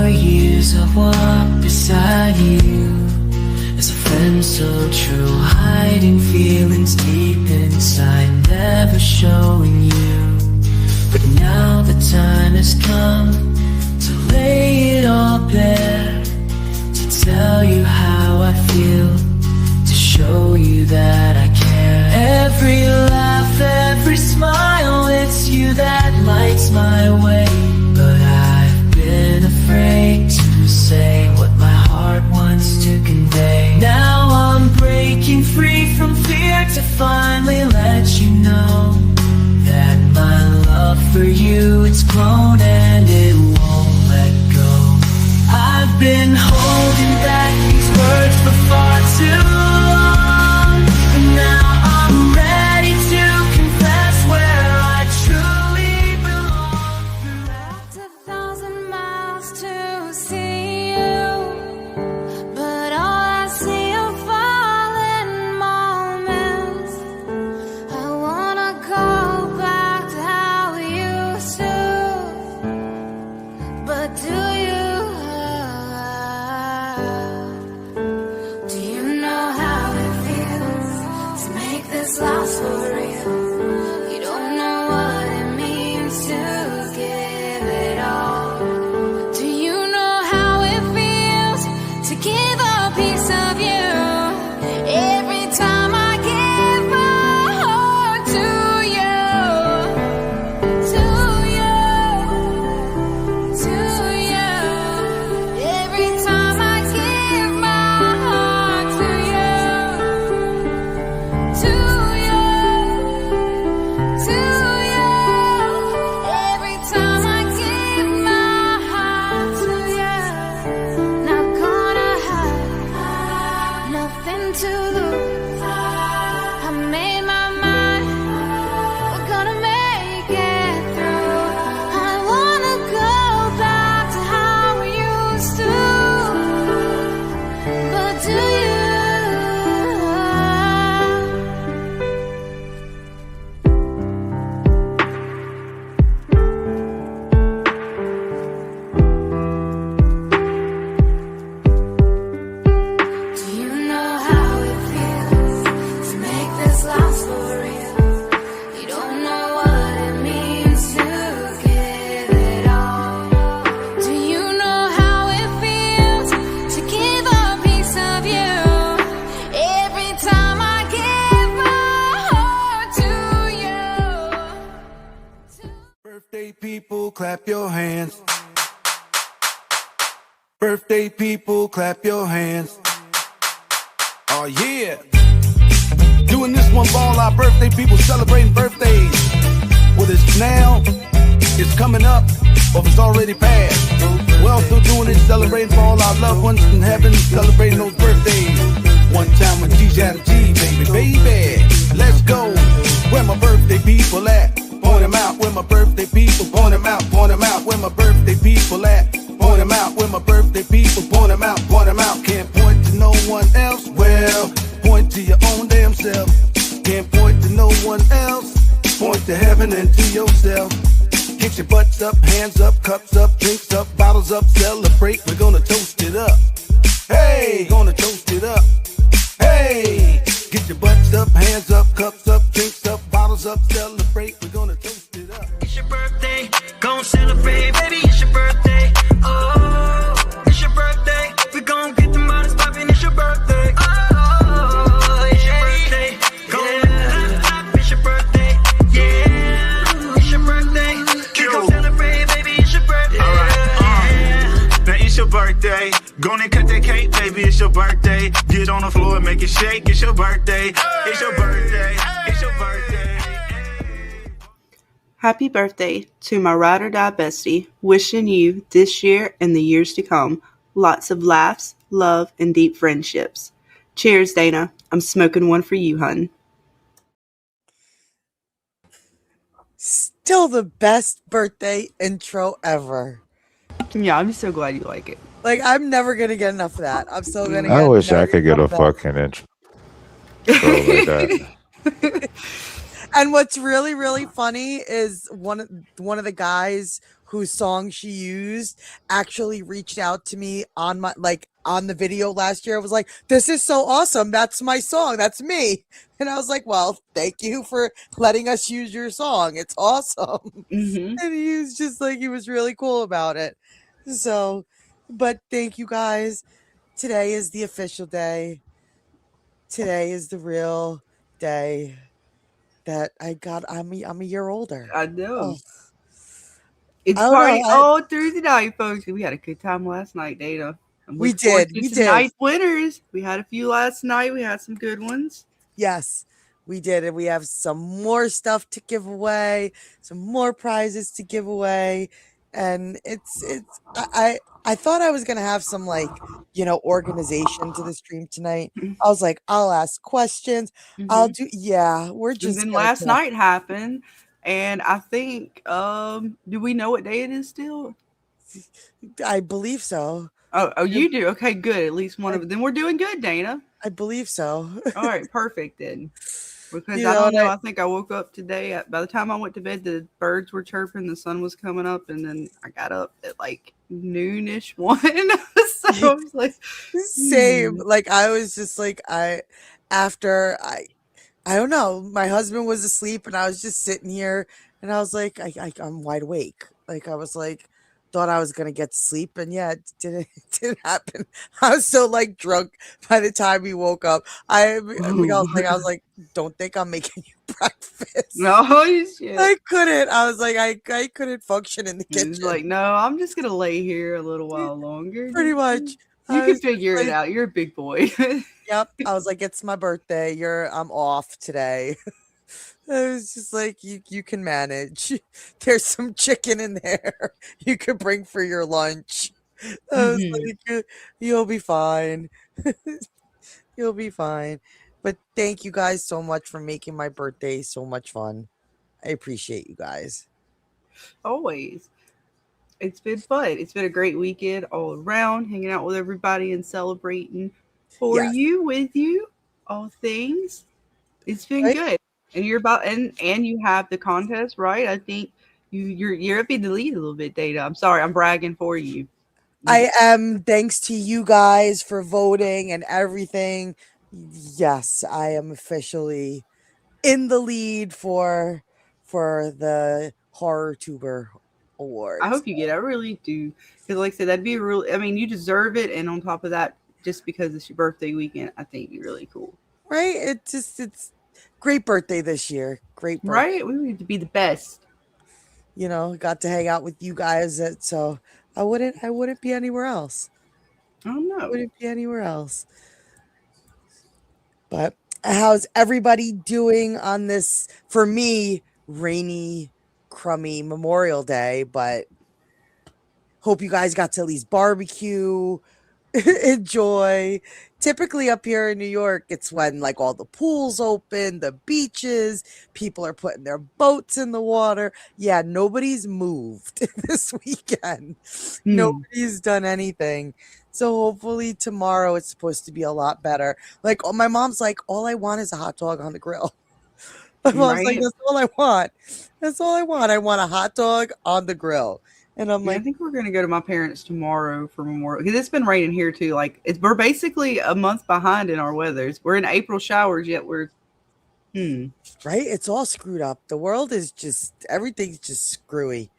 4 years I've walked beside you as a friend so true, hiding feelings deep inside, never showing you. But now the time has come to lay it all bare, to tell you how I feel, to show you that I care. Every laugh, every smile, it's you that lights my way. But I've been afraid to say what my heart wants to convey. Now I'm breaking free from fear to finally let you know that my love for you, it's grown and it won't let go. I've been holding back these words for far too long, and now I'm ready to confess where I truly belong. Walked 1,000 miles to see you, but all I see are falling moments. I wanna go back to how we used to, but do you? Do you know how it feels to make this last for real? You don't know what it means to give it all. Do you know how it feels to give a piece of you? Every time I give my heart to you, to you, to you. Every time I give my heart to you, to you, to you. Every time I give my heart to you, not gonna have nothing to lose. I made my mind, we're gonna make it through. I wanna go back to how we used to, but do you? Do you know how it feels to make this last for real? You don't know what it means to give it all. Do you know how it feels to give a piece of you? Every time I give my heart to you. Birthday people, clap your hands. Birthday people, clap your hands. Oh yeah. Doing this one for all our birthday people celebrating birthdays. Whether it's now, it's coming up, or if it's already passed. We're all still doing it, celebrating for all our loved ones in heaven, celebrating those birthdays. One time with G's out of G, baby. Let's go. Where my birthday people at? Point them out. Where my birthday people? Point them out. Point them out. Where my birthday people at? Point them out. Where my birthday people? Point them out. Point them out. Can't point to no one else. Well, point to your own damn self. Can't point to no one else. Point to heaven and to yourself. Get your butts up, hands up, cups up, drinks up, bottles up, celebrate. We're gonna toast it up. Hey, gonna toast it up. Hey, get your butts up, hands up, cups up, drinks up, bottles up, celebrate. We're gonna toast it up. It's your birthday, gon' celebrate, baby, it's your birthday. Oh, it's your birthday, we gon' get the models poppin', it's your birthday. Oh, it's your birthday, gon' clap, it's your birthday. Yeah, it's your birthday, we gon' celebrate, baby, it's your birthday. Alright, now it's your birthday. Gonna cut that cake, baby, it's your birthday. Get on the floor and make it shake, it's your birthday. It's your birthday, it's your birthday. Happy birthday to my ride or die bestie, wishing you this year and the years to come lots of laughs, love, and deep friendships. Cheers, Dana. I'm smoking one for you, hun. Still the best birthday intro ever. Yeah, I'm so glad you like it. Like, I'm never going to get enough of that. I'm still going to I get wish I another could get a enough of that. fucking intro like that. And what's really, really funny is one of the guys whose song she used actually reached out to me on my on the video last year. I was like, "This is so awesome! That's my song. That's me." And I was like, "Well, thank you for letting us use your song. It's awesome." Mm-hmm. And he was just like, he was really cool about it. So, but thank you guys. Today is the official day. Today is the real day that I'm a year older. I know. Oh, It's I don't know. party all through the night, folks. We had a good time last night, Dana. I'm We looking forward did. to We some did. night winners. We had a few last night. We had some good ones. Yes, we did. And we have some more stuff to give away, some more prizes to give away. And I thought I was gonna have some organization to the stream tonight. I was like, I'll ask questions. I'll Mhm. do we're And just then gonna last talk. night happened, and I think, do we know what day it is still? I believe so. Oh, you do? Okay, good. At least one I, of them. We're doing good, Dana. I believe so. All right, perfect then. Because You I know, don't and know. I think I woke up today. By the time I went to bed, the birds were chirping, the sun was coming up, and then I got up at like noonish one. So I was like, same. hmm. Like I was just like after I don't know. My husband was asleep, and I was just sitting here, and I was like, I'm wide awake. Like I was like, thought I was gonna get to sleep, and yeah, it didn't it didn't happen. I was so like drunk by the time we woke up. I was like, don't think I'm making you breakfast. No, shit. I couldn't. I was like, I couldn't function in the It's kitchen. like, no, I'm just gonna lay here a little while longer. Pretty much. You I can was just figure it like, out. You're a big boy. yep. I was like, it's my birthday. I'm off today. I was just like, you can manage. There's some chicken in there you could bring for your lunch. I was Mhm. like, you'll be fine. You'll be fine. But thank you guys so much for making my birthday so much fun. I appreciate you guys. Always. It's been fun. It's been a great weekend all around, hanging out with everybody and celebrating for Yes. you, with you, all things. It's been Right? good. And you're about and you have the contest, right? I think you're up in the lead a little bit, Data. I'm sorry, I'm bragging for you. I am, thanks to you guys for voting and everything. Yes, I am officially in the lead for the horror tuber I awards. hope you get it. I really do. Because like I said, that'd be a real I mean, you deserve it, and on top of that, just because it's your birthday weekend, I think you're really cool. Right? It's great birthday this year. Great birthday. Right? We need to be the best. Got to hang out with you guys, so I wouldn't be anywhere else. I don't know. Wouldn't be anywhere else. But how's everybody doing on this, for me, rainy, crummy Memorial Day? But hope you guys got to at least barbecue, enjoy. Typically up here in New York, it's when like all the pools open, the beaches, people are putting their boats in the water. Yeah, nobody's moved this weekend. Nobody's done anything. So hopefully tomorrow it's supposed to be a lot better. Like, oh, my mom's like, all I want is a hot dog on the grill. My mom's like, Right? that's all I want. That's all I want. I want a hot dog on the grill. And I'm Yeah, I like, think we're gonna go to my parents tomorrow for Memorial because it's been raining here too. Like we're basically a month behind in our weathers. We're in April showers yet we're right? It's all screwed up. The world is just, everything's just screwy.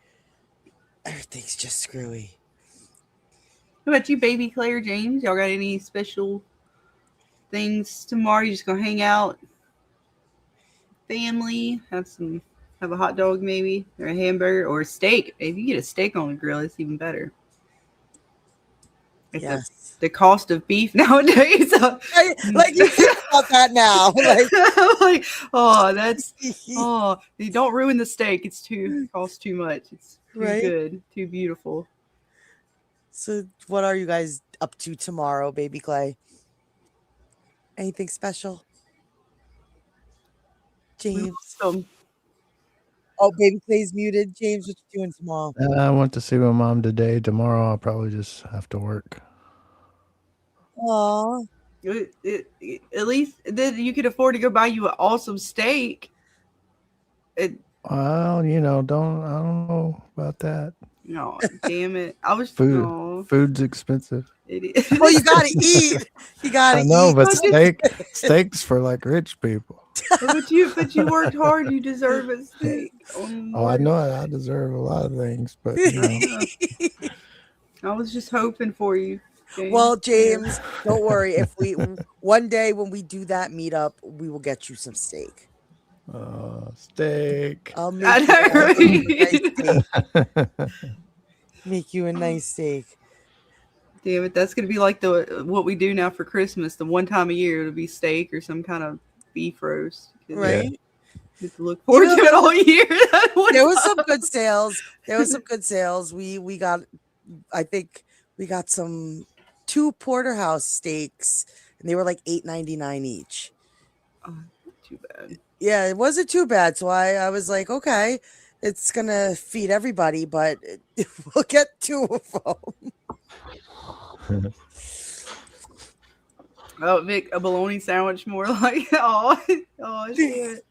Everything's just screwy. What about you, BabyKlay or James? Y'all got any special things tomorrow? You just gonna hang out, family, have a hot dog maybe, or a hamburger, or a steak. If you get a steak on the grill, it's even better. It's Yes. the cost of beef nowadays. Like you think about that now. Like, you don't ruin the steak. It costs too much. It's too Right? good, too beautiful. So what are you guys up to tomorrow, BabyKlay? Anything special? James. Oh, BabyKlay's muted. James, what you doing tomorrow? I went to see my mom today. Tomorrow I'll probably just have to work. Aw. At least then you could afford to go buy you an awesome steak. Well, I don't know about that. No, damn it. I was Food's expensive. It is. Well, you gotta eat. You gotta I know, eat. but steaks for like rich people. but you worked hard. You deserve a steak. Oh, I know I deserve a lot of things, but I was just hoping for you. James. Well, James, don't worry. If we one day when we do that meetup, we will get you some steak. Steak. I'll I know, make you a nice steak. Damn it, that's gonna be like what we do now for Christmas. The one time a year it'll be steak or some kind of beef roast. Right. You have to look forward to it all year. There was some good sales. We got, I think we got 2 porterhouse steaks, and they were like $8.99 each. Oh, not too bad. Yeah, it wasn't too bad. So I was like, okay, it's gonna feed everybody, but we'll get 2 of them. Oh, make a bologna sandwich more like oh shit.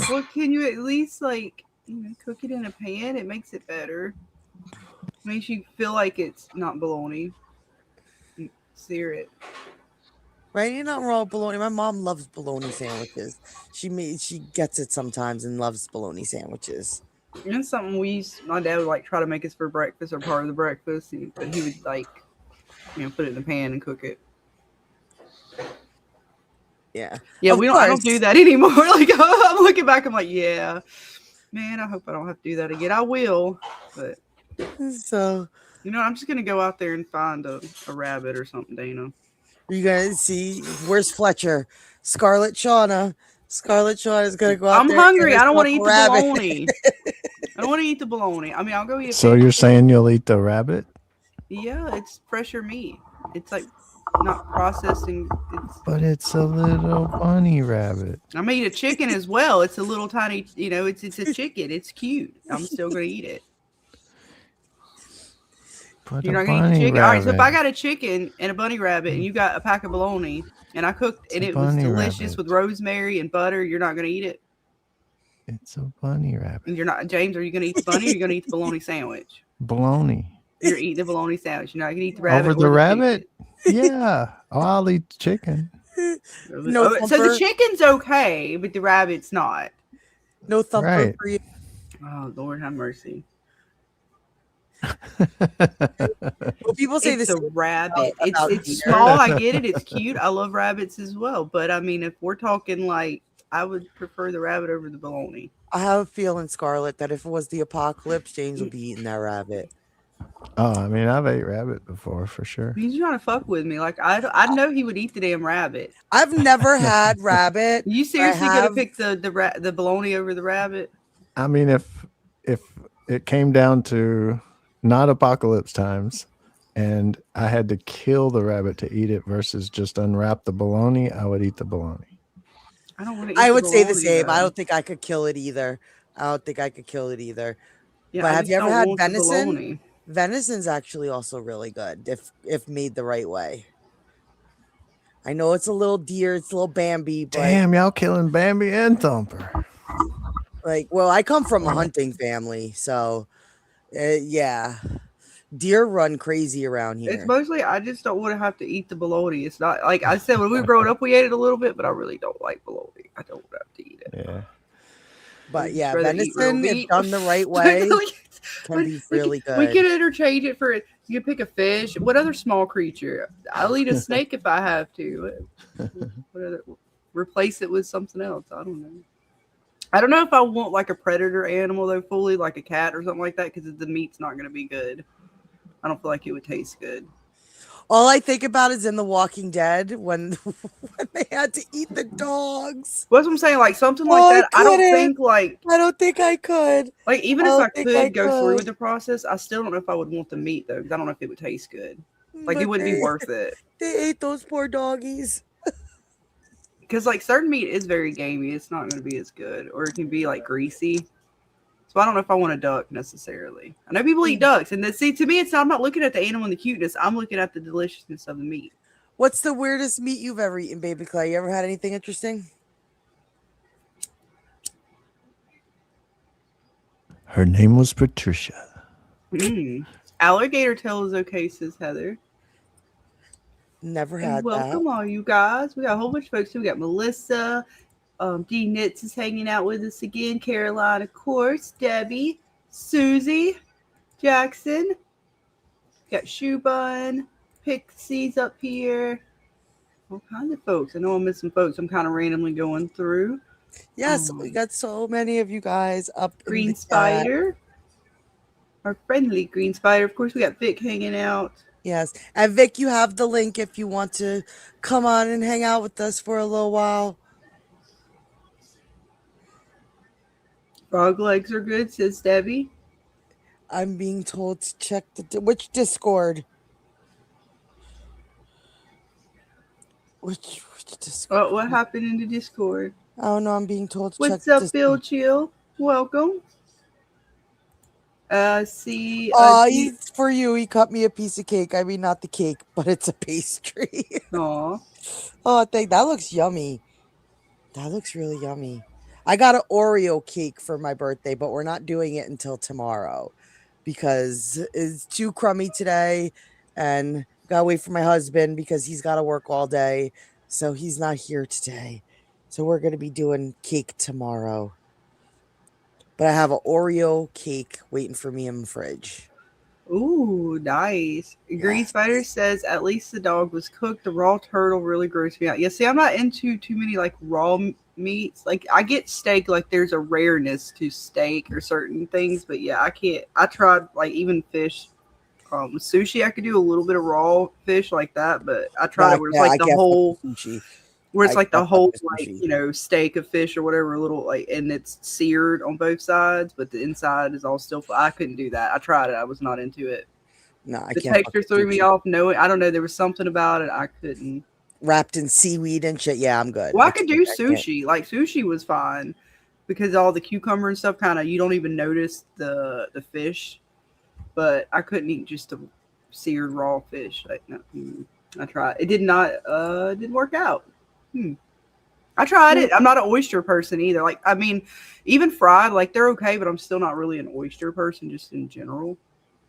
Well, can you at least cook it in a pan? It makes it better. Makes you feel like it's not bologna. Sear it. Right? You're not wrong with bologna. My mom loves bologna sandwiches. She gets it sometimes and loves bologna sandwiches. And it's something my dad would try to make us for breakfast or part of the breakfast, but he would put it in the pan and cook it. Yeah. Yeah, I don't do that anymore. I'm looking back, I'm like, yeah. Man, I hope I don't have to do that again. I will, but so I'm just gonna go out there and find a rabbit or something, Dana. You guys see where's Fletcher? Scarlet Shauna is gonna go out I'm there. hungry. I don't want to eat rabbit. the bologna. I don't want to eat the bologna. I mean, I'll go eat. So you're saying you'll eat the rabbit? Yeah, it's fresher meat. It's not processing. But it's a little bunny rabbit. I'm gonna eat a chicken as well. It's a little tiny. It's a chicken. It's cute. I'm still gonna eat it. But You're not gonna eat the chicken. All right. So if I got a chicken and a bunny rabbit, and you got a pack of bologna, and I cooked, and it was delicious with rosemary and butter, you're not gonna eat it. It's a bunny rabbit. And you're not, James. Are you gonna eat the bunny? Or are you gonna eat the bologna sandwich? Bologna. You're eating the bologna sandwich. You're not gonna eat the rabbit. Over the rabbit? Yeah. I'll eat the chicken. No, so the chicken's okay, but the rabbit's not. No thumper Right. for you. Oh, Lord have mercy. Well, people say It's this a rabbit. about It's deer. small. I get it. It's cute. I love rabbits as well. But I mean, if we're talking I would prefer the rabbit over the bologna. I have a feeling, Scarlet, that if it was the apocalypse, James would be eating that rabbit. Oh, I mean, I've ate rabbit before for sure. He's trying to fuck with me. I know he would eat the damn rabbit. I've never had rabbit. You seriously gonna pick the bologna over the rabbit? I mean, if it came down to not apocalypse times and I had to kill the rabbit to eat it versus just unwrap the bologna, I would eat the bologna. I don't want to. I would say the same. Though. I don't think I could kill it either. Yeah, but have you ever had venison? Venison's actually also really good if made the right way. I know it's a little deer, it's a little Bambi, but damn, y'all killing Bambi and Thumper. I come from a hunting family, so yeah, deer run crazy around here. It's mostly I just don't want to have to eat the bologna. It's not like I said when we were growing up, we ate it a little bit, but I really don't like bologna. I don't have to eat it. Yeah, but yeah, venison if done the right way can be really good. We can interchange it for you can pick a fish. What other small creature? I'll eat a snake if I have to. Replace it with something else. I don't know. I don't know if I want a predator animal though, fully like a cat or something like that, because the meat's not going to be good. I don't feel like it would taste good. All I think about is in The Walking Dead when they had to eat the dogs. What's what I'm saying? Something like that. I don't think I could. Even if I could go through with the process, I still don't know if I would want the meat though, because I don't know if it would taste good. It wouldn't be worth it. They ate those poor doggies. Because certain meat is very gamey. It's not going to be as good, or it can be greasy. So I don't know if I want a duck necessarily. I know people eat ducks, and to me, I'm not looking at the animal and the cuteness. I'm looking at the deliciousness of the meat. What's the weirdest meat you've ever eaten, BabyKlay? You ever had anything interesting? Her name was Patricia. Alligator tail is okay, says Heather. Never And had welcome that. all you guys. We got a whole bunch of folks. We got Melissa. D Knits is hanging out with us again. Caroline, of course. Debbie. Susie. Jackson. Got Shoe Bun. Pixie's up here. All kinds of folks. I know I'm missing folks. I'm kind of randomly going through. Yes, we got so many of you guys up. Green Spider. Our friendly Green Spider. Of course, we got Vic hanging out. Yes. And Vic, you have the link if you want to come on and hang out with us for a little while. Frog legs are good, says Debbie. I'm being told to check which Discord. Which Discord? What happened in the Discord? Oh no, I'm being told to check. What's up, Bill Chill? Welcome. See. He's for you. He cut me a piece of cake. I mean, not the cake, but it's a pastry. Aw. Oh, that looks yummy. That looks really yummy. I got an Oreo cake for my birthday, but we're not doing it until tomorrow because it's too crummy today, and gotta wait for my husband because he's got to work all day, so he's not here today. So we're gonna be doing cake tomorrow. But I have an Oreo cake waiting for me in the fridge. Ooh, nice. Green Spider says, at least the dog was cooked. The raw turtle really grossed me out. Yeah, see, I'm not into too many, like, raw meats. Like, I get steak, like, there's a rareness to steak or certain things. But, yeah, I can't. I tried, like, even fish. Sushi, I could do a little bit of raw fish like that. But I tried where it's, like, the whole... Sushi. Where it's like the whole, like, you know, steak of fish or whatever, a little, like, and it's seared on both sides, but the inside is all still. I couldn't do that. I tried it. I was not into it. No, I the can't. texture threw me off. No, I don't know. There was something about it. I couldn't. Wrapped in seaweed and shit. Yeah, I'm good. Well, I could do sushi. Like, sushi was fine because all the cucumber and stuff kind of, you don't even notice the fish. But I couldn't eat just the seared raw fish. Like, no, I tried. It didn't work out. I tried it. I'm not an oyster person either. Like, I mean, even fried, like, they're okay, but I'm still not really an oyster person just in general.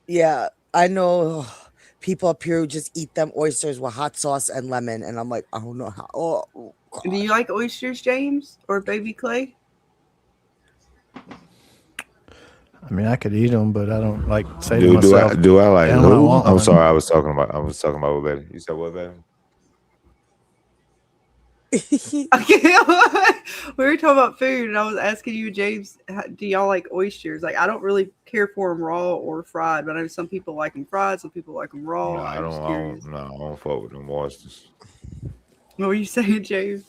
Yeah, I know people up here who just eat them oysters with hot sauce and lemon, and I'm like, I don't know how. Oh, do you like oysters, James, or BabyKlay? I mean, I could eat them, but I don't like say to myself. Do I like who? I'm one. sorry, I was talking about what, baby? You said what, baby? We were talking about food, and I was asking you, James, do y'all like oysters? Like, I don't really care for them raw or fried, but I know some people like them fried, some people like them raw. No, I don't fuck with them oysters. What were you saying, James?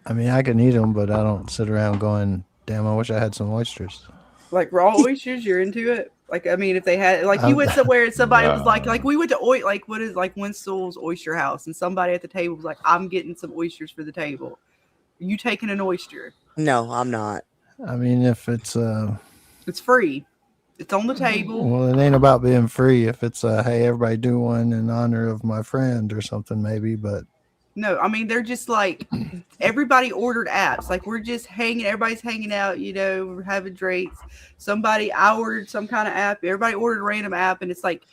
I mean, I can eat them, but I don't sit around going, damn, I wish I had some oysters. Like raw oysters, you're into it? Like, I mean, if they had, like, you went somewhere and somebody was like we went to Winstall's Oyster House, and somebody at the table was like, I'm getting some oysters for the table. Are you taking an oyster? No, I'm not. I mean, if it's free. It's on the table. Well, it ain't about being free. If it's hey, everybody do one in honor of my friend or something, maybe, but no, I mean, they're just like, everybody ordered apps. Like, we're just everybody's hanging out, you know, we're having drinks. I ordered some kind of app. Everybody ordered a random app, and it's like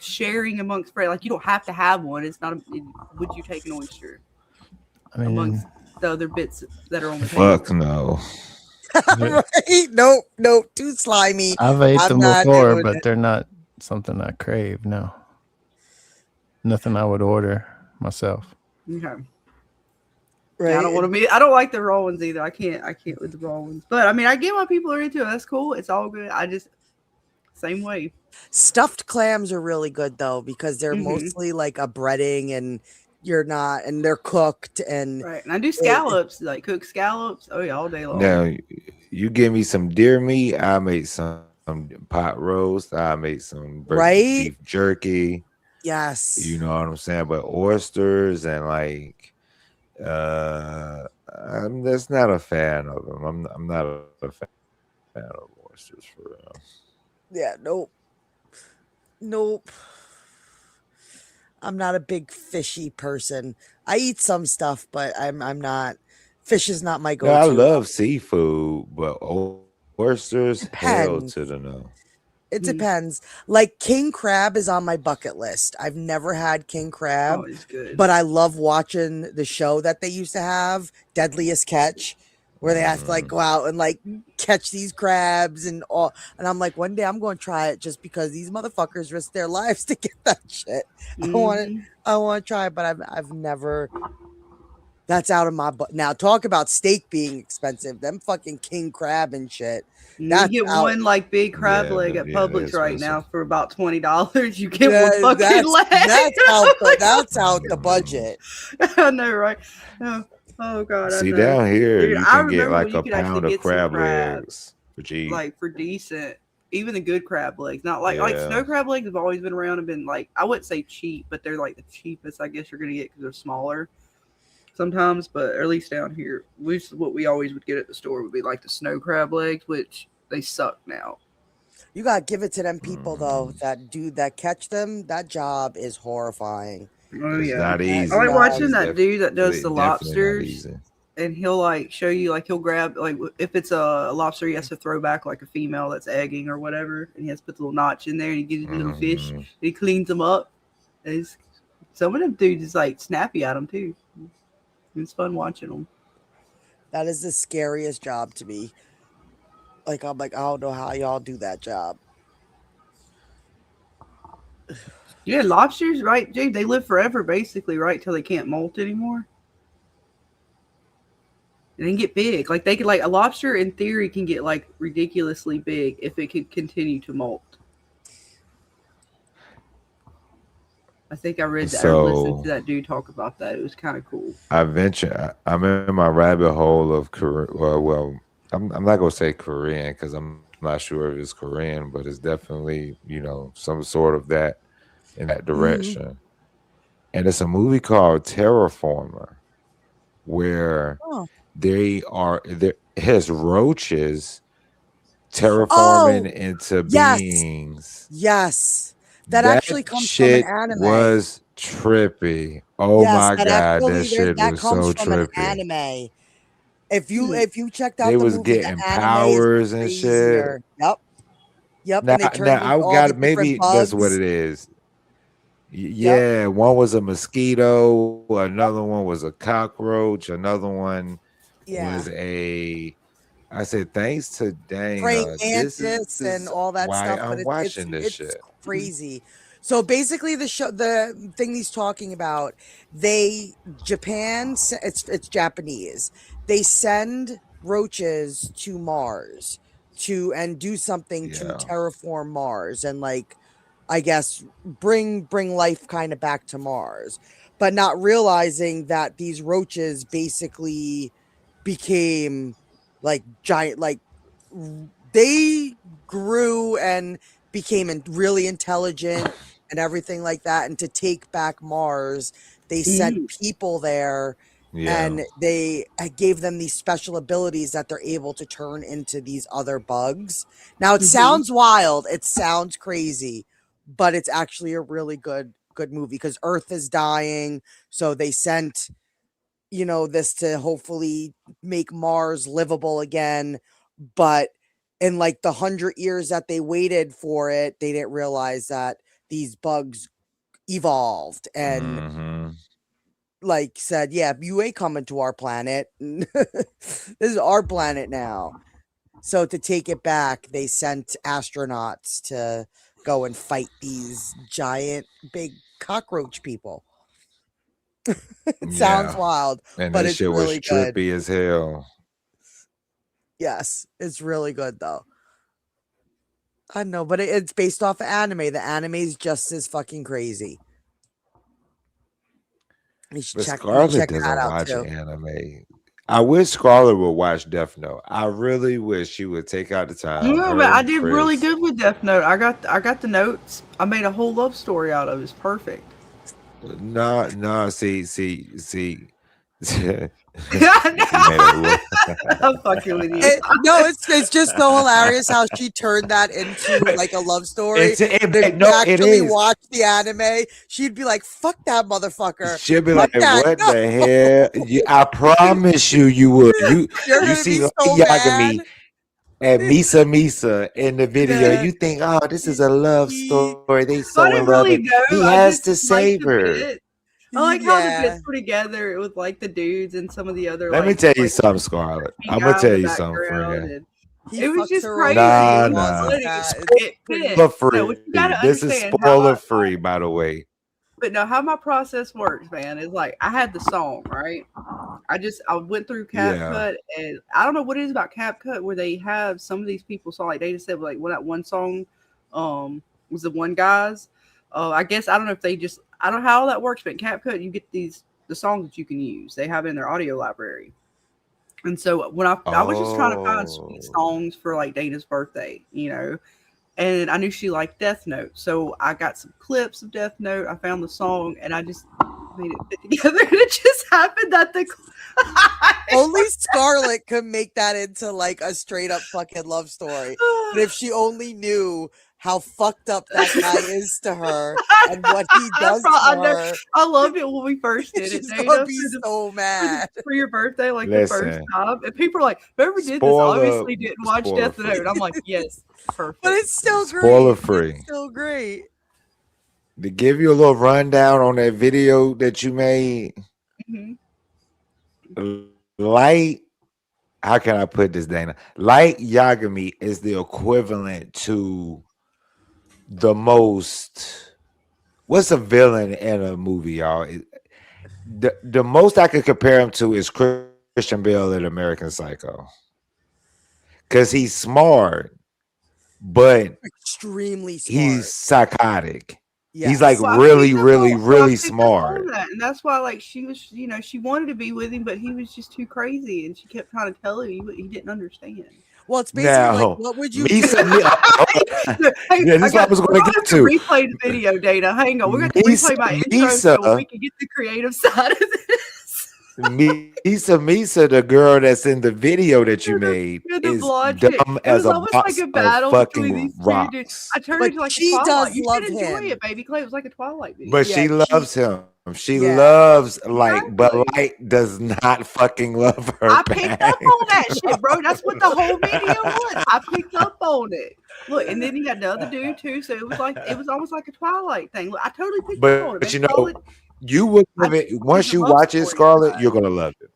sharing amongst friends. Like, you don't have to have one. It's not, would you take an oyster? I mean, amongst the other bits that are on the table. Fuck no. Right? Nope, too slimy. I've ate them before, but they're not something I crave. No. Nothing I would order myself. Okay. Right. Yeah, I don't like the raw ones either. I can't with the raw ones. But I mean, I get why people are into it. That's cool. It's all good. I just same way. Stuffed clams are really good though, because they're mostly like a breading, and and they're cooked, and right. And I do scallops, like cooked scallops. Oh yeah, all day long. Now you give me some deer meat, I make some pot roast, I make some beef jerky. Yes. You know what I'm saying? But oysters and like I'm just not a fan of them. I'm not a fan of oysters for real. Yeah, nope. I'm not a big fishy person. I eat some stuff, but I'm not. Fish is not my go-to. I love seafood, but Oysters, hell Depends. to the no. It depends. Like king crab is on my bucket list. I've never had king crab, Oh, it's good. but I love watching the show that they used to have, Deadliest Catch, where they have to like go out and like catch these crabs and all. And I'm like, one day I'm going to try it just because these motherfuckers risk their lives to get that shit. I want to try it, but I've never. That's out of my butt. Now talk about steak being expensive. Them fucking king crab and shit. You That's get out. one like big crab Yeah, leg but at yeah, Publix that's right expensive. now for about $20. You get Yeah, one fucking leg. That's out the budget. I know, right? Oh God. See, I know. down here, Dude, you I can get remember when like you a could actually pound of get some crab crabs, legs for cheap. like for decent, even the good crab legs. Not like Yeah. snow crab legs have always been around and been like, I wouldn't say cheap, but they're like the cheapest I guess you're gonna get because they're smaller sometimes. But at least down here, what we always would get at the store would be like the snow crab legs, which they suck now. You gotta give it to them people though that catch them. That job is horrifying. Oh It's yeah, not easy. I like No, watching It's that dude that does the definitely not lobsters. easy. And he'll like show you, like he'll grab, like if it's a lobster, he has to throw back like a female that's egging or whatever, and he has to put the little notch in there, and he gives you the little fish, and he cleans them up. Some of them dudes is like snappy at them too. It's fun watching them. That is the scariest job to me. Like I'm like, I don't know how y'all do that job. Yeah, lobsters, right, Jade? They live forever, basically, right, till they can't molt anymore. And then get big. Like they could, like a lobster in theory can get like ridiculously big if it could continue to molt. I think I read that or listened to that dude talk about that. It was kind of cool. I'm in my rabbit hole of Korean. Well, I'm not gonna say Korean because I'm not sure if it's Korean, but it's definitely some sort of that in that direction. And it's a movie called Terraformer, where there has roaches terraforming into beings. Yes. That actually comes from an anime. Was trippy. Oh my god, that shit was so trippy. An anime. If you checked out they the was movie, getting powers and shit. Yep. Now, And they turned I got maybe that's what it is. Yeah, one was a mosquito, another one was a cockroach, another one was I said thanks to praying mantis and all that why stuff. I'm But watching this it's shit. crazy. So basically, the thing he's talking about, Japan, it's Japanese. They send roaches to Mars and do something to terraform Mars and like, I guess bring life kind of back to Mars, but not realizing that these roaches basically became like giant, like they grew and became really intelligent and everything like that. And to take back Mars, they sent people there and they gave them these special abilities that they're able to turn into these other bugs. Now it sounds wild. It sounds crazy, but it's actually a really good movie because Earth is dying. So they sent, this to hopefully make Mars livable again. But in like the 100 years that they waited for it, they didn't realize that these bugs evolved and like said, yeah, you ain't coming to our planet. This is our planet now. So to take it back, they sent astronauts to go and fight these giant big cockroach people. It sounds wild, and but that it's shit really was trippy as hell. Yes, it's really good though. I know, but it's based off of anime. The anime is just as fucking crazy. You should check Scarlet that doesn't out watch too. anime. I wish Scarlet would watch Death Note. I really wish she would take out the time. No, but I did really good with Death Note. I got the notes. I made a whole love story out of it. It's perfect. No, see. I'm fucking with you. It's just so hilarious how she turned that into like a love story. It is. Watch the anime, she'd be like, "Fuck that motherfucker." She'd be like, "What the hell?" I promise you would. You see, so Yagami. and Misa in the video. Yeah. You think, oh, this is a love story. They I so in didn't love. really And know. he I has just to liked save the her. bit. I like how the Yeah. bits were together with like the dudes and some of the other. Let me like, tell you like, something, Scarlet. creepy I'm guy gonna in tell the you something, background, friend. and He it was fucks just her crazy. over. Nah, He It loves nah. was- that. it It's fit. For free. No, what you gotta This is understand how spoiler I- free, by the way. But no, how my process works, man, is like I had the song, right? I went through CapCut, and I don't know what it is about CapCut where they have some of these people song, like they just said like when that one song was the one guy's. I guess I don't know if they just I don't know how all that works, but in CapCut you get the songs that you can use. They have it in their audio library. And so when I was just trying to find sweet songs for like Dana's birthday, you know, and I knew she liked Death Note. So I got some clips of Death Note. I found the song and I just made it fit together. And it just happened that the Only Scarlet could make that into like a straight up fucking love story. But if she only knew how fucked up that guy is to her and what he does to her, I loved it when we first did it. she's Dana, gonna be so mad. for your birthday, like Listen. the first time. And people are like, whoever did Spoiler- this obviously didn't watch spoiler Death free. Note. I'm like, yes, perfect. But it's still great. Spoiler free. It's still great. To give you a little rundown on that video that you made, Mhm. Light, how can I put this, Dana? Light Yagami is the equivalent to the most. What's a villain in a movie, y'all? The most I could compare him to is Christian Bale in American Psycho, because he's smart, but Extremely smart. he's psychotic. Yes. He's like Well, I really, picked up really, on- well, I really picked up on smart. that, and that's why, like, she was, you know, she wanted to be with him, but he was just too crazy, and she kept trying to tell him he didn't understand. Well, it's basically Now, like, what would you Misa, do? Hey, Yeah, this is what I was gonna we're get have to. replay the video, Dana. Hang on, we're going to Misa- replay my intro Misa- so we can get the creative side of this. Misa, the girl that's in the video that you made, Yeah, the is blonde chick. dumb It as was a almost box like a battle of between fucking these two dudes. rocks. I turned But it into like she a Twilight. does You love should enjoy him. it, BabyKlay. It was like a Twilight video. But Yeah, she she- loves him. She Yeah. loves Light, but Exactly. Light does not fucking love her. I picked back. up on that shit, bro. That's what the whole video was. I picked up on it. Look, and then he had the other dude too, so it was almost like a Twilight thing. Look, I totally picked up on it. But you man. know, you will love it once you watch it, Scarlet. You're gonna love it.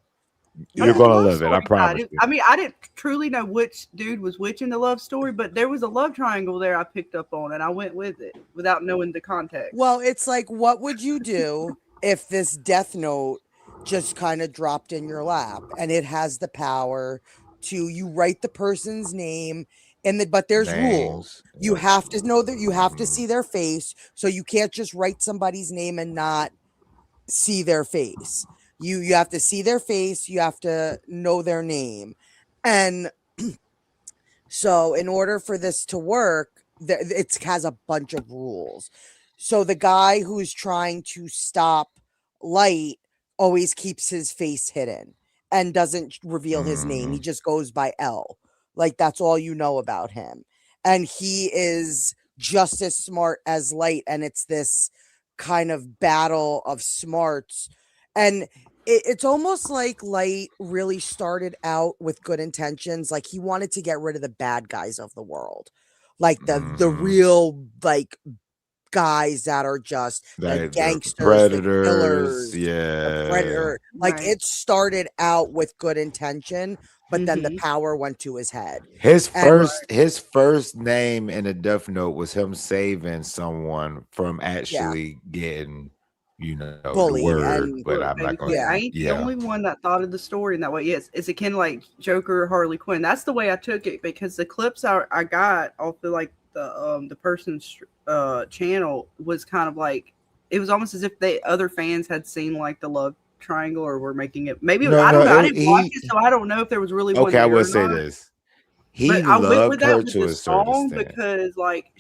You're gonna love it. I promise you. I mean, I didn't truly know which dude was which in the love story, but there was a love triangle there I picked up on, and I went with it without knowing the context. Well, it's like, what would you do if this Death Note just kind of dropped in your lap and it has the power to you write the person's name but there's rules. You have to know that you have to see their face, so you can't just write somebody's name and not see their face. You have to see their face, you have to know their name. And so in order for this to work, it has a bunch of rules. So the guy who's trying to stop Light always keeps his face hidden and doesn't reveal his name. He just goes by L. Like, that's all you know about him. And he is just as smart as Light. And it's this kind of battle of smarts. And it's almost like Light really started out with good intentions. Like, he wanted to get rid of the bad guys of the world. Like the real, like, guys that are just the gangsters, predators, the killers, yeah, the predator. Like, Right. it started out with good intention, but then the power went to his head. His And- first name in a Death Note was him saving someone from actually getting, the Bullied word. and- But I'm not going. I ain't the only one that thought of the story in that way. Yes, it's akin to like Joker or Harley Quinn. That's the way I took it, because the clips I got off of like the person's channel was kind of like, it was almost as if other fans had seen like the love triangle or were making it. Maybe No, I don't no, know. I it- didn't watch it, so I don't know if there was really one. Okay, I there will or say not. this. He But I went with loved that her with to the a certain song extent. because like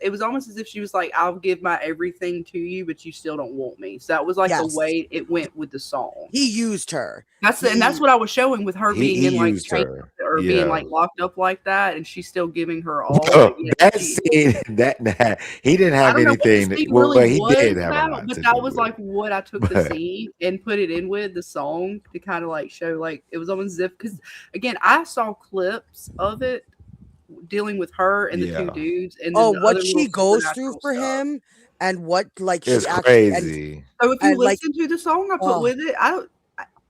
it was almost as if she was like, I'll give my everything to you, but you still don't want me. So that was like Yes. the way it went with the song. He used her. And that's what I was showing with her being He in like used chains her. or Yeah. being like locked up like that, and she's still giving her all. Oh, like, that she- scene, that he didn't I have don't know what the anything. scene Well, really he was did have a about, lot but to that do was with like what I took the But- scene and put it in with the song to kind of like show like it was almost as if, because again I saw clips of it dealing with her and the two Yeah. dudes, and then Oh, the what other she little goes through supernatural for stuff. him, and what like It's she actually and crazy. So if you like listen to the song I put oh, with it,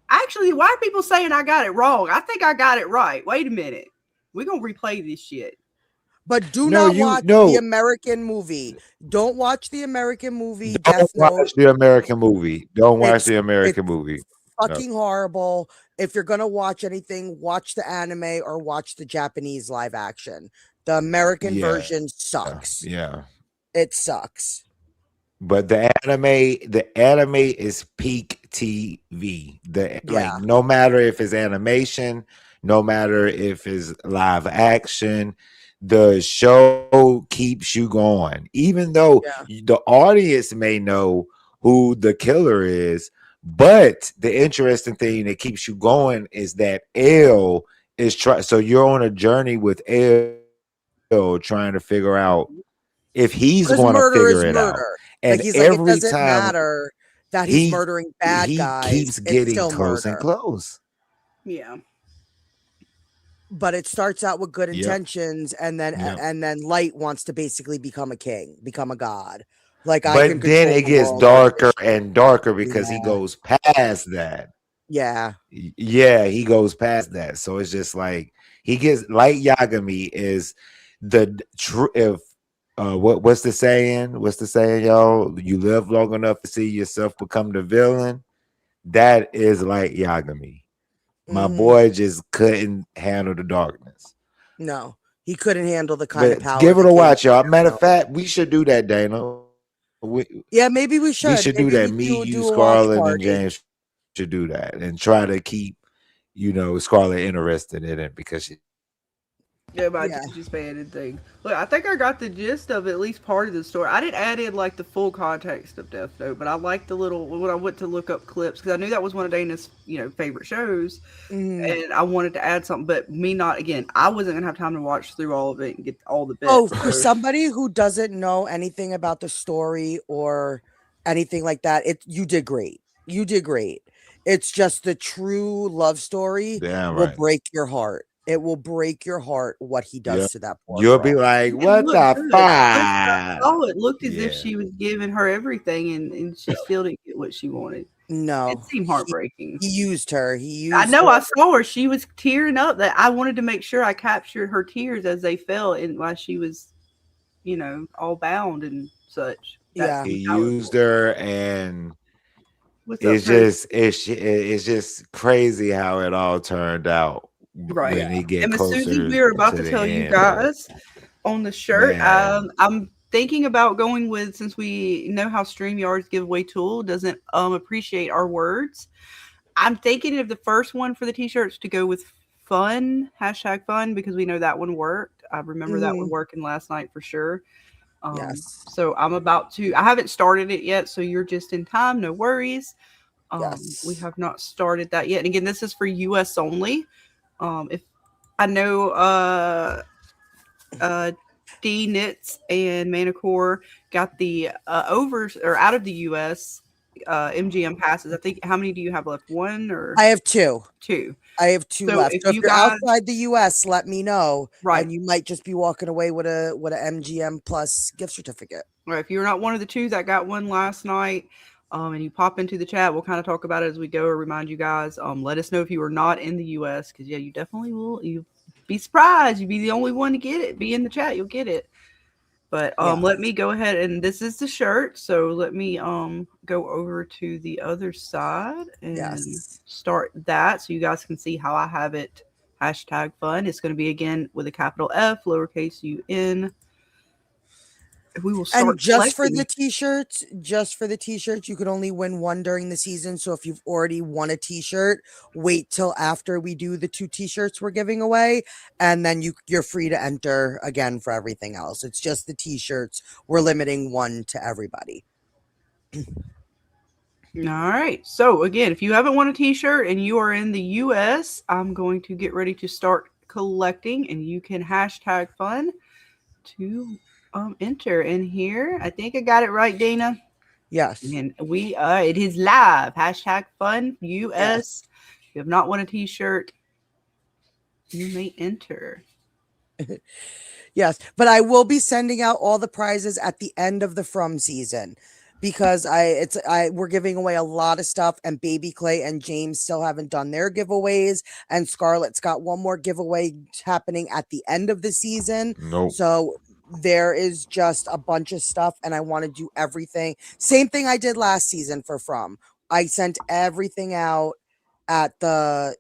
actually, why are people saying I got it wrong? I think I got it right. Wait a minute. We're gonna replay this shit. but do No, not you watch the no. American movie. Don't watch the American movie, Don't Death Note. watch the American movie. Don't watch It's the American it's movie. No. fucking horrible. If you're gonna watch anything, watch the anime or watch the Japanese live action. The American Yeah. version sucks. Yeah. It sucks. But the anime is peak TV. Yeah. No matter if it's animation, no matter if it's live action, the show keeps you going. Even though the audience may know who the killer is, but the interesting thing that keeps you going is that L is so you're on a journey with L trying to figure out if he's Because going to murder is figure it out. murder. And Like he's like, it every doesn't time matter that he's murdering bad he guys. keeps It's getting still close murder. and close. Yeah. But it starts out with good Yep. intentions, and then Yep. Light wants to basically become a king, become a god. Like I But can then control it the gets world. darker and darker because he Yeah. goes past that. Yeah. Yeah, he goes past that. So it's just like he gets Light Yagami is the if what's the saying? What's the saying, y'all? You live long enough to see yourself become the villain. That is Light Yagami. My Mhm. boy just couldn't handle the darkness. No, he couldn't handle the kind of But power. give it that a came watch, y'all. with Matter him. of fact, we should do that, Dana. Yeah, maybe we should. We should do Maybe that. we Me, do you, a watch Scarlet, and party. James should do that and try to keep, Scarlet interested in it because she. Yeah, my Yeah. anticipated thing. Look, I think I got the gist of at least part of the story. I didn't add in like the full context of Death Note, but I liked the little when I went to look up clips because I knew that was one of Dana's favorite shows, and I wanted to add something. But me not again, I wasn't gonna have time to watch through all of it and get all the bits. Oh, for somebody who doesn't know anything about the story or anything like that, you did great. You did great. It's just the true love story Damn will right. break your heart. It will break your heart what he does Yep. to that poor You'll girl. be like, It what looked the good. fuck? Oh, it looked as if Yeah. she was giving her everything, and she still didn't get what she wanted. No, It seemed heartbreaking. he used her. He used. I know. her. I saw her. She was tearing up. That I wanted to make sure I captured her tears as they fell, and while she was, all bound and such. Yeah. He used her, and What's up, it's Chris? it's just crazy how it all turned out. Right. When he get And Miss closer Susie, we are about to the tell you end, guys on the shirt. Man. I'm thinking about going with, since we know how StreamYard's giveaway tool doesn't appreciate our words. I'm thinking of the first one for the t-shirts to go with fun, #fun, because we know that one worked. I remember that one working last night for sure. Yes. So I haven't started it yet, so you're just in time, no worries. Yes. We have not started that yet. And again, this is for US only. If I know D Knits and Manicore got the overs or out of the US MGM passes. I think, how many do you have left? One or I have two. two? I have two So left. if So if you you're guys- outside the US, let me know. Right. And you might just be walking away with a MGM plus gift certificate. Or if you're not one of the two that got one last night, and you pop into the chat, we'll kind of talk about it as we go or remind you guys. Let us know if you are not in the US, because you definitely will. You'll be surprised. You'll be the only one to get it. Be in the chat, you'll get it. But let me go ahead, and this is the shirt. So let me go over to the other side and start that, so you guys can see how I have it. #fun. It's going to be again with a capital F, lowercase UN. We will start. And just for collecting. the t-shirts, you can only win one during the season. So if you've already won a t-shirt, wait till after we do the 2 t-shirts we're giving away, and then you're free to enter again for everything else. It's just the t-shirts. We're limiting one to everybody. All right. So again, if you haven't won a t-shirt and you are in the US, I'm going to get ready to start collecting, and you can #fun to enter in here. I think I got it right, Dana. Yes. And we it is live. #fun US. Yes. If you have not won a t-shirt, you may enter. Yes, but I will be sending out all the prizes at the end of the From season because we're giving away a lot of stuff, and BabyKlay and James still haven't done their giveaways, and Scarlet's got one more giveaway happening at the end of the season. Nope. So there is just a bunch of stuff, and I want to do everything. Same thing I did last season for From. I sent everything out at the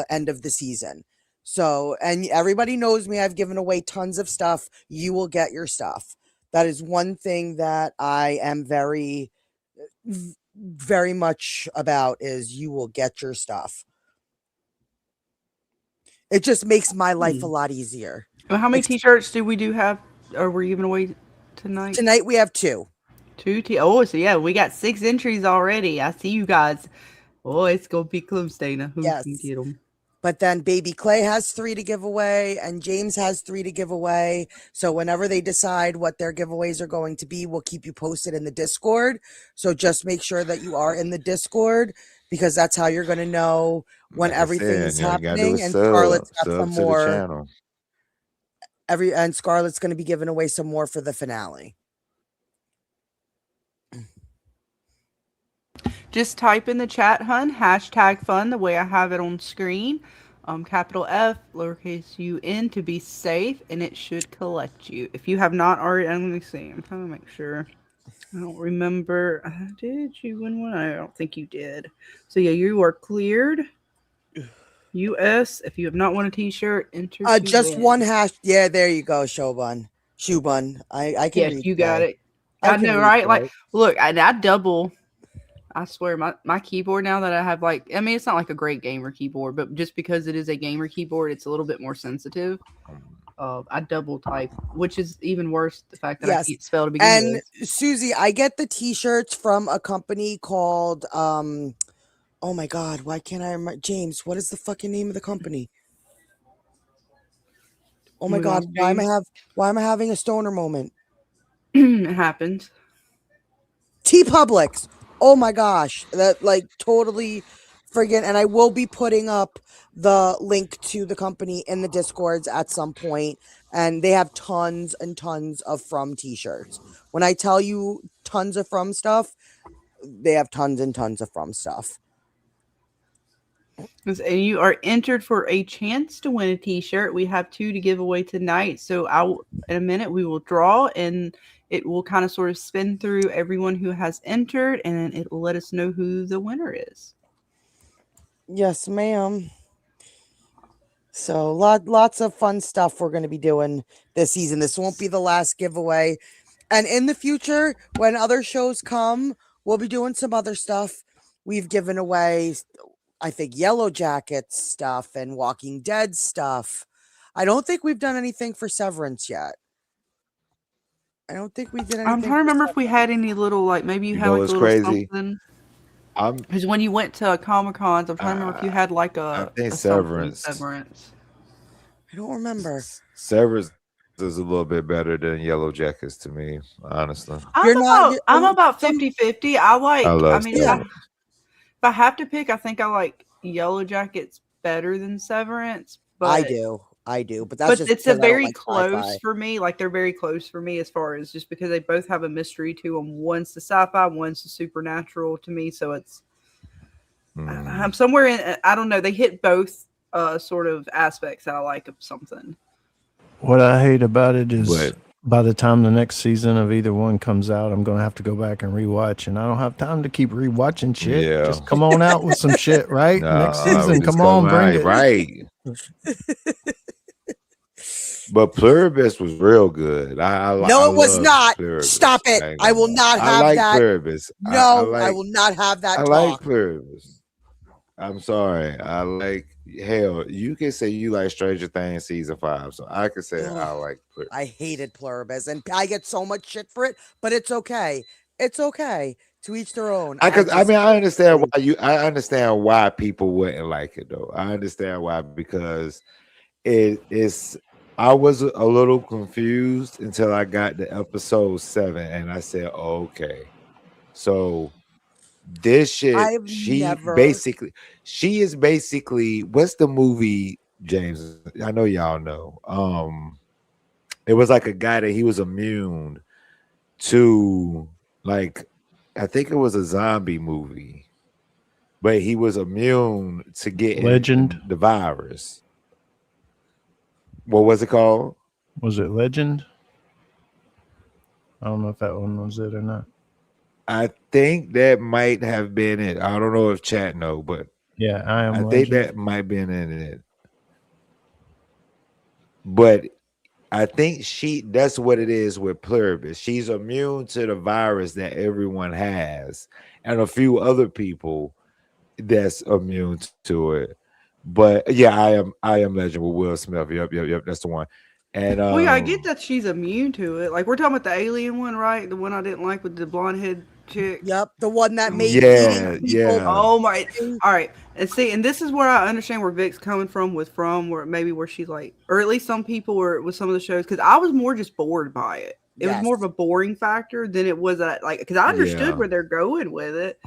end of the season. So, and everybody knows me. I've given away tons of stuff. You will get your stuff. That is one thing that I am very, very much about is you will get your stuff. It just makes my life a lot easier. Well, how many t-shirts do we have, or we're giving away tonight? Tonight we have 2. Oh, so yeah, we got 6 entries already. I see you guys. Oh, it's going to be close, Dana. Who can get them? But then BabyKlay has 3 to give away, and James has 3 to give away. So whenever they decide what their giveaways are going to be, we'll keep you posted in the Discord. So just make sure that you are in the Discord, because that's how you're going to know when everything is happening. And Scarlet's got some more. And Scarlet's going to be giving away some more for the finale. Just type in the chat, hun, #fun, the way I have it on screen. Capital F, lowercase UN to be safe, and it should collect you. If you have not already, let me see. I'm trying to make sure. I don't remember. Did you win one? I don't think you did. So yeah, you are cleared. US, if you have not won a t-shirt, enter. Just one hash. Yeah, there you go, Shobun. I can read. You got it. I know, right? Like, look, I double. I swear, my keyboard now that I have, like, I mean, it's not like a great gamer keyboard, but just because it is a gamer keyboard, it's a little bit more sensitive. I double type, which is even worse. The fact that I can't spell to begin with. And Susie, I get the t-shirts from a company called, oh my God, why can't I remember? James, what is the fucking name of the company? Oh my God, why am I having a stoner moment? It happens. TeePublic. Oh my gosh, that like totally friggin', and I will be putting up the link to the company in the Discords at some point, and they have tons and tons of From t-shirts. When I tell you tons of From stuff, they have tons and tons of From stuff. And you are entered for a chance to win a t-shirt. We have 2 to give away tonight, so in a minute we will draw, and it will kind of sort of spin through everyone who has entered, and it will let us know who the winner is. Yes, ma'am. So lots of fun stuff we're going to be doing this season. This won't be the last giveaway. And in the future, when other shows come, we'll be doing some other stuff. We've given away, I think, Yellow Jackets stuff and Walking Dead stuff. I don't think we've done anything for Severance yet. I don't think we did anything. I'm trying to remember if we had any little, like, maybe you had like a little crazy. something. Because when you went to Comic-Cons, I'm trying to remember if you had like I think Severance. I don't remember. Severance is a little bit better than Yellow Jackets to me, honestly. I'm about 50-50. I mean, if I have to pick, I think I like Yellow Jackets better than Severance. But I do, but that's just it's a very close for me. Like, they're very close for me as far as just because they both have a mystery to them. One's the sci-fi, one's the supernatural to me. So it's I'm somewhere in. I don't know. They hit both sort of aspects that I like of something. What I hate about it is by the time the next season of either one comes out, I'm going to have to go back and rewatch, and I don't have time to keep rewatching shit. Yeah. Just come on out with some shit, right? Next season, come on, bring it. Right. But Pluribus was real good. No, it was not. Pluribus. Stop it. I will not have I like that. Pluribus. No, I will not have that. I like Pluribus. I'm sorry. I like, hell, you can say you like Stranger Things season 5, so I can say I like Pluribus. I hated Pluribus, and I get so much shit for it, but it's okay. It's okay. To each their own. I understand why I understand why people wouldn't like it though. I understand why, because I was a little confused until I got to episode 7, and I said, oh, okay, so this shit, she is basically, what's the movie James, I know y'all know. It was like a guy that he was immune to, like, I think it was a zombie movie, but he was immune to getting Legend? the virus. What was it called? Was it Legend? I don't know if that one was it or not. I think that might have been it. I don't know if chat know, but Yeah, I think Legend. that might have been in it. But I think that's what it is with Pluribus. She's immune to the virus that everyone has, and a few other people that's immune to it. But yeah, I am Legend with Will Smith. Yep. That's the one. And Well, yeah, I get that she's immune to it. Like, we're talking about the alien one, right? The one I didn't like with the blonde head chick. Yep, the one that made Yeah, eating people. yeah. Oh my! All right, and see, and this is where I understand where Vic's coming from where maybe where she's like, or at least some people were with some of the shows, because I was more just bored by it. It was more of a boring factor than it was like, because I understood Yeah. where they're going with it.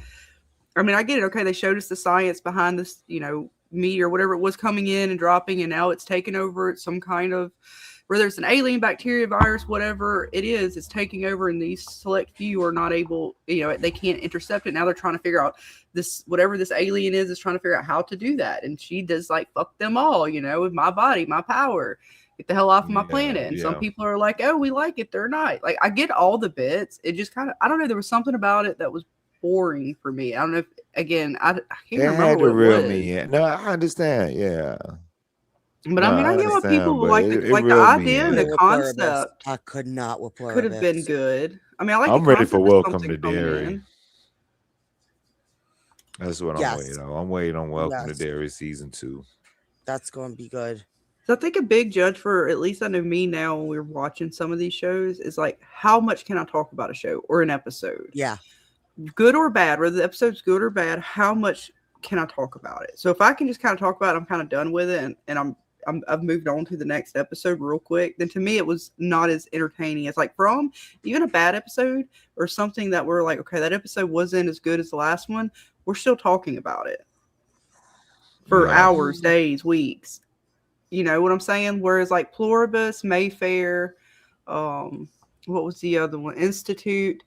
I mean, I get it. Okay, they showed us the science behind this, meteor, whatever it was coming in and dropping, and now it's taking over some kind of, whether it's an alien, bacteria, virus, whatever it is, it's taking over, and these select few are not able, they can't intercept it. Now they're trying to figure out this, whatever this alien is trying to figure out how to do that. And she does like, fuck them all, with my body, my power, get the hell off of my planet. And some people are like, oh, we like it. They're not. Like, I get all the bits. It just kind of, I don't know, there was something about it that was boring for me. I don't know if, again, I can't remember had to what it reel was. me in. No, I understand. Yeah. But I mean, I get what people would like. The reeled me idea and in. the concept I could not with Pluribus. could have been good. I mean, I like. I'm the ready for concept of Welcome something to coming Derry. in. That's what I'm waiting on. I'm waiting on Welcome to Derry season 2. That's going to be good. So I think a big judge for, at least I know me now when we're watching some of these shows, is like, how much can I talk about a show or an episode? Yeah. Good or bad, whether the episode's good or bad, how much can I talk about it? So if I can just kind of talk about it, I'm kind of done with it, and I've moved on to the next episode real quick, then to me it was not as entertaining as like from even a bad episode or something that we're like, okay, that episode wasn't as good as the last one. We're still talking about it for hours, days, weeks. You know what I'm saying? Whereas like Pluribus, Mayfair, what was the other one? Institute.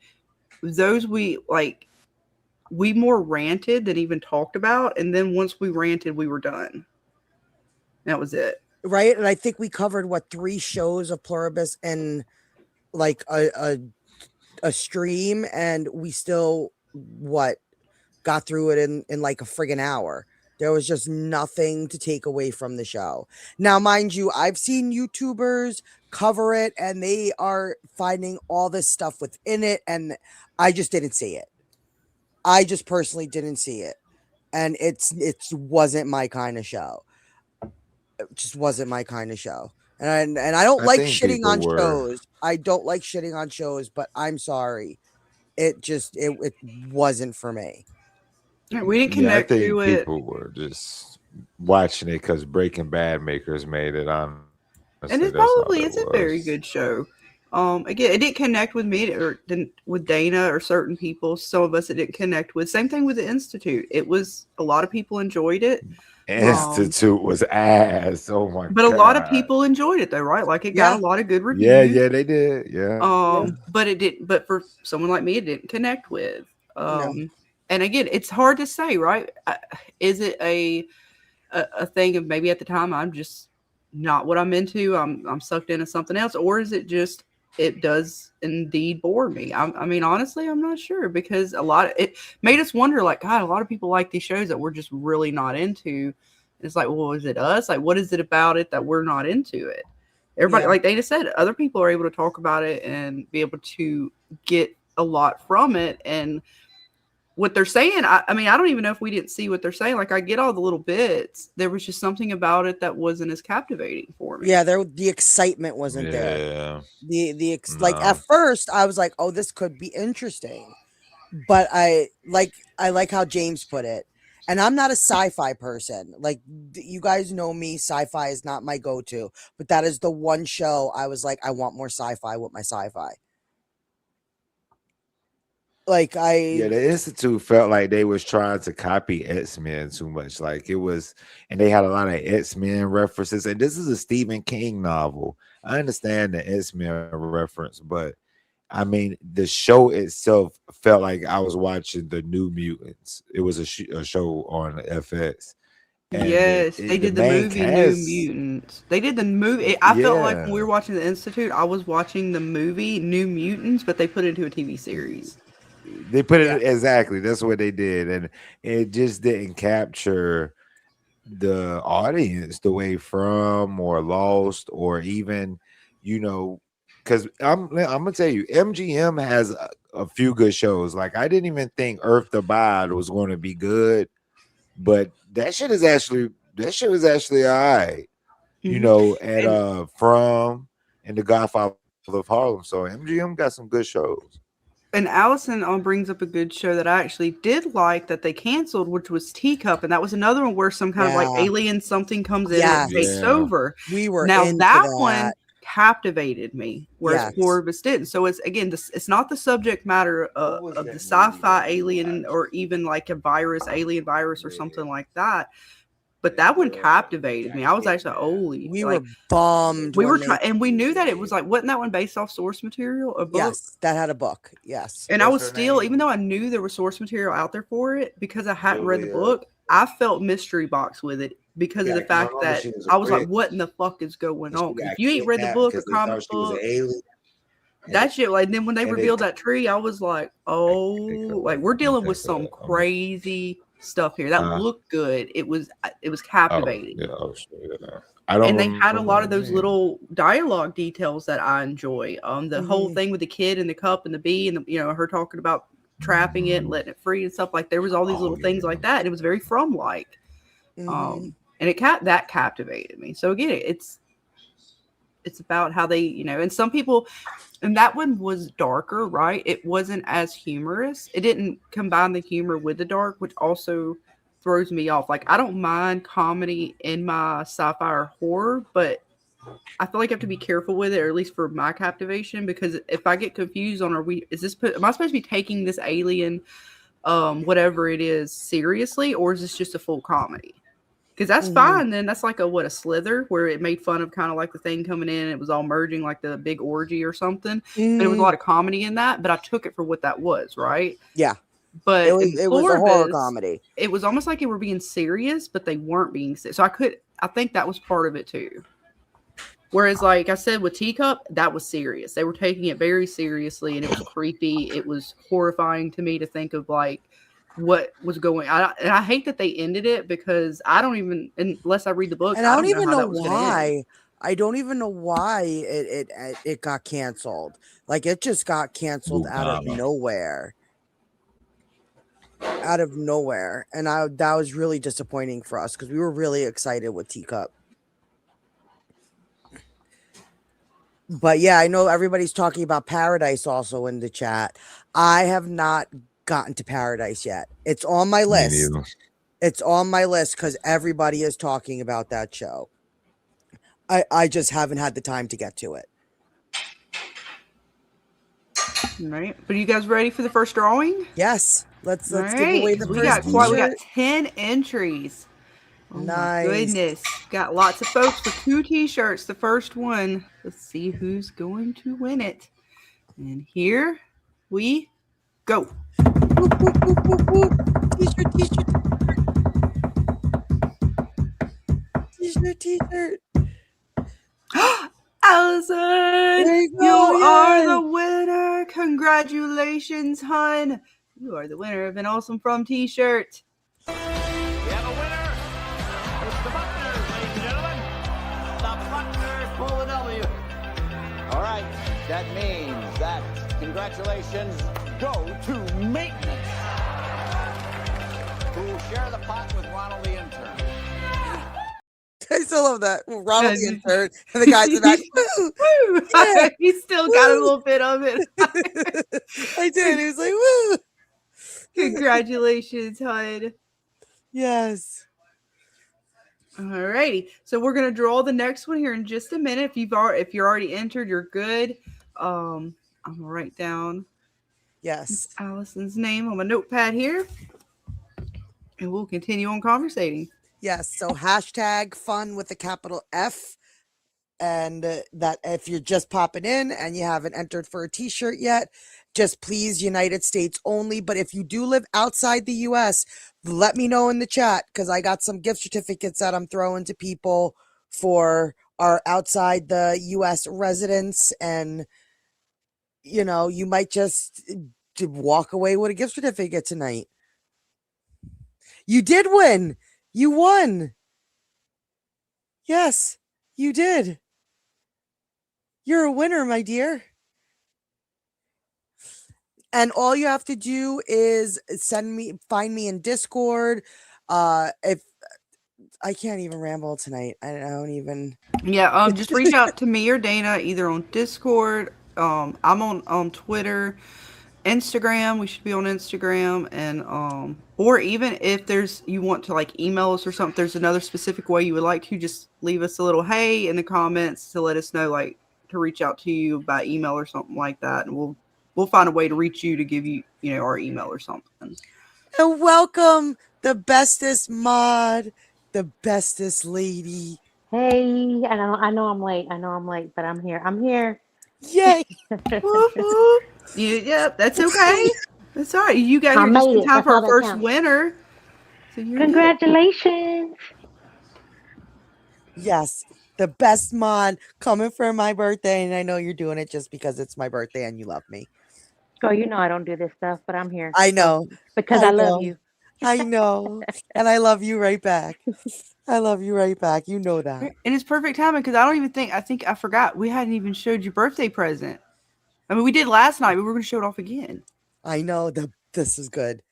Those we more ranted than even talked about. And then once we ranted, we were done. That was it. Right. And I think we covered 3 shows of Pluribus and like a stream, and we still got through it in like a friggin' hour. There was just nothing to take away from the show. Now, mind you, I've seen YouTubers cover it and they are finding all this stuff within it, and I just didn't see it. I just personally didn't see it. And it wasn't my kind of show. It just wasn't my kind of show. And I don't like shitting on shows. I don't like shitting on shows, but I'm sorry. It wasn't for me. We didn't connect to it. People were just watching it because Breaking Bad makers made it on. And it probably is a very good show. Again, it didn't connect with me or with Dana or certain people. Some of us it didn't connect with. Same thing with the Institute. It was, a lot of people enjoyed it. Institute was ass. Oh my god! But a lot of people enjoyed it though, right? Like it got a lot of good reviews. Yeah, they did. Yeah. But it didn't. But for someone like me, it didn't connect with. No. And again, it's hard to say, right? Is it a thing of maybe at the time I'm just not what I'm into? I'm sucked into something else, or is it just it does indeed bore me? I mean, honestly, I'm not sure, because it made us wonder, like, God, a lot of people like these shows that we're just really not into. It's like, well, is it us? Like, what is it about it that we're not into it? Everybody, like Dana said, other people are able to talk about it and be able to get a lot from it. And what they're saying, I mean, I don't even know if we didn't see what they're saying. Like, I get all the little bits. There was just something about it that wasn't as captivating for me. Yeah, the excitement wasn't there. Like at first, I was like, "Oh, this could be interesting," but I like how James put it. And I'm not a sci-fi person. Like, you guys know me, sci-fi is not my go-to. But that is the one show I was like, I want more sci-fi with my sci-fi. Like Yeah, the Institute felt like they was trying to copy X-Men too much. Like it was, and they had a lot of X-Men references. And this is a Stephen King novel. I understand the X-Men reference, but I mean, the show itself felt like I was watching the New Mutants. It was a show on FX. And Yes, they the did the main movie New cast, Mutants. They did the movie. I felt like when we yeah, were watching the Institute, I was watching the movie New Mutants, but they put it into a TV series. they put Yeah. it exactly. That's what they did, and it just didn't capture the audience the way From or Lost or even, you know, because I'm gonna tell you, MGM has a few good shows. Like I didn't even think Earth to Abide was going to be good, but that shit was actually all right. You Hmm. know, at And From and the Godfather of Harlem. So MGM got some good shows. and Allison brings up a good show that I actually did like that they canceled, which was Teacup, and that was another one where some kind of like Yeah. alien something comes in and Yes. it takes Yeah. over. We were Now into that one that. captivated me, whereas Yes. Corvus didn't. So it's again, it's not the subject matter was of that the movie sci-fi that we alien watched? or even like a alien virus or Yeah. something like that. But that one captivated me. I was actually holy. We Like were bummed. we when were they- trying, and we knew that it was like, wasn't that one based off source material, a book? Yes, that had a book. Yes. And I was What's her still, name? even though I knew there was source material out there for it, because I hadn't read the Julia. book, I felt mystery box with it because of the fact Remember that she was I a was like, witch what in the fuck is going and she on? 'Cause got if you ain't read the kidnapped book or because they thought comic she was an book, alien. And that shit, like, then when they and they revealed that tree, I was like, oh, like, we're dealing with some crazy stuff here. That looked good. It was captivating. I don't And they had a remember lot her of those name. little dialogue details that I enjoy. The whole thing with the kid and the cup and the bee and her talking about trapping it and letting it free and stuff. Like there was all these little things like that. And it was very From like. And that captivated me. So again, it's about how they, and some people, and that one was darker, right? It wasn't as humorous. It didn't combine the humor with the dark, which also throws me off. Like I don't mind comedy in my sci-fi or horror, but I feel like I have to be careful with it, or at least for my captivation, because if I get confused on, am I supposed to be taking this alien, whatever it is, seriously, or is this just a full comedy? Because that's fine. Then that's like a Slither, where it made fun of kind of like the thing coming in and it was all merging like the big orgy or something. But there was a lot of comedy in that, but I took it for what that was, right? Yeah. But it was a horror comedy. It was almost like they were being serious, but they weren't being serious. So I think that was part of it too. Whereas, like I said, with Teacup, that was serious. They were taking it very seriously, and it was creepy. It was horrifying to me to think of like what was going on. And I hate that they ended it, because I don't even, unless I read the book, And I don't even know know why. I don't even know why it got canceled. Like it just got canceled out of nowhere. Out of nowhere. And that was really disappointing for us, because we were really excited with Teacup. But yeah, I know everybody's talking about Paradise also in the chat. I have not gotten to Paradise yet. It's on my list. It's on my list because everybody is talking about that show. I just haven't had the time to get to it. All right. But are you guys ready for the first drawing? Let's give right. away the we first we got t-shirt. 10 entries. Oh Nice. my goodness. Got lots of folks for 2 t-shirts. The first one. Let's see who's going to win it. And here we go. Whoop, whoop, whoop, whoop, whoop. T-shirt. Allison, There you go, you are yay. the winner. Congratulations, hun. You are the winner of an Awesome From t-shirt. We have a winner. It's the Buckners, ladies and gentlemen. The Buckners pull the W. All right, that means that congratulations go to maintenance, who will share the pot with Ronald the intern. I still love that. Ronald the intern and the guys in the back. Woo! Woo! Yeah. He still got a little bit of it. I did. He was like, woo! Congratulations, hun. Yes. Alrighty. So we're gonna draw the next one here in just a minute. If you're already entered, you're good. I'm gonna write down Yes. Allison's name on my notepad here. And we'll continue on conversating. Yes. So hashtag fun with a capital F. And that if you're just popping in and you haven't entered for a t-shirt yet, just please United States only. But if you do live outside the US, let me know in the chat, because I got some gift certificates that I'm throwing to people for our outside the US residents. And, you know, you might just walk away with a gift certificate tonight. You did win. You won. Yes, you did. You're a winner, my dear. And all you have to do is find me in Discord. If I can't even ramble tonight. I don't even. Yeah, just reach out to me or Dana either on Discord. I'm on Twitter, Instagram. We should be on Instagram, and or even if you want to like email us or something, there's another specific way you would like to, just leave us a little hey in the comments to let us know, like, to reach out to you by email or something like that, and we'll find a way to reach you to give you our email or something. And welcome the bestest mod, the bestest lady. Hey, I know I'm late, but I'm here. Yay! Yeah, that's okay. That's all right. You got here just in time for our first winner. So Congratulations. Yes, the best mod coming for my birthday, and I know you're doing it just because it's my birthday and you love me. Oh, you know I don't do this stuff, but I'm here. I know. Because I love you. I know. And I love you right back. I love you right back. You know that. And it's perfect timing because I think I forgot. We hadn't even showed your birthday present. I mean, we did last night, but we're going to show it off again. I know. This is good.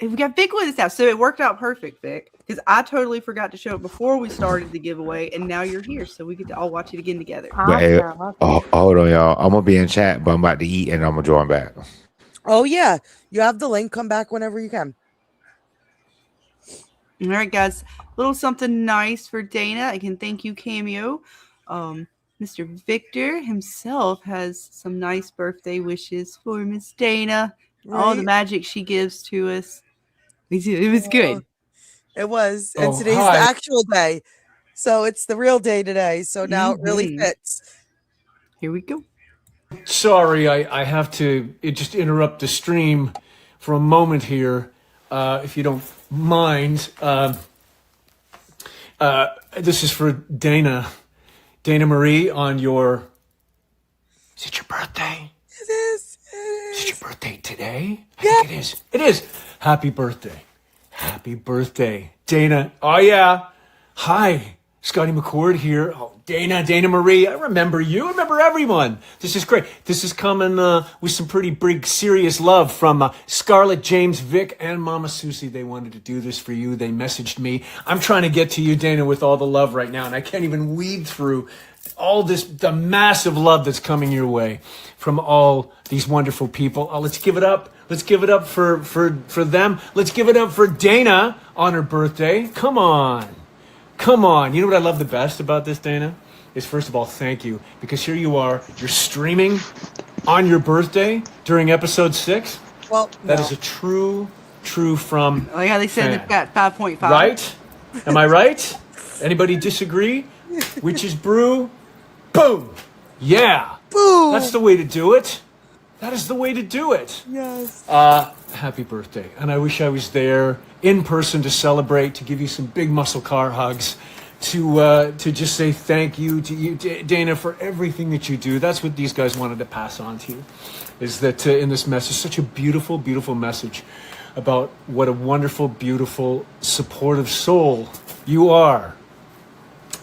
And we got Vic with us now, so it worked out perfect, Vic. Because I totally forgot to show it before we started the giveaway, and now you're here, so we get to all watch it again together. Awesome. Hold on, y'all. I'm going to be in chat, but I'm about to eat, and I'm going to join back. Oh, yeah. You have the link. Come back whenever you can. All right, guys. A little something nice for Dana. Again, thank you, Cameo. Mr. Victor himself has some nice birthday wishes for Miss Dana. Right? All the magic she gives to us. It was good. It was. And today's the actual day. So it's the real day today. So now it really fits. Here we go. Sorry, I have to just interrupt the stream for a moment here, if you don't mind. This is for DanaMarie on your... Is it your birthday? It is. Is it your birthday today? I think it is. It is. Happy birthday. Happy birthday. Dana. Oh, yeah. Hi. Scotty McCord here. Oh, DanaMarie. I remember you. I remember everyone. This is great. This is coming with some pretty big, serious love from Scarlet, James, Vic, and Mama Susie. They wanted to do this for you. They messaged me. I'm trying to get to you, Dana, with all the love right now, and I can't even weed through all the massive love that's coming your way from all these wonderful people. Oh, let's give it up. Let's give it up for them. Let's give it up for Dana on her birthday. Come on. Come on. You know what I love the best about this, Dana? Is first of all, thank you. Because here you are. You're streaming on your birthday during episode 6. Well, that is a true from... Like how they said they've got 5.5. Right? Am I right? Anybody disagree? Witches Brew. Boom. Yeah. Boom. That's the way to do it. That is the way to do it. Yes. Happy birthday. And I wish I was there in person to celebrate, to give you some big muscle car hugs, to just say thank you to you, Dana, for everything that you do. That's what these guys wanted to pass on to you, is that in this message, such a beautiful, beautiful message about what a wonderful, beautiful, supportive soul you are.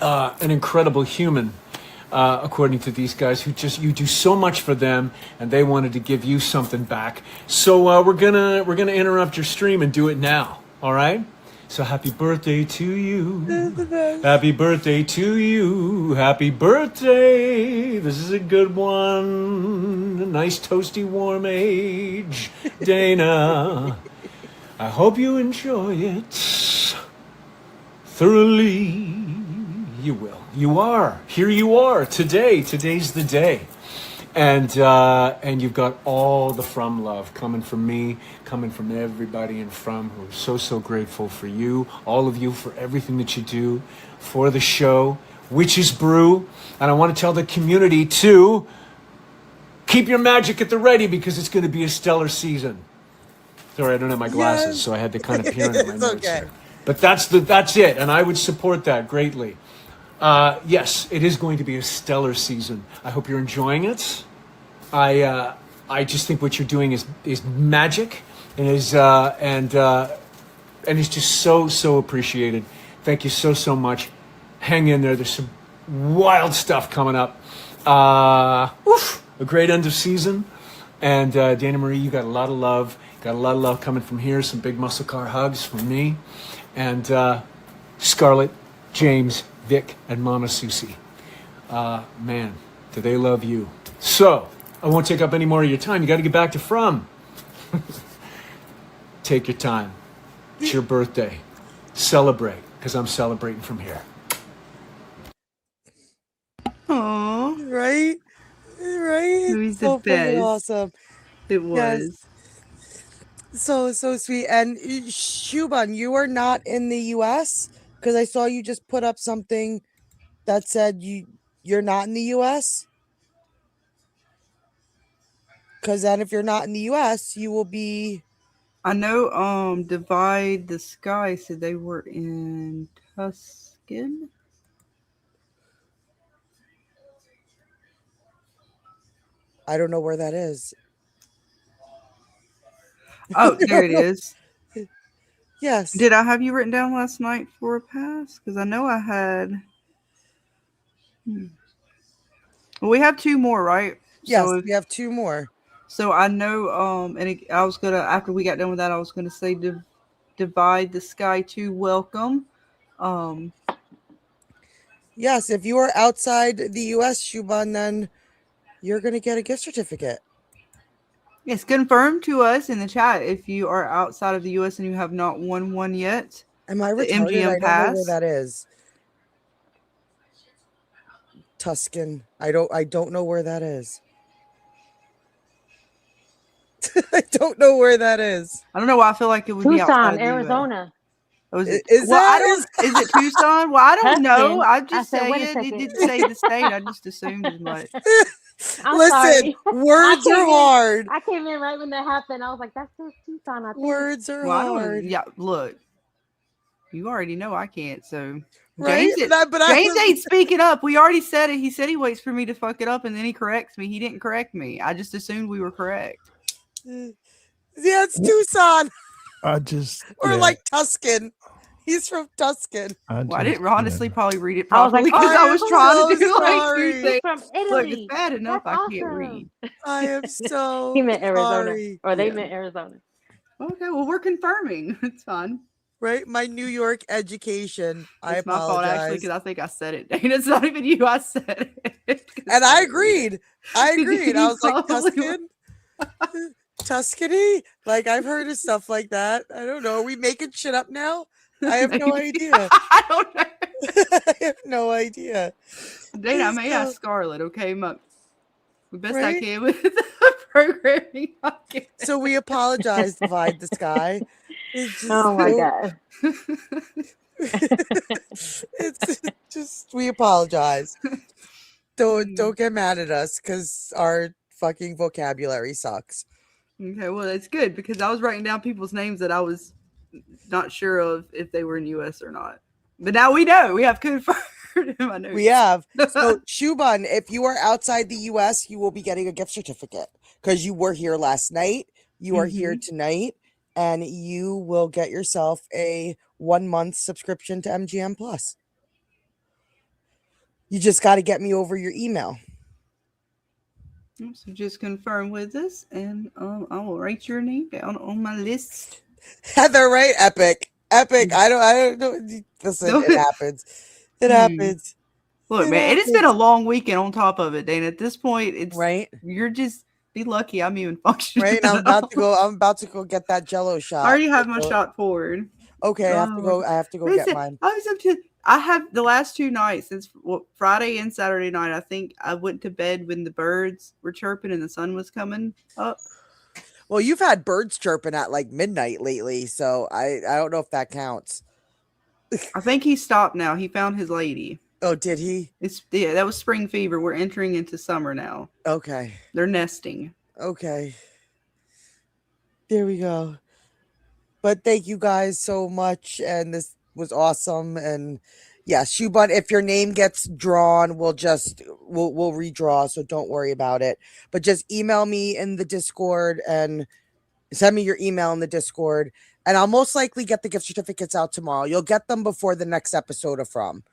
An incredible human. According to these guys who you do so much for them, and they wanted to give you something back. So we're gonna interrupt your stream and do it now. All right. So happy birthday to you. Happy birthday to you. Happy birthday. This is a good one. A nice toasty warm age, Dana. I hope you enjoy it thoroughly. You will. You are. Here you are today. Today's the day. And you've got all the from love coming from me, coming from everybody in From, who are so grateful for you, all of you, for everything that you do for the show, Witches Brew. And I want to tell the community to keep your magic at the ready, because it's going to be a stellar season. Sorry, I don't have my glasses, so I had to kind of peer into my It's notes okay. there. But that's it, and I would support that greatly. Yes, it is going to be a stellar season. I hope you're enjoying it. I just think what you're doing is magic, and is just so appreciated. Thank you so much. Hang in there. There's some wild stuff coming up. A great end of season, and DanaMarie, you got a lot of love. Got a lot of love coming from here. Some big muscle car hugs from me, and Scarlet, James, Vic, and Mama Susie. Man, do they love you. So, I won't take up any more of your time. You got to get back to From. Take your time. It's your birthday. Celebrate, because I'm celebrating from here. Aww. Right? It was the So freaking best. awesome. It was. So sweet. And Shuban, you are not in the US? Because I saw you just put up something that said you're not in the US. Because then if you're not in the US, you will be... I know Divide the Sky said they were in Tuscan. I don't know where that is. Oh, there it is. Yes. Did I have you written down last night for a pass? Because I know I had... Well, we have 2 more, right? Yes, So we have 2 more. So I know, I was gonna, after we got done with that, I was gonna say Divide the Sky to welcome. Yes, if you are outside the US, Shuban, then you're gonna get a gift certificate. Yes, confirm to us in the chat if you are outside of the US and you have not won one yet. Am I The retarded? MGM I don't pass. know where that is. Tuscan. I don't know where that is. I don't know where that is. I don't know why I feel like it would be outside Tucson, of the Arizona. US. Is Is it Tucson? Well, I don't know. Tuscan. I'm just I said, wait a saying it second. didn't say the state. I just assumed as much. I'm Listen, sorry. words are hard. I came in right when that happened. I was like, that's just Tucson, I think. Words are Well, I don't. hard. Yeah, look, you already know I can't. So Right? James, But I James was- ain't speaking up. We already said it. He said he waits for me to fuck it up, and then he corrects me. He didn't correct me. I just assumed we were correct. Yeah, it's Tucson. I just Or yeah, like Tuscan. He's from Tuscan. Well, I just- didn't honestly probably read it I was properly like, because I was I'm trying to so do like sorry. 2 things. From Italy. Look, it's bad enough That's I can't awesome. read. I am so He meant Arizona. sorry. Or they Yeah. meant Arizona. Okay, well, we're confirming. It's fine. Right? My New York education. I It's my fault actually apologize. because I think I said it. Dana, it's not even you. I said it. And I agreed. I agreed. I You was like, probably Tuscan? Tuscany? Like, I've heard of stuff like that. I don't know. Are we making shit up now? I have no Maybe. idea. I don't know. I have no idea. Dana, I may So- ask Scarlet, okay? The best I Right? can with the programming. I can. So we apologize, Divide the Sky. It's just Oh my so- God. It's just we apologize. Don't get mad at us because our fucking vocabulary sucks. Okay, well, that's good because I was writing down people's names that I was not sure of if they were in US or not. But now we know. We have confirmed in my notes. We have. So Shuban, if you are outside the US, you will be getting a gift certificate because you were here last night. You are here tonight, and you will get yourself a 1-month subscription to MGM Plus. You just got to get me over your email. So just confirm with us, and I will write your name down on my list. Heather, right? Epic. I don't know. Listen, it happens. It happens. Look, It man, it has been happens. a long weekend on top of it, Dana. At this point, it's Right. You're just be lucky I'm even functioning. Right. I'm at all. I'm about to go get that Jello shot. I already have my shot forward. Okay, I have to go. I have to go get Listen, mine. I was up to. I have the last 2 nights since Friday and Saturday night. I think I went to bed when the birds were chirping and the sun was coming up. Well, you've had birds chirping at like midnight lately, so I don't know if that counts. I think he stopped now. He found his lady. Oh, did he? Yeah, that was spring fever. We're entering into summer now. Okay. They're nesting. Okay. There we go. But thank you guys so much, and this was awesome. And yeah, Shubun, if your name gets drawn, we'll redraw, so don't worry about it. But just email me in the Discord and send me your email in the Discord, and I'll most likely get the gift certificates out tomorrow. You'll get them before the next episode of From.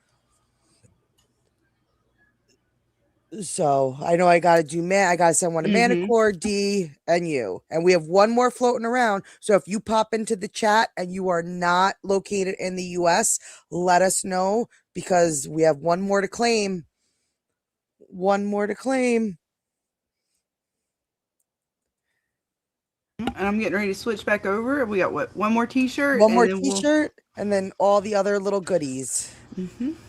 So I know I gotta do I gotta send one to Manicore, D, and you. And we have one more floating around. So if you pop into the chat and you are not located in the US, let us know, because we have one more to claim. One more to claim. And I'm getting ready to switch back over. We got what? One more t-shirt? One more t-shirt, and then all the other little goodies.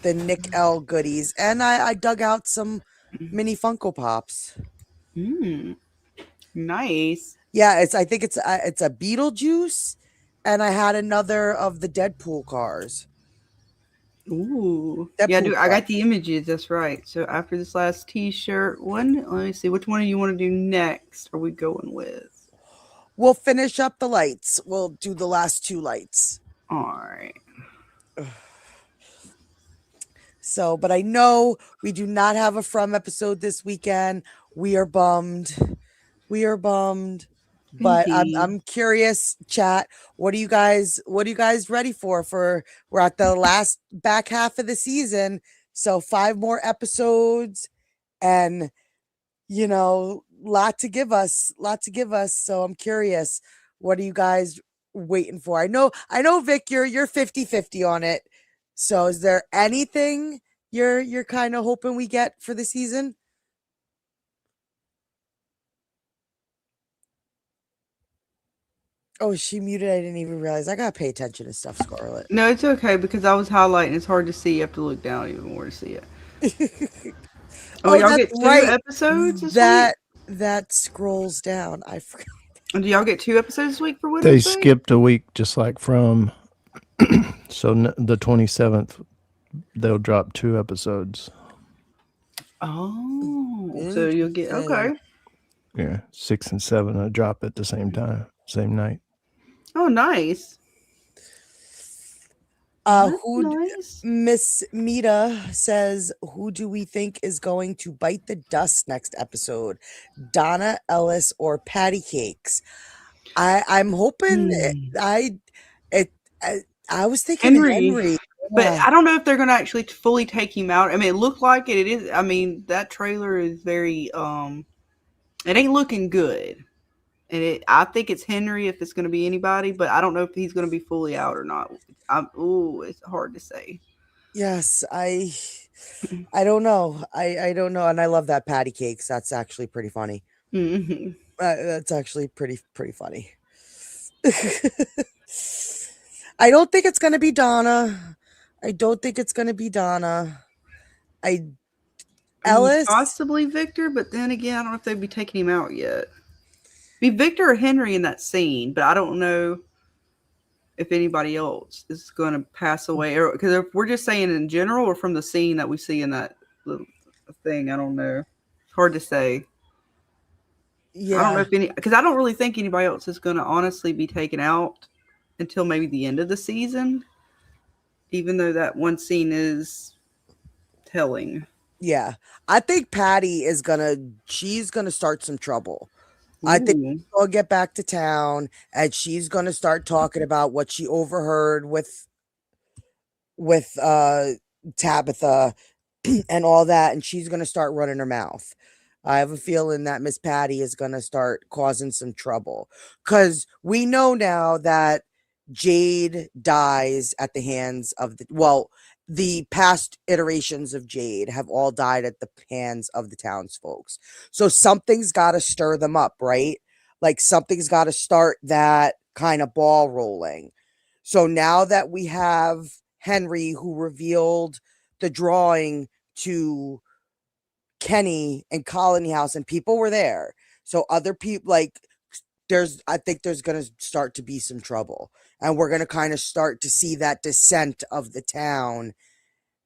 The Nick L goodies. And I dug out some mini Funko Pops. Nice. Yeah, I think it's a Beetlejuice, and I had another of the Deadpool cars. Ooh. Deadpool yeah, dude, I car. got the images. That's right. So after this last t-shirt one, let me see. Which one do you want to do next? Are we going with? We'll finish up the lights. We'll do the last 2 lights. All right. So, but I know we do not have a From episode this weekend. We are bummed. But I'm curious, chat. What are you guys ready for? We're at the last back half of the season. So 5 more episodes, and lot to give us. So I'm curious, what are you guys waiting for? I know Vic, you're 50-50 on it. So is there anything you're kind of hoping we get for the season? Oh, she muted. I didn't even realize. I gotta pay attention to stuff, Scarlet. No, it's okay, because I was highlighting. It's hard to see. You have to look down even more to see it. Oh, y'all get 2 episodes this week? That scrolls down. I forgot. Do y'all get 2 episodes this week for They Wednesday? skipped a week, just like From. So the 27th, they'll drop 2 episodes. Oh, so you'll get okay. Yeah, 6 and 7 will drop at the same time, same night. Oh, nice. Miss Mita says, who do we think is going to bite the dust next episode? Donna, Ellis, or Patty Cakes? I'm hoping I was thinking Henry. But I don't know if they're going to actually fully take him out. I mean, it looked like it. It is. I mean, that trailer is very. It ain't looking good, and I think it's Henry if it's going to be anybody. But I don't know if he's going to be fully out or not. It's hard to say. Yes, I don't know. I don't know, and I love that Patty Cakes. That's actually pretty funny. That's actually pretty funny. I don't think it's going to be Donna. Ellis, possibly Victor, but then again, I don't know if they'd be taking him out yet. Be Victor or Henry in that scene, but I don't know if anybody else is going to pass away, or because if we're just saying in general or from the scene that we see in that little thing, I don't know. It's hard to say. Yeah, I don't know if because I don't really think anybody else is going to honestly be taken out until maybe the end of the season, even though that one scene is telling. Yeah, I think Patty she's gonna start some trouble. I think she'll get back to town, and she's gonna start talking about what she overheard with Tabitha and all that, and she's gonna start running her mouth. I have a feeling that Miss Patty is gonna start causing some trouble, because we know now that Jade dies at the hands of the past iterations of Jade have all died at the hands of the townsfolk. So something's got to stir them up, right? Like something's got to start that kind of ball rolling. So now that we have Henry who revealed the drawing to Kenny and Colony House, and people were there. So other people, like, I think there's going to start to be some trouble, and we're going to kind of start to see that descent of the town,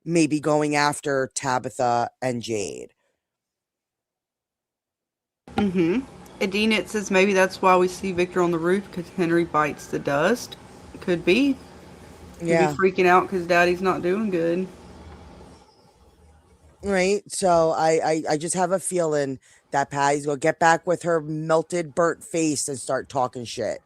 maybe going after Tabitha and Jade. Adina, it says maybe that's why we see Victor on the roof, because Henry bites the dust. Could be. Could be freaking out because Daddy's not doing good. Right. So I just have a feeling that Patty's going to get back with her melted, burnt face and start talking shit.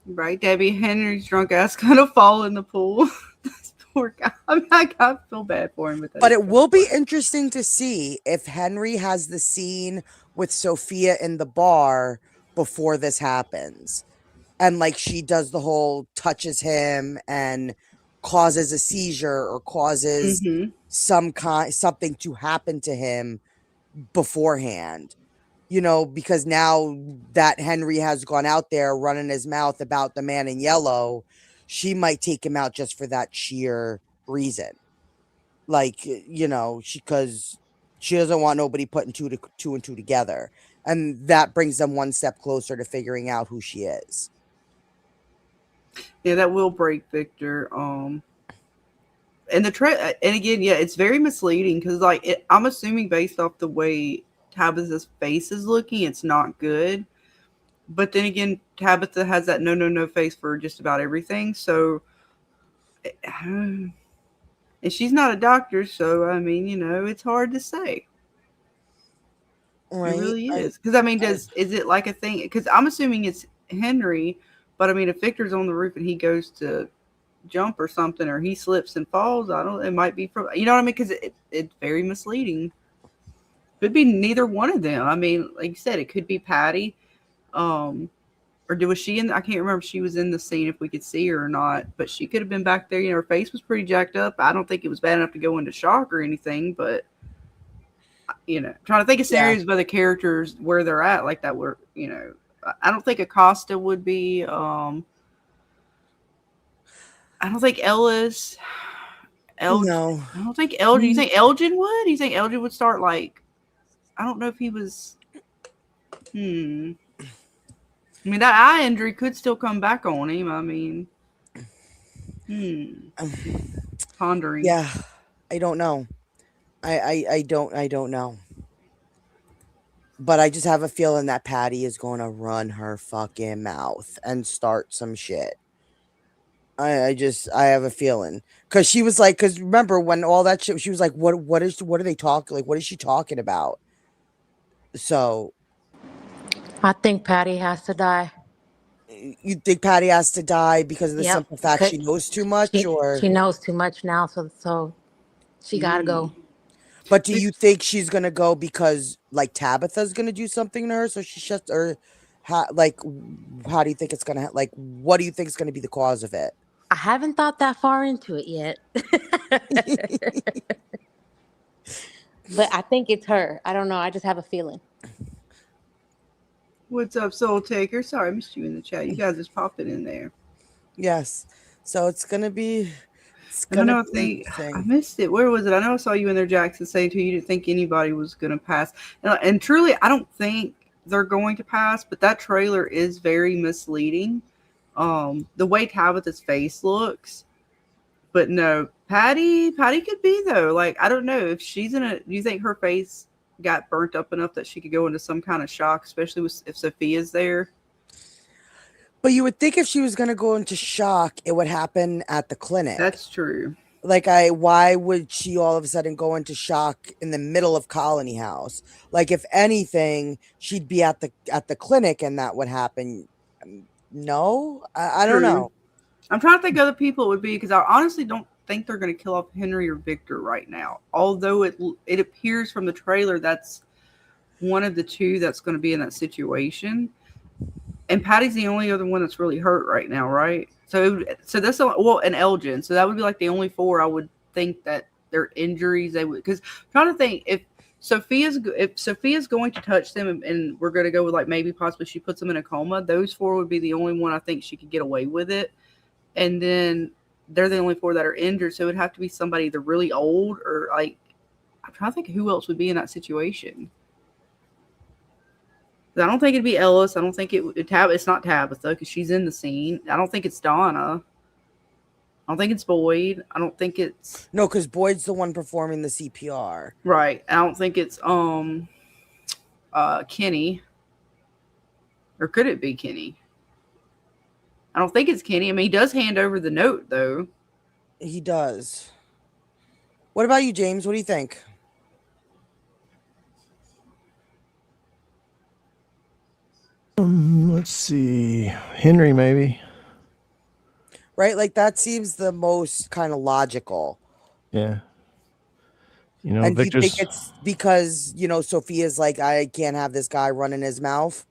Right, Debbie. Henry's drunk ass gonna fall in the pool. This poor guy. I feel bad for him. But it will be interesting to see if Henry has the scene with Sophia in the bar before this happens. And like she does the whole touches him and causes a seizure or causes something to happen to him beforehand. You know, because now that Henry has gone out there running his mouth about the man in yellow, she might take him out just for that sheer reason. Like, you know, because she doesn't want nobody putting two and two together. And that brings them one step closer to figuring out who she is. Yeah, that will break Victor. And the and again, yeah, it's very misleading because, like, I'm assuming based off the way Tabitha's face is looking, it's not good. But then again, Tabitha has that no face for just about everything. So, and she's not a doctor, so I mean, you know, it's hard to say. Right. It really is. Because I mean, is it like a thing? Because I'm assuming it's Henry, but I mean, if Victor's on the roof and he goes to jump or something, or he slips and falls, it might be from, you know what I mean? Because it's very misleading. Could be neither one of them. I mean, like you said, it could be Patty. Or was she in? I can't remember if she was in the scene, if we could see her or not. But she could have been back there. You know, her face was pretty jacked up. I don't think it was bad enough to go into shock or anything. But, you know, trying to think of scenarios by the characters where they're at, like that were, you know, I don't think Acosta would be. I don't think Ellis. No. I don't think Elgin. You think Elgin would? You think Elgin would start like? I don't know if he was. I mean, that eye injury could still come back on him. I mean, pondering. Yeah, I don't know. I don't know. But I just have a feeling that Patty is going to run her fucking mouth and start some shit. I have a feeling, because she was like, because remember when all that shit, she was like, what are they talking? Like, what is she talking about? So I think Patty has to die. you think Patty has to die because of the simple fact she knows too much, or she knows too much now, so she gotta go. But do you think she's gonna go because like Tabitha's gonna do something to her, so she shuts, or how do you think it's gonna like? What do you think is gonna be the cause of it? I haven't thought that far into it yet. But I think it's her. I don't know. I just have a feeling. What's up, Soul Taker? Sorry, I missed you in the chat. You guys just popped it in there. Yes. So it's gonna be. I don't know if I missed it. Where was it? I know I saw you in there, Jackson, saying to you didn't think anybody was going to pass. And truly, I don't think they're going to pass, but that trailer is very misleading. The way Tabitha's face looks. But no, Patty could be, though. Like, I don't know if she's do you think her face got burnt up enough that she could go into some kind of shock, especially if Sophia's there? But you would think if she was going to go into shock, it would happen at the clinic. That's true. Like, why would she all of a sudden go into shock in the middle of Colony House? Like, if anything, she'd be at the clinic and that would happen. No, I don't know. I'm trying to think of other people it would be, because I honestly don't think they're going to kill off Henry or Victor right now. Although it appears from the trailer that's one of the two that's going to be in that situation. And Patty's the only other one that's really hurt right now, right? So that's and Elgin. So that would be like the only four I would think that their injuries they would. Because I'm trying to think if Sophia's going to touch them and we're going to go with like maybe possibly she puts them in a coma. Those four would be the only one I think she could get away with it. And then they're the only 4 that are injured. So it would have to be somebody either really old or like, I'm trying to think of who else would be in that situation. I don't think it'd be Ellis. I don't think it's not Tabitha because she's in the scene. I don't think it's Donna. I don't think it's Boyd. I don't think it's No, because Boyd's the one performing the CPR. right. I don't think it's Kenny. Or could it be Kenny? I don't think it's Kenny. I mean, he does hand over the note though. He does. What about you, James? What do you think? Let's see. Henry, maybe. Right? Like that seems the most kind of logical. Yeah. You know, And do you Victor's. think it's because, you know, Sophia's like, I can't have this guy running his mouth?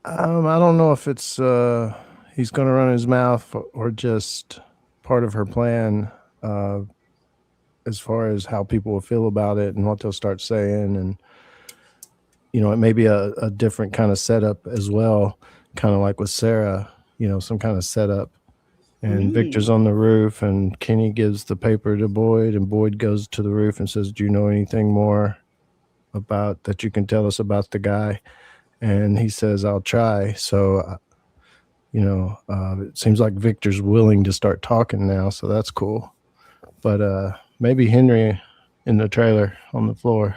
I don't know if it's he's going to run his mouth or just part of her plan as far as how people will feel about it and what they'll start saying. And, you know, it may be a different kind of setup as well, kind of like with Sarah, you know, some kind of setup. And Victor's on the roof and Kenny gives the paper to Boyd and Boyd goes to the roof and says, do you know anything more about that you can tell us about the guy? And he says, I'll try. So, you know, it seems like Victor's willing to start talking now. So that's cool. But maybe Henry in the trailer on the floor.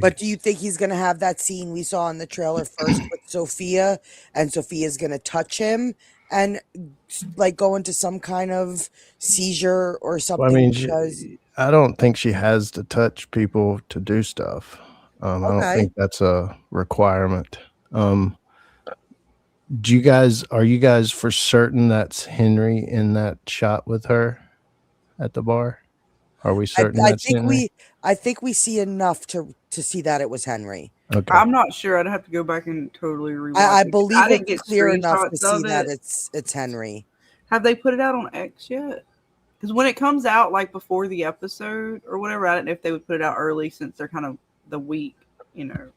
But do you think he's going to have that scene we saw in the trailer first with Sophia and Sophia's going to touch him and like go into some kind of seizure or something? Well, I mean, I don't think she has to touch people to do stuff. I don't think that's a requirement. Are you guys for certain that's Henry in that shot with her at the bar? Are we certain that's Henry? I think we see enough to see that it was Henry. Okay. I'm not sure. I'd have to go back and totally rewatch I it. believe I didn't it's get clear enough to screenshots see of that it. it's Henry. Have they put it out on X yet? Because when it comes out, like before the episode or whatever, I don't know if they would put it out early since they're kind of the week, you know.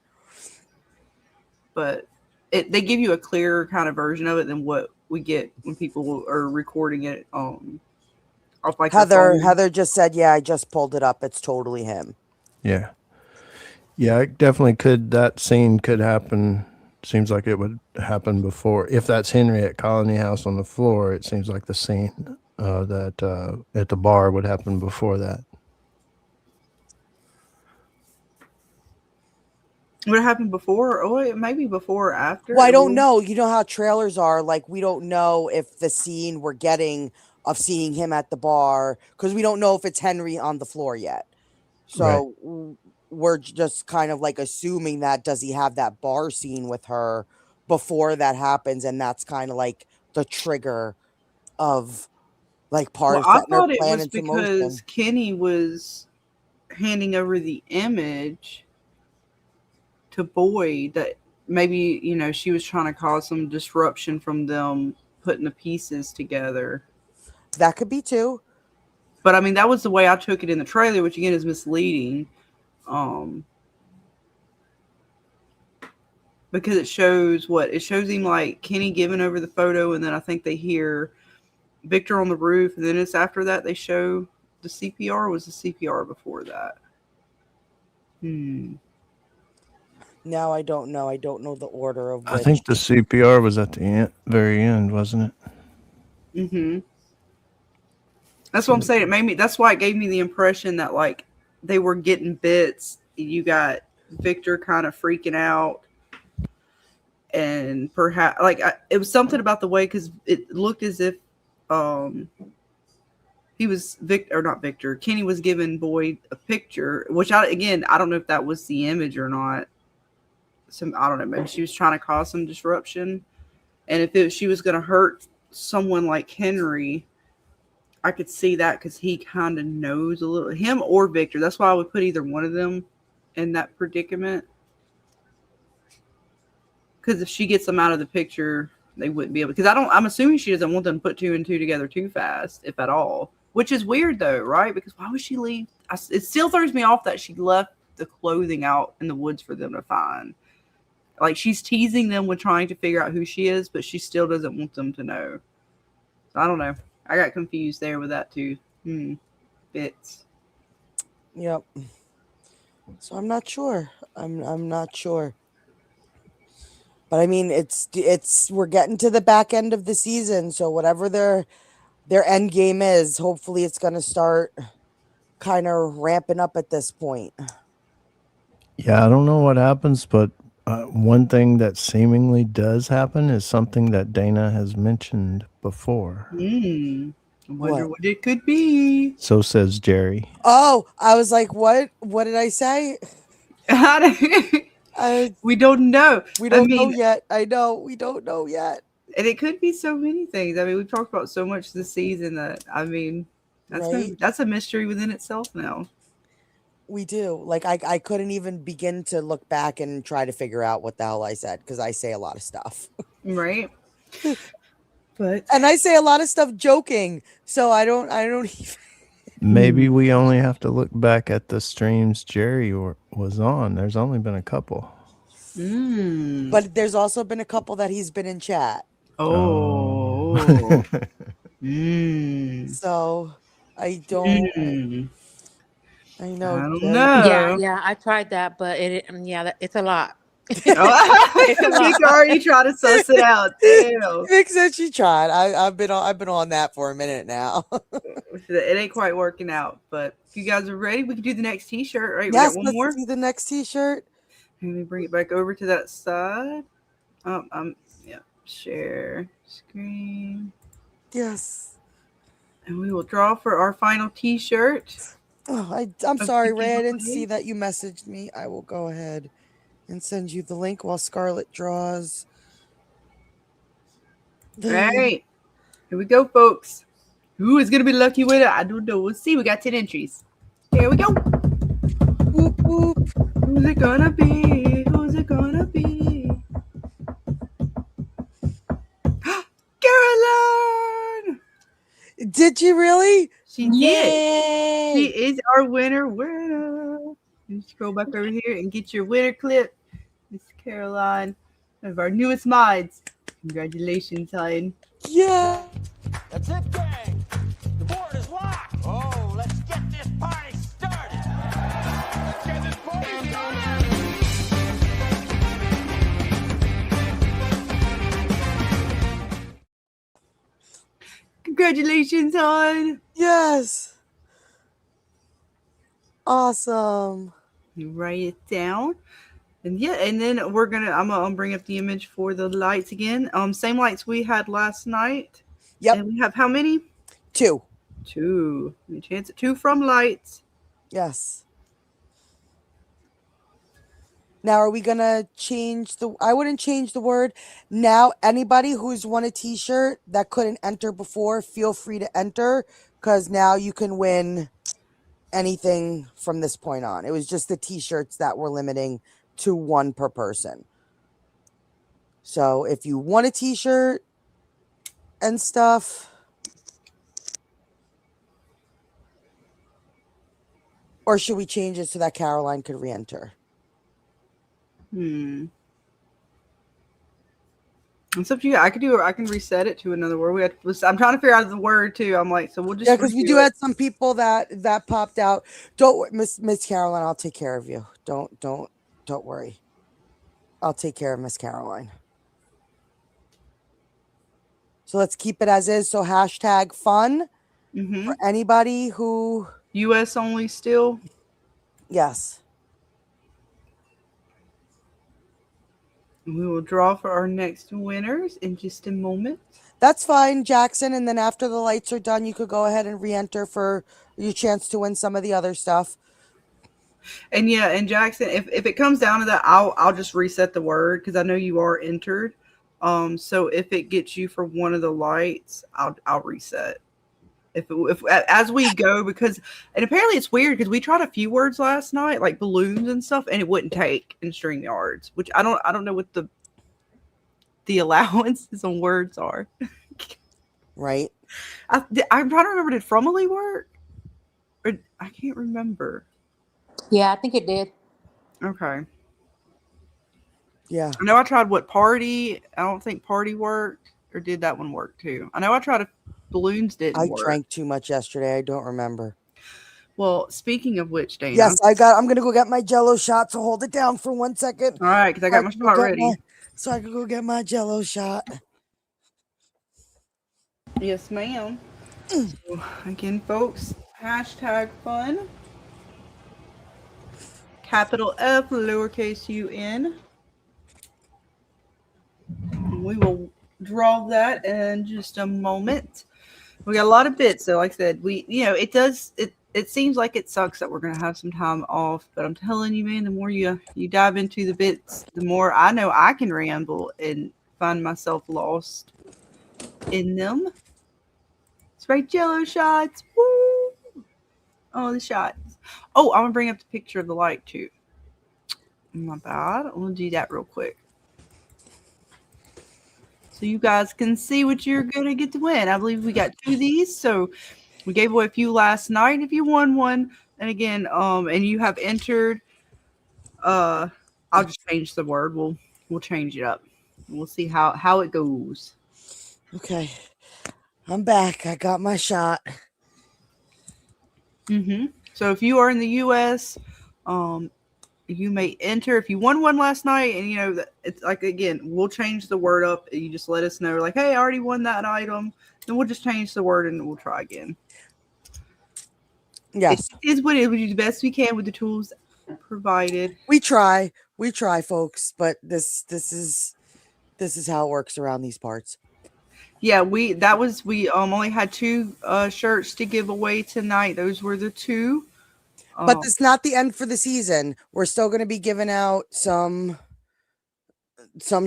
But they give you a clearer kind of version of it than what we get when people are recording it. Off like Heather just said, "Yeah, I just pulled it up. It's totally him." Yeah. Yeah, it definitely could. That scene could happen. Seems like it would happen before. If that's Henry at Colony House on the floor, it seems like the scene that at the bar would happen before that. Would it happen before? Oh, maybe before or after? Well, I don't know. You know how trailers are. Like, we don't know if the scene we're getting of seeing him at the bar, because we don't know if it's Henry on the floor yet. So we're just kind of like assuming that, does he have that bar scene with her before that happens? And that's kind of like the trigger of like part of I thought her it plan was into because motion. Kenny was handing over the image to Boyd that maybe, you know, she was trying to cause some disruption from them putting the pieces together. That could be too. But I mean, that was the way I took it in the trailer, which again is misleading. Because it shows him like Kenny giving over the photo, and then I think they hear Victor on the roof, and then it's after that they show the CPR. Or was the CPR before that? Now I don't know. I don't know the order of which. I think the CPR was at the very end, wasn't it? That's what I'm saying. That's why it gave me the impression that like they were getting bits. You got Victor kind of freaking out, and perhaps like it was something about the way, because it looked as if he was Kenny was giving Boyd a picture, which I don't know if that was the image or not. I don't know. Maybe she was trying to cause some disruption, and if she was going to hurt someone like Henry, I could see that because he kind of knows a little, him or Victor. That's why I would put either one of them in that predicament. Because if she gets them out of the picture, they wouldn't be able. Because I'm assuming she doesn't want them to put 2 and 2 together too fast, if at all. Which is weird though, right? Because why would she leave? It still throws me off that she left the clothing out in the woods for them to find. Like she's teasing them with trying to figure out who she is, but she still doesn't want them to know. I don't know. I got confused there with that too. Bits. Yep. So I'm not sure. I'm not sure. But I mean, it's we're getting to the back end of the season, so whatever their end game is, hopefully it's going to start kind of ramping up at this point. Yeah, I don't know what happens, but one thing that seemingly does happen is something that Dana has mentioned before. I wonder what it could be. So says Jerry. Oh, I was like, what? What did I say? We don't know. We don't know yet. I know. We don't know yet. And it could be so many things. I mean, we've talked about so much this season that, I mean, that's a mystery within itself now. We do. Like, I couldn't even begin to look back and try to figure out what the hell I said, because I say a lot of stuff. Right. And I say a lot of stuff joking, so I don't even... Maybe we only have to look back at the streams Jerry was on. There's only been a couple. But there's also been a couple that he's been in chat. Oh. So I don't... I know. I don't know. Yeah, I tried that, but it's a lot. She already tried to suss it out. Damn. Vic said she tried. I've been on that for a minute now. It ain't quite working out, but if you guys are ready, we can do the next t-shirt, right? Yes, we got one more. do the next t-shirt. Let me bring it back over to that side. Share screen. Yes. And we will draw for our final t-shirt. Oh, I'm sorry, Ray. I didn't see that you messaged me. I will go ahead and send you the link while Scarlet draws. All right. Here we go, folks. Who is going to be lucky winner? I don't know. We'll see. We got 10 entries. Here we go. Whoop, whoop. Who's it going to be? Who's it going to be? Caroline! Did you really? She did. She is our winner. You scroll back over here and get your winner clip. Miss Caroline, one of our newest mods. Congratulations, hon. Yeah. That's it, gang. The board is locked. Oh, let's get this party started. Let's get this party started. Congratulations, hon. Yes. Awesome. You write it down. And then I'm gonna bring up the image for the lights again. Same lights we had last night. Yep. And we have how many? 2. 2. Any chance at 2 from lights? Yes. Now, are we gonna change I wouldn't change the word. Now, anybody who's won a t-shirt that couldn't enter before, feel free to enter, because now you can win anything from this point on. It was just the t-shirts that were limiting to 1 per person. So if you want a t-shirt and stuff, or should we change it so that Caroline could re-enter? It's up to you. I can reset it to another word. I'm trying to figure out the word too. I'm like, so we'll just because we do have some people that popped out. Don't Miss Caroline, I'll take care of you. Don't worry. I'll take care of Miss Caroline. So let's keep it as is. So hashtag fun for anybody who US only still. Yes. We will draw for our next winners in just a moment. That's fine, Jackson. And then after the lights are done, you could go ahead and re-enter for your chance to win some of the other stuff. And Jackson, if it comes down to that, I'll just reset the word because I know you are entered. So if it gets you for one of the lights, I'll reset. If as we go, and apparently it's weird because we tried a few words last night, like balloons and stuff, and it wouldn't take in StreamYards, which I don't know what the allowances on words are. Right. I'm trying to remember. Did Fromily work? Or I can't remember. Yeah, I think it did. Okay. Yeah. I know I tried party. I don't think party worked, or did that one work too? I know I tried balloons didn't I work. drank too much yesterday. I don't remember. Well, speaking of which, Dana. Yes, I'm going to go get my Jello shot. So hold it down for 1 second. All right, because I got my shot ready. So I can go get my Jello shot. Yes, ma'am. So, again, folks, hashtag fun. Capital F, lowercase UN. We will draw that in just a moment. We got a lot of bits, so like I said, it seems like it sucks that we're gonna have some time off, but I'm telling you, man, the more you dive into the bits, the more I know I can ramble and find myself lost in them. It's right, Jello shots. Woo! Oh, the shots. Oh, I'm gonna bring up the picture of the light too. My bad. I'm gonna do that real quick, so you guys can see what you're gonna get to win. I believe we got 2 of these, so we gave away a few last night. If you won one, and again, and you have entered, I'll just change the word. We'll change it up. We'll see how it goes. Okay, I'm back. I got my shot. So if you are in the U.S., you may enter. If you won one last night, and it's like, again, we'll change the word up. You just let us know, like, hey, I already won that item. Then we'll just change the word and we'll try again. Yes, it is what it is. We do the best we can with the tools provided. We try, folks. But this is how it works around these parts. Yeah, we only had 2 shirts to give away tonight. Those were the 2. But it's not the end for the season. We're still going to be giving out some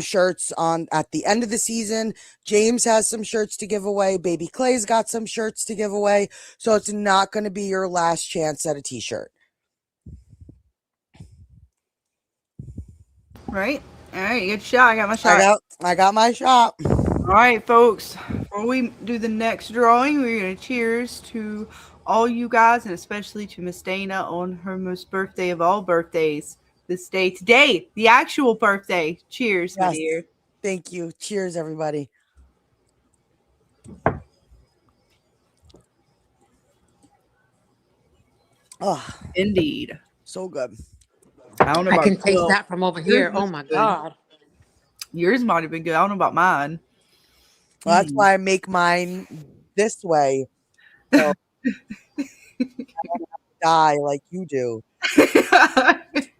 shirts at the end of the season. James has some shirts to give away. BabyKlay's got some shirts to give away. So it's not going to be your last chance at a t-shirt. Right? All right, you get your shot. I got my shot. I got my shot. All right, folks. Before we do the next drawing, we're going to cheers to all you guys, and especially to Miss Dana on her most birthday of all birthdays. This day today, the actual birthday. Cheers, my dear. Thank you. Cheers, everybody. Oh, indeed. So good. I don't know. I can taste that from over here. Oh my God. Yours might have been good. I don't know about mine. Well, that's why I make mine this way. So I don't have to die like you do.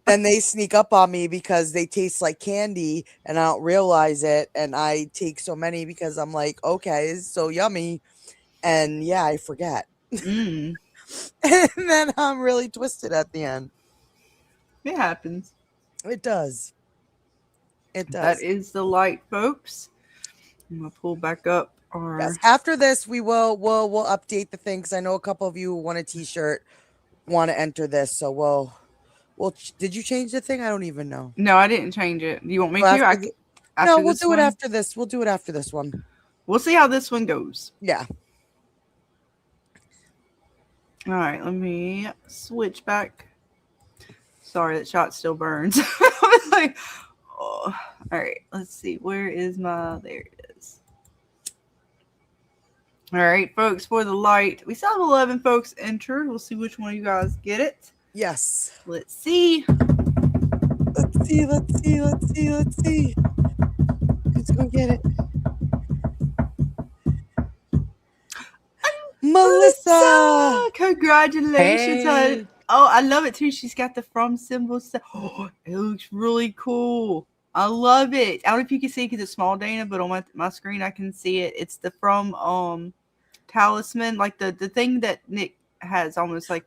Then they sneak up on me because they taste like candy and I don't realize it. And I take so many because I'm like, okay, it's so yummy. And yeah, I forget. And then I'm really twisted at the end. It happens. It does. It does. That is the light, folks. I'm gonna pull back up our. Yes. After this, we'll update the thing because I know a couple of you want a t-shirt, want to enter this. So we'll. Did you change the thing? I don't even know. No, I didn't change it. Do you want me to? No, we'll do it after this. We'll do it after this one. We'll see how this one goes. Yeah. All right, let me switch back. Sorry, that shot still burns. I was like, oh. All right, let's see. Where is my? There it is. All right, folks, for the light, we still have 11 folks entered. We'll see which one of you guys get it. Yes. Let's see. Let's see. Who's gonna get it? Melissa! Congratulations. Hey. Oh, I love it too. She's got the from symbol. Oh, it looks really cool. I love it. I don't know if you can see because it's small, Dana, but on my screen I can see it. It's the from talisman, like the thing that Nick has, almost like,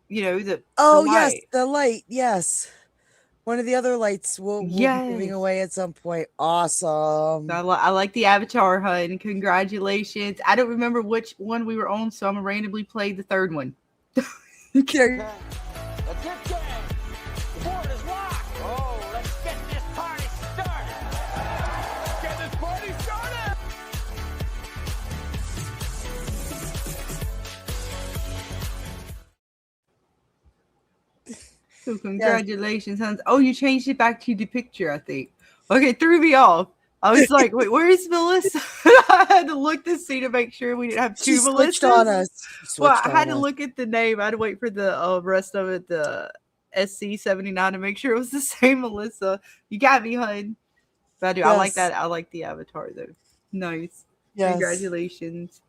you know, the yes, the light. Yes, one of the other lights we'll be giving away at some point. Awesome. I like the avatar, hun. Congratulations. I don't remember which one we were on, so I'm gonna randomly play the third one. Okay. Let's get going. The board is locked. Oh, let's get this party started. Let's get this party started. So congratulations, Hans. Oh, you changed it back to the picture, I think. Okay, threw me off. I was like, wait, where is Melissa? I had to look to see to make sure we didn't have two She switched Melissas. on us. She Well, switched I had on to us. look at the name. I had to wait for the rest of it, the SC79, to make sure it was the same Melissa. You got me, hun. But I do. I like Yes. that. I like the avatar, though. Nice. Yes. Congratulations.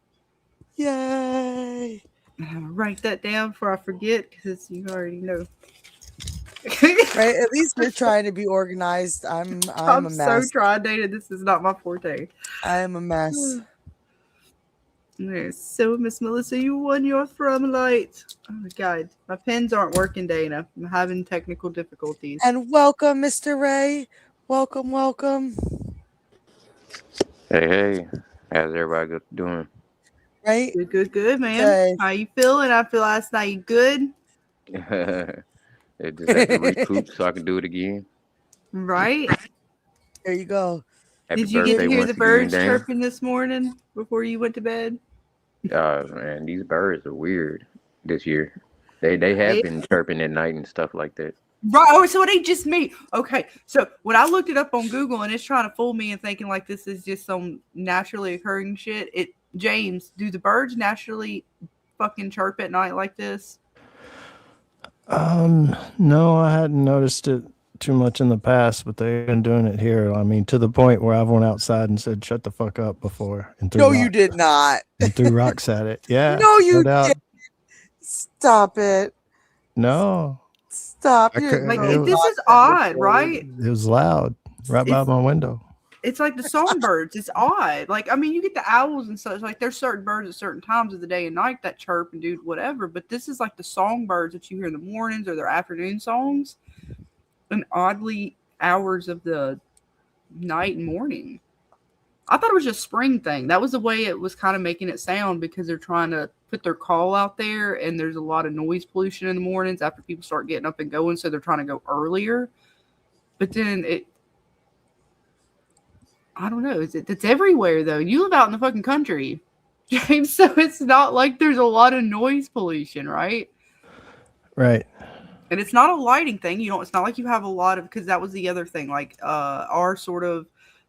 Yay. I'm gonna write that down before I forget, because you already know. Right? At least you're trying to be organized. I'm a so mess. trying, Dana. This is not my forte. I am a mess. Yes. So, Miss Melissa, you won your thrum light. Oh my God, my pens aren't working, Dana. I'm having technical difficulties. And welcome, Mr. Ray. Welcome, welcome. Hey, how's everybody doing? Right? Good, man. Good. How you feeling after last night? You good? It just had to recoup so I can do it again. Right? There you go. Happy Did you get to birthday hear once the again, birds Dana. chirping this morning before you went to bed? Man, these birds are weird this year. They have been chirping at night and stuff like that. Right. Oh, so it ain't just me. Okay. So when I looked it up on Google and it's trying to fool me and thinking like this is just some naturally occurring shit, James, do the birds naturally fucking chirp at night like this? No, I hadn't noticed it too much in the past, but they've been doing it here. I mean, to the point where I've went outside and said, "Shut the fuck up" before. And threw No, you rocks- did not. And threw rocks at it. Yeah. No, you doubt. didn't. Stop it. No. Stop. I You're couldn't- Like it this was- is odd, right? It was loud right by my window. It's like the songbirds. It's odd. Like, I mean, you get the owls and such. Like, there's certain birds at certain times of the day and night that chirp and do whatever. But this is like the songbirds that you hear in the mornings or their afternoon songs, and oddly hours of the night and morning. I thought it was just spring thing. That was the way it was kind of making it sound, because they're trying to put their call out there, and there's a lot of noise pollution in the mornings after people start getting up and going, so they're trying to go earlier. But then I don't know. It's everywhere though. You live out in the fucking country, James, so it's not like there's a lot of noise pollution, right? Right. And it's not a lighting thing. It's not like you have a lot of, because that was the other thing. Like our sort of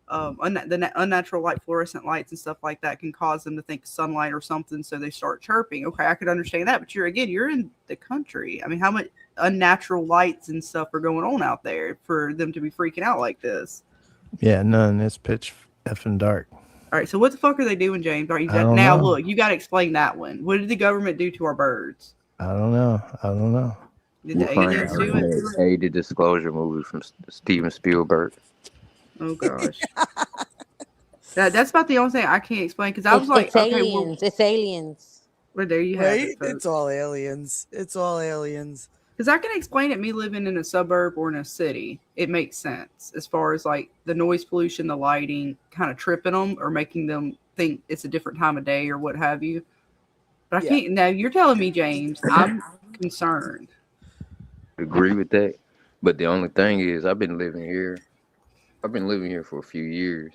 the unnatural light, fluorescent lights and stuff like that can cause them to think sunlight or something, so they start chirping. Okay, I could understand that, but you're in the country. I mean, how much unnatural lights and stuff are going on out there for them to be freaking out like this? Yeah, none. It's pitch effing dark. All right, so what the fuck are they doing, James? I don't Now know. look, you got to explain that one. What did the government do to our birds? I don't know. Did We'll the find aliens out do in it? that Aided Disclosure movie from Steven Spielberg. Oh gosh, that's about the only thing I can't explain, because I was like, It's okay, aliens. It's aliens. well, there you have Right? it, folks. It's all aliens. It's all aliens. Because I can explain it, me living in a suburb or in a city, it makes sense as far as like the noise pollution, the lighting, kind of tripping them or making them think it's a different time of day or what have you. But I Yeah. can't. Now you're telling me, James, I'm concerned. Agree with that. But the only thing is, I've been living here for a few years,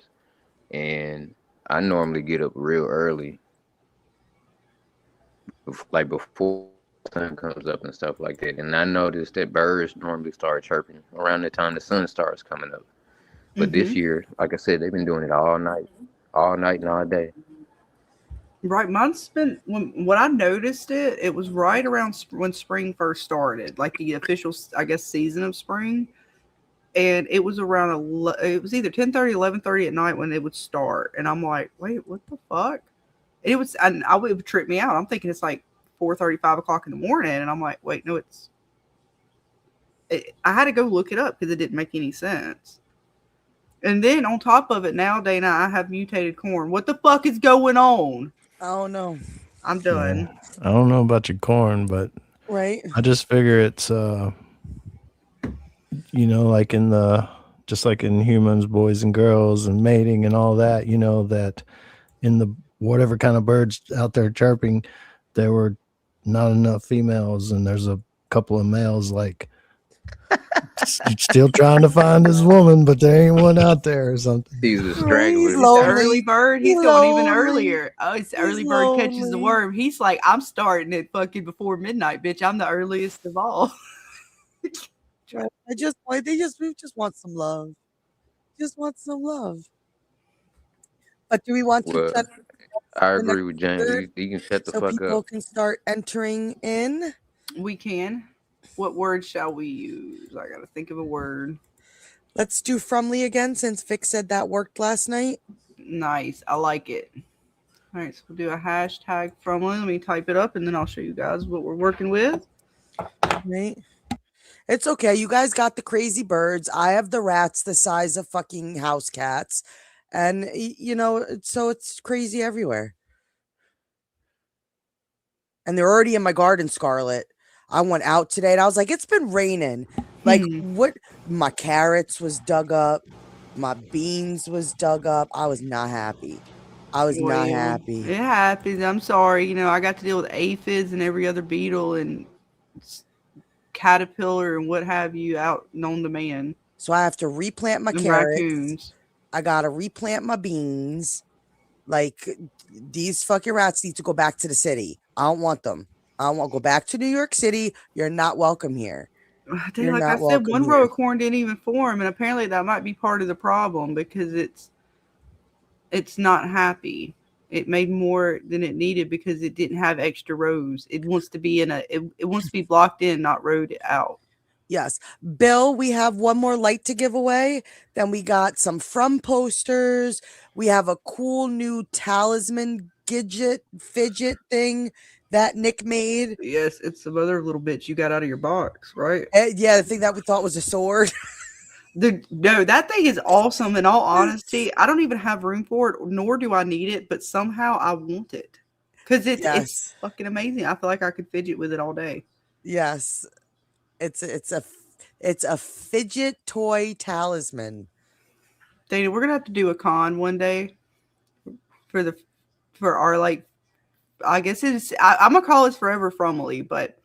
and I normally get up real early, like before the sun comes up and stuff like that. And I noticed that birds normally start chirping around the time the sun starts coming up. But this year, like I said, they've been doing it all night and all day. Right, mine's been when I noticed it. It was right around when spring first started, like the official, I guess, season of spring. And it was around it was either 10:30, 11:30 at night when it would start. And I'm like, wait, what the fuck? And it was, and it would trip me out. I'm thinking it's like 4:30, 5 o'clock in the morning, and I'm like, wait, no, I had to go look it up because it didn't make any sense. And then on top of it, now, Dana, I have mutated corn. What the fuck is going on? I don't know. I'm done. I don't know about your corn, but Right? I just figure it's like just like in humans, boys and girls and mating and all that, that in the whatever kind of birds out there chirping, there were not enough females, and there's a couple of males like still trying to find his woman, but there ain't one out there or something. He's a straggler. It's the early bird. He's going even lonely. earlier. Oh, it's the early bird catches the lonely. worm. He's like, I'm starting it fucking before midnight, bitch. I'm the earliest of all. We just want some love. Just want some love. But do we want to Well, set I the agree next with James. word You can shut the so fuck people up. can start entering in? We can. What word shall we use? I gotta think of a word. Let's do Frumly again since Vic said that worked last night. Nice. I like it. All right, so we'll do a hashtag Frumly. Let me type it up and then I'll show you guys what we're working with. Right. It's okay. You guys got the crazy birds. I have the rats the size of fucking house cats. And, you know, so it's crazy everywhere. And they're already in my garden, Scarlet. I went out today and I was like, it's been raining. Like, what? My carrots was dug up. My beans was dug up. I was not happy. I was not happy. It happens. I'm sorry. You know, I got to deal with aphids and every other beetle and caterpillar and what have you out on demand. So I have to replant my and carrots. Raccoons. I got to replant my beans. Like, these fucking rats need to go back to the city. I don't want them. I don't want to go back to New York City. You're not welcome here. Like I said, one row of corn didn't even form, and apparently that might be part of the problem because it's not happy. It made more than it needed because it didn't have extra rows. It wants to be it wants to be blocked in, not rowed out. Yes. Bill, we have one more light to give away. Then we got some From posters. We have a cool new talisman fidget thing that Nick made. Yes, it's some other little bits you got out of your box, right? Yeah, the thing that we thought was a sword. No, that thing is awesome. In all honesty, I don't even have room for it, nor do I need it, but somehow I want it because it's fucking amazing. I feel like I could fidget with it all day. Yes. It's a fidget toy talisman. Dana, we're gonna have to do a con one day for our like. I guess I'm gonna call it Forever Frumly, but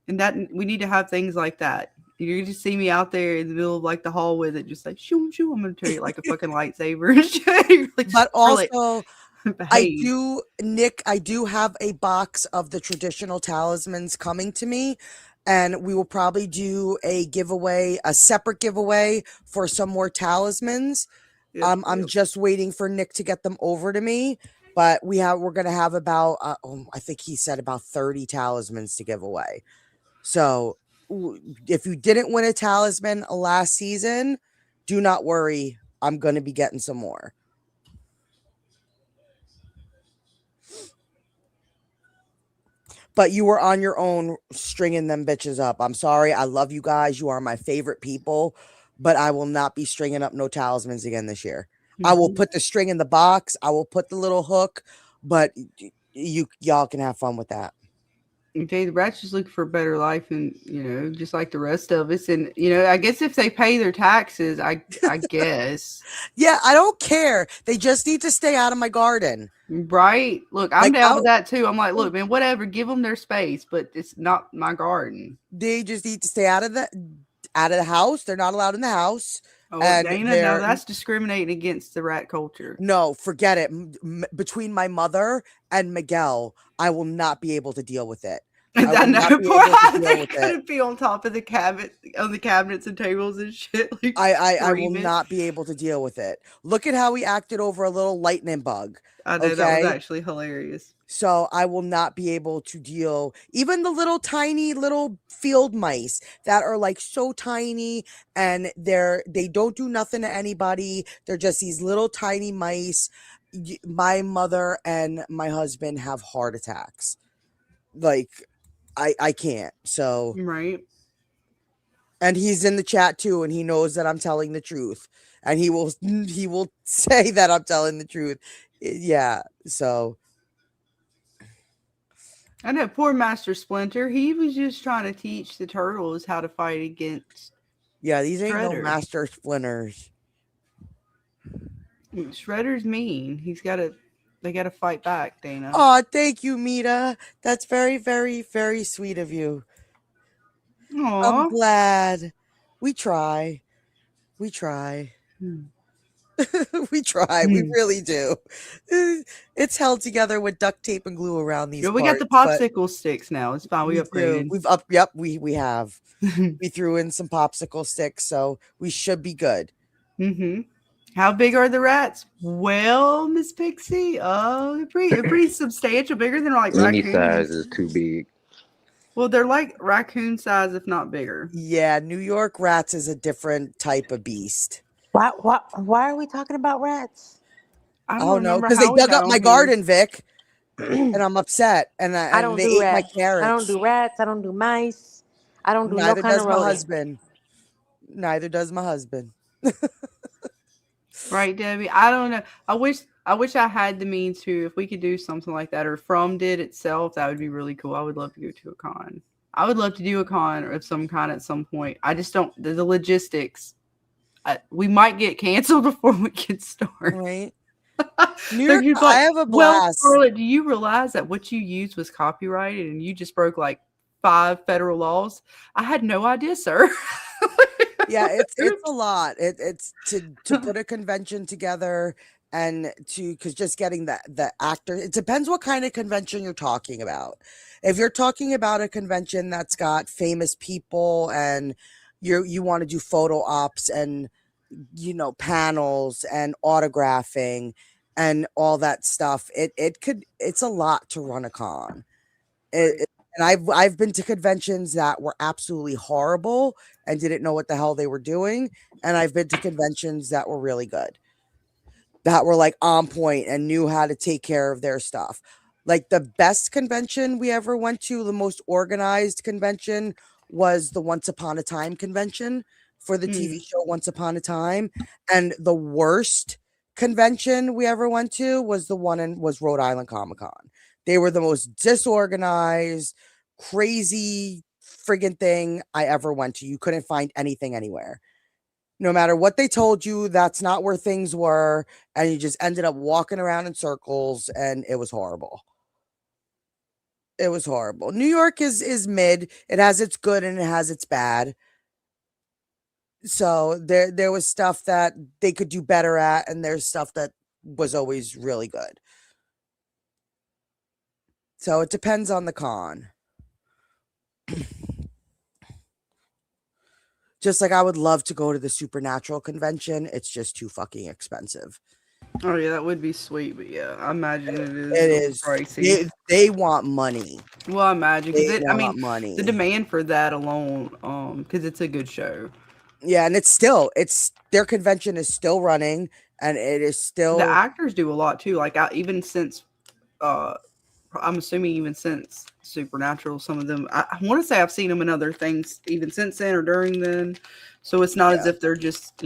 and that we need to have things like that. You just see me out there in the middle of like the hall with it, just like shoo shoo. I'm gonna treat it like a fucking lightsaber. Like, but also, behave. I do have a box of the traditional talismans coming to me. And we will probably do a separate giveaway for some more talismans. Yep, I'm just waiting for Nick to get them over to me. But we're gonna have about I think he said about 30 talismans to give away. So if you didn't win a talisman last season, do not worry. I'm gonna be getting some more. But you were on your own stringing them bitches up. I'm sorry. I love you guys. You are my favorite people. But I will not be stringing up no talismans again this year. I will put the string in the box. I will put the little hook. But y'all can have fun with that. Okay, the rats just looking for a better life, and just like the rest of us. And I guess if they pay their taxes, I guess. Yeah, I don't care. They just need to stay out of my garden. Right? Look, I'm down with that too. I'm like, look, man, whatever. Give them their space, but it's not my garden. They just need to stay out of the house. They're not allowed in the house. Oh, and Dana, no, that's discriminating against the rat culture. No, forget it. Between my mother and Miguel, I will not be able to deal with it. I know. They couldn't be on top of the cabinets and tables and shit. Like I will not be able to deal with it. Look at how we acted over a little lightning bug. I know, that was actually hilarious. So I will not be able to deal. Even the little tiny little field mice that are like so tiny and they don't do nothing to anybody. They're just these little tiny mice. My mother and my husband have heart attacks. Like, I can't. So right. And he's in the chat too, and he knows that I'm telling the truth. And he will say that I'm telling the truth. Yeah. So I know, poor Master Splinter. He was just trying to teach the turtles how to fight against. Yeah, these ain't Shredder. no Master Splinters. Shredder's mean. They got to fight back, Dana. Oh, thank you, Mita. That's very, very, very sweet of you. Aww. I'm glad. We try. We try. We try. We really do. It's held together with duct tape and glue around these. We got the popsicle sticks now. It's fine. We upgraded. Yep. We have. We threw in some popsicle sticks, so we should be good. Mm-hmm. How big are the rats? Well, Miss Pixie, they're pretty substantial, bigger than like Any raccoons. size is too big. Well, they're like raccoon size, if not bigger. Yeah, New York rats is a different type of beast. Why are we talking about rats? I don't Oh no, remember because they how we dug got up my on here. garden, Vic, and I'm upset. And I don't they do ate my rats. carrots. I don't do rats. I don't do mice. I don't do Neither no kind does of my rodent. husband. Neither does my husband. Right, Debbie? I don't know. I wish I had the means to, if we could do something like that, or From did itself, that would be really cool. I would love to go to a con. I would love to do a con of some kind at some point. I just don't, the logistics. We might get canceled before we can start. Right. New Like, York, you'd be like, I have a well, blast. Scarlet, do you realize that what you used was copyrighted and you just broke like 5 federal laws? I had no idea, sir. Yeah, it's a lot. It's to put a convention together and because just getting the actor. It depends what kind of convention you're talking about. If you're talking about a convention that's got famous people and you want to do photo ops and panels and autographing and all that stuff, it's a lot to run a con. And I've been to conventions that were absolutely horrible and didn't know what the hell they were doing, and I've been to conventions that were really good, that were like on point and knew how to take care of their stuff. Like the best convention we ever went to, the most organized convention, was the Once Upon a Time convention for the TV show Once Upon a Time, and the worst convention we ever went to was Rhode Island Comic Con. They were the most disorganized, crazy friggin' thing I ever went to. You couldn't find anything anywhere. No matter what they told you, that's not where things were. And you just ended up walking around in circles, and it was horrible. It was horrible. New York is mid. It has its good and it has its bad. So there was stuff that they could do better at, and there's stuff that was always really good. So it depends on the con. Just like I would love to go to the Supernatural convention. It's just too fucking expensive. Oh yeah, that would be sweet, but yeah, I imagine it is. It is pricey. They want money. Well, I imagine They want money. the demand for that alone, because it's a good show. Yeah, and it's their convention is still running, and it is still. The actors do a lot too. Like even since, I'm assuming even since Supernatural, some of them. I want to say I've seen them in other things even since then or during then. So it's not as if they're just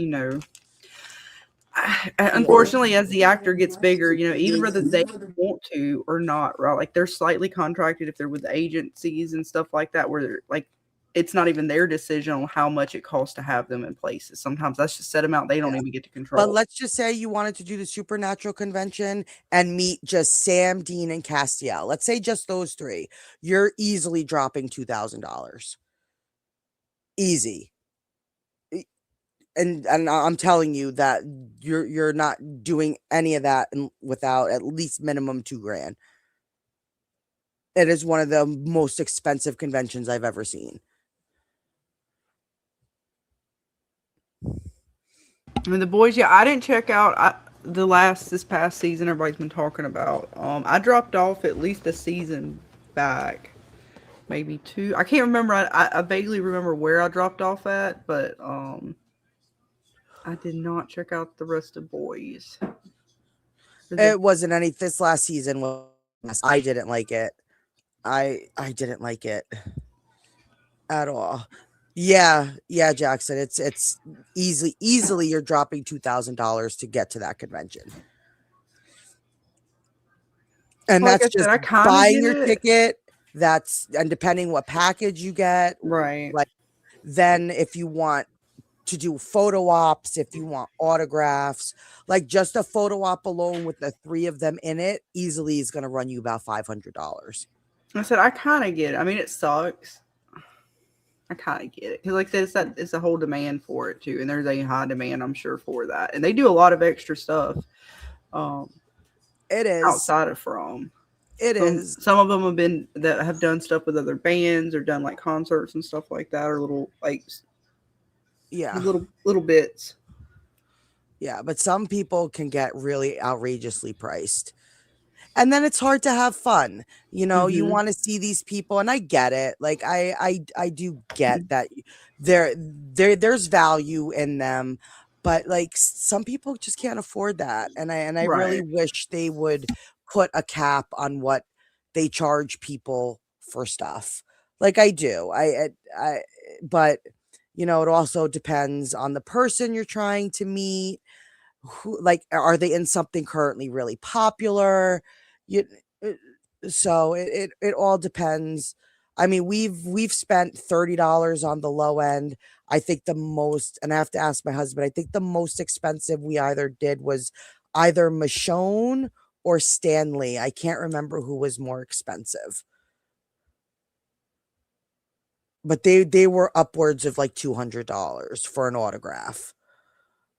unfortunately, as the actor gets bigger, even whether they want to or not, right? Like they're slightly contracted if they're with agencies and stuff like that, where they're like, it's not even their decision on how much it costs to have them in places. Sometimes that's just set them out. They don't even get to control. But let's just say you wanted to do the Supernatural convention and meet just Sam, Dean, and Castiel. Let's say just those 3. You're easily dropping $2,000. Easy. And I'm telling you that you're not doing any of that without at least minimum $2,000. It is one of the most expensive conventions I've ever seen. I mean, the boys, I didn't check out this past season everybody's been talking about. I dropped off at least a season back, maybe 2. I can't remember. I vaguely remember where I dropped off at, but I did not check out the rest of boys. It wasn't any. This last season was. I didn't like it. I didn't like it at all. Yeah, Jackson. It's easily you're dropping $2,000 to get to that convention, and Like that's I said, just buying your ticket. And depending what package you get, right? Like then if you want to do photo ops, if you want autographs, like just a photo op alone with the 3 of them in it, easily is going to run you about $500. I said I kind of get it. I mean, it sucks. I kind of get it because, like I said, it's a whole demand for it too, and there's a high demand, I'm sure, for that. And they do a lot of extra stuff. It is outside of From. Some of them have done stuff with other bands or done like concerts and stuff like that, or little bits. Yeah, but some people can get really outrageously priced. And then it's hard to have fun. You know, you Mhm. want to see these people, and I get it. Like I do get that there's value in them, but like some people just can't afford that. And I really Right. wish they would put a cap on what they charge people for stuff. Like I do. But you know, it also depends on the person you're trying to meet. Who, like, are they in something currently really popular? You, uh, so it all depends. I mean, we've spent $30 on the low end. I think the most, and I have to ask my husband, I think the most expensive we either did was either Michonne or Stanley. I can't remember who was more expensive, but they were upwards of like $200 for an autograph.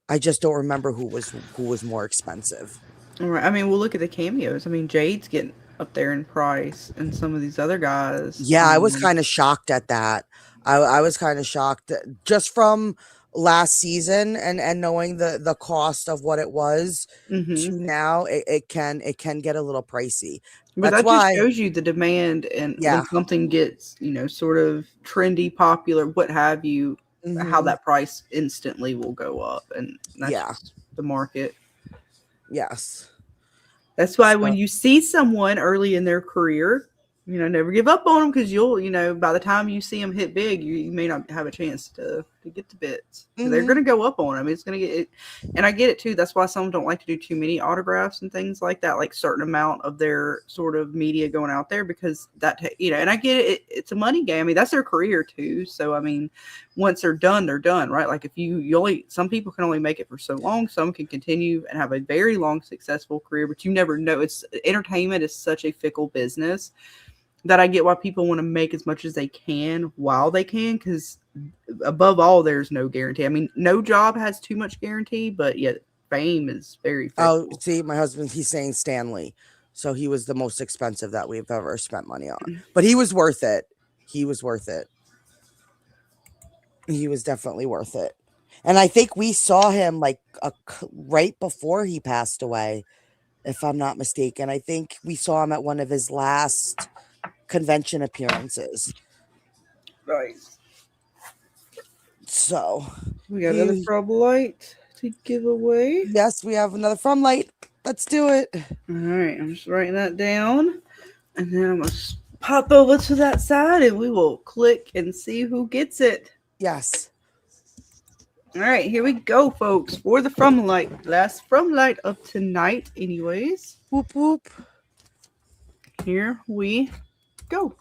I just don't remember who was more expensive. Right. I mean, we'll look at the cameos. I mean, Jade's getting up there in price, and some of these other guys. Yeah, I was kind of shocked at that. I was kind of shocked just from last season and knowing the cost of what it was to now, it can get a little pricey. But That's that why just shows you the demand, and when something gets, you know, sort of trendy, popular, what have you, how that price instantly will go up, and that's just the market. Yes. That's why when you see someone early in their career, you know, never give up on them, because you'll, you know, by the time you see them hit big, you may not have a chance to get to bits. They're going to go up on them. It's going to get it. And I get it too. That's why some don't like to do too many autographs and things like that, like certain amount of their sort of media going out there, because that, you know, and I get it. It's a money game. I mean, that's their career too. So, I mean, once they're done, right? Like if you only, some people can only make it for so long. Some can continue and have a very long, successful career, but you never know. It's entertainment is such a fickle business that I get why people want to make as much as they can while they can, because above all, there's no guarantee. I mean, no job has too much guarantee, but yet fame is very fickle. Oh, see, my husband, he's saying Stanley. So he was the most expensive that we've ever spent money on. But he was worth it. He was worth it. He was definitely worth it. And I think we saw him like right before he passed away, if I'm not mistaken. I think we saw him at one of his last convention appearances. Right. So we got another From Light to give away. Yes, we have another From Light. Let's do it. All right, I'm just writing that down, and then I'm gonna pop over to that side, and we will click and see who gets it. Yes. All right, here we go, folks, for the From Light. Last From Light of tonight, anyways. Whoop whoop. Here we go.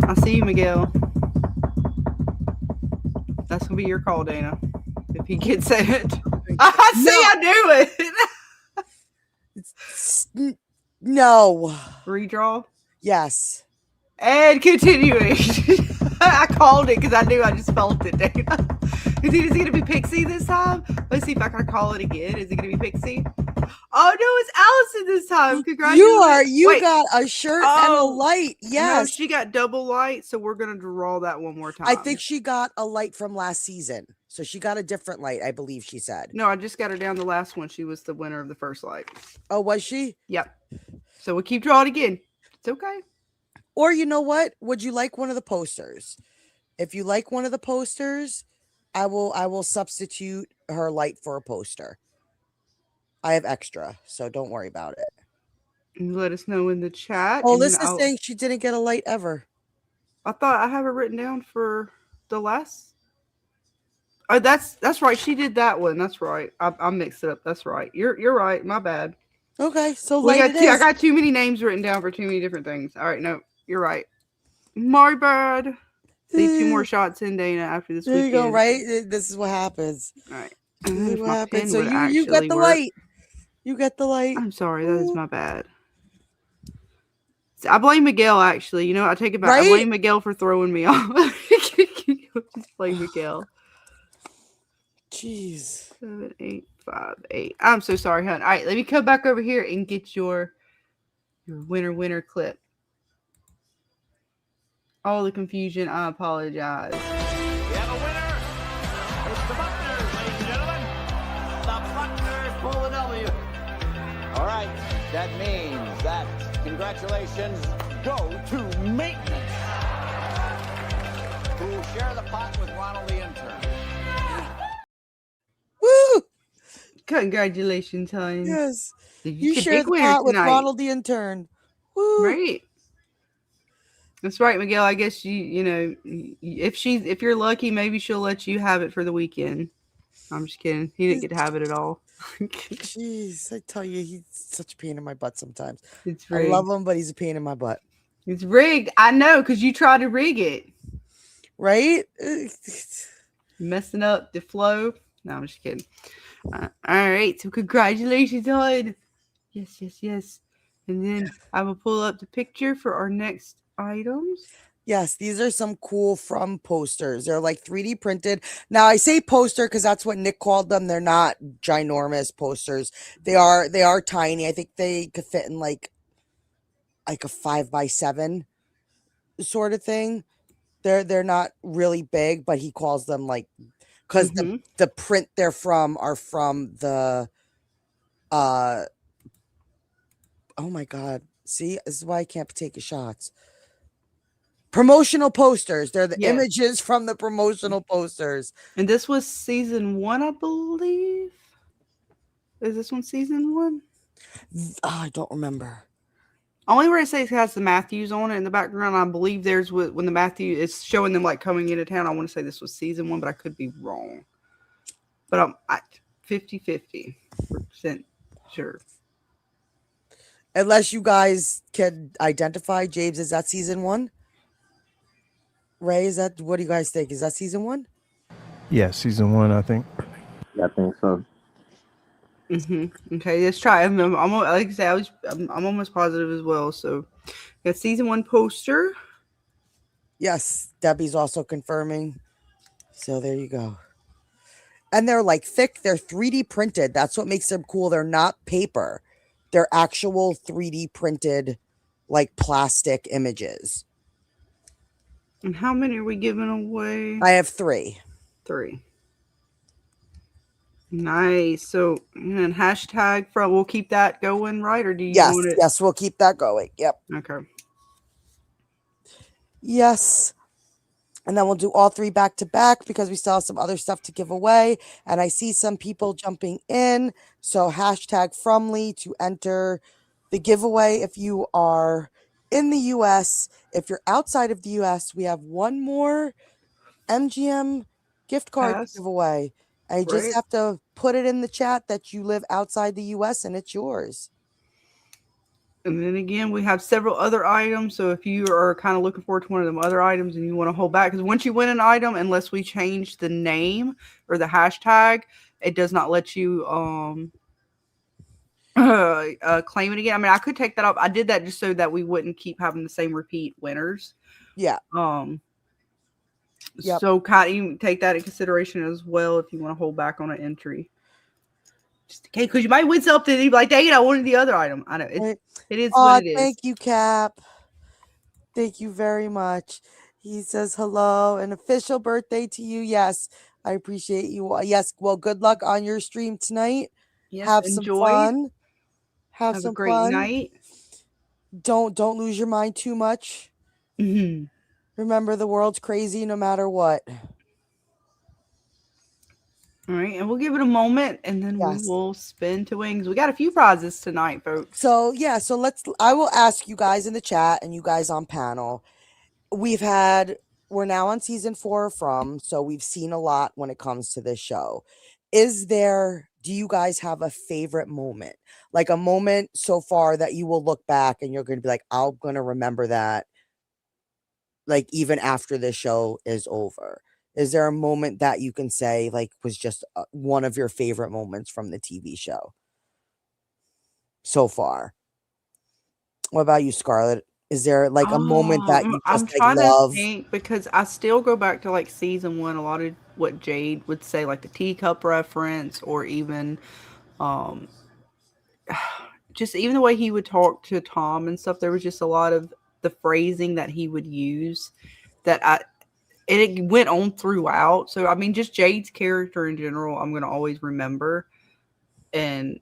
I see you, Miguel. That's gonna be your call, Dana. If he gets it. I see. No. I knew it. No. Redraw. Yes. And continuing. I called it because I knew, I just felt it, Dana. Is it going to be Pixie this time? Let's see if I can call it again. Is it going to be Pixie? Oh, no, it's Allison this time. Congratulations. You got a shirt and a light. Yes. No, she got double light, so we're going to draw that one more time. I think she got a light from last season. So she got a different light, I believe she said. No, I just got her down the last one. She was the winner of the first light. Oh, was she? Yep. So we'll keep drawing again. It's okay. Or you know what? Would you like one of the posters? If you like one of the posters, I will substitute her light for a poster. I have extra, so don't worry about it. Let us know in the chat. Oh, Alyssa's saying she didn't get a light ever. I thought I have it written down for the last. Oh, that's right. She did that one. That's right. I mixed it up. That's right. You're right. My bad. Okay, so I got too many names written down for too many different things. All right, no, you're right. My bad. Need 2 more shots in, Dana, after this weekend. There you go, right? This is what happens. All right. This is what happens. So you got the light. You get the light. I'm sorry. That is my bad. I blame Miguel, actually. You know, I take it back. Right? I blame Miguel for throwing me off. Just blame Miguel. Jeez. 7, 8, 5, 8. I'm so sorry, hon. All right, let me come back over here and get your winner clip. All the confusion, I apologize. We have a winner. It's the Buckners. pull the W. All right, that means that congratulations go to maintenance, who will share the pot with Ronald the intern. Woo! Congratulations, hon. Yes. You could share pick the winner pot with tonight. Ronald the intern. Woo! Right. That's right, Miguel. I guess you know, if you're lucky, maybe she'll let you have it for the weekend. I'm just kidding. He didn't get to have it at all. Jeez, I tell you, he's such a pain in my butt sometimes. It's I rigged. love him, but he's a pain in my butt. It's rigged. I know, because you tried to rig it. Right? Messing up the flow. No, I'm just kidding. All right. So congratulations, hon. Yes, yes, yes. And then I will pull up the picture for our next items. Yes, these are some cool from posters. They're like 3D printed. Now I say poster because that's what Nick called them. They're not ginormous posters. They are tiny. I think they could fit in like a 5x7 sort of thing. They're not really big, but he calls them like, because the print they're from are from the oh my god. See, this is why I can't take shots. Promotional posters. They're the images from the promotional posters. And this was season 1, I believe. Is this one season 1? I don't remember. Only where it says it has the Matthews on it in the background. I believe there's when the Matthew is showing them like coming into town. I want to say this was season 1, but I could be wrong. But I'm at 50% sure. Unless you guys can identify, James, is that season 1? Ray, is that, what do you guys think? Is that season 1? Yeah, season 1, I think. I think so. Okay, let's try. I'm like I said, I'm almost positive as well. So, got season 1 poster. Yes, Debbie's also confirming. So there you go. And they're like thick. They're 3D printed. That's what makes them cool. They're not paper. They're actual 3D printed, like plastic images. And how many are we giving away? I have 3. 3. Nice. So, and hashtag from, we'll keep that going, right? Or do you want it? Yes, we'll keep that going. Yep. Okay. Yes. And then we'll do all 3 back to back because we still have some other stuff to give away. And I see some people jumping in. So hashtag Fromly to enter the giveaway if you are in the US. If you're outside of the US, we have one more MGM gift card to give away. I just have to put it in the chat that you live outside the US and it's yours. And then again, we have several other items. So if you are kind of looking forward to one of them other items and you want to hold back, because once you win an item, unless we change the name or the hashtag, it does not let you claim it again. I mean, I could take that off. I did that just so that we wouldn't keep having the same repeat winners. Yeah. Yep. So kind of you take that in consideration as well if you want to hold back on an entry. Just okay, because you might win something and you're like, dang it, I wanted the other item. I know it is what it is. Thank you, Cap. Thank you very much. He says hello. An official birthday to you. Yes, I appreciate you. Yes, well, good luck on your stream tonight. Yes, have enjoy. some fun. Have some a great fun. night. Don't lose your mind too much. Remember, the world's crazy no matter what. All right, and we'll give it a moment, and then we will spin to wings. We got a few prizes tonight, folks. So yeah, I will ask you guys in the chat and you guys on panel. We're now on season 4 from, so we've seen a lot when it comes to this show. Do you guys have a favorite moment? Like a moment so far that you will look back and you're going to be like, I'm going to remember that, like, even after the show is over. Is there a moment that you can say, like, was just one of your favorite moments from the TV show so far? What about you, Scarlet? Is there, like, a moment that you just, I'm trying love? to think, because I still go back to, like, season 1, a lot of what Jade would say, like the teacup reference, or even just even the way he would talk to Tom and stuff. There was just a lot of the phrasing that he would use that it went on throughout. So, I mean, just Jade's character in general, I'm going to always remember. and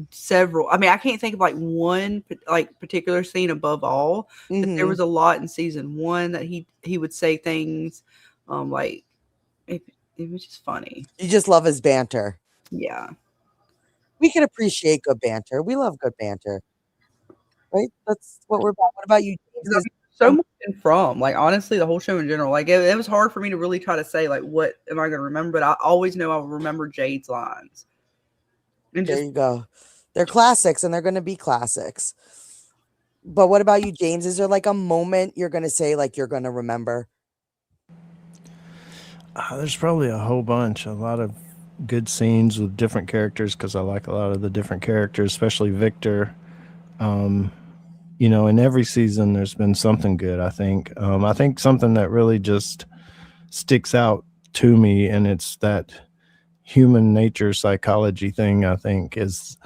several. I mean, I can't think of like one like particular scene above all, but there was a lot in season 1 that he would say things like it was just funny. You just love his banter. Yeah. We can appreciate good banter. We love good banter. Right? That's what we're about. What about you, James? So much from like honestly the whole show in general. Like it was hard for me to really try to say like what am I gonna remember, but I always know I'll remember Jade's lines. And there you go. They're classics and they're gonna be classics. But what about you, James? Is there like a moment you're gonna say like you're gonna remember? There's probably a whole bunch. A lot of good scenes with different characters because I like a lot of the different characters, especially Victor. You know, in every season there's been something good. I think something that really just sticks out to me, and it's that human nature psychology thing. I think is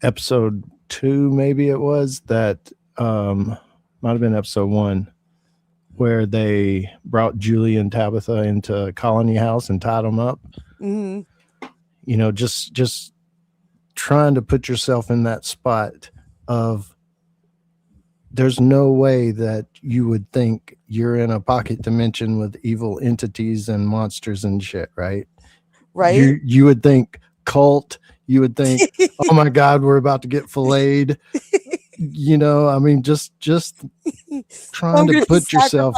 episode 2, maybe it was that might have been episode 1, where they brought Julie and Tabitha into Colony House and tied them up. You know, just trying to put yourself in that spot of there's no way that you would think you're in a pocket dimension with evil entities and monsters and shit, right? Right. You would think cult. You would think, oh my God, we're about to get filleted. You know, I mean, just trying to put yourself,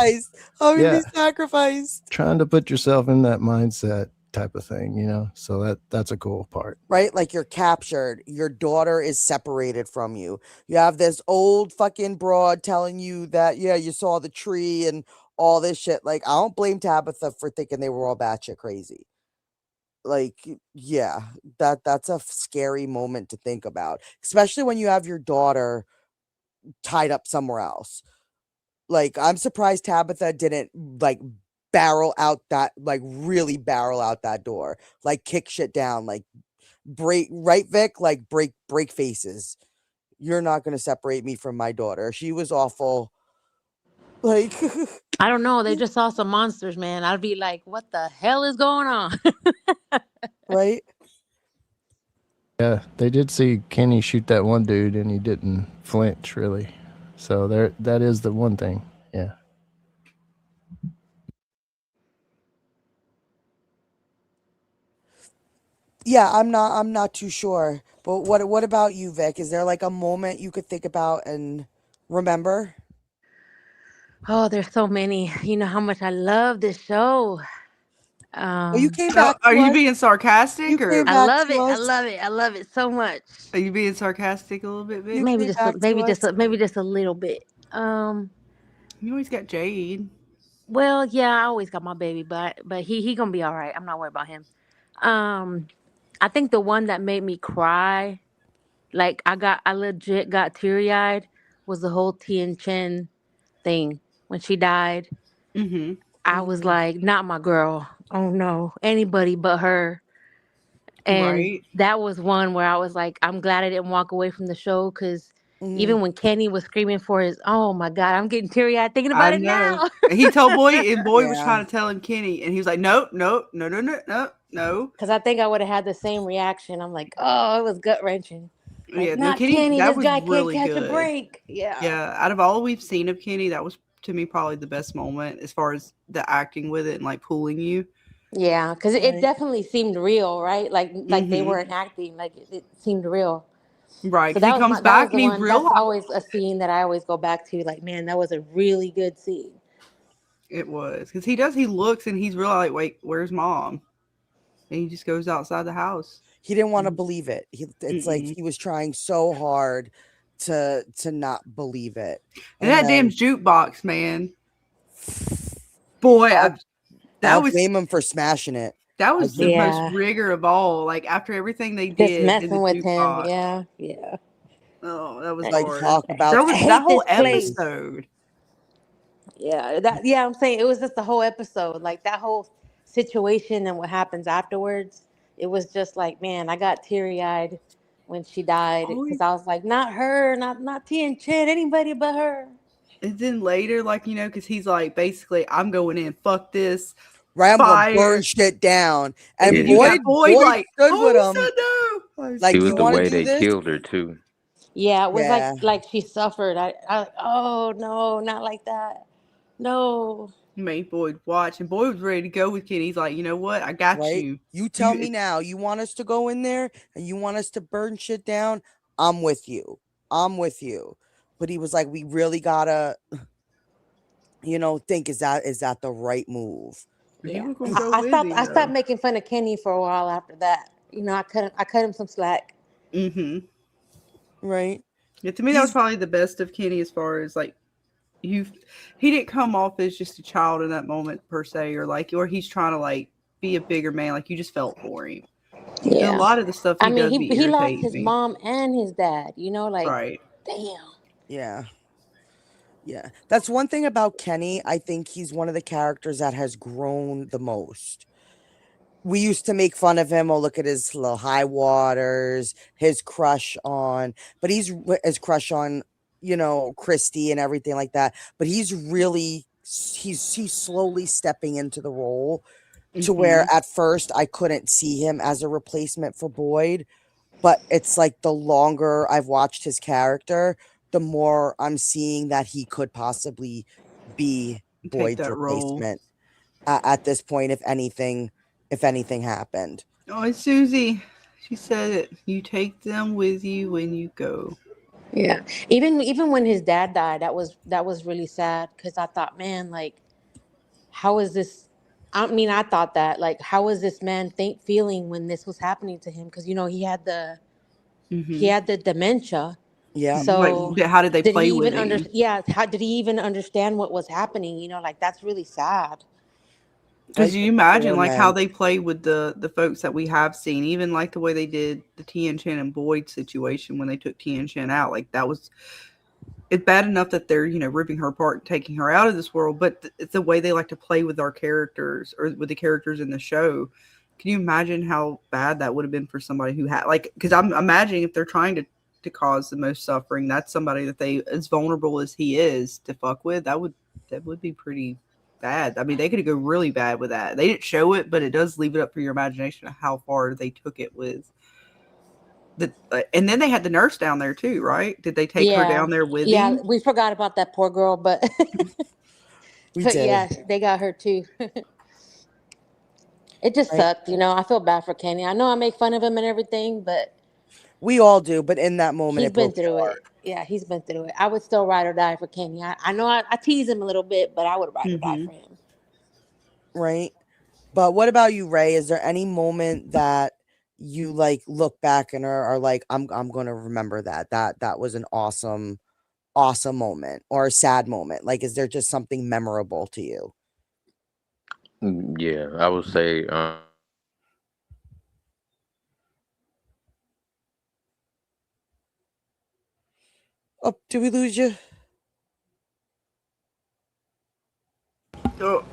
trying to put yourself in that mindset type of thing, you know. So that's a cool part, right? Like you're captured, your daughter is separated from you, you have this old fucking broad telling you that you saw the tree and all this shit. Like I don't blame Tabitha for thinking they were all batshit crazy. Like that's a scary moment to think about, especially when you have your daughter tied up somewhere else. Like I'm surprised Tabitha didn't like barrel out that door, like kick shit down, like break, right, Vic? Like break faces. You're not going to separate me from my daughter. She was awful. Like I don't know, they just saw some monsters, man. I'd be like, what the hell is going on? Right? Yeah, they did see Kenny shoot that one dude and he didn't flinch really. So that is the one thing. Yeah. Yeah, I'm not too sure. But what about you, Vic? Is there like a moment you could think about and remember? Oh, there's so many. You know how much I love this show. You came back. Are you being sarcastic or? I love it. I love it. I love it so much. Are you being sarcastic a little bit, Vic? Maybe just a little bit. You always got Jade. Well, yeah, I always got my baby, but he gonna be all right. I'm not worried about him. I think the one that made me cry, like I legit got teary eyed, was the whole Tien Chen thing when she died. I was like, not my girl. Oh no, anybody but her. And that was one where I was like, I'm glad I didn't walk away from the show because even when Kenny was screaming for his, oh my God, I'm getting teary eyed thinking about it now. He told Boy, and Boy was trying to tell him Kenny, and he was like, no. Because I think I would have had the same reaction. I'm like, oh, it was gut wrenching. Like, Yeah, not Kenny, this guy can't catch a break. Yeah. Out of all we've seen of Kenny, that was to me probably the best moment as far as the acting with it and like pulling you. Yeah, because it definitely seemed real, right? Like they weren't acting, like it seemed real. Right. So he comes back and he realizes. That's always a scene that I always go back to. Like, man, that was a really good scene. It was because he looks and he's really like, wait, where's mom? And he just goes outside the house. He didn't want to believe it. It's like he was trying so hard to not believe it. And that damn jukebox, man. Boy, I blame him for smashing it. That was the most rigor of all. Like after everything they did, just messing with him. Yeah. Oh, that was like hard. talk about that whole episode. Yeah, I'm saying it was just the whole episode, like that whole situation and what happens afterwards. It was just like, man, I got teary eyed when she died because I was like, not her, not Tien Chen, anybody but her. And then later, like, you know, because he's like, basically, I'm going in, fuck this. Right, I'm gonna burn shit down. And Boy like stood with him. Said no. Like, It was you the want to way do they this? killed her too. Yeah, it was Yeah. like she suffered. Oh no, not like that. No. Made Boyd watch, and Boyd was ready to go with Kenny. He's like, you know what? I got Right? you. You tell me now, you want us to go in there and you want us to burn shit down? I'm with you. I'm with you. But he was like, we really gotta, think, is that the right move? He Yeah. was gonna go with him I stopped though. making fun of Kenny for a while after that. I cut him some slack. Mm-hmm. Right? Yeah, to me that was probably the best of Kenny as far as like he didn't come off as just a child in that moment per se, or he's trying to like be a bigger man. Like you just felt for him. And a Yeah. lot of the stuff I he mean, does be he lost irritating his me. mom and his dad, like Right. damn. Yeah. Yeah. That's one thing about Kenny. I think he's one of the characters that has grown the most. We used to make fun of him. Oh, look at his little high waters, his crush on, but his crush on, Christy and everything like that. But he's slowly stepping into the role to where Mm-hmm. at first I couldn't see him as a replacement for Boyd. But it's like the longer I've watched his character, the more I'm seeing that he could possibly be Take Boyd's that role. replacement at this point, if anything happened. Oh, it's Susie. She said it. You take them with you when you go. Yeah. Even when his dad died, that was really sad because I thought, man, like, how is this? I mean, I thought that, like, how is this man feeling when this was happening to him? Because he had the dementia. Yeah. So Like, how did they did he play even with him? Yeah. How did he even understand what was happening? Like that's really sad. Because you imagine like how man. they play with the folks that we have seen, even like the way they did the Tien Chen and Boyd situation when they took Tien Chen out. Like that was it's bad enough that they're ripping her apart and taking her out of this world, but it's the way they like to play with our characters or with the characters in the show. Can you imagine how bad that would have been for somebody who had because I'm imagining if they're trying to cause the most suffering, that's somebody that they as vulnerable as he is to fuck with. That would be pretty bad. I mean, they could go really bad with that. They didn't show it, but it does leave it up for your imagination of how far they took it with the. And then they had the nurse down there too, right? Did they take her down there with him? We forgot about that poor girl, but We did. yeah, they got her too. It just sucked, I feel bad for Kenny. I know I make fun of him and everything, but We all do, but in that moment, he's it been broke through my it. heart. Yeah, he's been through it. I would still ride or die for Kenny. I know I tease him a little bit, but I would ride or die for him. Right. But what about you, Ray? Is there any moment that you like look back and are like, I'm gonna remember that was an awesome moment, or a sad moment? Like, is there just something memorable to you? Yeah, I would say Oh, did we lose you? Oh,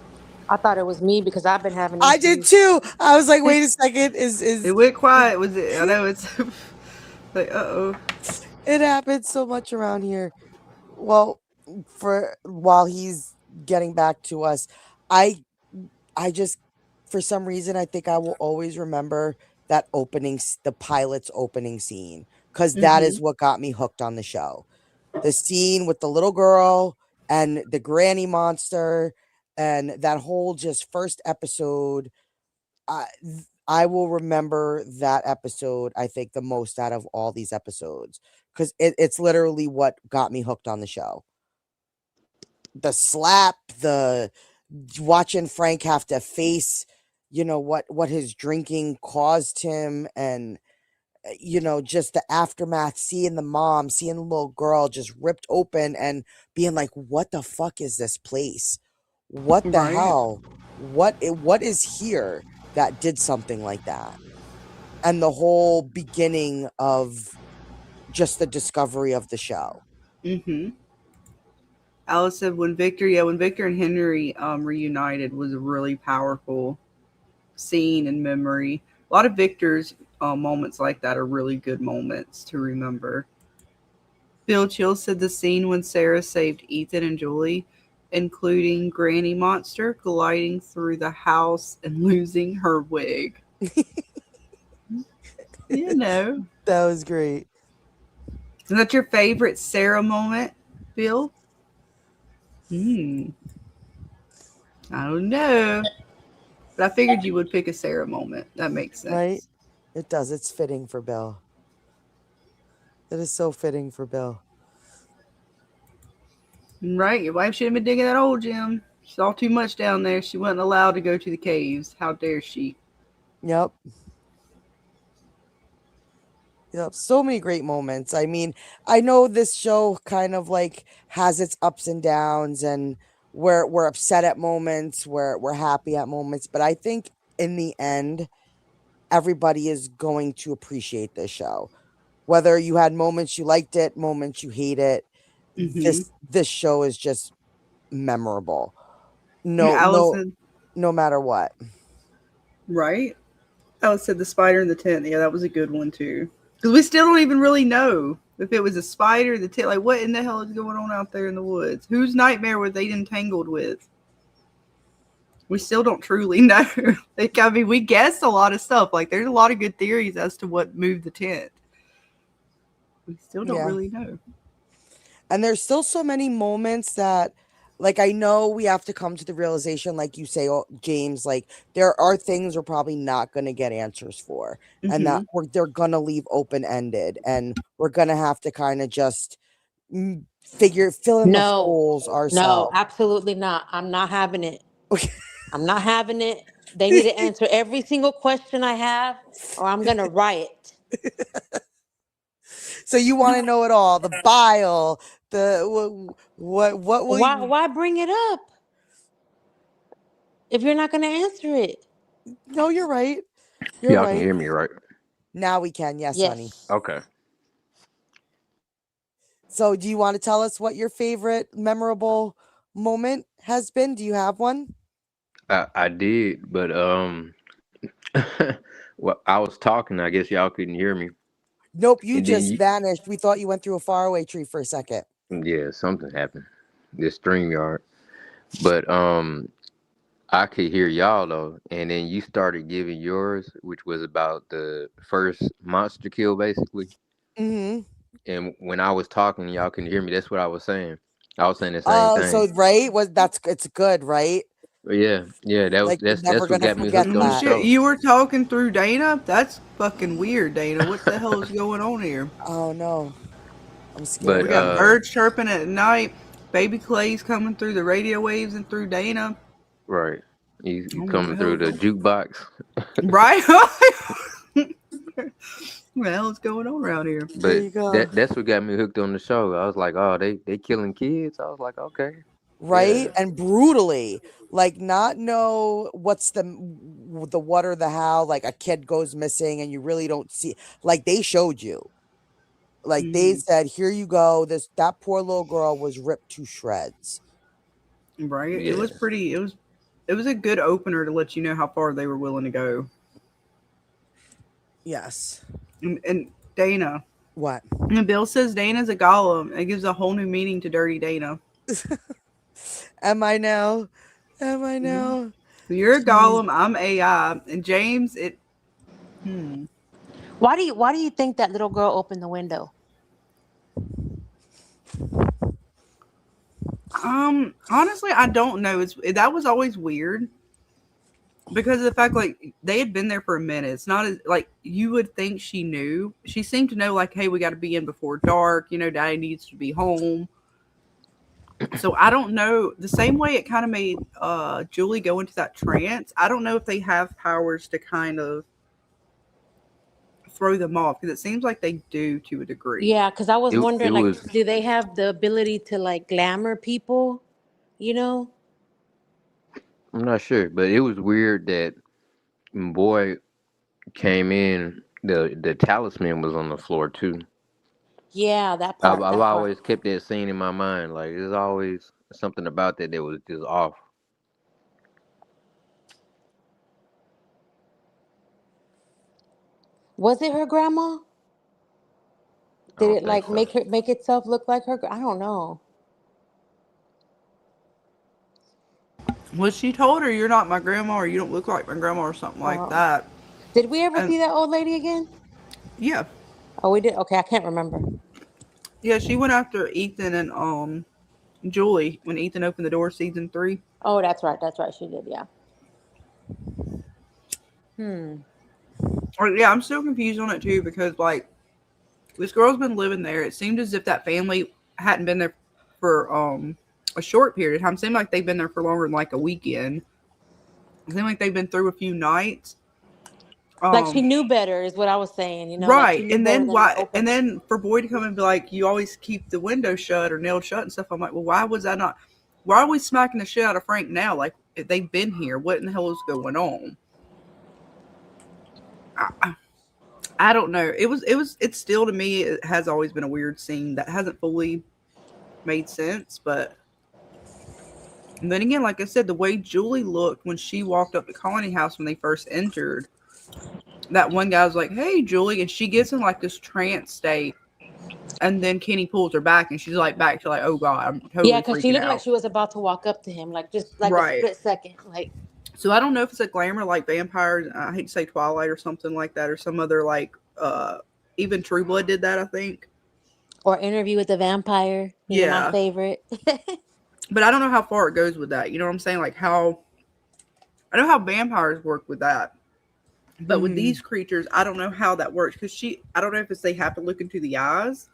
I thought it was me because I've been having I did issues. too. I was like, wait a second. Is it went quiet. Was it? I know it's like, uh-oh. It happens so much around here. Well, while he's getting back to us, I just, for some reason, I think I will always remember that the pilot's opening scene, because that is what got me hooked on the show. The scene with the little girl and the granny monster and that whole just first episode. I will remember that episode, I think, the most out of all these episodes, because it's literally what got me hooked on the show. The slap, the watching Frank have to face, what his drinking caused him, and just the aftermath, seeing the little girl just ripped open and being like, what the fuck is this place? What the hell? What is here that did something like that? And the whole beginning of just the discovery of the show. Alice said when Victor and Henry reunited was a really powerful scene and memory. A lot of Victor's moments like that are really good moments to remember. Bill Chill said the scene when Sarah saved Ethan and Julie, including Granny Monster gliding through the house and losing her wig. You know. That was great. Is that your favorite Sarah moment, Bill? I don't know. But I figured you would pick a Sarah moment. That makes sense. Right? It does. It's fitting for Bill. It is so fitting for Bill. Right? Your wife shouldn't have been digging that old gym. She saw too much down there. She wasn't allowed to go to the caves. How dare she? Yep. Yep. So many great moments. I mean, I know this show kind of like has its ups and downs, and we're upset at moments, we're happy at moments, but I think in the end, everybody is going to appreciate this show. Whether you had moments you liked it, moments you hate it, this show is just memorable. No Allison, no matter what. right? Alice said the spider in the tent. Yeah, that was a good one too. Because we still don't even really know if it was a spider, the tent. Like, what in the hell is going on out there in the woods? Whose nightmare were they entangled with? We still don't truly know. Like, I mean, we guessed a lot of stuff. Like, there's a lot of good theories as to what moved the tent. We still don't really know. And there's still so many moments that, like, I know we have to come to the realization, like you say, James, like, there are things we're probably not going to get answers for, and that they're going to leave open-ended, and we're going to have to kind of just fill in the holes ourselves. No, absolutely not. I'm not having it. I'm not having it. They need to answer every single question I have, or I'm going to riot. So you want to know it all, the bile, the what will why bring it up if you're not going to answer it? No, you're right. Y'all can hear me, right? Now we can. Yes, honey. Okay. So do you want to tell us what your favorite memorable moment has been? Do you have one? I did, but well, I was talking. I guess y'all couldn't hear me. Nope, you just vanished. We thought you went through a faraway tree for a second. Yeah, something happened. This StreamYard. But I could hear y'all though, and then you started giving yours, which was about the first monster kill, basically. Mm-hmm. And when I was talking, y'all couldn't hear me. That's what I was saying. I was saying the same thing. So right, it's good, right? Yeah, that's what got me hooked on the show. You were talking through Dana? That's fucking weird, Dana. What the hell is going on here? Oh no, I'm scared. But, we got birds chirping at night. BabyKlay's coming through the radio waves and through Dana. Right, you coming through the jukebox. Right. What the hell is going on around here? But that's what got me hooked on the show. I was like, oh, they killing kids. I was like, okay. Right, and brutally, like not know what's the what or the how. Like a kid goes missing and you really don't see. Like they showed you, like they said, here you go. That poor little girl was ripped to shreds. Right, it was pretty. It was a good opener to let you know how far they were willing to go. Yes, and Dana. What? And Bill says Dana's a golem. It gives a whole new meaning to Dirty Dana. Am I now? Am I now? You're a golem. I'm AI. And James, Why do you think that little girl opened the window? Honestly, I don't know. That was always weird because of the fact like they had been there for a minute. It's not as like you would think she knew. She seemed to know like, hey, we got to be in before dark. You know, Daddy needs to be home. So I don't know. The same way it kind of made Julie go into that trance. I don't know if they have powers to kind of throw them off because it seems like they do to a degree. Yeah, because I was wondering, do they have the ability to like glamour people? You know, I'm not sure, but it was weird that when boy came in, the talisman was on the floor too. Yeah, that part. I've always kept that scene in my mind. Like there's always something about that was just off. Was it her grandma? Did it like make itself look like her? I don't know. Was she told her you're not my grandma or you don't look like my grandma or something like that? Did we ever see that old lady again? Yeah. Oh, we did. Okay, I can't remember. Yeah, she went after Ethan and Julie when Ethan opened the door season 3. Oh, that's right. That's right. She did. Yeah. Hmm. Or yeah, I'm still confused on it too because like this girl's been living there. It seemed as if that family hadn't been there for a short period of time. It seemed like they've been there for longer than like a weekend. It seemed like they've been through a few nights. Like she knew better is what I was saying. You know, like she Right. knew And better then than to why open. and then for Boy to come and be like, you always keep the window shut or nailed shut and stuff. I'm like, well, why was I not why are we smacking the shit out of Frank now? Like if they've been here. What in the hell is going on? I don't know. It's still to me it has always been a weird scene that hasn't fully made sense, but and then again, like I said, the way Julie looked when she walked up to Colony House when they first entered, that one guy was like, "Hey, Julie," and she gets in like this trance state, and then Kenny pulls her back, and she's like back to like, "Oh God, I'm totally Yeah, because she freaking looked like out." she was about to walk up to him, like just like a Right. split second. Like, So I don't know if it's a glamour like vampires. I hate to say Twilight or something like that, or some other like even True Blood did that. I think. or Interview with the Vampire. You know, my Yeah, favorite. but I don't know how far it goes with that. You know what I'm saying? Like how I know how vampires work with that. But with these creatures, I don't know how that works because I don't know if it's they have to look into the eyes.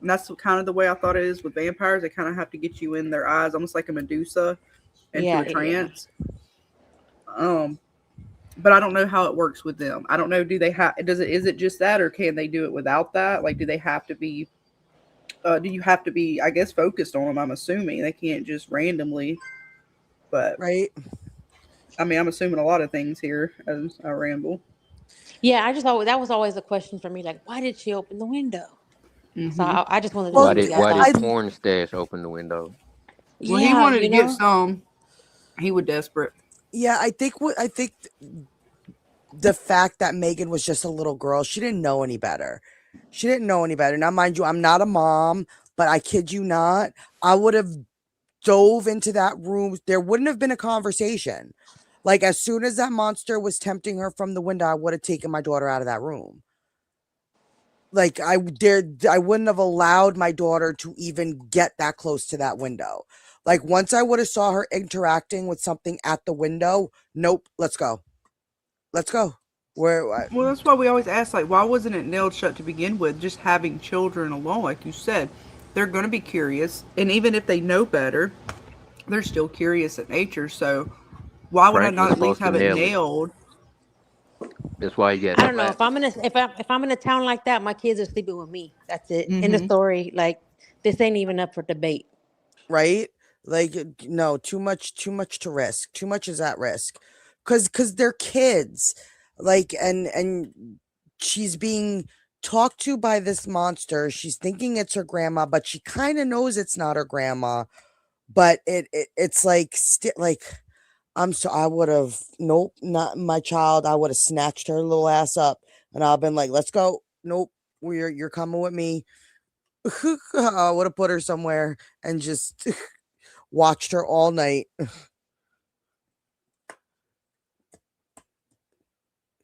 And that's kind of the way I thought it is with vampires. They kind of have to get you in their eyes, almost like a Medusa, into a Yeah, yeah. trance. But I don't know how it works with them. I don't know. Do they have? Is it just that, or can they do it without that? Like, do they have to be? Do you have to be? I guess focused on them. I'm assuming they can't just randomly. But Right. I mean, I'm assuming a lot of things here as I ramble. Yeah, I just always that was always a question for me. Like, why did she open the window? So Hmm. I just wanted to Well, see what y'all Why thought. did Porn Stash open the window? Well, he Yeah, wanted to you get know. some. He was desperate. yeah, I think the fact that Megan was just a little girl, she didn't know any better. She didn't know any better. Now, mind you, I'm not a mom, but I kid you not, I would have dove into that room. There wouldn't have been a conversation. Like as soon as that monster was tempting her from the window, I would have taken my daughter out of that room. Like I wouldn't have allowed my daughter to even get that close to that window. Like once I would have saw her interacting with something at the window, nope, let's go. Let's go. Where Well, that's why we always ask, like, why wasn't it nailed shut to begin with? Just having children alone, like you said, they're going to be curious, and even if they know better, they're still curious at nature. So, why would I Frank was not at least supposed to have it nail it. nailed? That's why he got I don't know slapped. if I'm in a town like that, my kids are sleeping with me. That's it. End of Mm-hmm. story. Like this ain't even up for debate. right? Like no, too much to risk. Too much is at risk. Cuz they're kids. Like and she's being talked to by this monster. She's thinking it's her grandma, but she kind of knows it's not her grandma. But it's like like I would have nope, not my child. I would have snatched her little ass up and I've been like, "Let's go." Nope. You're coming with me. I would have put her somewhere and just watched her all night.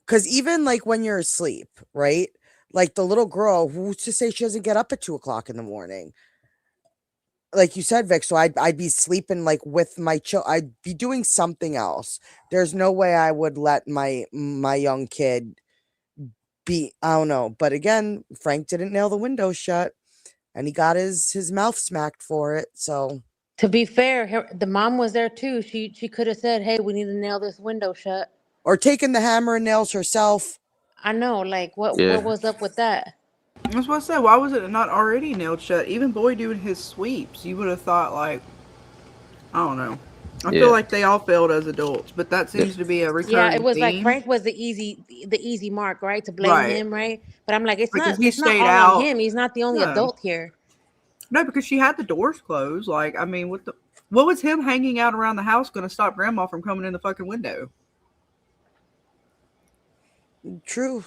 Because even like when you're asleep, right? Like the little girl, who's to say she doesn't get up at 2 o'clock in the morning? Like you said, Vic. So I'd be sleeping like with my child. I'd be doing something else. There's no way I would let my young kid be. I don't know. But again, Frank didn't nail the window shut, and he got his mouth smacked for it. So To be fair, the mom was there too. She could have said, "Hey, we need to nail this window shut." or taking the hammer and nails herself. I know. Like what Yeah. was up with that? That's what I said. Why was it not already nailed shut? Even Boy doing his sweeps, you would have thought, like, I don't know. I feel Yeah. like they all failed as adults, but that Yeah. seems to be a Yeah, it recurring was like theme. Frank was the easy mark, right? To blame Right. him, right? But I'm like, Because he it's not stayed all on out. him. He's not the only No. adult here. No, because she had the doors closed. Like, I mean, what was him hanging out around the house going to stop Grandma from coming in the fucking window? True.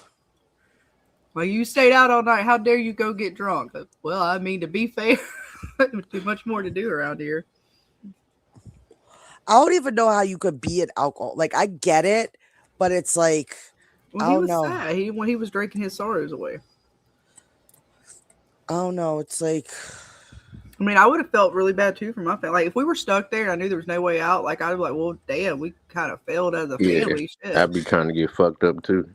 Well, you stayed out all night. How dare you go get drunk? Well, I mean, to be fair, too much more to do around here. I don't even know how you could be an alcohol. Like I get it, but it's like Well, I he don't was know. sad. When he was drinking his sorrows away. I don't know. It's like, I mean, I would have felt really bad too for my family. Like if we were stuck there and I knew there was no way out, like I'd be like, well, damn, we kind of failed as a family. Shit. I'd be trying to get fucked up too.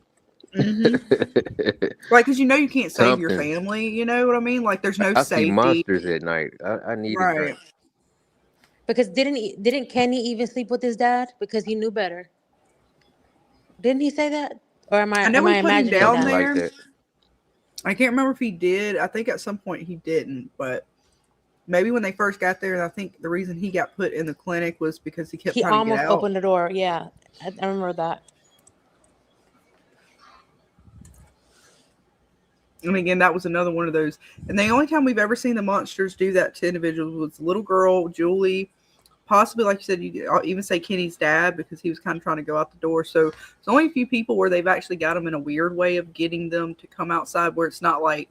Right, because you can't save your Something. family. You know what I mean? Like there's no I safety. see monsters at night. I need a drink. Because didn't Kenny even sleep with his dad because he knew better? Didn't he say that? Or am I know we put him imagining down that? there. Like that. I can't remember if he did. I think at some point he didn't, but maybe when they first got there, and I think the reason he got put in the clinic was because he kept He trying to almost get out. opened the door. Yeah, I remember that. And again, that was another one of those. And the only time we've ever seen the monsters do that to individuals was the little girl, Julie, possibly, like you said, you even say Kenny's dad because he was kind of trying to go out the door. So there's only a few people where they've actually got them in a weird way of getting them to come outside where it's not like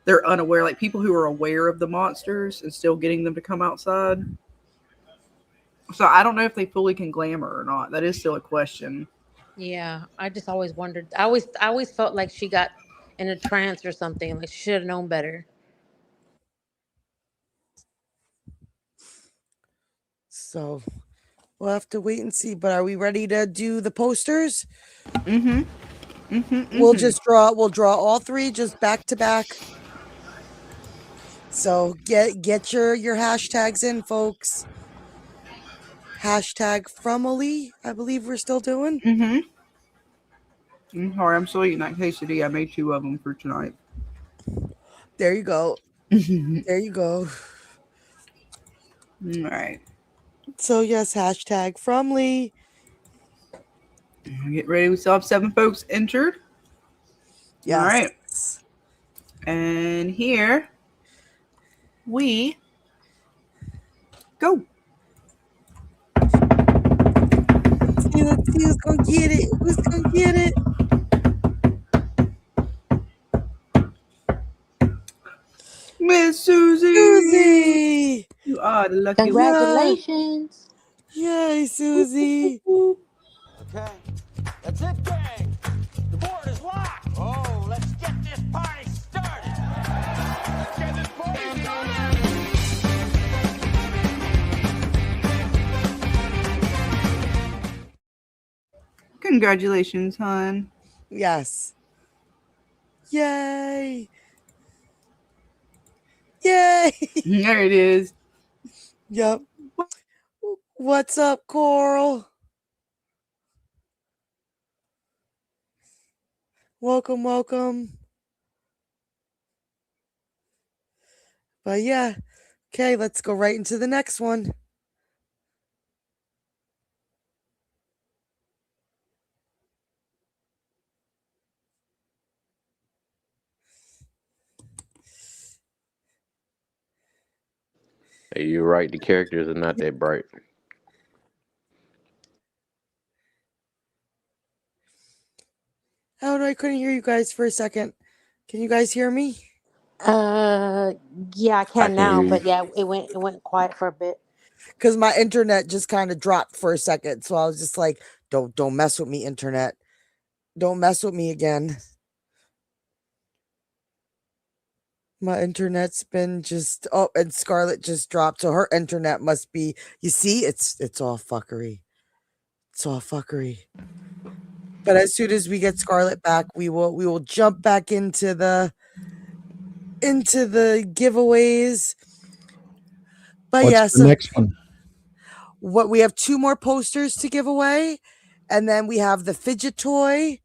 they're unaware, like people who are aware of the monsters and still getting them to come outside. So I don't know if they fully can glamour or not. That is still a question. Yeah, I just always wondered. I always felt like she got in a trance or something. Like she should have known better. so we'll have to wait and see. But are we ready to do the posters? We'll draw all three just back to back. So get your hashtags in, folks. Hashtag Fromily, I believe we're still doing. I'm sorry, I'm still eating that quesadilla. I made 2 of them for tonight. There you go. There you go. All right. So yes, hashtag Fromily. Get ready. We still have 7 folks entered. Yes. All right. And here we go. Let's see who's gonna get it. Who's gonna get it? Miss Susie. Susie. You are the lucky Congratulations. Yay, Susie. Okay, that's it, gang. The board is locked. Oh, let's get this party started. Let's get this party started. Congratulations, hon. Yes. Yay. Yay. There it is. Yep. What's up, Coral? Welcome, welcome. But yeah. Okay, let's go right into the next one. Hey, you're right. The characters are not that bright. Oh no, I couldn't hear you guys for a second. Can you guys hear me? Yeah, I can now, but yeah, it went quiet for a bit. Because my internet just kind of dropped for a second. So I was just like, don't mess with me, internet. Don't mess with me again. My internet's been just and Scarlet just dropped, so her internet must be, you see, it's all fuckery. It's all fuckery. But as soon as we get Scarlet back, we will jump back into the giveaways. But What's yeah, the so next one? what we have 2 more posters to give away, and then we have the fidget toy,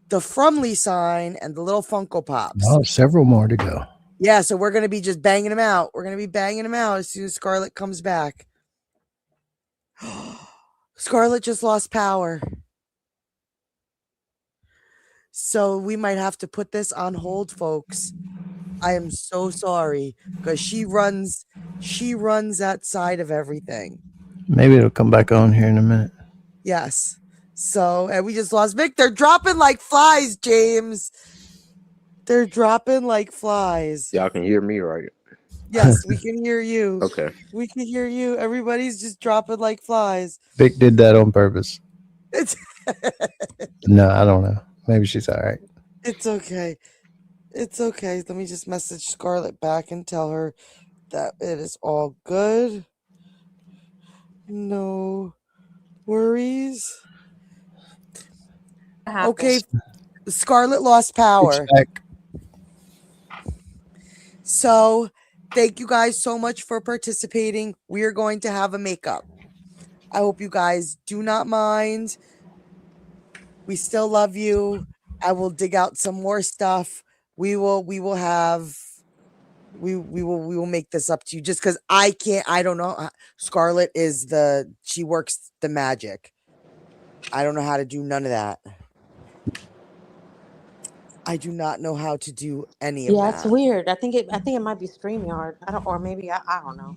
the Fromily sign, and the little Funko Pops. Oh, several more to go. Yeah, so we're going to be just banging them out. We're going to be banging them out as soon as Scarlet comes back. Scarlet just lost power. So we might have to put this on hold, folks. I am so sorry because she runs that side of everything. Maybe it'll come back on here in a minute. Yes. So, and we just lost Vic. They're dropping like flies, James. They're dropping like flies. Y'all can hear me, right? Yes, we can hear you. Okay. We can hear you. Everybody's just dropping like flies. Vic did that on purpose. It's No, I don't know. Maybe she's all right. it's okay. It's okay. Let me just message Scarlet back and tell her that it is all good. No worries. Okay, Scarlet lost power. So thank you guys so much for participating. We are going to have a makeup. I hope you guys do not mind. We still love you. I will dig out some more stuff. We will make this up to you just because I don't know. Scarlet is she works the magic. I don't know how to do none of that. I do not know how to do any of that. Yeah, it's weird. I think it might be StreamYard. Or maybe I don't know.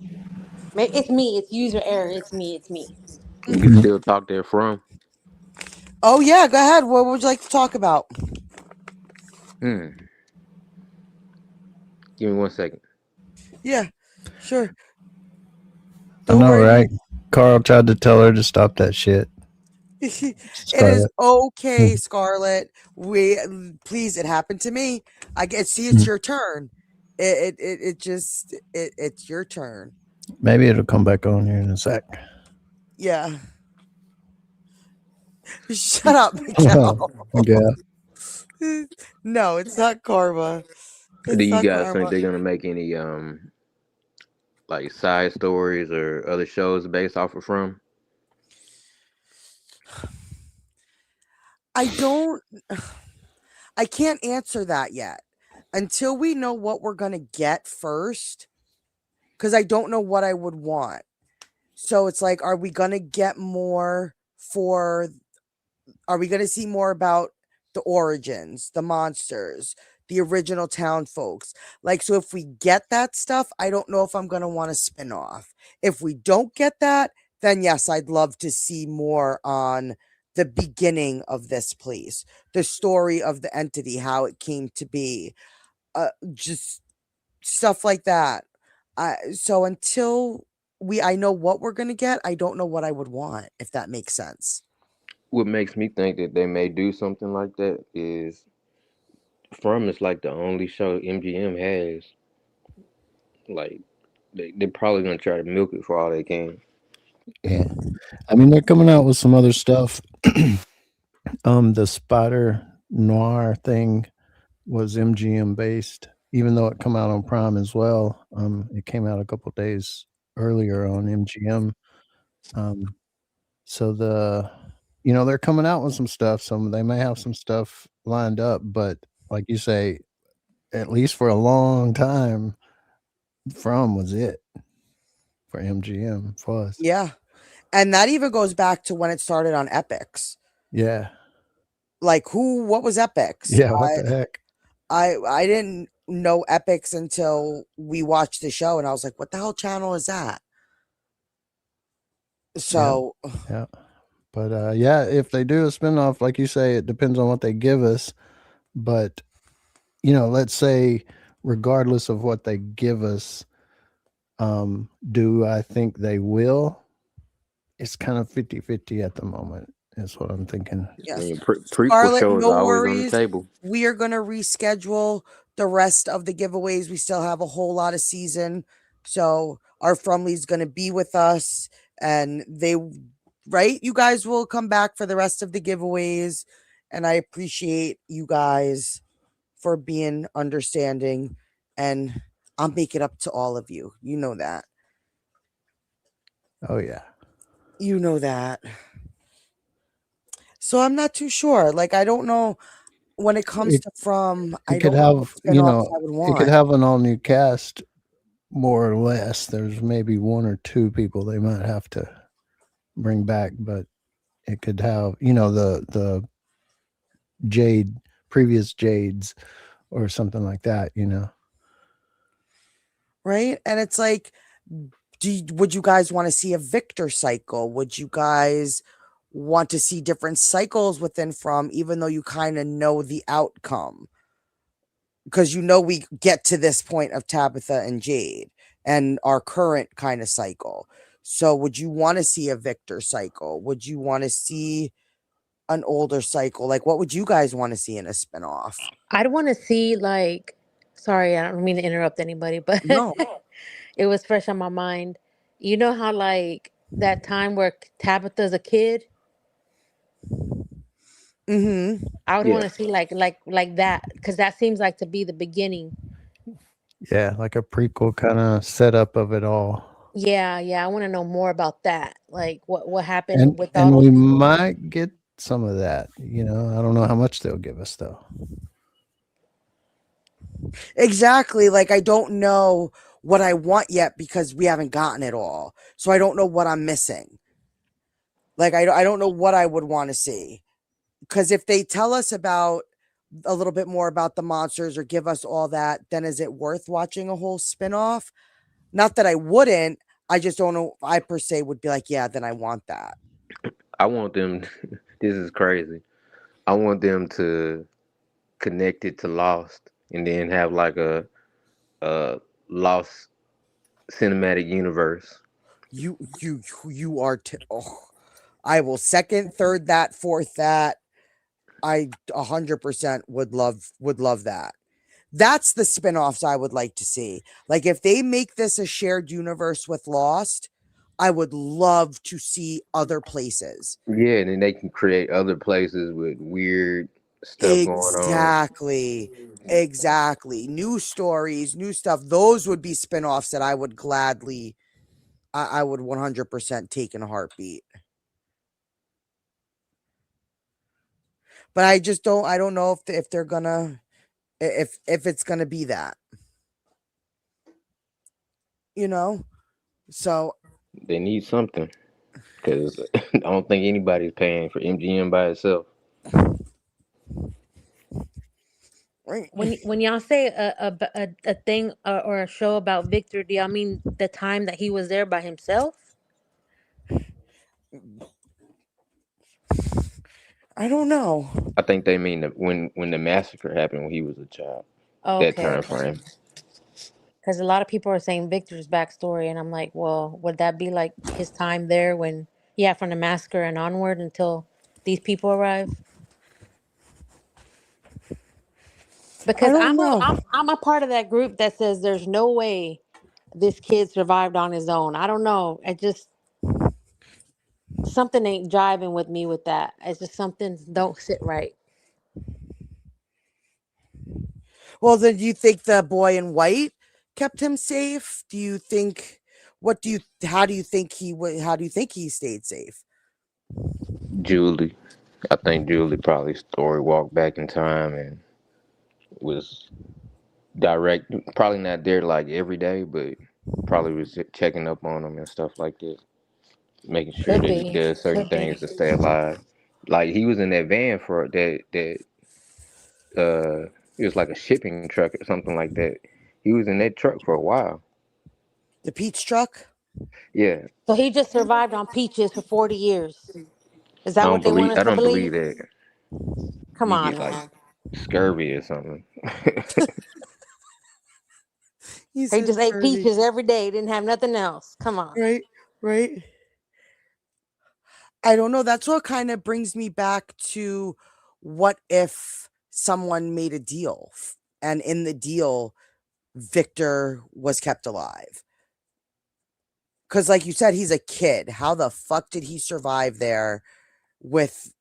Maybe it's me. It's user error. It's me. You can still talk there from. Oh yeah, go ahead. What would you like to talk about? Give me 1 second. Yeah, sure. I know, right? Carl tried to tell her to stop that shit. It is okay, Scarlet. Please, it happened to me. I get see it's your turn. It's your turn. Maybe it'll come back on here in a sec. Yeah. Shut up, Miguel. Yeah. No, it's not karma. Do you guys think they're gonna make any like side stories or other shows based off of From? I can't answer that yet until we know what we're going to get first, because I don't know what I would want. So it's like, are we going to get more are we going to see more about the origins, the monsters, the original town folks? Like, so if we get that stuff, I don't know if I'm going to want a spin-off. If we don't get that, then yes, I'd love to see more on the beginning of this place, the story of the entity, how it came to be, just stuff like that. So until I know what we're going to get, I don't know what I would want, if that makes sense. What makes me think that they may do something like that is From is like the only show MGM has. Like, they're probably going to try to milk it for all they can. Yeah. I mean, they're coming out with some other stuff. The Spider Noir thing was MGM based, even though it come out on Prime as well. It came out a couple days earlier on MGM. So they're coming out with some stuff. So they may have some stuff lined up, but like you say, at least for a long time, From was it for MGM for us. Yeah. And that even goes back to when it started on Epix. Yeah. Like what was Epix? Yeah, what the heck? I didn't know Epix until we watched the show, and I was like, what the hell channel is that? So yeah. But if they do a spinoff, like you say, it depends on what they give us. But let's say regardless of what they give us, do I think they will? It's kind of 50-50 at the moment. Is what I'm thinking. Yes. I mean, prequel Scarlet, shows no are always worries. on the table. We are going to reschedule the rest of the giveaways. We still have a whole lot of season. So our Fromly's going to be with us, and you guys will come back for the rest of the giveaways. And I appreciate you guys for being understanding, and I'll make it up to all of you. You know that. Oh yeah. You know that. So I'm not too sure. Like, I don't know when it comes to From. I could don't know have, what spinoffs I would want. it could have an all new cast, more or less. There's maybe one or two people they might have to bring back, but it could have, the previous Jades or something like that, Right? And it's like, would you guys want to see a Victor cycle? Would you guys want to see different cycles within From, even though you kind of know the outcome? Because we get to this point of Tabitha and Jade and our current kind of cycle. So would you want to see a Victor cycle? Would you want to see an older cycle? Like, what would you guys want to see in a spinoff? I'd want to see like, sorry, I don't mean to interrupt anybody, but No. it was fresh on my mind. You know how like that time where Tabitha's a kid? Mm-hmm. I would Yeah. want to see like that, because that seems like to be the beginning. Yeah, like a prequel kind of setup of it all. Yeah, I want to know more about that. Like what happened And with all we those. might get some of that. You know, I don't know how much they'll give us though. Exactly. Like, I don't know what I want yet because we haven't gotten it all. So I don't know what I'm missing. Like, I don't know what I would want to see. Because if they tell us about a little bit more about the monsters or give us all that, then is it worth watching a whole spinoff? Not that I wouldn't. I just don't know. I per se would be like, yeah, then I want that. I want them. This is crazy. I want them to connect it to Lost, and then have like a Lost cinematic universe. You are. I will second, third that, fourth that. I 100% would love that. That's the spinoffs I would like to see. Like, if they make this a shared universe with Lost, I would love to see other places. Yeah, and then they can create other places with weird stuff going on. Exactly. New stories, new stuff. Those would be spinoffs that I would gladly, I would 100% take in a heartbeat. But I don't know if they're gonna, if it's gonna be that, you know. So They need something, because I don't think anybody's paying for MGM by itself. right. When y'all say a thing or a show about Victor, do y'all mean the time that he was there by himself? I don't know. I think they mean that when the massacre happened when he was a child. That Okay, time frame. because a lot of people are saying Victor's backstory, and I'm like, well, would that be like his time there when, yeah, from the massacre and onward until these people arrive? I Because don't know. I'm a part of that group that says there's no way this kid survived on his own. I don't know. I just, something ain't jiving with me with that. It's just something don't sit right. Well, then, do you think the boy in white kept him safe? Do you think? How do you think he stayed safe? Julie. I think Julie probably story walked back in time and was direct, probably not there like every day, but probably was checking up on him and stuff like that, making sure Could that he be. does certain Could be. things to stay alive. Like, he was in that van for that it was like a shipping truck or something like that. He was in that truck for a while. The peach truck? Yeah. So he just survived on peaches for 40 years. Is that I what don't they want believe us I to don't believe believe? that. Come You on get now. like scurvy or something. He He said just ate scurvy. peaches every day. Didn't have nothing else. Come on. Right. I don't know. That's what kind of brings me back to, what if someone made a deal and in the deal, Victor was kept alive? Because, like you said, he's a kid. How the fuck did he survive there with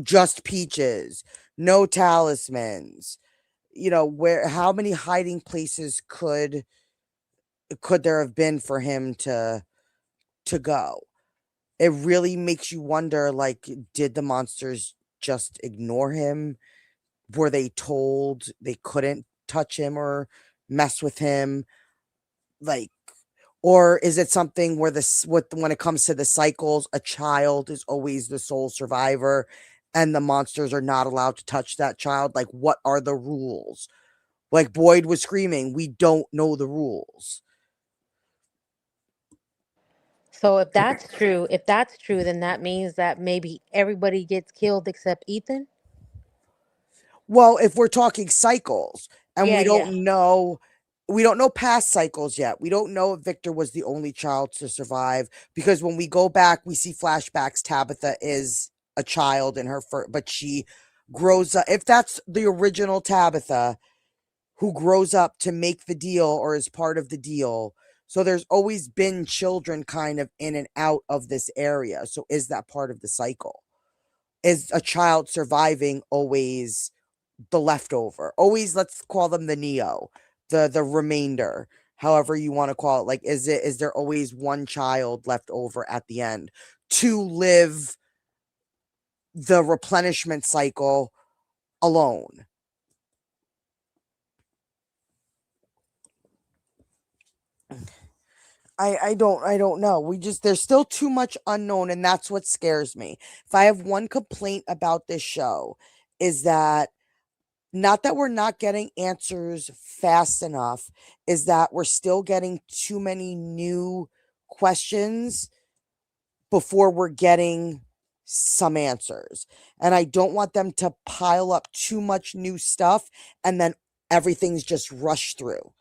just peaches, no talismans? You know, how many hiding places could there have been for him to go? It really makes you wonder, like, did the monsters just ignore him? Were they told they couldn't touch him or mess with him? Like, or is it something where when it comes to the cycles, a child is always the sole survivor and the monsters are not allowed to touch that child? Like, what are the rules? Like Boyd was screaming, we don't know the rules. So if that's true, then that means that maybe everybody gets killed except Ethan. Well, if we're talking cycles, and Yeah, we yeah. don't know past cycles yet. We don't know if Victor was the only child to survive, because when we go back, we see flashbacks. Tabitha is a child in her but she grows up. If that's the original Tabitha who grows up to make the deal or is part of the deal. So there's always been children kind of in and out of this area. So is that part of the cycle? Is a child surviving always the leftover? Always, let's call them the Neo, the remainder, however you want to call it. Like, is there always one child left over at the end to live the replenishment cycle alone? I don't know. There's still too much unknown, and that's what scares me. If I have one complaint about this show, is that not that we're not getting answers fast enough, is that we're still getting too many new questions before we're getting some answers. And I don't want them to pile up too much new stuff and then everything's just rushed through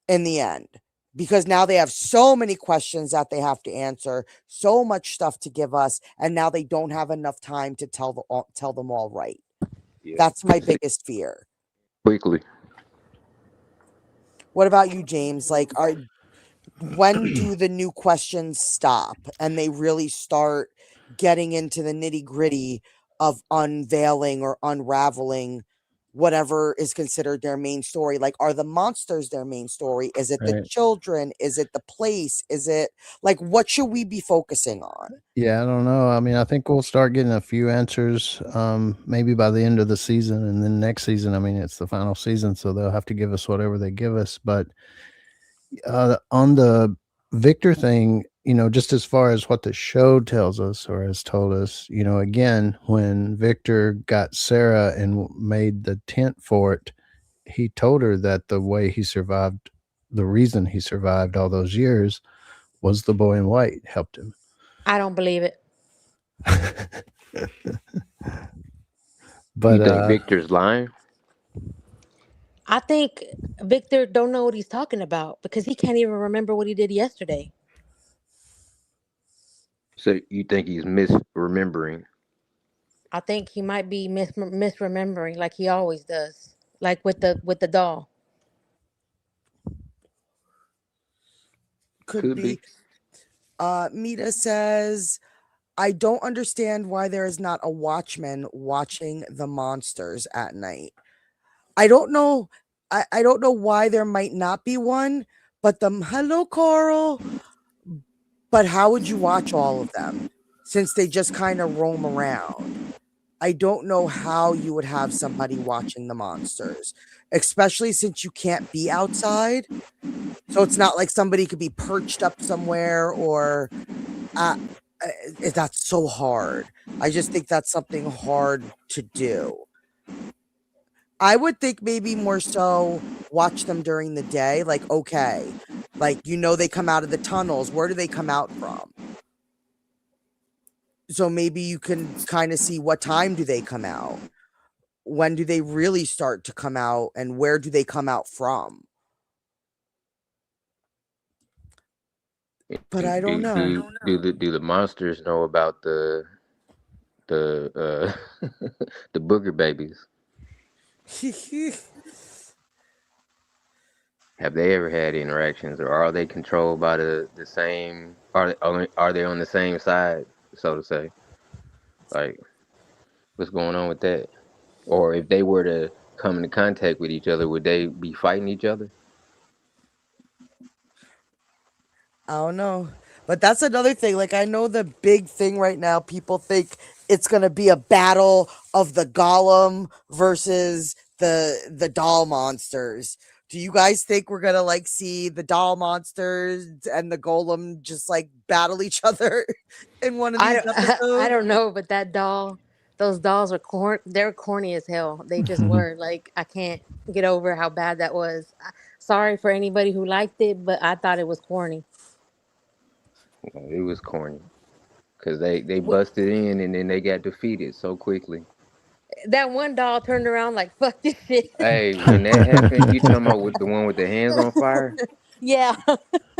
in the end. Because now they have so many questions that they have to answer, so much stuff to give us, and now they don't have enough time to tell them all right. Yeah. That's my biggest fear. Quickly. What about you, James? Like, when do the new questions stop and they really start getting into the nitty-gritty of unveiling or unraveling whatever is considered their main story? Like, are the monsters their main story? Is it the children? Is it the place? Is it like, what should we be focusing on? Yeah, I don't know. I mean, I think we'll start getting a few answers maybe by the end of the season, and then next season, I mean, it's the final season, so they'll have to give us whatever they give us. But on the Victor thing, you know, just as far as what the show tells us or has told us, you know, again, when Victor got Sarah and made the tent for it, he told her that the way he survived, the reason he survived all those years was the boy in white helped him. I don't believe it. But you think Victor's lying? I think Victor don't know what he's talking about because he can't even remember what he did yesterday. So you think he's misremembering? I think he might be misremembering like he always does, like with the doll. Could be. Mita says, I don't understand why there is not a watchman watching the monsters at night. I don't know. I don't know why there might not be one, but hello, Coral. But how would you watch all of them since they just kind of roam around? I don't know how you would have somebody watching the monsters, especially since you can't be outside. So it's not like somebody could be perched up somewhere or that's so hard. I just think that's something hard to do. I would think maybe more so watch them during the day. Like, okay, like, you know, they come out of the tunnels. Where do they come out from? So maybe you can kind of see what time do they come out? When do they really start to come out? And where do they come out from? But I don't know. Do the monsters know about the the booger babies? Have they ever had interactions, or are they controlled by the same? Are they on the same side, so to say? Like, what's going on with that? Or if they were to come into contact with each other, would they be fighting each other? I don't know. But that's another thing. Like, I know the big thing right now, people think it's going to be a battle of the golem versus the doll monsters. Do you guys think we're going to like see the doll monsters and the golem just like battle each other in one of these episodes? I don't know, but those dolls are they're corny as hell. They just were. Like, I can't get over how bad that was. Sorry for anybody who liked it, but I thought it was corny. It was corny because they busted in and then they got defeated so quickly. That one doll turned around like, fuck this shit. Hey, when that happened, you talking about with the one with the hands on fire? Yeah.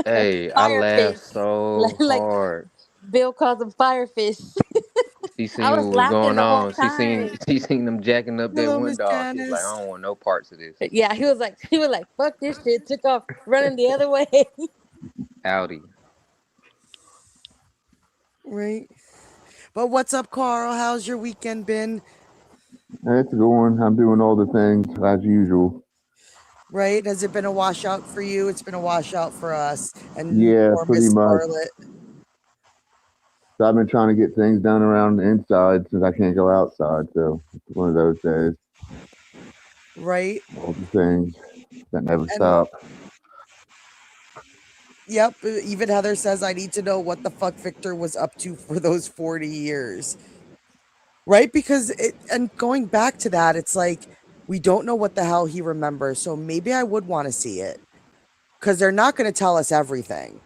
Hey, I laughed so like, hard. Bill calls them firefish. She I seen was what was laughing going the whole on. time. She seen them jacking up that Hello, one Miss dog. She was like, Janice. I don't want no parts of this. Yeah, he was like, fuck this shit. Took off running the other way. Audi. Right. But what's up, Carl? How's your weekend been? It's going. I'm doing all the things as usual. Right? Has it been a washout for you? It's been a washout for us. And Yeah, for pretty Miss much. Scarlet. So I've been trying to get things done around the inside since I can't go outside. So it's one of those days. Right? All the things that never And- stop. Yep. Even Heather says I need to know what the fuck Victor was up to for those 40 years. Right? Because and going back to that, it's like we don't know what the hell he remembers. So maybe I would want to see it. Because they're not going to tell us everything.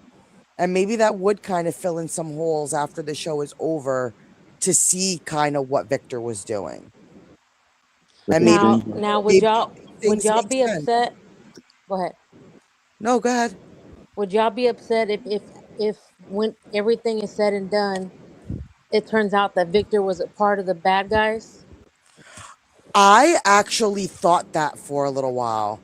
And maybe that would kind of fill in some holes after the show is over to see kind of what Victor was doing. And Now would y'all be sense. upset? Go ahead. No, go ahead. Would y'all be upset if when everything is said and done, it turns out that Victor was a part of the bad guys? I actually thought that for a little while.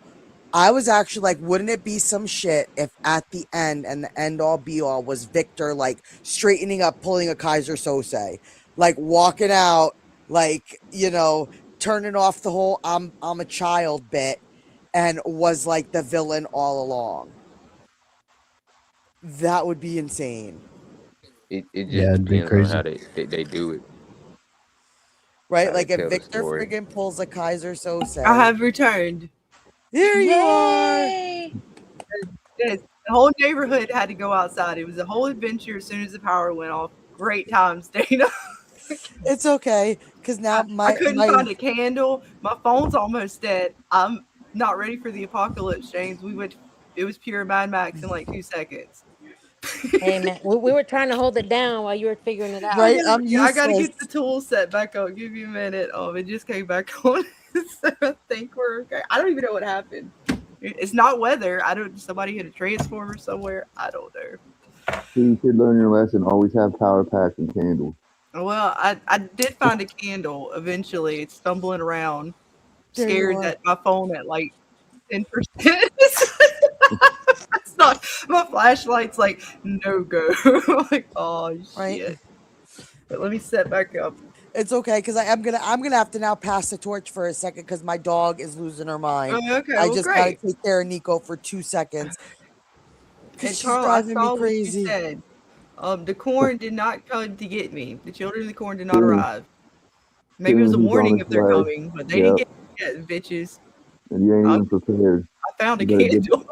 I was actually like, wouldn't it be some shit if at the end and the end all be all was Victor like straightening up, pulling a Kaiser Sose, like walking out, like, you know, turning off the whole I'm a child bit and was like the villain all along. That would be insane. It just it'd be depends on crazy. how they do it. Right? How Like they if tell the Victor story. friggin' pulls a Kaiser Sose. I have returned. There you are. Yay! Yes, the whole neighborhood had to go outside. It was a whole adventure as soon as the power went off. Great times, Dana. It's okay, because now I couldn't find a candle. My phone's almost dead. I'm not ready for the apocalypse, James. It was pure Mad Max in like 2 seconds. Hey man, we were trying to hold it down while you were figuring it out. Right, I'm I gotta useless. get the tool set back on. Give me a minute. It just came back on. So I think we're okay. I don't even know what happened. It's not weather. Somebody hit a transformer somewhere. I don't know. So you should learn your lesson. Always have power packs and candles. Well, I did find a candle eventually. It's stumbling around. There you Scared are. that my phone at like 10%. It's not, my flashlight's like no go. Like, oh shit. Right. But let me set back up. It's okay, because I'm gonna have to now pass the torch for a second because my dog is losing her mind. Oh, okay, I well, just great. gotta take care of Nico for 2 seconds. And Because she's Carl, I driving saw me what you crazy. said. The corn did not come to get me. The children of the corn did not arrive. Maybe it was a Soon he's on warning his if they're way. coming, but they didn't get me yet, bitches. And you ain't even prepared. I found a You better get- candle.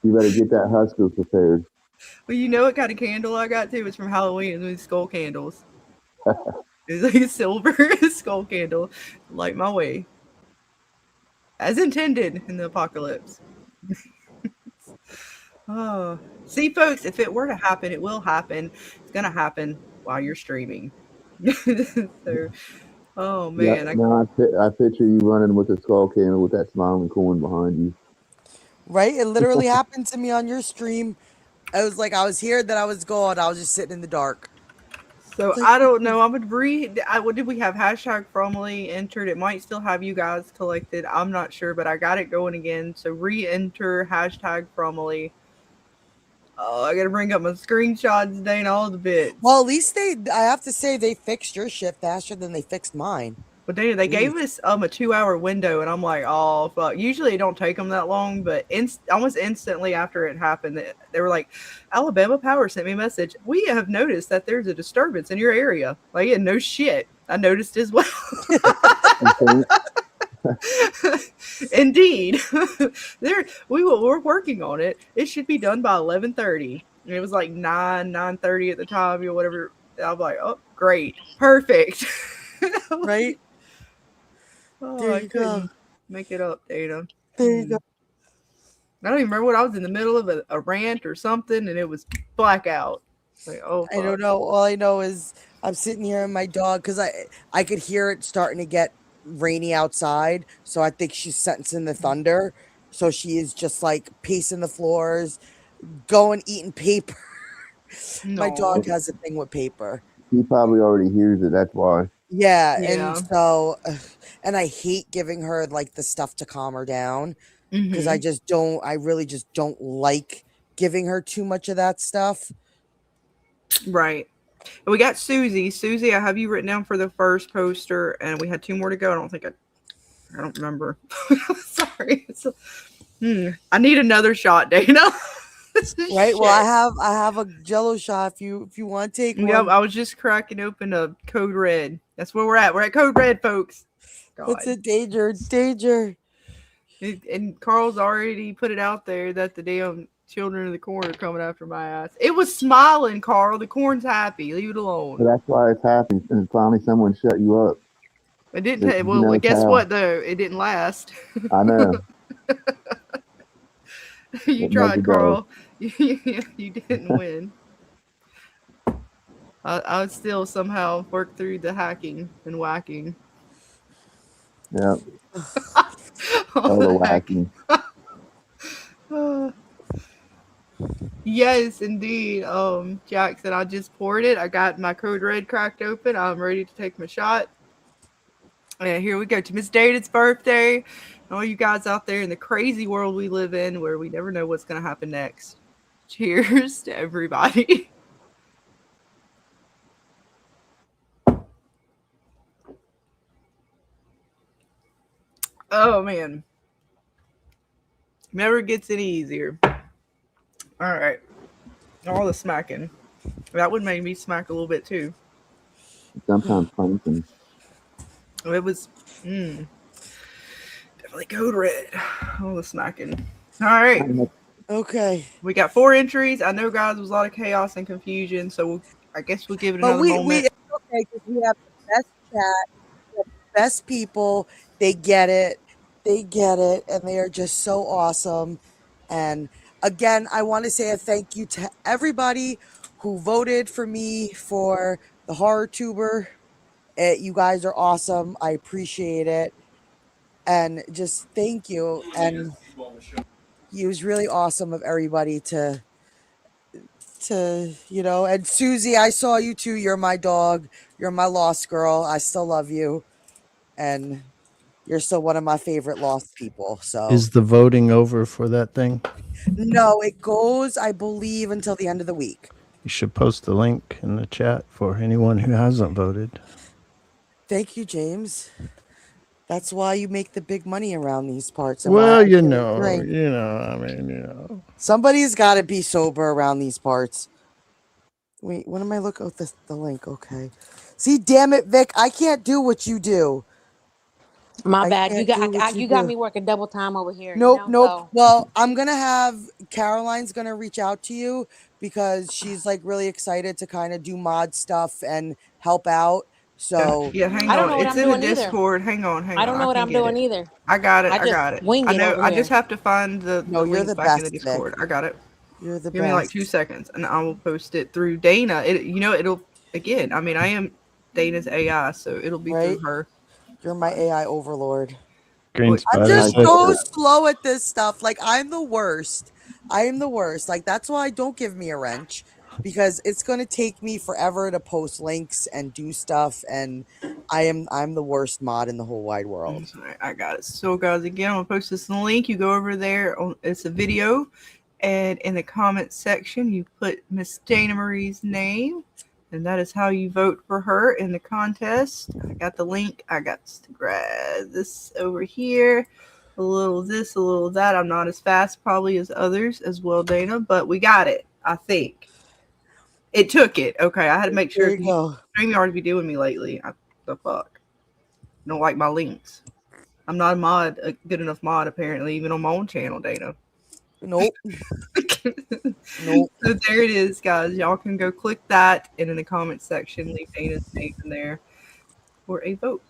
You better get that Husker prepared. Well, you know what kind of candle I got too? It's from Halloween. It's with skull candles. It's like a silver skull candle. Light my way. As intended in the apocalypse. Oh. See, folks, if it were to happen, it will happen. It's going to happen while you're streaming. So, oh, man. Yeah, now I picture you running with a skull candle with that smiling corn behind you. Right? It literally happened to me on your stream. I was like, I was here, then I was gone. I was just sitting in the dark. So I don't know. I would what did we have? Hashtag Fromly entered. It might still have you guys collected. I'm not sure, but I got it going again. So re-enter hashtag Fromly. Oh, I gotta bring up my screenshots, Dane, all the bits. Well, at least I have to say, they fixed your shit faster than they fixed mine. But they gave us a 2-hour window, and I'm like, oh fuck. Usually it don't take them that long, but almost instantly after it happened, they were like, Alabama Power sent me a message. We have noticed that there's a disturbance in your area. Like, yeah, no shit. I noticed as well. Indeed. We're working on it. It should be done by 11:30. It was like 9:30 at the time, or whatever. I'm like, oh, great, perfect. Right? Oh, There I you couldn't go. make it up, Dana. There you go. I don't even remember what I was in the middle of a rant or something, and it was blackout. Like, oh, I don't know. All I know is I'm sitting here and my dog, because I could hear it starting to get rainy outside. So I think she's sensing the thunder. So she is just like pacing the floors, going eating paper. My No. dog has a thing with paper. He probably already hears it. That's why. Yeah, Yeah. and so, and I hate giving her like the stuff to calm her down because I just don't. I really just don't like giving her too much of that stuff. Right. And we got Susie. Susie, I have you written down for the first poster, and we had 2 more to go. I don't remember. Sorry. I need another shot, Dana. Right. Well, I have a Jello shot if you want to take one. Yeah, I was just cracking open a Code Red. That's where we're at. We're at Code Red, folks. God. It's a danger. It's danger. And Carl's already put it out there that the damn children of the corn are coming after my ass. It was smiling, Carl. The corn's happy. Leave it alone. But that's why it's happy. And finally, someone shut you up. It didn't. Well, guess what though? It didn't last. I know. You tried, Carl. You didn't win. I would still somehow work through the hacking and whacking. Yeah. The whacking. Yes, indeed. Jackson, I just poured it. I got my Code Red cracked open. I'm ready to take my shot. And here we go to Miss Dana's birthday. All you guys out there in the crazy world we live in where we never know what's going to happen next. Cheers to everybody. Oh, man. Never gets any easier. All right. All the smacking. That would make me smack a little bit, too. Sometimes pumpkin. It was definitely Code Red. All the smacking. All right. Okay. We got 4 entries. I know, guys, there was a lot of chaos and confusion, so I guess we'll give it another moment. It's okay because we have the best chat, we have the best people. They get it. They get it, and they are just so awesome. And again, I want to say a thank you to everybody who voted for me for the horror tuber. You guys are awesome. I appreciate it. And just thank you. And it was really awesome of everybody to and Susie, I saw you too. You're my dog. You're my lost girl. I still love you. And you're still one of my favorite lost people. So Is the voting over for that thing? no, it goes, I believe, until the end of the week. You should post the link in the chat for anyone who hasn't voted. Thank you, James. That's why you make the big money around these parts. Well, I mean, somebody's got to be sober around these parts. Wait, when am I looking at the link? Okay. See, damn it, Vic, I can't do what you do. My bad. You got me working double time over here. Nope, you know, nope. so. Well, I'm gonna have Caroline's gonna reach out to you because she's like really excited to kind of do mod stuff and help out. So yeah, hang I don't on. know what It's I'm in the doing either. Discord. Hang on. I don't know what I'm doing either. I got it. I I just got it. wing I it know. over I here. just have to find the you're links the back in best, the Discord. Vic. I got it. You're the Give me like best. 2 seconds, and I will post it through Dana. It'll again. I mean, I am Dana's AI, so it'll be through her. You're my AI overlord. Green I'm Spider just said- so slow at this stuff. Like, I'm the worst. I am the worst. Like, that's why don't give me a wrench, because it's going to take me forever to post links and do stuff, and I'm the worst mod in the whole wide world. I got it. So, guys, again, I'm gonna post this in the link. You go over there. It's a video, and in the comments section, you put Miss DanaMarie's name. And that is how you vote for her in the contest. I got the link. I got to grab this over here. A little this, a little that. I'm not as fast probably as others as well, Dana, but we got it, I think. It took it. Okay, I had to make sure. There you go. StreamYard be doing me lately. The fuck? Don't like my links. I'm not a good enough mod, apparently, even on my own channel, Dana. Nope. Nope. So there it is, guys. Y'all can go click that, and in the comments section, leave Dana's name in there for a vote.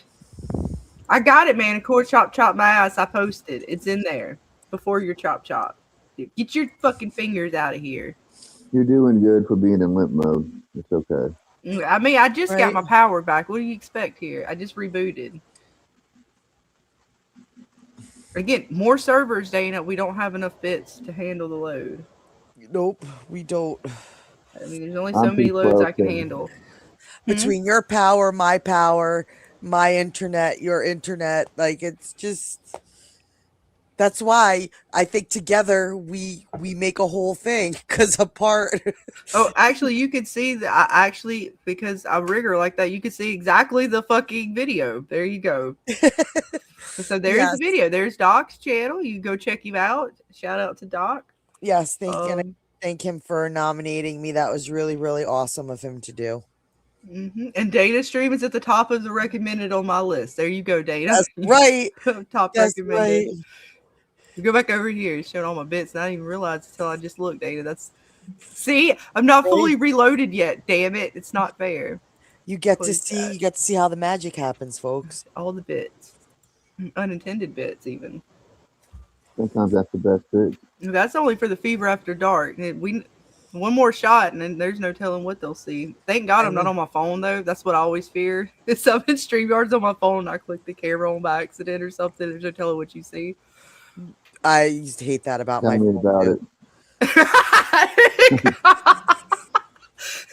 I got it, man. Core chop my ass. I posted. It's in there before your chop. Get your fucking fingers out of here. You're doing good for being in limp mode. It's okay. I mean, I just got my power back. What do you expect here? I just rebooted. Again, more servers, Dana. We don't have enough bits to handle the load. Nope, we don't. I mean, there's only so many loads I can handle. between your power, my internet, your internet. Like, it's just, that's why I think together we make a whole thing, because apart. Oh, actually, you could see that. I actually, because I rigor like that, you could see exactly the fucking video. There you go. So there's Yes. the video. There's Doc's channel. You go check him out. Shout out to Doc. Yes, and I thank him for nominating me. That was really, really awesome of him to do. And Dana's stream is at the top of the recommended on my list. There you go, Dana. That's right. Top That's recommended. right. You go back over here, showing all my bits, and I didn't even realize until I just looked, Dana. See, I'm not fully reloaded yet. Damn it, it's not fair. You get to see how the magic happens, folks. All the bits, unintended bits, even. Sometimes that's the best bit. That's only for the Fever After Dark. One more shot, and then there's no telling what they'll see. Thank God I'm not on my phone, though. That's what I always fear. If I'm in StreamYards on my phone, I click the camera on by accident or something. There's no telling what you see. I used to hate that about my phone. About it.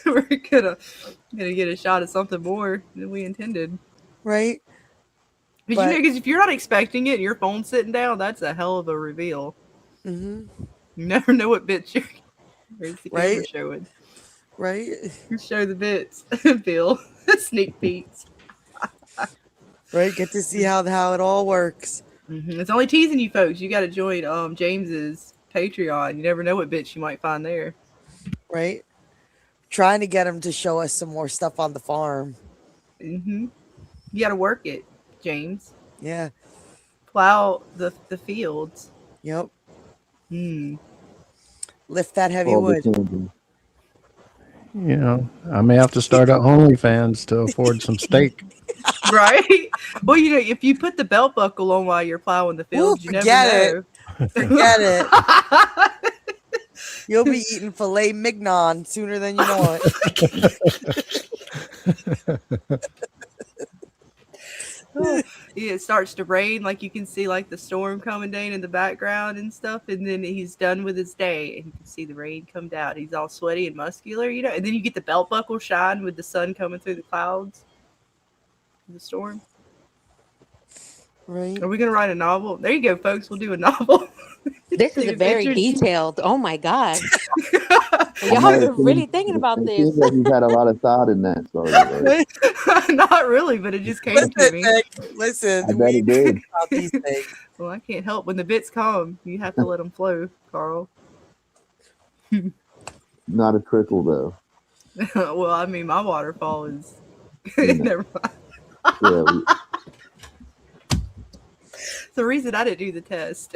We're gonna get a shot at something more than we intended. Right? Because if you're not expecting it, your phone's sitting down, that's a hell of a reveal. Mm-hmm. You never know what bits you're right? showing. Right? Show the bits, Bill. Sneak peeks. Right? Get to see how it all works. It's only teasing you folks. You got to join James's Patreon. You never know what bits you might find there. Right? Trying to get him to show us some more stuff on the farm. You got to work it, James. Yeah. Plow the fields. Yep. Lift that heavy wood. You know, I may have to start at OnlyFans to afford some steak. Right? Well, you know, if you put the belt buckle on while you're plowing the fields, you never know. Forget it. You'll be eating filet mignon sooner than you know it. It starts to rain, like you can see like the storm coming down in the background and stuff, and then he's done with his day and you can see the rain come down. He's all sweaty and muscular, you know, and then you get the belt buckle shine with the sun coming through the clouds. The storm. Right. Are we gonna write a novel? There you go, folks. We'll do a novel. This is a very detailed. Oh my god. Y'all are really thinking about It this. seems like you've had a lot of thought in that story. Right? Not really, but it just came to me. Listen, I bet it did. about these things. Well, I can't help when the bits come. You have to let them flow, Carl. Not a trickle though. Well, I mean, my waterfall is. Never mind. Yeah, The reason I didn't do the test.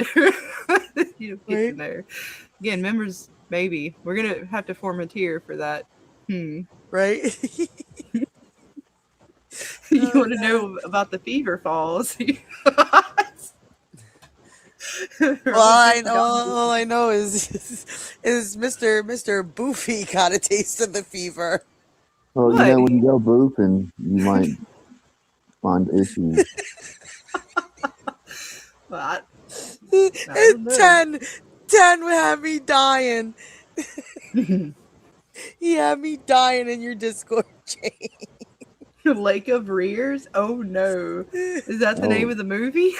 You know, get in there. Again, members, maybe. We're going to have to form a tier for that. Right? You want to know about the fever falls. All I know is Mr. Boofy got a taste of the fever. well, you know, when you go boofing, you might find issues. Well, I And 10 would have me dying. He had me dying in your Discord chain. Lake of Rears? Oh no. Is that the name of the movie?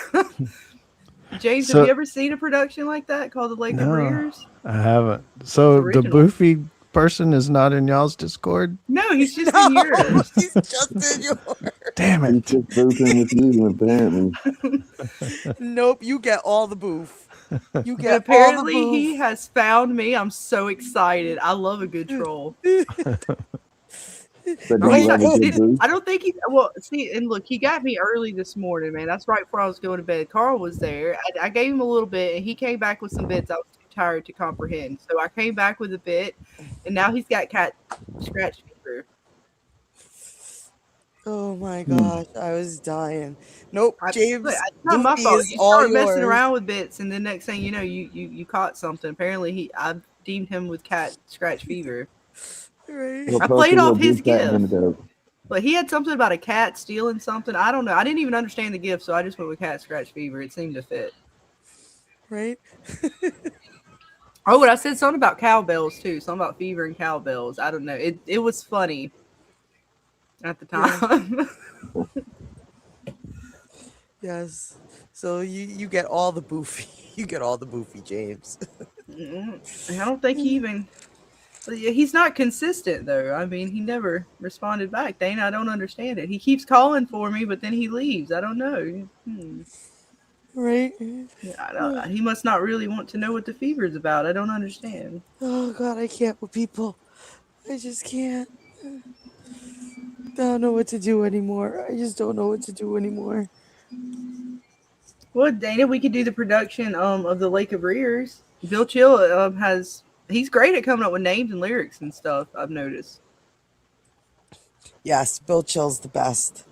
James, have you ever seen a production like that called The Lake of Rears? I haven't. So the Boofy person is not in y'all's Discord? No, he's just in yours. He's just in yours. Damn it. He's just boofing with you, apparently. Nope, you get all the boof. You And get apparently all the he has found me. I'm so excited. I love a good troll. But don't you have a good boof? I don't think he. Well, see, and look, he got me early this morning, man. That's right before I was going to bed. Carl was there. I gave him a little bit, and he came back with some bits I was too tired to comprehend. So I came back with a bit, and now he's got cat scratch fever. Oh my gosh, I was dying. Nope, James. It's not my Boofy fault. is You all start messing yours. around with bits, and the next thing you know, you caught something. Apparently, I deemed him with cat scratch fever. Right. Well, I post played a off little his boof cat gift. antidote. But he had something about a cat stealing something. I don't know. I didn't even understand the gift, so I just went with cat scratch fever. It seemed to fit. Right? Oh, and I said something about cowbells too. Something about fever and cowbells. I don't know. It was funny. at the time. Yes. So you get all the boofy. You get all the boofy, James. I don't think he even. He's not consistent though. I mean, he never responded back. Dana, I don't understand it. He keeps calling for me, but then he leaves. I don't know. Right? Yeah, he must not really want to know what the fever's about. I don't understand. Oh God, I can't with people. I just can't. I don't know what to do anymore. I just don't know what to do anymore. Well, Dana, we could do the production of the Lake of Rears. Bill Chill he's great at coming up with names and lyrics and stuff. I've noticed. Yes, Bill Chill's the best.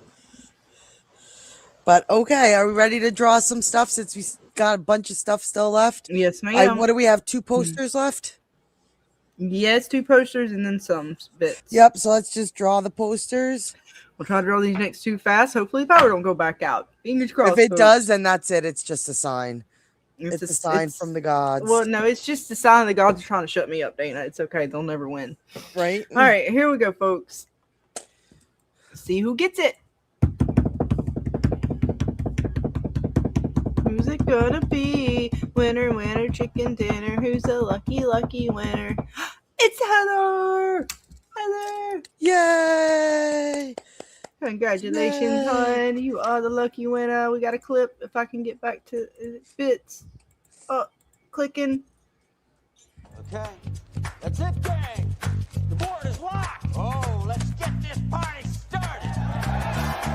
But okay, are we ready to draw some stuff since we got a bunch of stuff still left? Yes, ma'am. What do we have? 2 posters left? Yes, 2 posters and then some bits. Yep, so let's just draw the posters. We'll try to draw these next 2 fast. Hopefully the power don't go back out. Fingers crossed. If it folks. does, then that's it. It's just a sign. It's a sign from the gods. Well, no, it's just a sign the gods are trying to shut me up, Dana. It's okay. They'll never win. Right? All right, here we go, folks. See who gets it. Who's it gonna be? Winner, winner, chicken dinner. Who's the lucky, lucky winner? It's Heather! Heather! Yay! Congratulations, hon. You are the lucky winner. We got a clip. If I can get back to it fits. Oh, clicking. Okay. That's it, gang. The board is locked. Oh, let's get this party started.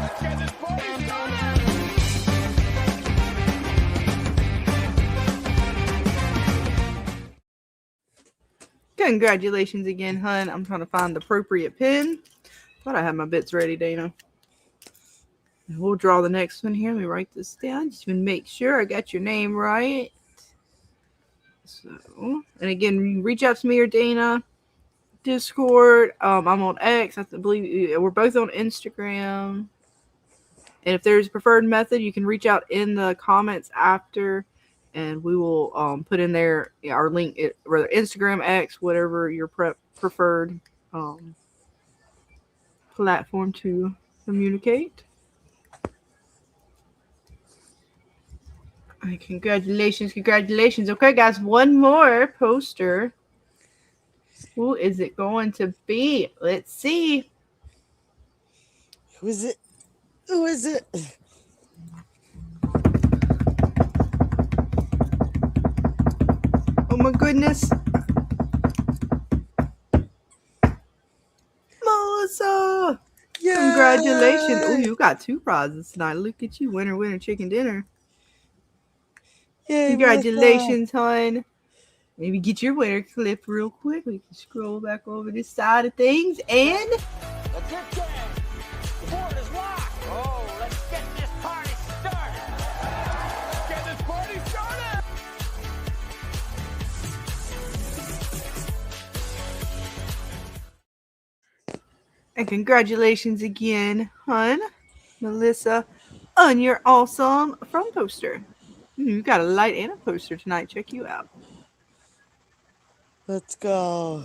Let's get this party started. Congratulations again, hun. I'm trying to find the appropriate pin. Thought I had my bits ready, Dana. We'll draw the next one here. Let me write this down. Just to make sure I got your name right. So, and again, reach out to me or Dana. Discord. I'm on X. I believe we're both on Instagram. And if there's a preferred method, you can reach out in the comments after, and we will put in there our link, whether Instagram, X, whatever your preferred platform to communicate. Right, congratulations. Okay, guys, one more poster. Who is it going to be? Let's see. Who is it? Who is it? Oh my goodness. Melissa. Yay! Congratulations. Oh, you got 2 prizes tonight. Look at you. Winner, winner, chicken dinner. Yay, congratulations, hon. Maybe get your winner clip real quick. We can scroll back over this side of things. And That's it, gang. The board is locked. Oh, let's get this party started. Let's get this party started. And congratulations again, hon, Melissa, on your awesome front poster. You got a light and a poster tonight. Check you out. Let's go.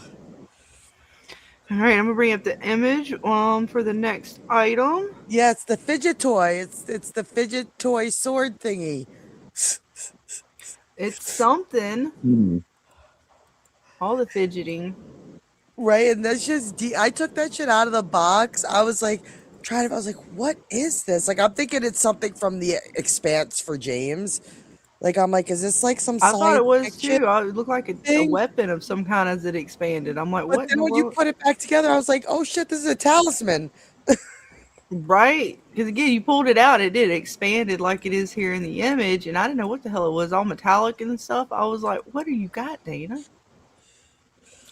All right, I'm gonna bring up the image for the next item. Yeah, it's the fidget toy. It's the fidget toy sword thingy. It's something. All the fidgeting. Right, and that's just I took that shit out of the box. I was like I was like, what is this? Like, I'm thinking it's something from the Expanse for James. Like, I'm like, is this like some I thought it was fiction too. It looked like a thing? weapon of some kind as it expanded. I'm like, But what? then when you put it back together, I was like, oh shit, this is a talisman. Right, because again, you pulled it out, it did expanded like it is here in the image, and I didn't know what the hell it was, all metallic and stuff. I was like, what do you got, Dana?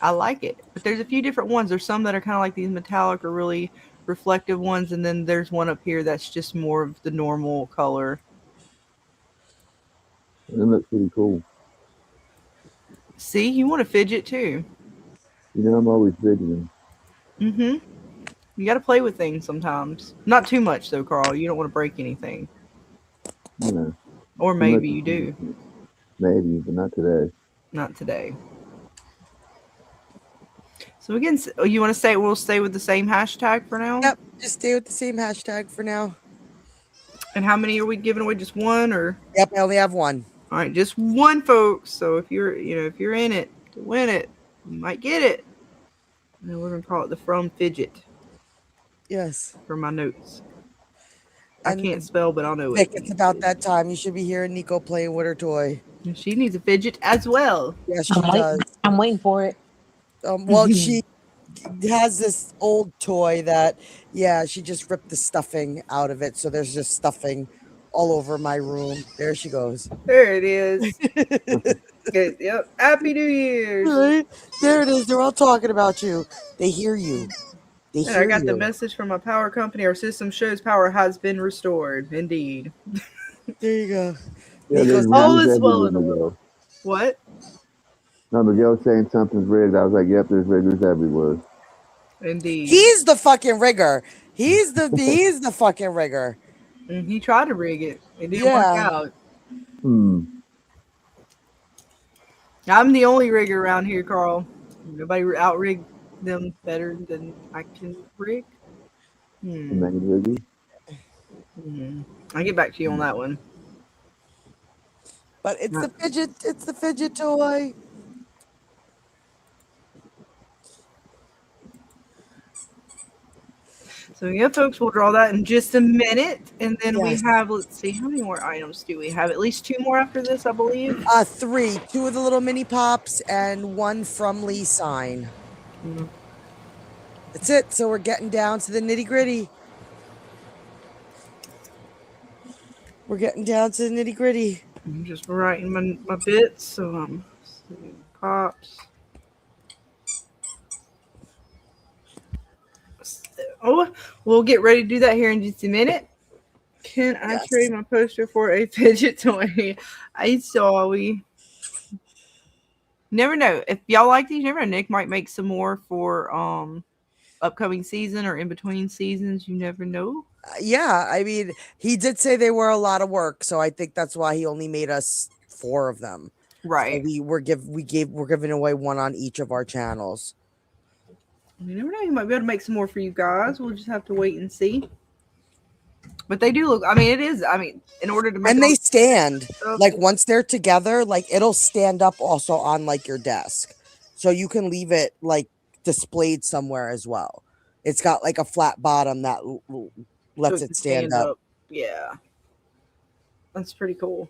I like it, but there's a few different ones. There's some that are kind of like these metallic or really reflective ones, and then there's one up here that's just more of the normal color. That looks pretty cool. See, you want to fidget too. You know, I'm always fidgeting. You got to play with things sometimes. Not too much though, Carl. You don't want to break anything. You know. Or maybe you do. Maybe, but not today. Not today. So again, you want to say we'll stay with the same hashtag for now? Yep, just stay with the same hashtag for now. And how many are we giving away? Just one, or? Yep, I only have one. All right, just one, folks. So if you're in it to win it, you might get it. And then we're gonna call it the From Fidget. Yes. For my notes. And I can't spell, but I'll know Vic, it. it's about that time. You should be hearing Nico playing with her toy. She needs a fidget as well. Yes, she does. I'm waiting for it. Well, she has this old toy that, she just ripped the stuffing out of it. So there's just stuffing all over my room. There she goes. There it is. Good. Yep. Happy New Year's. Right? There it is. They're all talking about you. They hear you. They hear I got you. the message from my power company. Our system shows power has been restored. Indeed. There you go. Yeah, there's all riggers is well in the everywhere, world. What? No, Miguel saying something's rigged. I was like, yep, there's riggers everywhere. Indeed. He's the fucking rigger. He's the fucking rigger. And he tried to rig it. It didn't work out. I'm the only rigger around here, Carl. Nobody out-rigged them better than I can rig. I'll get back to you on that one. But it's the fidget toy. So yeah, folks, we'll draw that in just a minute. And then we have, let's see, how many more items do we have? At least 2 more after this, I believe. 3. 2 of the little mini pops and 1 from Lee sign. That's it. So we're getting down to the nitty gritty. We're getting down to the nitty gritty. I'm just writing my bits. So pops. Oh, we'll get ready to do that here in just a minute. Can I trade my poster for a fidget toy? I saw we never know. If y'all like these, never know. Nick might make some more for upcoming season or in between seasons. You never know. Yeah, I mean, he did say they were a lot of work, so I think that's why he only made us 4 of them. Right. So we're giving away 1 on each of our channels. You never know. You might be able to make some more for you guys. We'll just have to wait and see. But they do look. I mean, it is. I mean, in order to make and they stand stuff, like once they're together, like it'll stand up also on like your desk, so you can leave it like displayed somewhere as well. It's got like a flat bottom that lets it stand up. Yeah, that's pretty cool.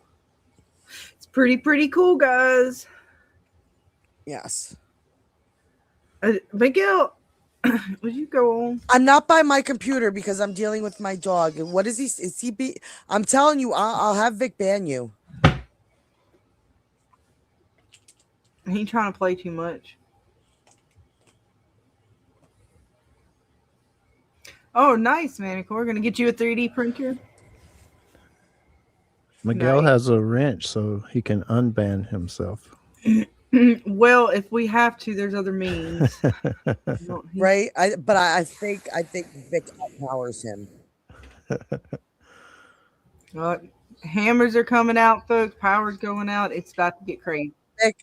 It's pretty cool, guys. Yes. Miguel, would you go on? I'm not by my computer because I'm dealing with my dog. And what is he? Is he? I'm telling you, I'll have Vic ban you. He ain't trying to play too much. Oh, nice, man. We're gonna get you a 3D printer. Miguel has a wrench, so he can unban himself. Well, if we have to, there's other means. Right? I think Vic empowers him. Hammers are coming out, folks. Power's going out. It's about to get crazy. Vic,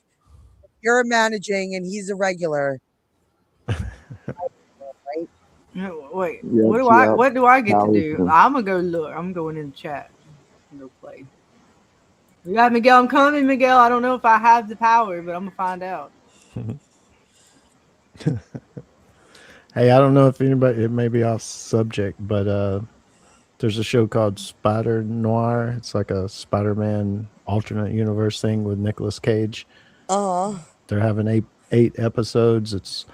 you're managing and he's a regular. Right? Wait, Yeah, what do I get to do? Allison. I'm gonna go look. I'm going in the chat. Go play. We got Miguel. I'm coming, Miguel. I don't know if I have the power, but I'm gonna find out. Hey, I don't know if anybody, it may be off subject, but there's a show called Spider Noir. It's like a Spider-Man alternate universe thing with Nicolas Cage. They're having eight episodes.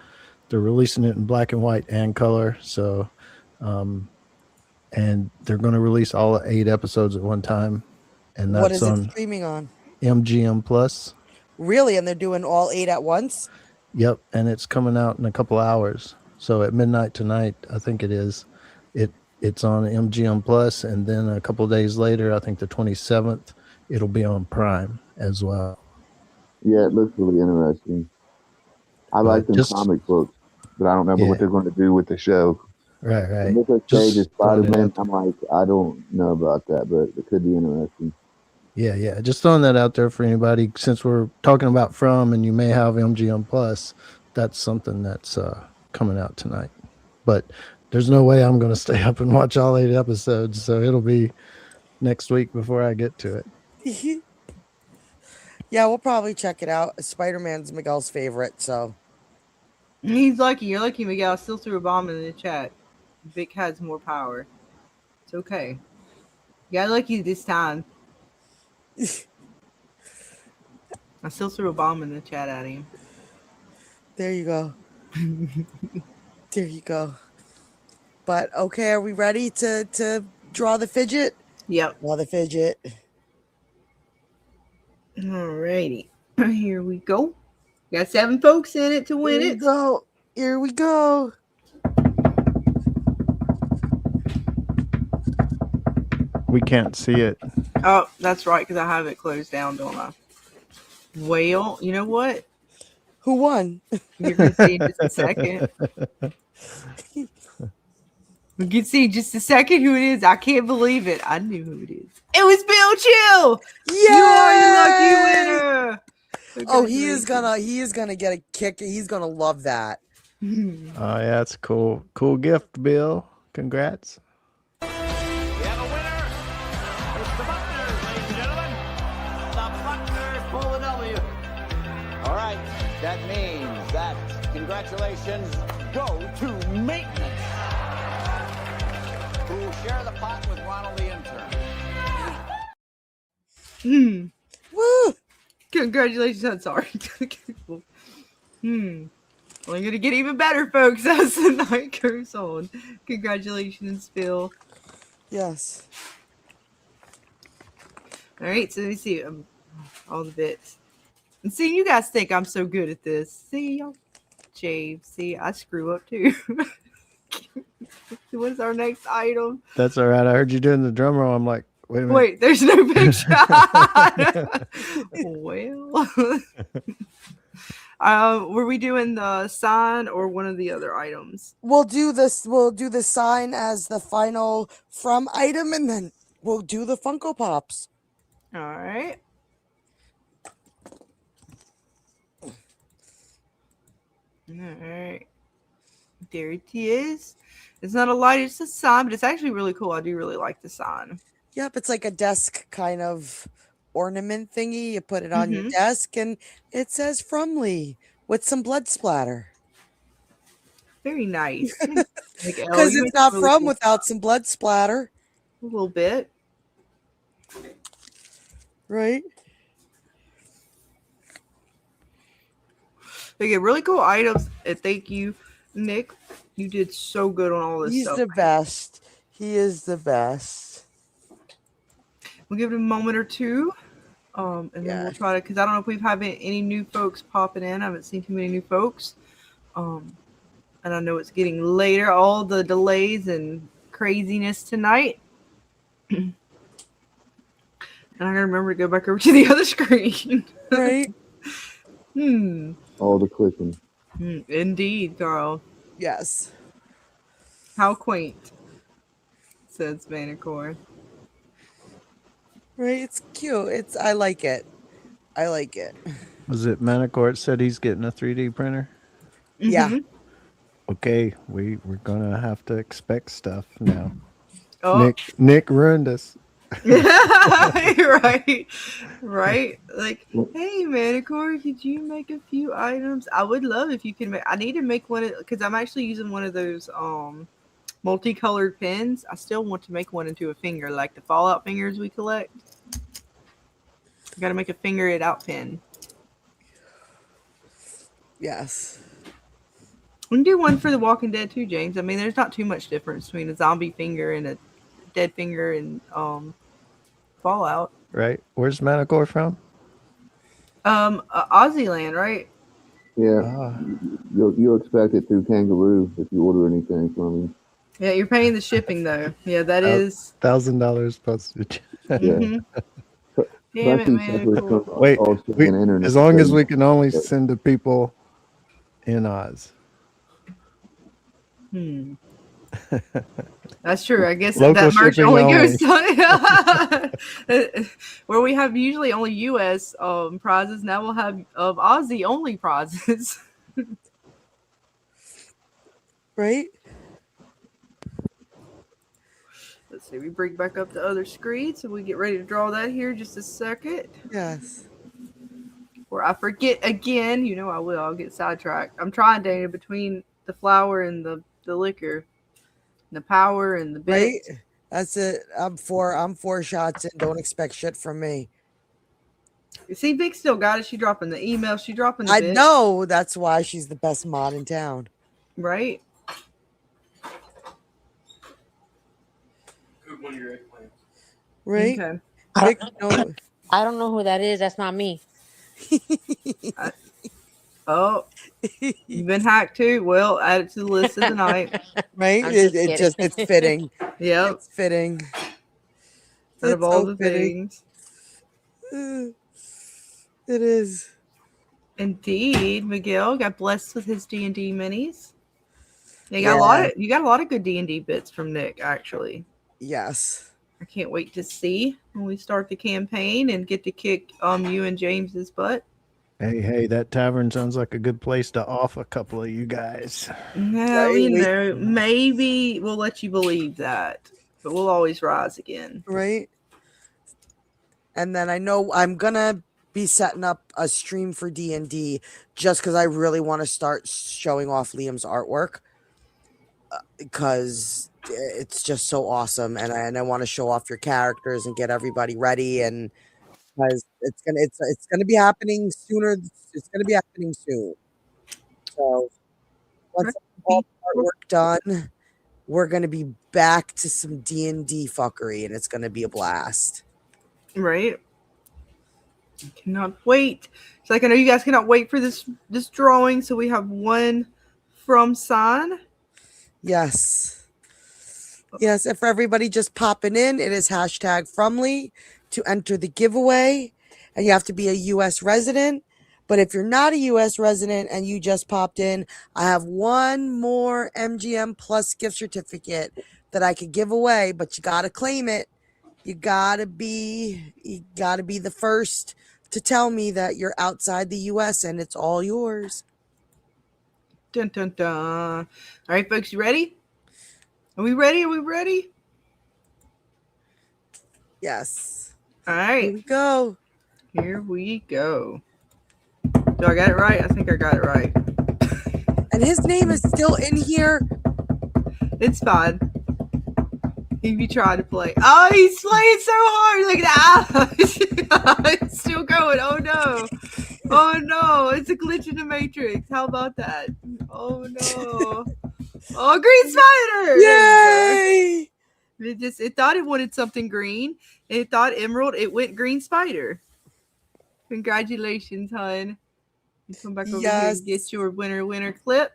They're releasing it in black and white and color. So, and they're going to release all 8 episodes at one time. And that's what is on it streaming on? MGM Plus. Really? And they're doing all 8 at once? Yep. And it's coming out in a couple hours. So at midnight tonight, I think it is. It's on MGM Plus, and then a couple of days later, I think the 27th, it'll be on Prime as well. Yeah, it looks really interesting. I like them comic books, but I don't remember what they're going to do with the show. Right. Nicolas Cage is Spider-Man. I'm like, I don't know about that, but it could be interesting. Yeah. Just throwing that out there for anybody, since we're talking about From, and you may have MGM Plus, that's something that's coming out tonight. But there's no way I'm going to stay up and watch all 8 episodes, so it'll be next week before I get to it. Yeah, we'll probably check it out. Spider-Man's Miguel's favorite, so. He's lucky. You're lucky, Miguel. I still threw a bomb in the chat. Vic has more power. It's okay. You got lucky this time. I still threw a bomb in the chat at him. There you go. There you go. But okay, are we ready to draw the fidget? Yep. Draw the fidget. Alrighty. Here we go. Got 7 folks in it to win it. Go. Here we go. We can't see it. Oh, that's right, because I have it closed down, don't I? Well, you know what? Who won? You're going to see in just a second. We can see in just a second who it is. I can't believe it. I knew who it is. It was Bill Chill. Yeah, you are the lucky winner. Oh, he is gonna get a kick. He's gonna love that. Oh yeah, that's cool. Cool gift, Bill. Congrats. We have a winner. It's the Buckners, ladies and gentlemen. The Buckners pull the W. All right, that means that congratulations go to maintenance, who will share the pot with Ronald the intern. Woo! Congratulations. I'm sorry. Only going to get even better, folks, as the night goes on. Congratulations, Phil. Yes. All right, so let me see all the bits. And see, you guys think I'm so good at this. See, y'all, Jave. See, I screw up too. What is our next item? That's all right. I heard you doing the drum roll. I'm like, wait a minute. Wait, there's no picture. Well, were we doing the sign or one of the other items? We'll do this. We'll do the sign as the final from item, and then we'll do the Funko Pops. All right. All right. There it is. It's not a light, it's a sign, but it's actually really cool. I do really like the sign. Yep, it's like a desk kind of ornament thingy. You put it on your desk, and it says "Fromly" with some blood splatter. Very nice. Because it's not really from without some blood splatter. A little bit. Right? They get really cool items. And thank you, Nick. You did so good on all this stuff. He's the best. He is the best. We'll give it a moment or two. And then we'll try to, because I don't know if we've had any new folks popping in. I haven't seen too many new folks. And I know it's getting later. All the delays and craziness tonight. And I gotta remember to go back over to the other screen. Right? All the clicking. Indeed, Carl. Yes. How quaint, says Vanacore. Right? It's cute. I like it. I like it. Was it Manicourt said he's getting a 3D printer? Yeah. Okay, we're gonna have to expect stuff now. Oh. Nick ruined us. right. Like, hey, Manicore, could you make a few items? I would love if you can make. I need to make one because I'm actually using one of those multicolored pens. I still want to make one into a finger, like the Fallout fingers we collect. I got to make a finger it out pen. Yes. We can do one for The Walking Dead too, James. I mean, there's not too much difference between a zombie finger and a dead finger and Fallout. Right. Where's Manicore from? Aussie land, right? Yeah. You'll expect it through Kangaroo if you order anything from him. Yeah, you're paying the shipping though. Yeah, that is $1,000 postage. Damn it, man. Cool. Wait, as long as we can only send to people in Oz. That's true. I guess Local that merch shipping only only. goes to where we have usually only U.S. Prizes. Now we'll have Aussie only prizes. Right? Let's see. We bring back up the other screen so we get ready to draw that here just a second. Yes. Or I forget again. You know I will. I'll get sidetracked. I'm trying, Dana, between the flour and the liquor, the power and the Right? bit. That's it. I'm 4 shots in. Don't expect shit from me. You see, Vic still got it. She dropping the email. She dropping the I bit. know. That's why she's the best mod in town. Right? Cook one of your eggplants. Right? Okay. Vic, no. I don't know who that is. That's not me. Oh, you've been hacked too. Well, add it to the list of the night. Right? I'm It's fitting. Yep. It's fitting. Out of It's all so the fitting. things. It is. Indeed, Miguel got blessed with his D&D minis. You got a lot of good D&D bits from Nick, actually. Yes. I can't wait to see when we start the campaign and get to kick you and James's butt. Hey, that tavern sounds like a good place to off a couple of you guys. No, you know, maybe we'll let you believe that, but we'll always rise again. Right? And then I know I'm gonna be setting up a stream for D&D just because I really want to start showing off Liam's artwork because it's just so awesome, and I want to show off your characters and get everybody ready, and because it's gonna be happening sooner. It's gonna be happening soon. So once all the artwork done, we're gonna be back to some D&D fuckery, and it's gonna be a blast. Right? I cannot wait. It's like I know you guys cannot wait for this drawing. So we have one from San. Yes. Yes, and for everybody just popping in, it is #FromLee to enter the giveaway. And you have to be a U.S. resident. But if you're not a U.S. resident and you just popped in, I have one more MGM Plus gift certificate that I could give away, but you got to claim it. You gotta be the first to tell me that you're outside the U.S. and it's all yours. Dun dun dun! All right, folks, you ready? Are we ready? Are we ready? Yes. All right. Here we go. Here we go. Do I got it right? I think I got it right. And his name is still in here. It's fine. If you try to play. Oh, he's playing so hard. Look at that. It's still going. Oh, no. Oh, no. It's a glitch in the Matrix. How about that? Oh, no. Oh, green spider. Yay. It thought it wanted something green. It thought emerald. It went green spider. Congratulations, hon. You come back over here and get your winner clip.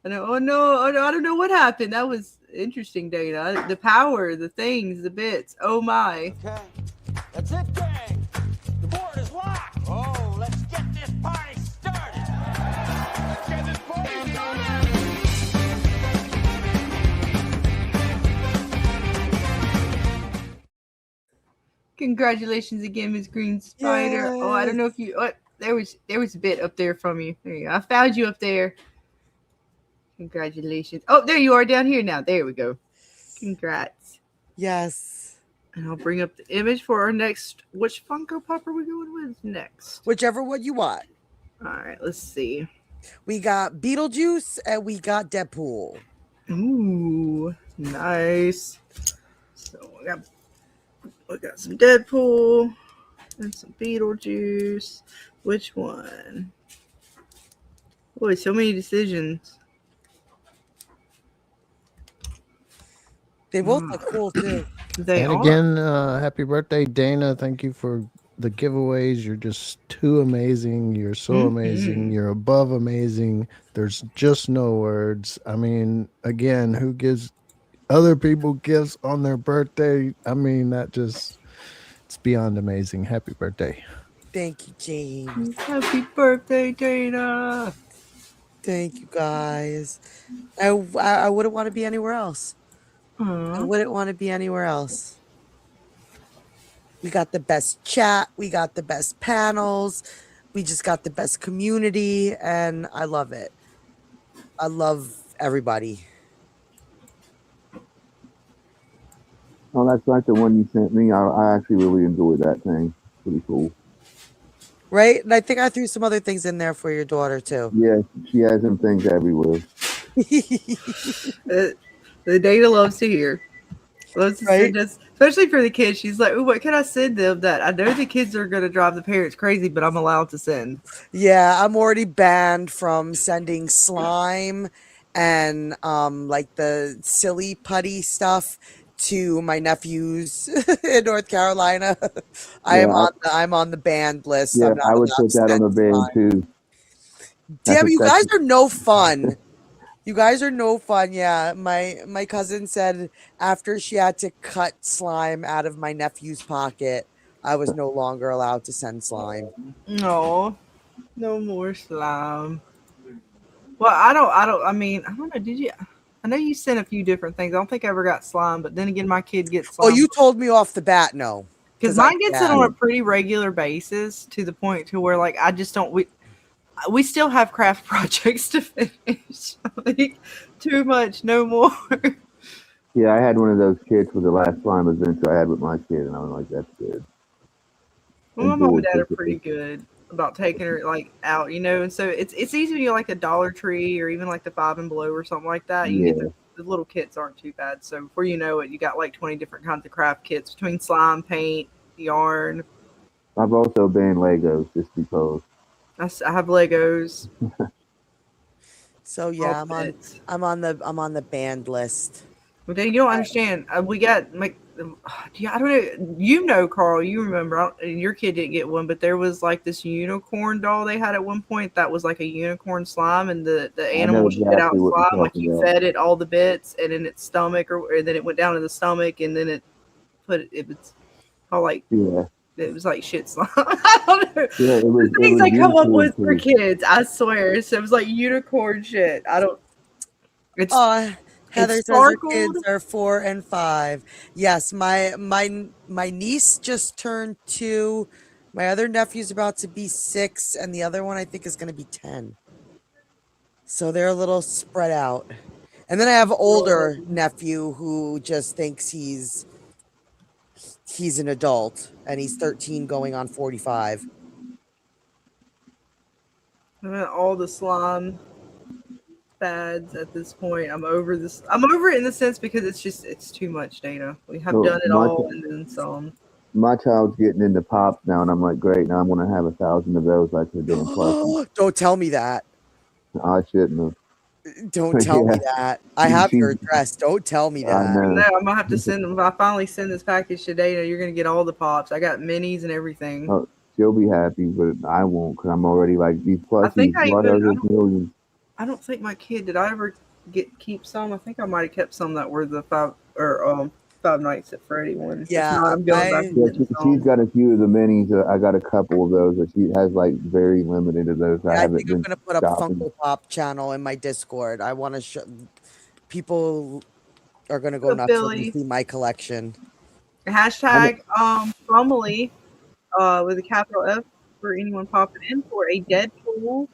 Oh no, I don't know what happened. That was interesting, Dana. The power, the things, the bits. Oh my. Okay, that's it, gang. The board is locked. Oh, let's get this party started. Let's get this party started. Congratulations again, Miss Green Spider. Yes. Oh, I don't know if you. Oh, there was a bit up there from you. There you go. I found you up there. Congratulations. Oh, there you are down here now. There we go. Congrats. Yes. And I'll bring up the image for our next. Which Funko Pop are we going with next? Whichever one you want. All right, let's see. We got Beetlejuice and we got Deadpool. Ooh, nice. So we got some Deadpool and some Beetlejuice. Which one? Boy, so many decisions. They both look cool too. Again, happy birthday, Dana. Thank you for the giveaways. You're just too amazing. You're so amazing. You're above amazing. There's just no words. I mean, again, who gives other people gifts on their birthday? I mean, it's beyond amazing. Happy birthday. Thank you, James. Happy birthday, Dana. Thank you, guys. I wouldn't want to be anywhere else. I wouldn't want to be anywhere else. We got the best chat. We got the best panels. We just got the best community, and I love it. I love everybody. Oh, that's like the one you sent me. I actually really enjoyed that thing. Pretty cool. Right? And I think I threw some other things in there for your daughter too. Yeah, she has them things everywhere. The Dana loves to hear. Loves to send us, especially for the kids. She's like, "Ooh, what can I send them that I know the kids are going to drive the parents crazy, but I'm allowed to send?" Yeah, I'm already banned from sending slime and like the silly putty stuff to my nephews in North Carolina. Yeah, I'm on the banned list. yeah, I'm not I would allowed put to that on send the band slime. too. Damn, you guys are no fun. You guys are no fun. Yeah, my cousin said after she had to cut slime out of my nephew's pocket, I was no longer allowed to send slime. No, no more slime. Well, I mean, I don't know. Did you? I know you sent a few different things. I don't think I ever got slime, but then again, my kid gets slime. Oh, you told me off the bat, no. Because mine gets it on a pretty regular basis to the point to where, like, I just don't. We still have craft projects to finish. Like, too much, no more. Yeah, I had one of those kits with the last slime adventure I had with my kid, and I was like, "That's good." Well, my mom and dad are pretty good about taking her like out, you know, and so it's easy when you're like a Dollar Tree or even like the Five and Below or something like that. You get the little kits aren't too bad. So before you know it, you got like 20 different kinds of craft kits between slime, paint, yarn. I've also banned Legos just because. I have Legos. So yeah, I'm on the banned list. But then you don't understand. We got like, I don't know. You know, Carl. You remember? Your kid didn't get one, but there was like this unicorn doll they had at one point that was like a unicorn slime, and the animal shit out slime. Like you fed it all the bits, and in its stomach, or then it went down to the stomach, and then it was all like it was like shit slime. I don't know. Yeah, the things I come up with for kids, I swear. So it was like unicorn shit. I don't. It's Heather says her kids are 4 and 5. Yes, my niece just turned 2. My other nephew's about to be 6, and the other one I think is going to be 10. So they're a little spread out. And then I have older nephew who just thinks he's an adult, and he's 13 going on 45. All the slime fads at this point. I'm over this. I'm over it in the sense because it's too much, Dana. We have done it all and then some. My child's getting into pops now, and I'm like, great. Now I'm going to have 1,000 of those like they're doing plushie. Don't tell me that. I shouldn't have. Don't tell me that. I have your address. Don't tell me that. No, I'm gonna have to send them. If I finally send this package to Dana, you're gonna get all the pops. I got minis and everything. Oh, she'll be happy, but I won't because I'm already like these plushies. Millions. I don't think my kid did. I ever keep some? I think I might have kept some that were the 5 Nights at Freddy ones. Yeah, I'm going back. She's got a few of the minis. I got a couple of those, but she has like very limited of those. Yeah, I think I'm gonna put up Funko Pop channel in my Discord. I want to show people are gonna go nuts when they see my collection. Hashtag Fromily with a capital F for anyone popping in for a Deadpool.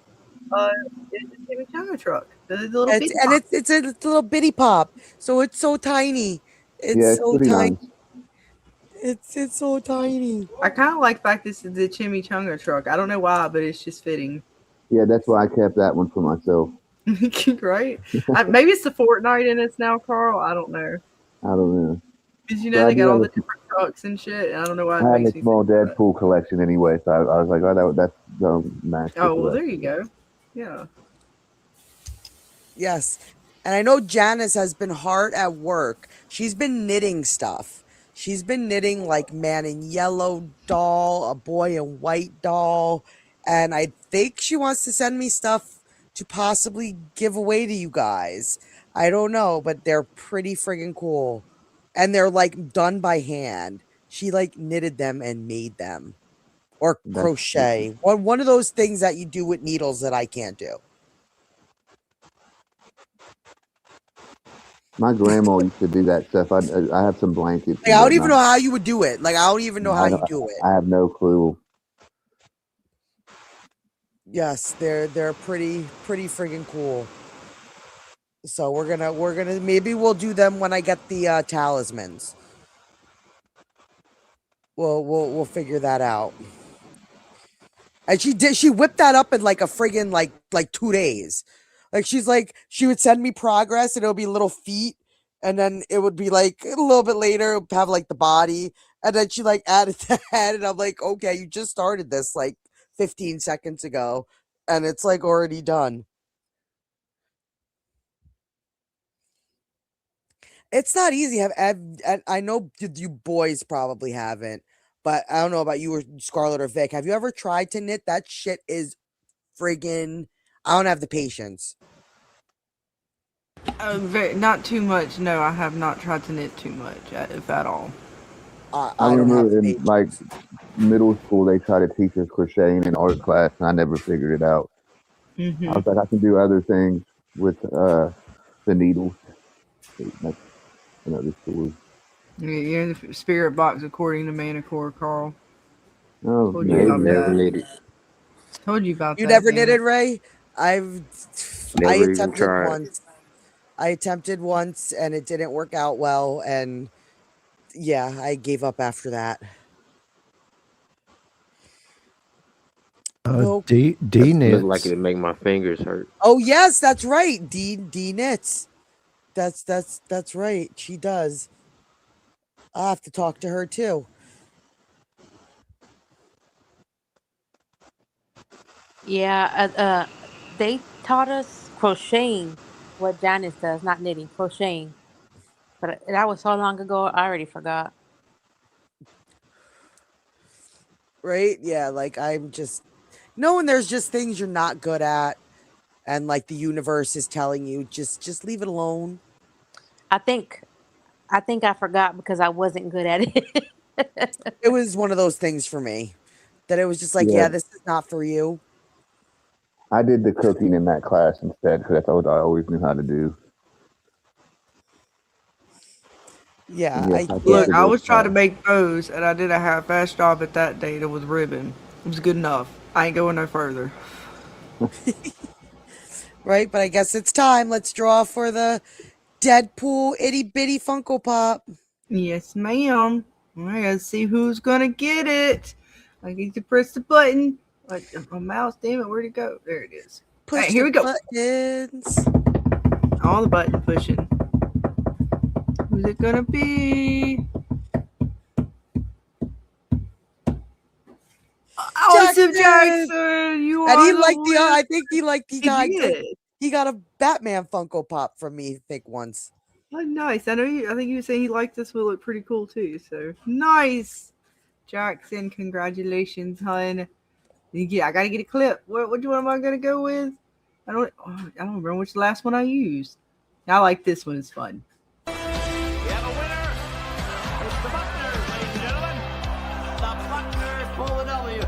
It's a chimichanga truck. The little bitty pop. It's a little bitty pop, so it's so tiny. It's so tiny. Nice. It's so tiny. I kind of like the fact this is the chimichanga truck. I don't know why, but it's just fitting. Yeah, that's why I kept that one for myself. Right? Maybe it's the Fortnite in us now, Carl. I don't know. I don't know. Because they got all the different trucks and shit. And I don't know why. I have a small Deadpool collection anyway, so I was like, oh, that's nice. Oh, well, there you go. Yeah. Yes. And I know Janice has been hard at work. She's been knitting stuff. She's been knitting like Man in Yellow doll, a Boy in White doll. And I think she wants to send me stuff to possibly give away to you guys. I don't know, but they're pretty friggin' cool. And they're like done by hand. She like knitted them and made them. Or crochet. One of those things that you do with needles that I can't do. My grandma used to do that stuff. I have some blankets. Like, I don't even know how you would do it. Like, I don't even know how you do it. I have no clue. Yes, they're pretty friggin' cool. So we're gonna maybe we'll do them when I get the talismans. We'll figure that out. And she whipped that up in like a friggin' like 2 days. Like she would send me progress and it'll be little feet, and then it would be like a little bit later it would have like the body, and then she like added the head, and I'm like, okay, you just started this like 15 seconds ago, and it's like already done. It's not easy. I know you boys probably haven't, but I don't know about you or Scarlet or Vic. Have you ever tried to knit? That shit is friggin'. I don't have the patience. Not too much. No, I have not tried to knit too much, if at all. I remember in like middle school they tried to teach us crocheting in art class, and I never figured it out. I was like, I can do other things with the needles. Like, the school. You're in the spirit box according to Manicore, Carl. Oh, Told you about that. Told you about You that. never knitted, Ray? I Never even attempted tried. once. I attempted once and it didn't work out well, and yeah, I gave up after that. Nope. D Look knits. like it'd make my fingers hurt. Oh yes, that's right. D knits. That's right. She does. I'll have to talk to her too. Yeah, they taught us crocheting, what Janice does, not knitting, crocheting. But that was so long ago, I already forgot. Right? Yeah, like I'm just knowing there's just things you're not good at, and like the universe is telling you just leave it alone. I think I forgot because I wasn't good at it. It was one of those things for me that it was just like, Yeah. yeah, this is not for you. I did the cooking in that class instead because that's what I always knew how to do. Yeah, Look, I was trying to make bows, and I did a half-ass job at that data with ribbon. It was good enough. I ain't going no further. Right, but I guess it's time. Let's draw for the Deadpool itty bitty Funko Pop. Yes, ma'am. All right, let's see who's gonna get it. I need to press the button. My mouse, damn it, where'd it go? There it is. Push All right, here we go. buttons. All the button pushing. Who's it gonna be? Awesome, Jackson! You are And he the liked the. winner. I think he liked the He guy. did. He got a Batman Funko Pop from me. I think once. Oh, nice. I know you. I think you were saying he liked this. Will look pretty cool too. So nice, Jackson. Congratulations, hun. Yeah, I gotta get a clip. What one am I gonna go with? I don't remember which last one I used. I like this one. It's fun. We have a winner. It's the Buckners, ladies and gentlemen. The Buckners pull the W.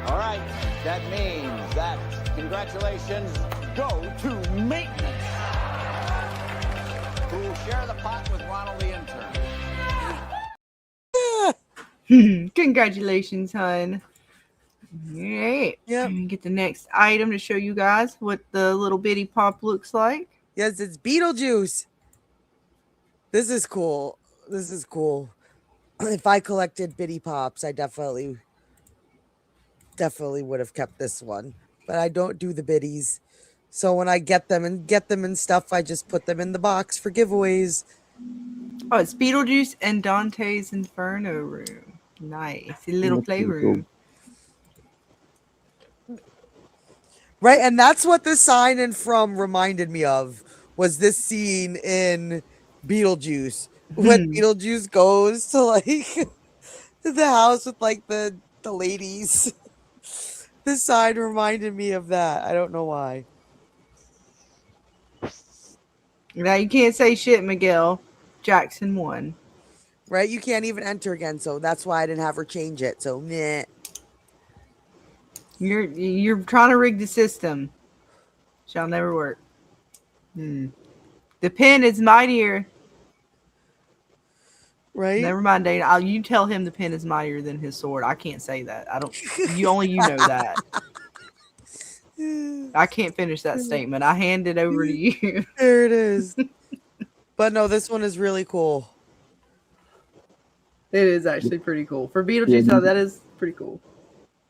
All right, that means that congratulations go to Maintenance, who will share the pot with Ronald the intern. Congratulations, hun. All right. Yep. Let me get the next item to show you guys what the little bitty pop looks like. Yes, it's Beetlejuice. This is cool. This is cool. If I collected bitty pops, I definitely would have kept this one. But I don't do the biddies. So when I get them and stuff, I just put them in the box for giveaways. Oh, it's Beetlejuice and Dante's Inferno room. Nice. A little playroom. Right, and that's what the sign in From reminded me of, was this scene in Beetlejuice. When Beetlejuice goes to like the house with like the ladies. This sign reminded me of that. I don't know why. Now you can't say shit, Miguel. Jackson won. Right, you can't even enter again, so that's why I didn't have her change it. So meh. You're trying to rig the system. Shall never work. The pen is mightier. Right? Never mind, Dana. You tell him the pen is mightier than his sword. I can't say that. I don't. You know that. I can't finish that statement. I hand it over to you. There it is. But no, this one is really cool. It is actually pretty cool. For Yeah, Beetlejuice, though, that is pretty cool.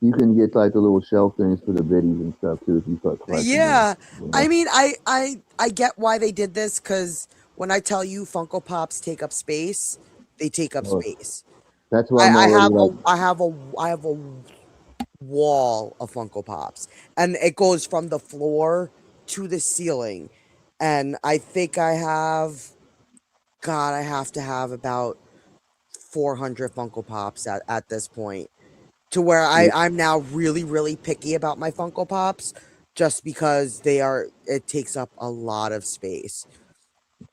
you can get like the little shelf things for the biddies and stuff too if you start collecting. Yeah. them. I mean, I get why they did this, because when I tell you Funko Pops take up space, they take up Oh, space. That's why I'm already like, I have a wall of Funko Pops, and it goes from the floor to the ceiling, and I think I have to have about 400 Funko Pops at this point, to where I'm now really picky about my Funko Pops, just because it takes up a lot of space.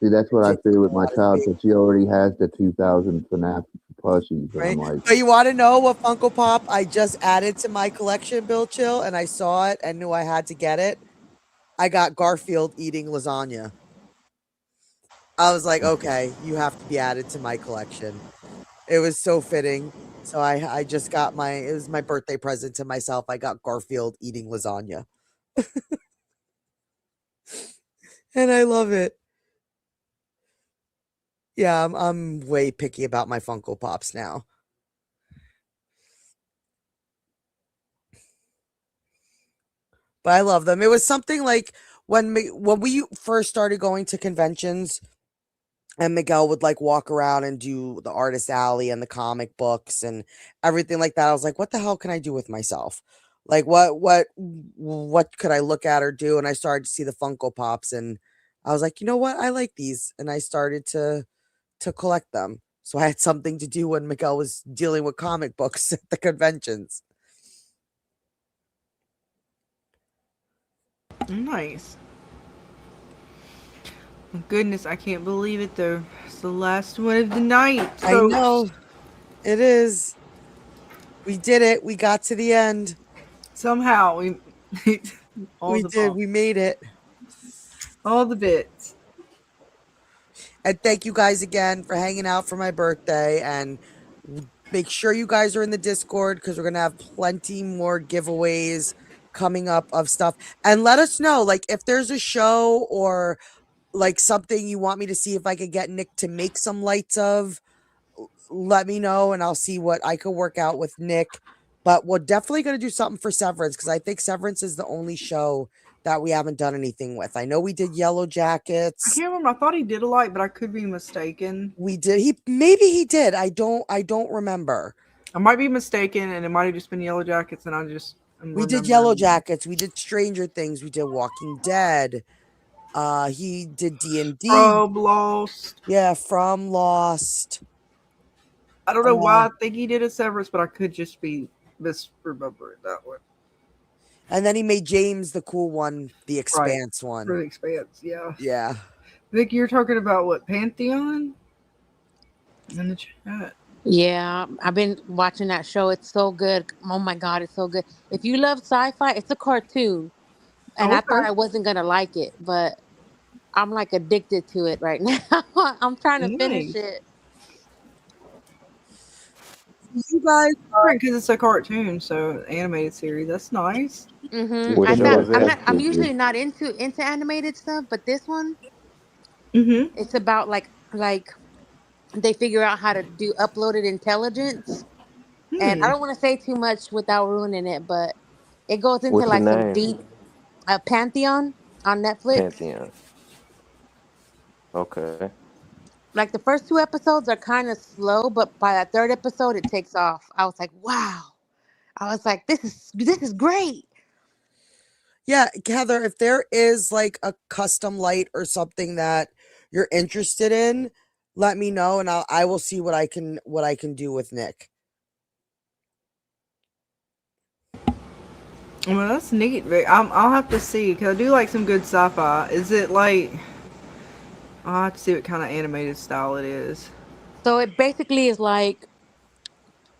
see, that's what I feel with my child, because she already has the 2,000 FNAF plushies. Right? I'm like, But you want to know what Funko Pop I just added to my collection, Bill Chill, and I saw it and knew I had to get it? I got Garfield eating lasagna. I was like, okay, you have to be added to my collection. It was so fitting. So I just got it was my birthday present to myself. I got Garfield eating lasagna. And I love it. Yeah, I'm way picky about my Funko Pops now. But I love them. It was something like when we first started going to conventions, and Miguel would like walk around and do the artist alley and the comic books and everything like that. I was like, what the hell can I do with myself? Like what could I look at or do? And I started to see the Funko Pops, and I was like, you know what? I like these. And I started to collect them. So I had something to do when Miguel was dealing with comic books at the conventions. Nice. Goodness, I can't believe it though. It's the last one of the night. I know. It is. We did it. We got to the end. Somehow we we did. We made it. All the bits. And thank you guys again for hanging out for my birthday. And make sure you guys are in the Discord, because we're going to have plenty more giveaways coming up of stuff. And let us know, like, if there's a show or like something you want me to see if I could get Nick to make some lights of, let me know and I'll see what I could work out with Nick. But we're definitely going to do something for Severance, because I think Severance is the only show that we haven't done anything with. I know we did Yellow Jackets. I can't remember. I thought he did a light, but I could be mistaken. We did. Maybe he did. I don't remember. I might be mistaken, and it might have just been Yellow Jackets, and we did Yellow Jackets. We did Stranger Things. We did Walking Dead. He did D&D. From Lost. Yeah, from Lost. I don't know why I think he did a Severance, but I could just be misremembering that one. And then he made James the cool one, the Expanse one. For the Expanse, yeah. Yeah. Vic, you're talking about what, Pantheon? In the chat. Yeah, I've been watching that show. It's so good. Oh my God, it's so good. If you love sci-fi, it's a cartoon. And I thought I wasn't going to like it, but I'm like addicted to it right now. I'm trying to finish it. You guys are, because it's a cartoon, so animated series. That's nice. I'm usually not into animated stuff, but this one, it's about like they figure out how to do uploaded intelligence. And I don't want to say too much without ruining it, but it goes into like some deep Pantheon on Netflix. Pantheon. Okay. Like the first 2 episodes are kind of slow, but by that 3rd episode, it takes off. I was like, wow. I was like, this is great. Yeah, Heather, if there is like a custom light or something that you're interested in, let me know, and I will see what I can do with Nick. Well, that's neat. I'll have to see, because I do like some good sci-fi. Is it like... I'll have to see what kind of animated style it is. So it basically is like,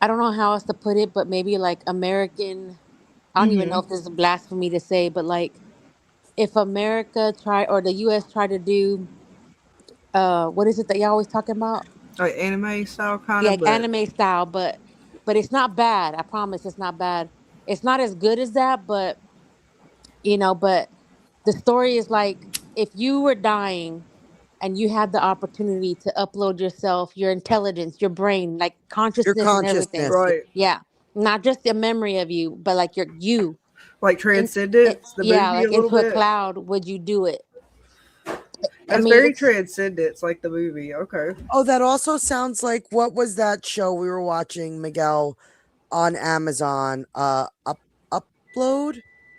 I don't know how else to put it, but maybe like American... I don't even know if this is blasphemy to say, but like if America or the U.S. try to do, what is it that y'all always talking about? Like anime style kind of? Yeah, anime style, but it's not bad. I promise it's not bad. It's not as good as that, but you know, but the story is like if you were dying and you had the opportunity to upload yourself, your intelligence, your brain, like Your consciousness and everything. consciousness. Right. Yeah. Not just the memory of you, but like you. Like Transcendence, the Yeah, movie like a little into a bit. cloud, would you do it? I That's mean, very it's Transcendence, like the movie. Okay. Oh, that also sounds like what was that show we were watching, Miguel, on Amazon? Upload,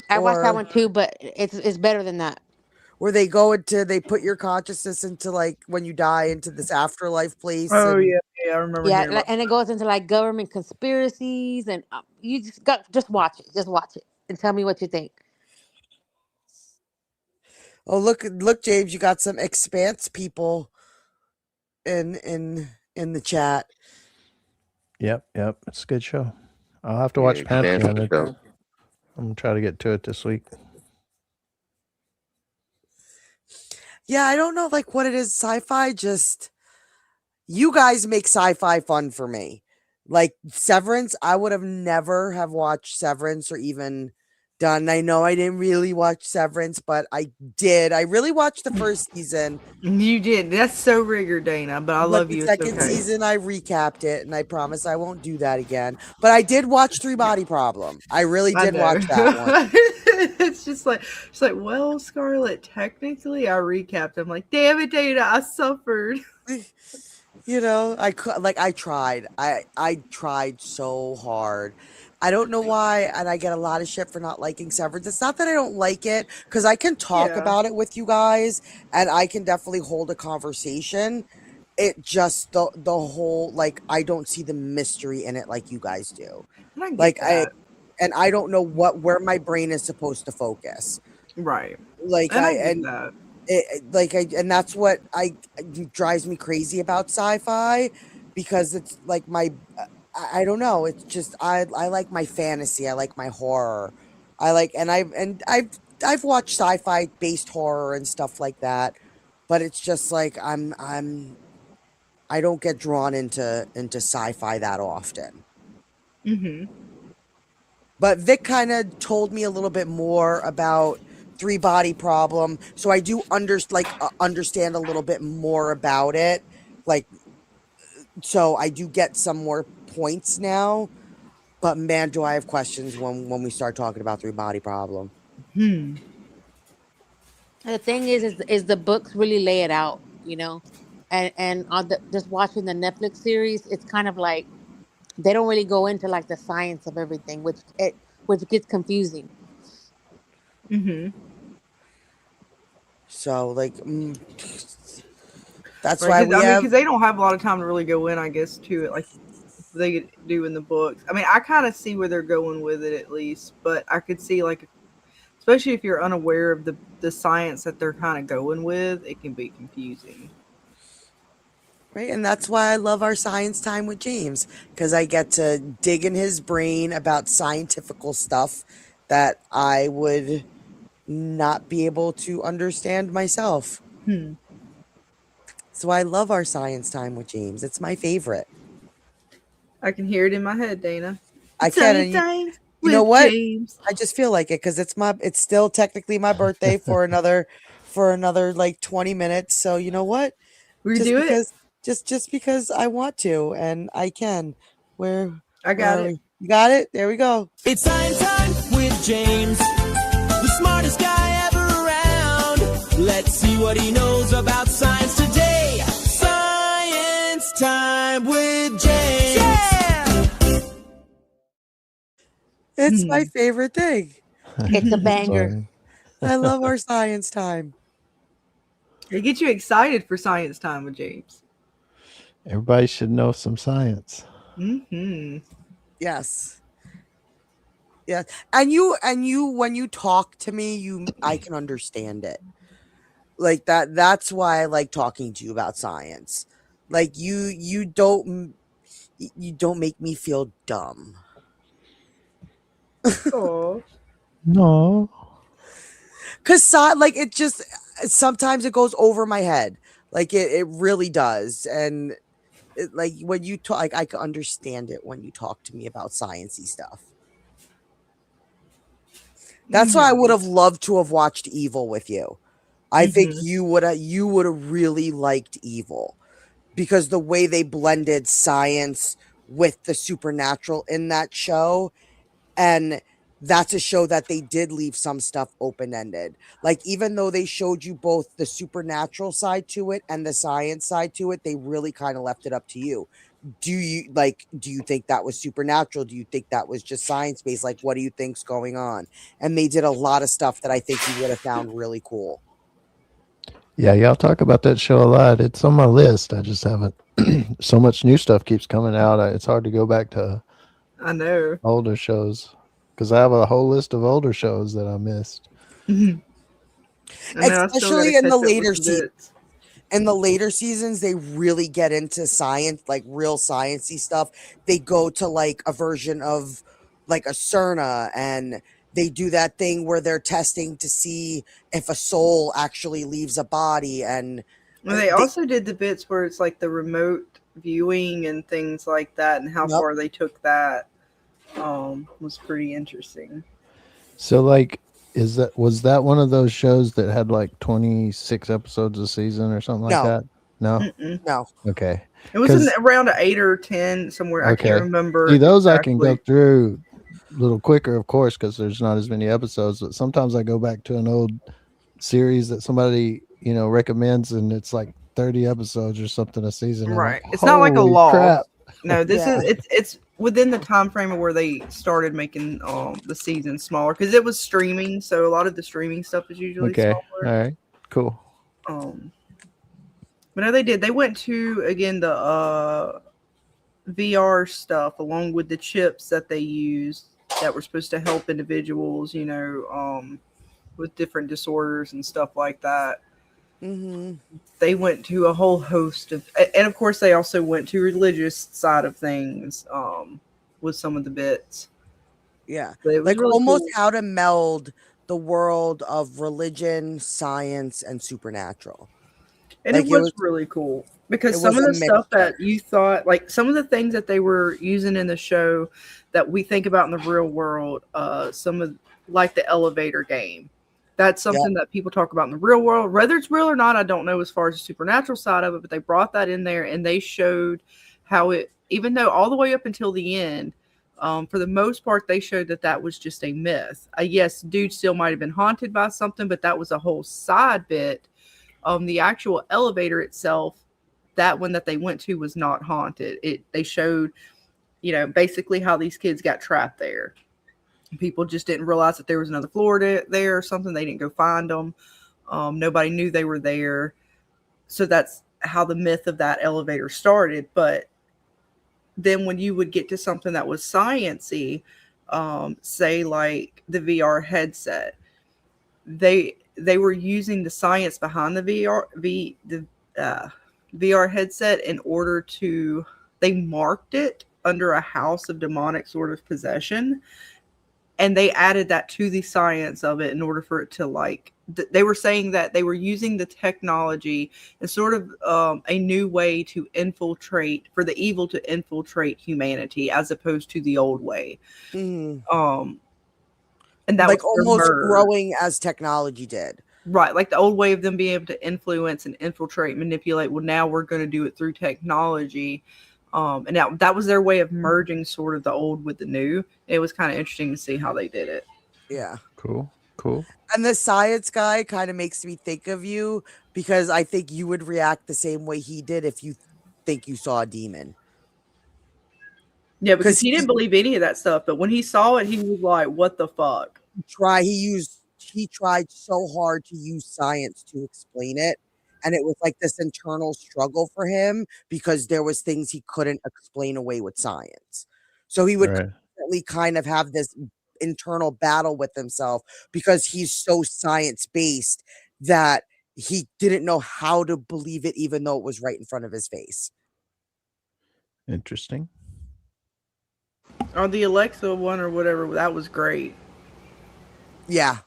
I watched that or one too, but it's better than that. where they put your consciousness into like when you die into this afterlife place, Oh and yeah, yeah, I remember Yeah, hearing about. and it goes into like government conspiracies, and you just watch it, and tell me what you think. oh look, James, you got some Expanse people in the chat. Yep. It's a good show. I'll have to Yeah, watch Expanse Pantheon. for sure. I'm gonna try to get to it this week. Yeah, I don't know like what it is. Sci-fi, just you guys make sci-fi fun for me. Like Severance, I would have never have watched Severance or even done. I know I didn't really watch Severance, but I did. I really watched the first season. You did. That's so rigor, Dana. But I But love the you. It's second okay. season, I recapped it, and I promise I won't do that again. But I did watch Three Body Problem. I really I did know. watch that one. It's just like well, Scarlet. Technically, I recapped. I'm like, damn it, Dana. I suffered. You know, I tried. I tried so hard. I don't know why, and I get a lot of shit for not liking Severance. It's not that I don't like it, because I can talk Yeah. about it with you guys, and I can definitely hold a conversation. It just the whole like I don't see the mystery in it like you guys do. I get Like that. I don't know where my brain is supposed to focus. Right. Like And I get that. and that's what it drives me crazy about sci-fi, because it's like I don't know, it's just I like my fantasy, I like my horror, I like and I've watched sci-fi based horror and stuff like that, but it's just like I don't get drawn into sci-fi that often. Mm-hmm. But Vic kind of told me a little bit more about Three Body Problem, so I do understand a little bit more about it. Like, so I do get some more points now. But man, do I have questions when we start talking about Three Body Problem. Hmm. The thing is the books really lay it out, you know, and on just watching the Netflix series, it's kind of like they don't really go into like the science of everything, which gets confusing. Mm-hmm. So like, that's Right, why because they don't have a lot of time to really go in, I guess, to it like they do in the books. I mean, I kind of see where they're going with it at least, but I could see like, especially if you're unaware of the science that they're kind of going with, it can be confusing. Right, and that's why I love our science time with James, because I get to dig in his brain about scientifical stuff that I would not be able to understand myself. So I love our science time with James. It's my favorite. I can hear it in my head, Dana. I can. And you know what? James. I just feel like it because it's still technically my birthday for another like 20 minutes. So you know what? We do it. Just because I want to and I can. I got it. You got it? There we go. It's science time with James, the smartest guy ever around. Let's see what he knows about science today. Science time with James. Yeah! It's my favorite thing. It's a banger. I love our science time. It gets you excited for science time with James. Everybody should know some science. Mm-hmm. Yes. Yeah. And you when you talk to me, I can understand it. Like that's why I like talking to you about science. Like you don't make me feel dumb. Oh. No. Cause like it just sometimes it goes over my head. Like it really does. And like when you talk, like I can understand it when you talk to me about sciencey stuff. That's why I would have loved to have watched Evil with you. I think Mhm. you would have really liked Evil because the way they blended science with the supernatural in that show, and that's a show that they did leave some stuff open-ended. Like, even though they showed you both the supernatural side to it and the science side to it, they really kind of left it up to you. Do you think that was supernatural? Do you think that was just science-based? Like, what do you think's going on? And they did a lot of stuff that I think you would have found really cool. Yeah, y'all talk about that show a lot. It's on my list. I just haven't. So much new stuff keeps coming out. It's hard to go back to I know. older shows because I have a whole list of older shows that I missed. Especially in the later seasons. In the later seasons, they really get into science, like real sciencey stuff. They go to like a version of like a Cerna, and they do that thing where they're testing to see if a soul actually leaves a body. And well, they also did the bits where it's like the remote viewing and things like that, and how far they took that was pretty interesting. So, like, was that one of those shows that had like 26 episodes a season or something like that? No. No. Okay. It was in around 8 or 10 somewhere. I can't remember. See, those exactly. I can go through a little quicker, of course, because there's not as many episodes. But sometimes I go back to an old series that somebody recommends, and it's like 30 episodes or something a season. Right. It's not like a law. Crap. No, this is it's within the time frame of where they started making the season smaller because it was streaming, so a lot of the streaming stuff is usually smaller. All right, cool. But no, they did. They went to again the VR stuff along with the chips that they used that were supposed to help individuals, with different disorders and stuff like that. Mm-hmm. They went to a whole host of, and of course they also went to religious side of things with some of the bits. Yeah, like really almost how to meld the world of religion, science, and supernatural. And it was really cool because some of the stuff that you thought, like some of the things that they were using in the show that we think about in the real world, some of like the elevator game. That's something that people talk about in the real world. Whether it's real or not, I don't know as far as the supernatural side of it, but they brought that in there and they showed how it, even though all the way up until the end, for the most part, they showed that was just a myth. Yes, dude still might have been haunted by something, but that was a whole side bit. The actual elevator itself, that one that they went to was not haunted. They showed, basically how these kids got trapped there. People just didn't realize that there was another floor there or something. They didn't go find them. Nobody knew they were there. So that's how the myth of that elevator started. But then when you would get to something that was science-y, say like the VR headset, they were using the science behind the VR headset in order to, they marked it under a house of demonic sort of possession. And they added that to the science of it in order for it to they were saying that they were using the technology as sort of a new way to infiltrate, for the evil to infiltrate humanity as opposed to the old way. Mm. And that like was almost growing as technology did. Right. Like the old way of them being able to influence and infiltrate, manipulate. Well, now we're going to do it through technology. And now that was their way of merging sort of the old with the new. It was kind of interesting to see how they did it. Yeah. Cool. And the science guy kind of makes me think of you because I think you would react the same way he did if you think you saw a demon. Yeah, because he didn't believe any of that stuff. But when he saw it, he was like, what the fuck? He tried so hard to use science to explain it. And it was like this internal struggle for him because there was things he couldn't explain away with science. So he would constantly kind of have this internal battle with himself because he's so science-based that he didn't know how to believe it, even though it was right in front of his face. Interesting. Or the Alexa one or whatever, that was great. Yeah.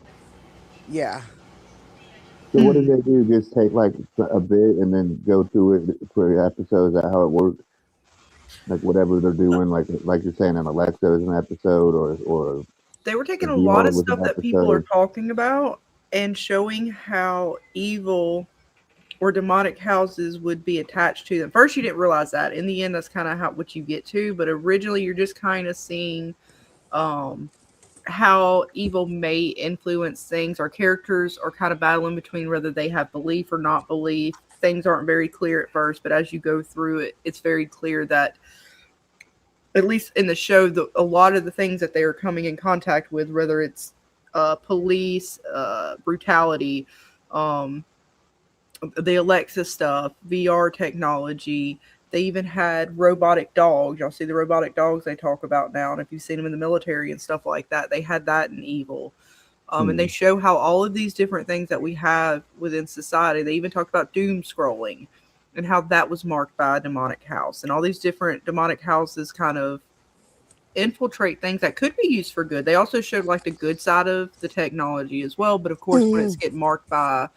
So what did they do? Just take like a bit and then go through it for the episode? Is that how it works? Like whatever they're doing, like you're saying, an Alexa is an episode, or They were taking a lot VR of was stuff an that people are episode. talking about and showing how evil or demonic houses would be attached to them. First, you didn't realize that. In the end, that's kind of how what you get to. But originally, you're just kind of seeing how evil may influence things. Our characters are kind of battling between whether they have belief or not belief. Things aren't very clear at first, but as you go through it, it's very clear that, at least in the show, a lot of the things that they are coming in contact with, whether it's police, brutality, the Alexa stuff, VR technology. They even had robotic dogs. Y'all see the robotic dogs they talk about now. And if you've seen them in the military and stuff like that, they had that in Evil. And they show how all of these different things that we have within society, they even talk about doom scrolling and how that was marked by a demonic house. And all these different demonic houses kind of infiltrate things that could be used for good. They also showed like the good side of the technology as well. But of course, when it's getting marked by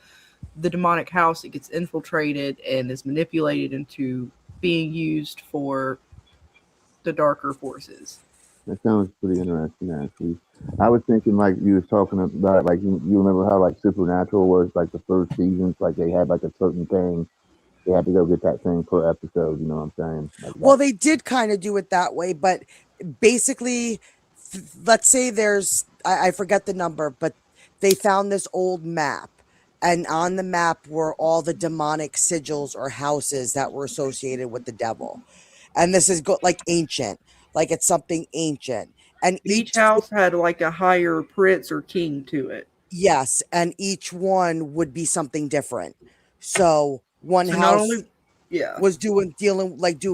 the demonic house, it gets infiltrated and is manipulated into being used for the darker forces. That sounds pretty interesting, actually. I was thinking, like you was talking about, like you remember how like Supernatural was, like the first seasons, like they had like a certain thing, they had to go get that thing per episode. You know what I'm saying? Like well, they did kind of do it that way, but basically, let's say there's I forget the number, but they found this old map. And on the map were all the demonic sigils or houses that were associated with the devil. And this is like ancient, like it's something ancient. And each house had like a higher prince or king to it. Yes, and each one would be something different. So one house was dealing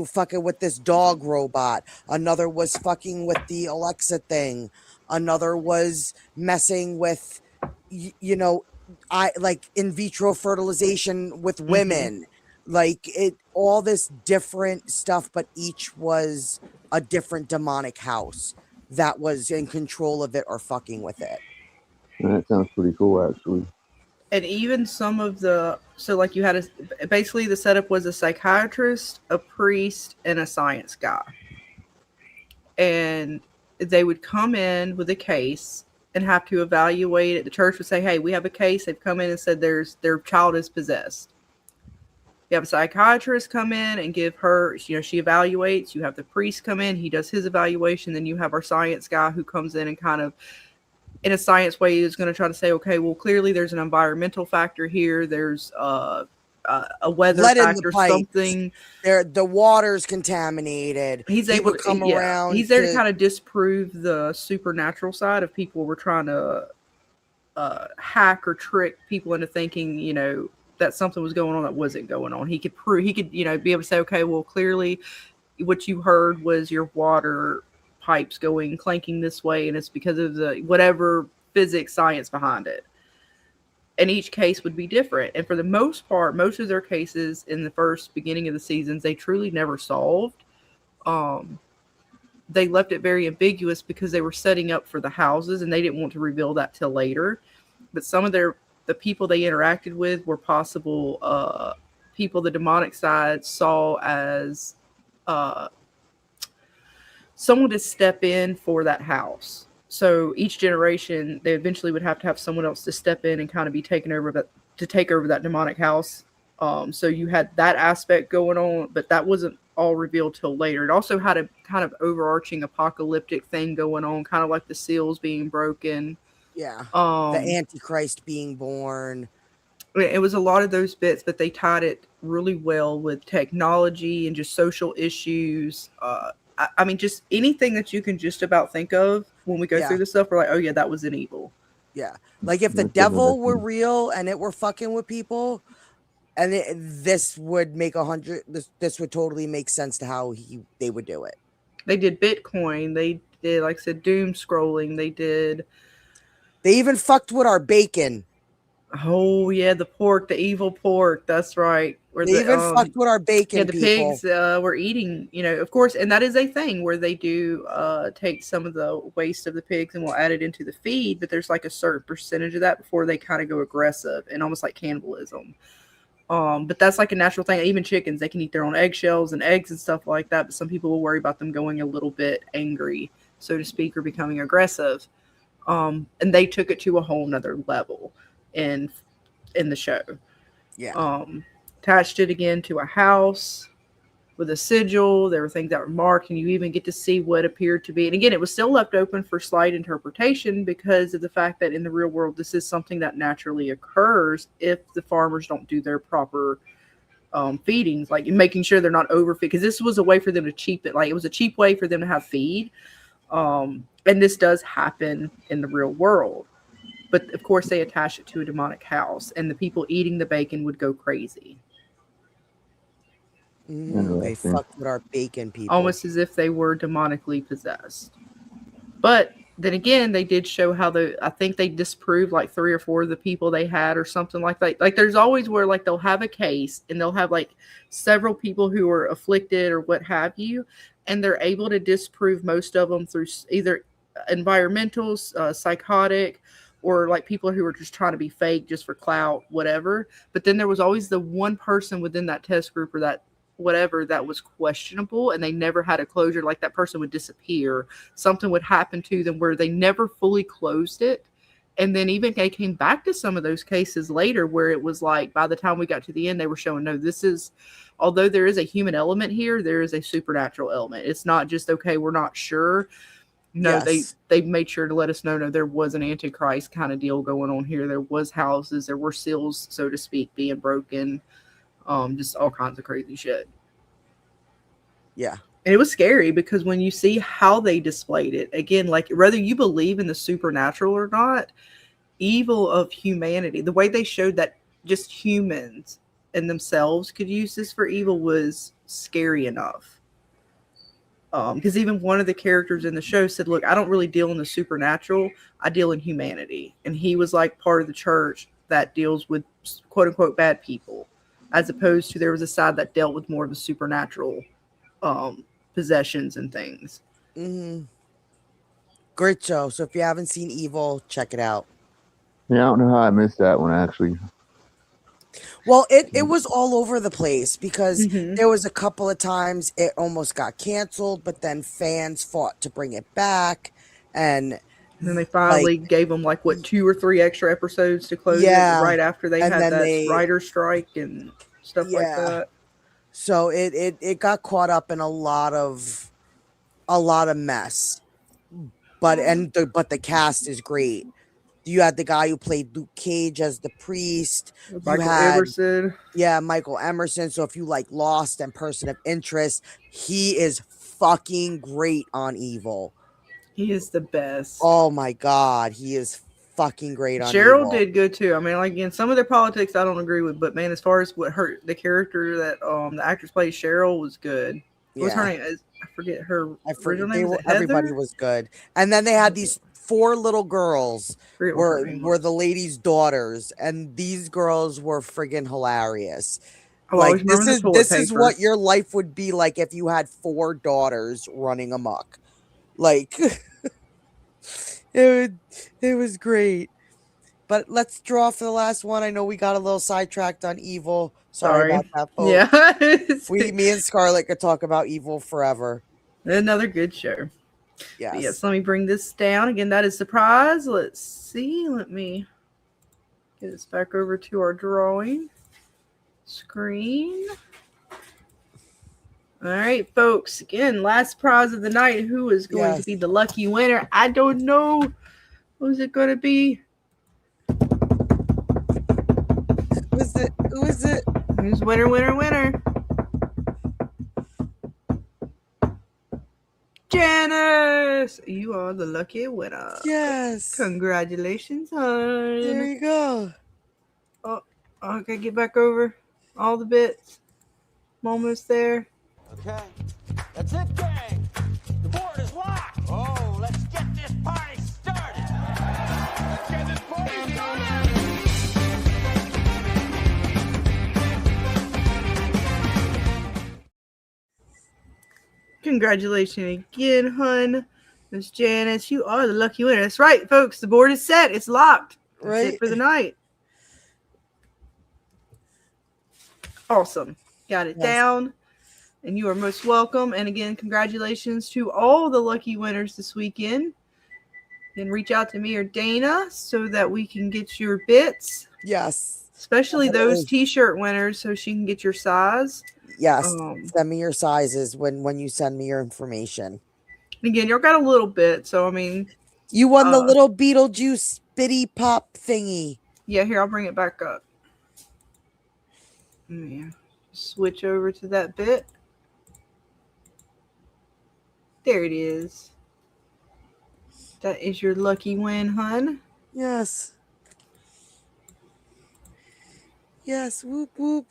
fucking with this dog robot. Another was fucking with the Alexa thing. Another was messing with, you know, like in vitro fertilization with women, like it, all this different stuff, but each was a different demonic house that was in control of it or fucking with it. That sounds pretty cool, actually. And even some of so like you had basically the setup was a psychiatrist, a priest, and a science guy. And they would come in with a case and have to evaluate it. The church would say, hey, we have a case. They've come in and said their child is possessed. You have a psychiatrist come in and give her, she evaluates. You have the priest come in, he does his evaluation. Then you have our science guy who comes in and kind of, in a science way, is going to try to say, okay, well, clearly there's an environmental factor here. There's a weather factor, something. The water's contaminated. He's able to come around. He's there to kind of disprove the supernatural side of people were trying to hack or trick people into thinking, that something was going on that wasn't going on. He could prove, be able to say, okay, well, clearly what you heard was your water pipes clanking this way, and it's because of the whatever physics science behind it. And each case would be different. And for the most part, most of their cases in the first beginning of the seasons, they truly never solved. They left it very ambiguous because they were setting up for the houses and they didn't want to reveal that till later. But some of the people they interacted with were possible people the demonic side saw as someone to step in for that house. So each generation, they eventually would have to have someone else to step in and kind of be taken over, to take over that demonic house. So you had that aspect going on, but that wasn't all revealed till later. It also had a kind of overarching apocalyptic thing going on, kind of like the seals being broken. Yeah. The Antichrist being born. It was a lot of those bits, but they tied it really well with technology and just social issues. I mean, just anything that you can just about think of when we go through this stuff, we're like, oh yeah, that was an evil. Yeah. Like if the devil were real and it were fucking with people, and this would make this would totally make sense to how they would do it. They did Bitcoin. They did, like I said, doom scrolling. They even fucked with our bacon. Oh yeah, the pork, the evil pork. That's right. They even fucked with our bacon. Yeah, the pigs were eating, of course, and that is a thing where they do take some of the waste of the pigs and will add it into the feed, but there's like a certain percentage of that before they kind of go aggressive and almost like cannibalism. But that's like a natural thing. Even chickens, they can eat their own eggshells and eggs and stuff like that, but some people will worry about them going a little bit angry, so to speak, or becoming aggressive. And they took it to a whole nother level in the show. Yeah. Attached it again to a house with a sigil. There were things that were marked, and you even get to see what appeared to be. And again, it was still left open for slight interpretation because of the fact that in the real world, this is something that naturally occurs if the farmers don't do their proper feedings, like making sure they're not overfeed. Because this was a way for them to cheap it. Like, it was a cheap way for them to have feed. And this does happen in the real world. But of course, they attach it to a demonic house, and the people eating the bacon would go crazy. They fucked with our bacon people. Almost as if they were demonically possessed. But then again, they did show how I think they disproved like 3 or 4 of the people they had or something like that. Like, there's always where like they'll have a case and they'll have like several people who are afflicted or what have you, and they're able to disprove most of them through either environmental, psychotic, or like people who are just trying to be fake just for clout, whatever. But then there was always the one person within that test group or that whatever that was questionable, and they never had a closure. Like, that person would disappear. Something would happen to them where they never fully closed it. And then even they came back to some of those cases later where it was like, by the time we got to the end, they were showing, no, this is, although there is a human element here, there is a supernatural element. It's not just, okay, we're not sure. No, Yes. they made sure to let us know, no, there was an Antichrist kind of deal going on here. There was houses, there were seals, so to speak, being broken. Just all kinds of crazy shit. Yeah. And it was scary because when you see how they displayed it, again, like, whether you believe in the supernatural or not, evil of humanity, the way they showed that just humans and themselves could use this for evil was scary enough. Because even one of the characters in the show said, look, I don't really deal in the supernatural. I deal in humanity. And he was like part of the church that deals with quote unquote bad people, as opposed to there was a side that dealt with more of the supernatural possessions and things. Great show. So if you haven't seen Evil, check it out. Yeah, I don't know how I missed that one, actually. Well, it was all over the place because there was a couple of times it almost got canceled, but then fans fought to bring it back. And then they finally gave them like, what, 2 or 3 extra episodes to close it right after they had that writer's strike and stuff like that. So it got caught up in a lot of mess. But the cast is great. You had the guy who played Luke Cage as the priest. Michael Emerson. Yeah, Michael Emerson. So if you like Lost and Person of Interest, he is fucking great on Evil. He is the best. Oh my God, he is fucking great on Cheryl Evil. did good too. I mean, like, in some of their politics I don't agree with, but man, as far as what the character that the actress plays, Cheryl, was good. What was her name? I forget her original name. Everybody was good. And then they had these 4 little girls were the lady's daughters, and these girls were friggin' hilarious. Like, this is what your life would be like if you had 4 daughters running amok. Like, it was great. But let's draw for the last one. I know we got a little sidetracked on Evil. Sorry about that, folks. Yeah. Me and Scarlet could talk about Evil forever. Another good show. Yes. Yes, let me bring this down. Again, that is Surprise. Let's see. Let me get this back over to our drawing screen. All right, folks. Again, last prize of the night. Who is going to be the lucky winner? I don't know. Who's it going to be? Who is it? Who's winner? Janice, you are the lucky winner. Yes. Congratulations, hon. There you go. Oh, okay, get back over all the bits. Moments there. Okay, that's it, gang. The board is locked. Oh, let's get this party started. Let's get this party started. Congratulations again, hun. Miss Janice, you are the lucky winner. That's right, folks. The board is set. It's locked. That's it for the night. Awesome. Got it down. And you are most welcome. And again, congratulations to all the lucky winners this weekend. then reach out to me or Dana so that we can get your bits. Yes. Especially those t-shirt winners so she can get your size. Yes. Send me your sizes when you send me your information. Again, y'all got a little bit, so I mean. You won the little Beetlejuice spitty pop thingy. Yeah, here, I'll bring it back up. Yeah. Switch over to that bit. There it is. That is your lucky win, hun. Yes. Yes, whoop whoop.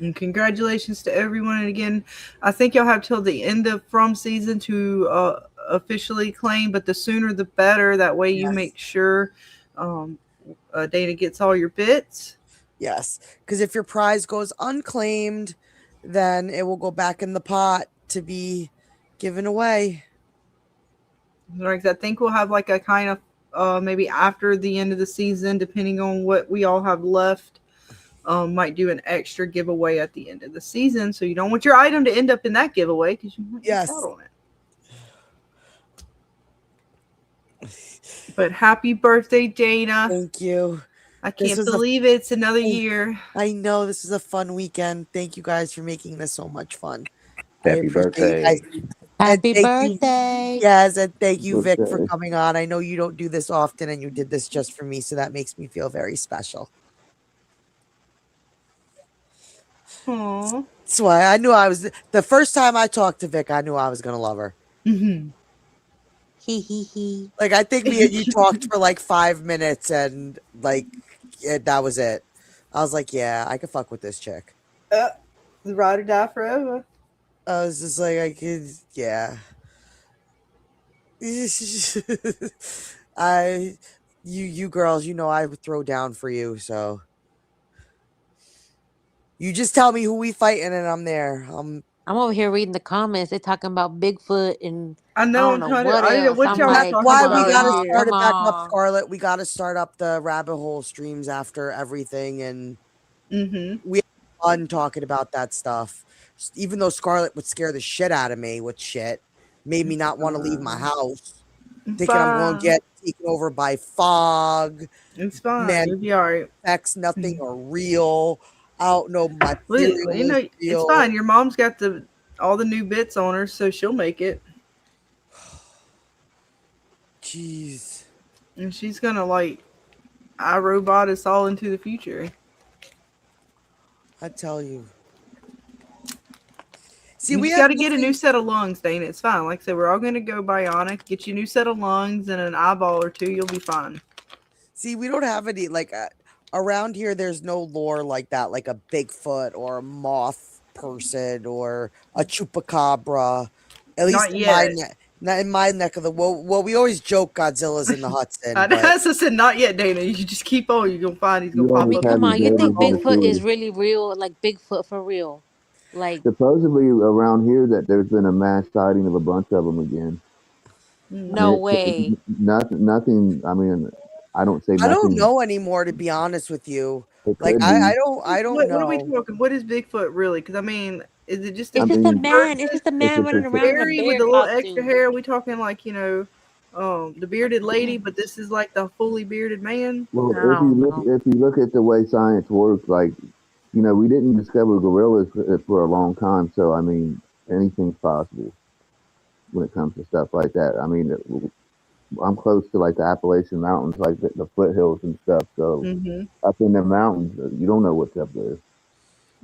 And congratulations to everyone. And again, I think y'all have till the end of From season to officially claim, but the sooner the better. That way you make sure Dana gets all your bits. Yes, because if your prize goes unclaimed, then it will go back in the pot to be given away. Right, I think we'll have like a kind of maybe after the end of the season, depending on what we all have left, might do an extra giveaway at the end of the season. So you don't want your item to end up in that giveaway because you might miss out on it. But happy birthday, Dana. Thank you. I can't believe it's another year. I know, this is a fun weekend. Thank you guys for making this so much fun. Happy birthday. Happy birthday. Yes, and thank you, Vic, for coming on. I know you don't do this often, and you did this just for me, so that makes me feel very special. Aww. That's why I knew the first time I talked to Vic, I knew I was going to love her. Mm-hmm. Like, I think me and you talked for like 5 minutes, and like, that was it. I was like, yeah, I could fuck with this chick. The ride or die forever. I was just like, I could, yeah. You girls, you know I would throw down for you, so. You just tell me who we fighting, and I'm there. I'm over here reading the comments. They're talking about Bigfoot and I know. don't know what else. That's why we gotta start it back Come up, Scarlet. We gotta start up the rabbit hole streams after everything, and we have fun talking about that stuff. Even though Scarlet would scare the shit out of me with shit, made me not want to leave my house, thinking I'm going to get taken over by fog. It's fine. Man, You'll be all right. Effects, nothing are real. I don't know my You know, it's fine. Your mom's got all the new bits on her, so she'll make it. Jeez. And she's gonna like iRobot us all into the future. I tell you. See, we got to get a new set of lungs, Dana. It's fine. Like I said, we're all going to go bionic. Get you a new set of lungs and an eyeball or two. You'll be fine. See, we don't have any, like, around here, there's no lore like that, like a Bigfoot or a moth person or a chupacabra. At least in my neck of the well, we always joke Godzilla's in the Hudson. As I said, not yet, Dana. You just keep on. You're going to find he's going to pop up. Come on, you think Bigfoot is really real? Like Bigfoot for real? Like supposedly around here that there's been a mass sighting of a bunch of them again. No way. Nothing. I mean, I don't say. I don't know anymore, to be honest with you. Like I don't know. What are we talking? What is Bigfoot really? Because I mean, is it just? It's just a man. It's just a man running around with the little extra hair. Are we talking like the bearded lady, but this is like the fully bearded man. Well, if you look at the way science works, like. You know, we didn't discover gorillas for a long time, so I mean, anything's possible when it comes to stuff like that. I mean, I'm close to like the Appalachian Mountains, like the foothills and stuff. So up in the mountains, you don't know what's up there.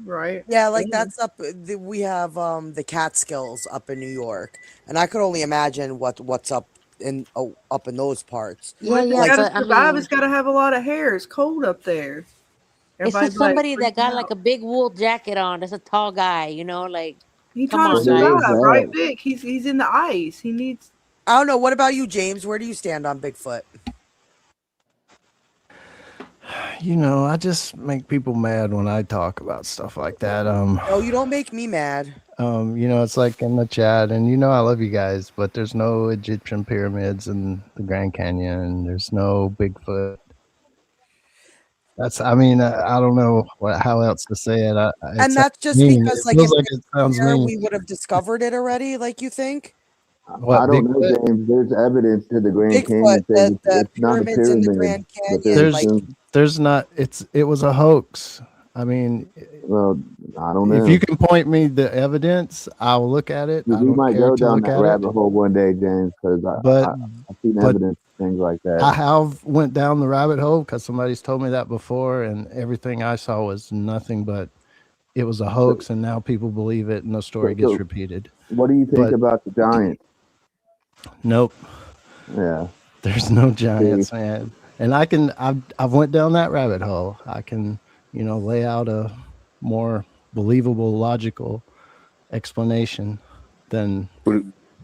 Right. Yeah, like that's up. We have the Catskills up in New York, and I could only imagine what's up in those parts. Yeah, it's got to have a lot of hair. It's cold up there. It's just somebody that got like a big wool jacket on. That's a tall guy, like. He's trying to survive, right, Vic? He's in the ice. He needs. I don't know. What about you, James? Where do you stand on Bigfoot? I just make people mad when I talk about stuff like that. No, you don't make me mad. It's like in the chat, and I love you guys, but there's no Egyptian pyramids in the Grand Canyon. There's no Bigfoot. I don't know how else to say it. And that's just because, like, if it sounds mean, we would have discovered it already. Like, you think? What, I don't know, Bigfoot? James. There's evidence to the Grand Bigfoot, Canyon thing. the It's not a pyramids in the pyramid, Grand but Canyon, there's like There's not. It was a hoax. I mean, well, I don't if know. you can point me the evidence, I'll look at it. I We don't might care go to down look that at it. rabbit hole one day, James, because But I've seen but evidence of things like I that. have went down the rabbit hole because somebody's told me that before, and everything I saw was nothing but it was a hoax, and now people believe it, and the story gets So, repeated. what do you think But about the Giants? nope, Yeah. there's no giants, man. And I've went down that rabbit hole. I can, lay out a more believable, logical explanation than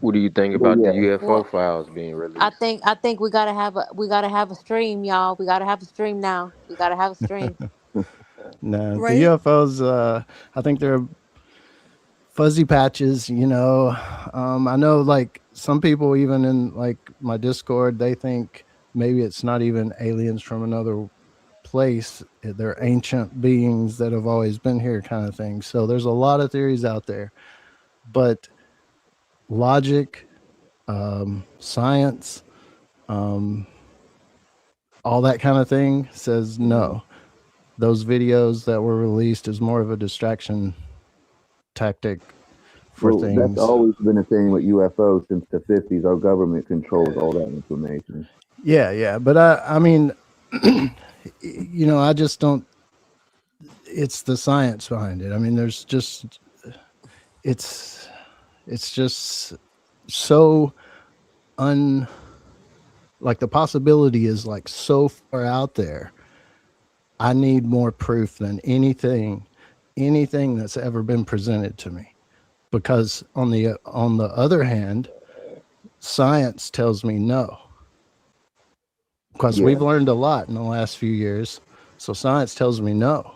What do you think Well, about the yeah. UFO Well, files being I released? think we gotta have a stream, y'all. We gotta have a stream now. We gotta have a stream. no, the right? UFOs. I think they're fuzzy patches. I know like some people even in like my Discord, they think maybe it's not even aliens from another place. They're ancient beings that have always been here, kind of thing. So there's a lot of theories out there, but logic, science, all that kind of thing says no. Those videos that were released is more of a distraction tactic for Well, that's things. always been a thing with UFOs since the 50s. Our government controls all that information. Yeah, but I mean, I just don't. It's the science behind it. I mean, there's just it's just so like the possibility is like so far out there. I need more proof than anything that's ever been presented to me, because on the other hand, science tells me no, because Yeah. we've learned a lot in the last few years. So science tells me no.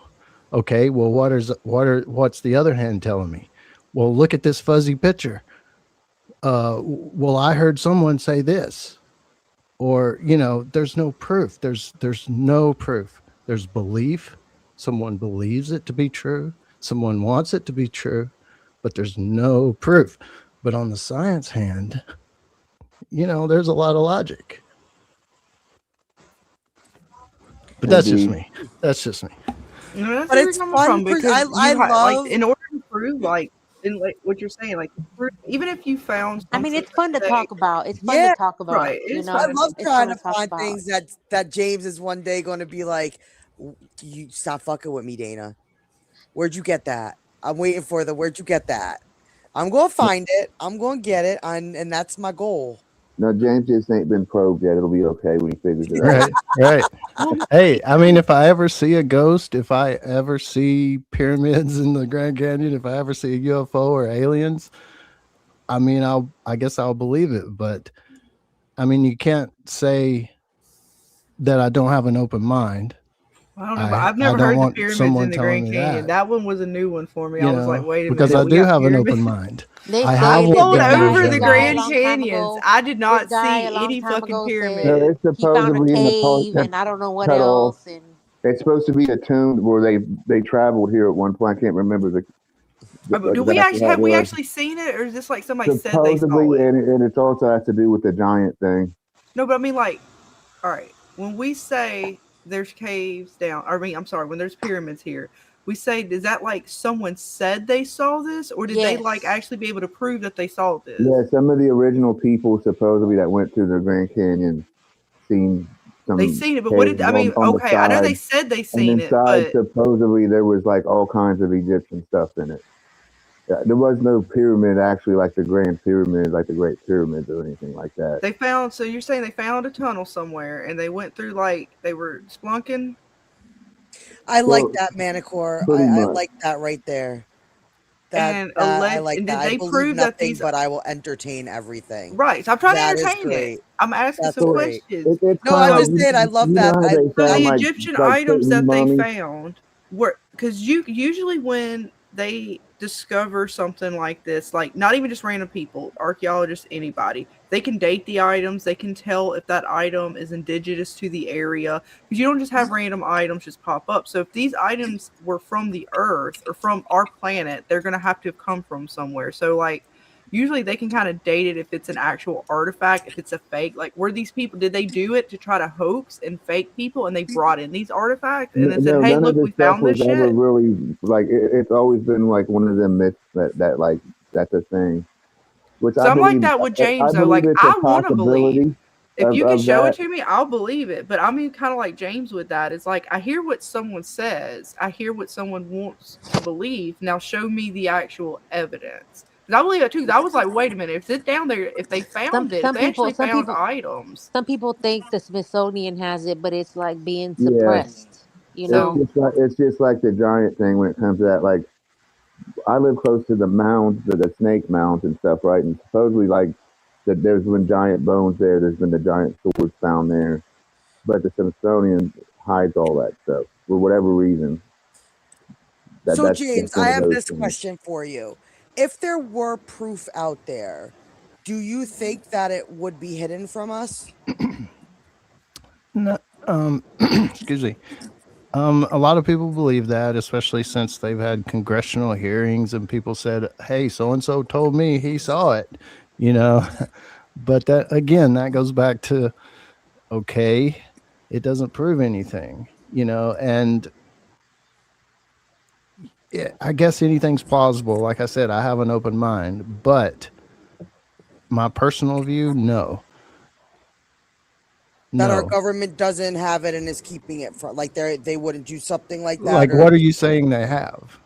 Okay, well, what's the other hand telling me? Well, look at this fuzzy picture. Well, I heard someone say this, or there's no proof. There's no proof. There's belief. Someone believes it to be true. Someone wants it to be true, but there's no proof. But on the science hand, there's a lot of logic. But that's just Indeed. me. That's just me. No, that's But where it's you're coming fun from, because because I love like in order to prove in like what you're saying, like even if you found I mean, something it's fun to that talk about. It's fun yeah, to talk about. right, it's I fun to love It's trying fun to to talk find about. things that James is one day going to be like, you stop fucking with me, Dana. Where'd you get that? I'm waiting for where'd you get that? I'm going to find it. I'm going to get it. And that's my goal. No, James just ain't been probed yet. It'll be okay when he figures it out. Right. Hey, I mean, if I ever see a ghost, if I ever see pyramids in the Grand Canyon, if I ever see a UFO or aliens, I mean, I guess I'll believe it. But I mean, you can't say that I don't have an open mind. I don't know, but I've never heard the pyramids in the Grand Canyon. That one was a new one for me. I was like, wait a minute, because I we do got have an pyramids? open mind. I flown over the Grand Canyons. Canyons. I did not see a long any time fucking ago pyramids. No, said it's he found a supposedly in the part cave that and I don't know what cut off. else. And It's supposed to be a tomb where they traveled here at one point. I can't remember the Do we actually have we actually seen it, or is this like somebody said they saw supposedly, it? and it also has to do with the giant thing. No, but I mean, like, all right, when we say there's caves down, I'm sorry, when there's pyramids here, we say, is that like someone said they saw this, or did they like actually be able to prove that they saw this? Yeah, some of the original people supposedly that went through the Grand Canyon seen some. They seen it, but what did I mean? on the Okay, I know they side, said they seen and it, inside but supposedly there was like all kinds of Egyptian stuff in it. Yeah, there was no pyramid actually, like the Grand Pyramid, like the Great Pyramids or anything like that. they found. So you're saying they found a tunnel somewhere, and they went through like they were splunking. I like that, Manicore. I like that right there. And I like and that. did they I believe prove that nothing, these? but I will entertain everything. Right. So I'm trying That to is entertain it. great. I'm asking That's some great. questions. It's No, I'm just saying, I love that. So the like Egyptian like items certain that they mummies. found were because usually when they discover something like this, like not even just random people, archaeologists, anybody, they can date the items. They can tell if that item is indigenous to the area, because you don't just have random items just pop up. So if these items were from the Earth or from our planet, they're going to have come from somewhere. So like usually they can kind of date it if it's an actual artifact, if it's a fake. Like, were these people, did they do it to try to hoax and fake people, and they brought in these artifacts and then said, No, hey, none of look, this we stuff found this was ever shit? really like. It's always been like one of them myths that like that's a thing. Which So I I'm like believe. that with I James, though. believe Like, it's a I want to believe. possibility If you can of show it that. to me, I'll believe it. But I mean, kind of like James with that. It's like, I hear what someone says. I hear what someone wants to believe. Now show me the actual evidence. And I believe it too. 'Cause I was like, wait a minute. If it's down there, if they found it, if they actually found items. Some people think the Smithsonian has it, but it's like being Yeah, suppressed. You know. it's just like the giant thing when it comes to that. Like I live close to the mounds, the snake mounds and stuff, right? And supposedly like that there's been giant bones there. There's been the giant swords found there, but the Smithsonian hides all that stuff for whatever reason. So, That's James, one I of have those this things. question for you. If there were proof out there, do you think that it would be hidden from us? No, excuse me. A lot of people believe that, especially since they've had congressional hearings and people said, hey, so-and-so told me he saw it, you know. But that, again, that goes back to, okay, it doesn't prove anything, you know, and yeah, I guess anything's plausible. Like I said, I have an open mind, but my personal view, no. That our No. government doesn't have it and is keeping it from, like they wouldn't do something like that. Like, or what are you saying they have?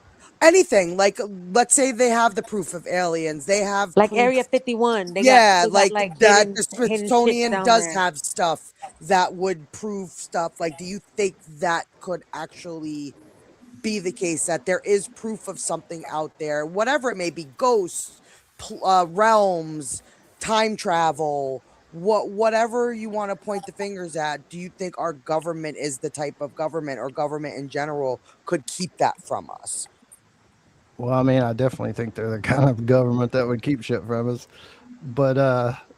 anything? Like, let's say they have the proof of aliens. They have Like proof, Area 51. They yeah, got like that. hidden The hidden shit Smithsonian down does there. have stuff that would prove stuff. Like, do you think that could actually be the case, that there is proof of something out there, whatever it may be, ghosts, realms, time travel, whatever you want to point the fingers at? Do you think our government is the type of government, or government in general, could keep that from us? Well, I mean, I definitely think they're the kind of government that would keep shit from us, but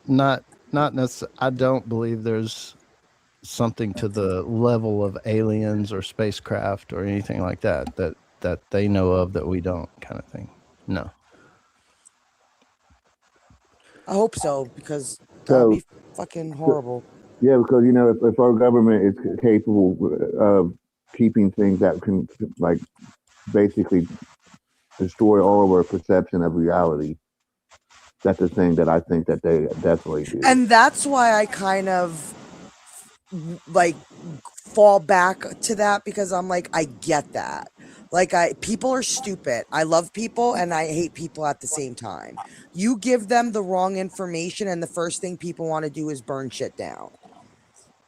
not necessarily. I don't believe there's something to the level of aliens or spacecraft or anything like that they know of that we don't, kind of thing. No. I hope so, because that would be fucking horrible. Yeah, because you know, if our government is capable of keeping things that can like basically destroy all of our perception of reality, that's the thing that I think that they definitely do. And that's why I kind of like fall back to that, because I'm like, I get that. Like, people are stupid. I love people and I hate people at the same time. You give them the wrong information and the first thing people want to do is burn shit down.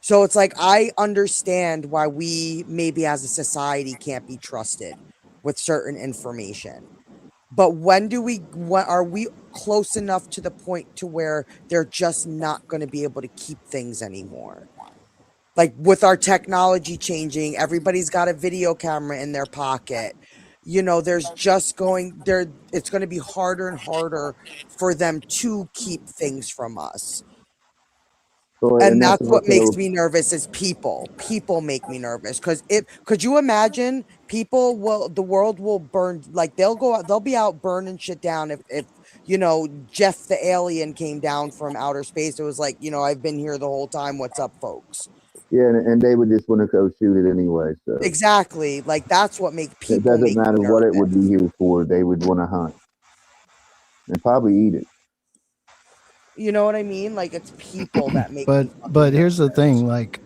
So it's like, I understand why we maybe as a society can't be trusted with certain information. But when are we close enough to the point to where they're just not going to be able to keep things anymore? Like, with our technology changing, everybody's got a video camera in their pocket. You know, it's going to be harder and harder for them to keep things from us. And that's what makes me nervous, is people. People make me nervous, because could you imagine the world will burn, like they'll be out burning shit down if you know, Jeff the alien came down from outer space. It was like, you know, I've been here the whole time. What's up, folks? Yeah, and they would just want to go shoot it anyway. So exactly, like that's what makes people. It doesn't matter what it would be here for. They would want to hunt and probably eat it. You know what I mean? Like, it's people that make. But here's the thing, like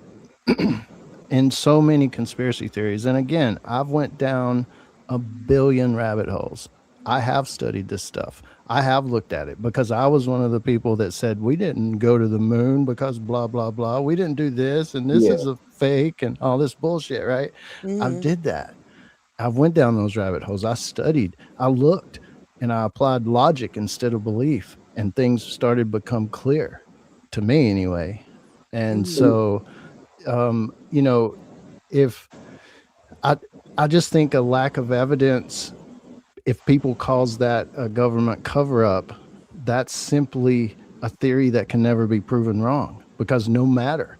in so many conspiracy theories, and again, I've went down a billion rabbit holes. I have studied this stuff. I have looked at it, because I was one of the people that said we didn't go to the moon because blah, blah, blah. We didn't do this, and this is a fake and all this bullshit, right? Mm-hmm. I did that. I went down those rabbit holes. I studied, I looked, and I applied logic instead of belief, and things started to become clear to me anyway. And so, you know, if I just think a lack of evidence, if people cause that a government cover up, that's simply a theory that can never be proven wrong, because no matter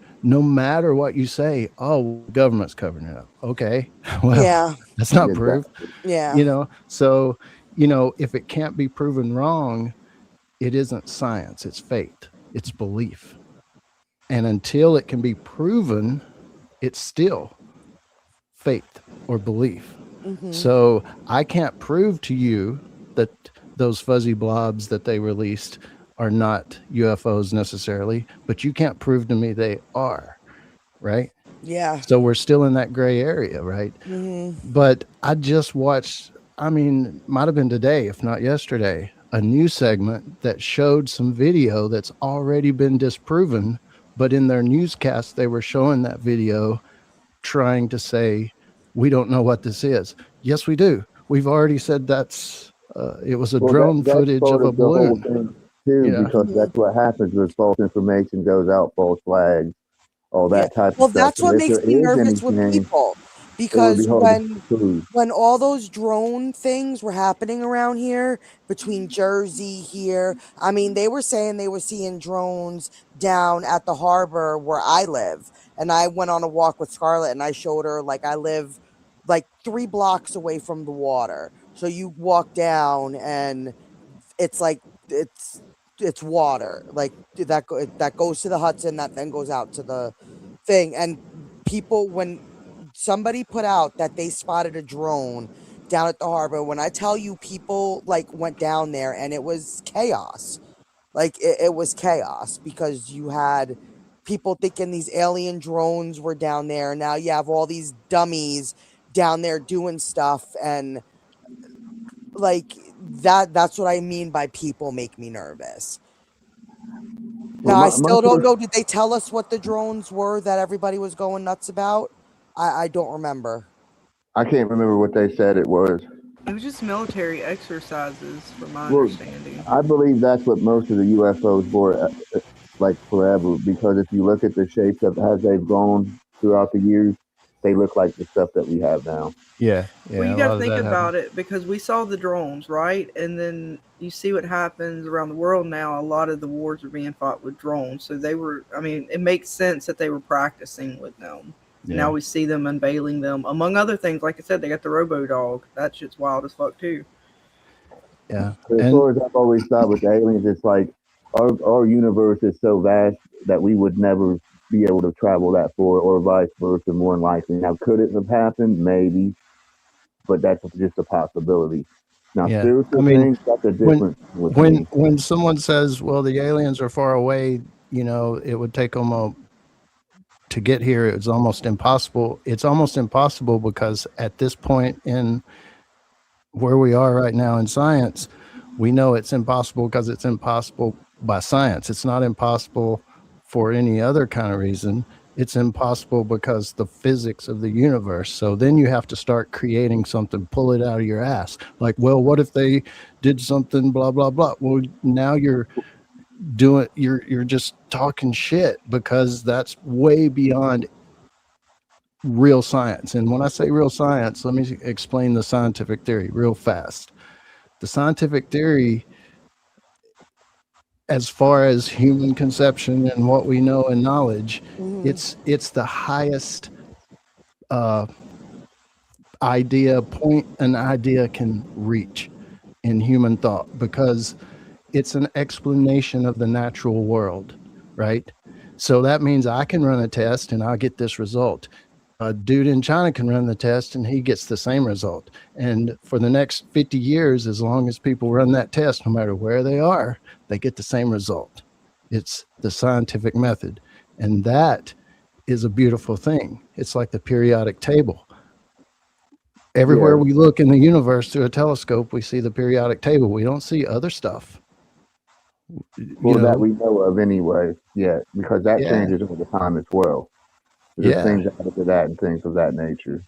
what you say, oh, government's covering it up. Okay. Well, yeah, that's not proof. Yeah. You know, so, you know, if it can't be proven wrong, it isn't science, it's faith, it's belief. And until it can be proven, it's still faith or belief. So I can't prove to you that those fuzzy blobs that they released are not UFOs necessarily, but you can't prove to me they are, right? Yeah. So we're still in that gray area, right? But I just watched, I mean, might have been today, if not yesterday, a news segment that showed some video that's already been disproven, but in their newscast, they were showing that video trying to say, we don't know what this is. Yes, we do. We've already said that's, it was a drone that's footage part of a the whole balloon. thing too, Yeah. because that's what happens when false information goes out, false flags, all that type Well, of stuff. that's what And if makes there me is nervous with anything, people, it would be because hard to prove. when all those drone things were happening around here between Jersey here, I mean, they were saying they were seeing drones down at the harbor where I live. And I went on a walk with Scarlet and I showed her, like, I live like 3 blocks away from the water. So you walk down and it's like, it's water, like that goes to the Hudson, that then goes out to the thing. And people, when somebody put out that they spotted a drone down at the harbor, when I tell you, people like went down there and it was chaos. Like it was chaos, because you had people thinking these alien drones were down there. Now you have all these dummies down there doing stuff, and like that's what I mean by people make me nervous. Well, Now, I my still don't first, know. Did they tell us what the drones were that everybody was going nuts about? I don't remember. I can't remember what they said it was. It was just military exercises, from my Well, understanding. I believe that's what most of the UFOs were, like forever, because if you look at the shapes of as they've grown throughout the years, they look like the stuff that we have now. Yeah. Well, you got to think about it, because we saw the drones, right? And then you see what happens around the world now. A lot of the wars are being fought with drones. So they were, I mean, it makes sense that they were practicing with them. Yeah. Now we see them unveiling them. Among other things, like I said, they got the Robo Dog. That shit's wild as fuck, too. Yeah. As far as I've always thought with the aliens, it's like our universe is so vast that we would never be able to travel that far, or vice versa, more than likely. Now, could it have happened? Maybe, but that's just a possibility. Now, Yeah. spiritual I mean, things, that's a different thing. when someone says, well, the aliens are far away, you know, it would take them to get here. It's almost impossible. It's almost impossible because at this point in where we are right now in science, we know it's impossible because it's impossible by science. It's not impossible for any other kind of reason. It's impossible because the physics of the universe. So then you have to start creating something, pull it out of your ass. Like, well, what if they did something, blah, blah, blah. Well, now you're just talking shit, because that's way beyond real science. And when I say real science, let me explain the scientific theory real fast. The scientific theory, as far as human conception and what we know and knowledge, it's the highest point an idea can reach in human thought, because it's an explanation of the natural world, right? So that means I can run a test and I'll get this result. A dude in China can run the test and he gets the same result. And for the next 50 years, as long as people run that test, no matter where they are, they get the same result. It's the scientific method. And that is a beautiful thing. It's like the periodic table. Everywhere we look in the universe through a telescope, we see the periodic table. We don't see other stuff. Well, that we know of anyway, because that changes over time as well. There's things added to that and things of that nature.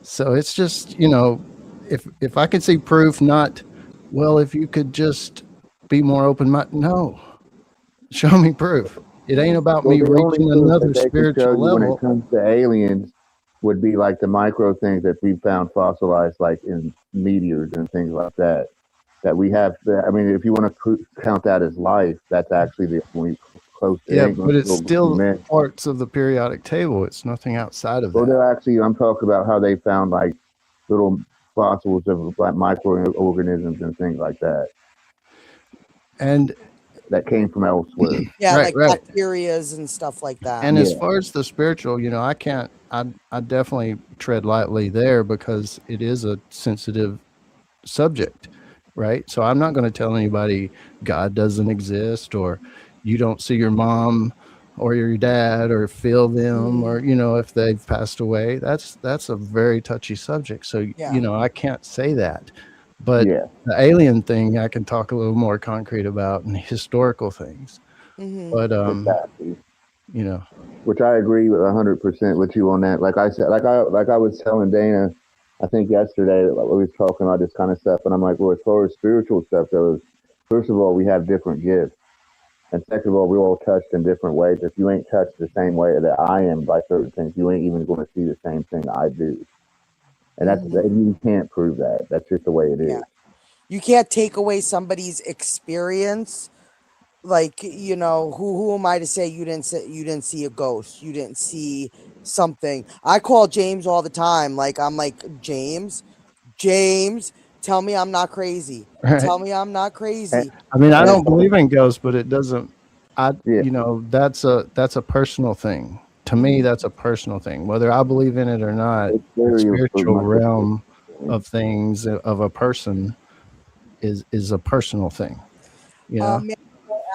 So it's just, you know, if I could see proof, not, well, if you could just be more open-minded. No, show me proof. It ain't about me reaching another spiritual level. When it comes to aliens, would be like the micro things that we found fossilized, like in meteors and things like that. That we have. I mean, if you want to count that as life, that's actually the only close. Yeah, but it's still parts of the periodic table. It's nothing outside of that. Well, they're actually. I'm talking about how they found like little fossils of like microorganisms and things like that. And that came from elsewhere. Yeah, Right, like right. bacterias and stuff like that. And as far as the spiritual, you know, I definitely tread lightly there because it is a sensitive subject, right? So I'm not going to tell anybody God doesn't exist, or you don't see your mom or your dad or feel them, or, you know, if they've passed away. That's a very touchy subject. So, you know, I can't say that. But the alien thing, I can talk a little more concrete about, and historical things. But, exactly. you know, which I agree with 100% with you on that. Like I said, like I was telling Dana, I think yesterday, like we was talking about this kind of stuff, and I'm like, well, as far as spiritual stuff goes, first of all, we have different gifts, and second of all, we're all touched in different ways. If you ain't touched the same way that I am by certain things, you ain't even going to see the same thing I do, and that's you can't prove that. That's just the way it is. Yeah. You can't take away somebody's experience. Like, you know, who am I to say you didn't see a ghost, you didn't see something? I call James all the time. Like, I'm like, James, tell me I'm not crazy. Right. Tell me I'm not crazy. I mean, I don't believe in ghosts, but it doesn't. You know, that's a personal thing. To me, that's a personal thing. Whether I believe in it or not, the spiritual realm of things of a person is a personal thing. You know.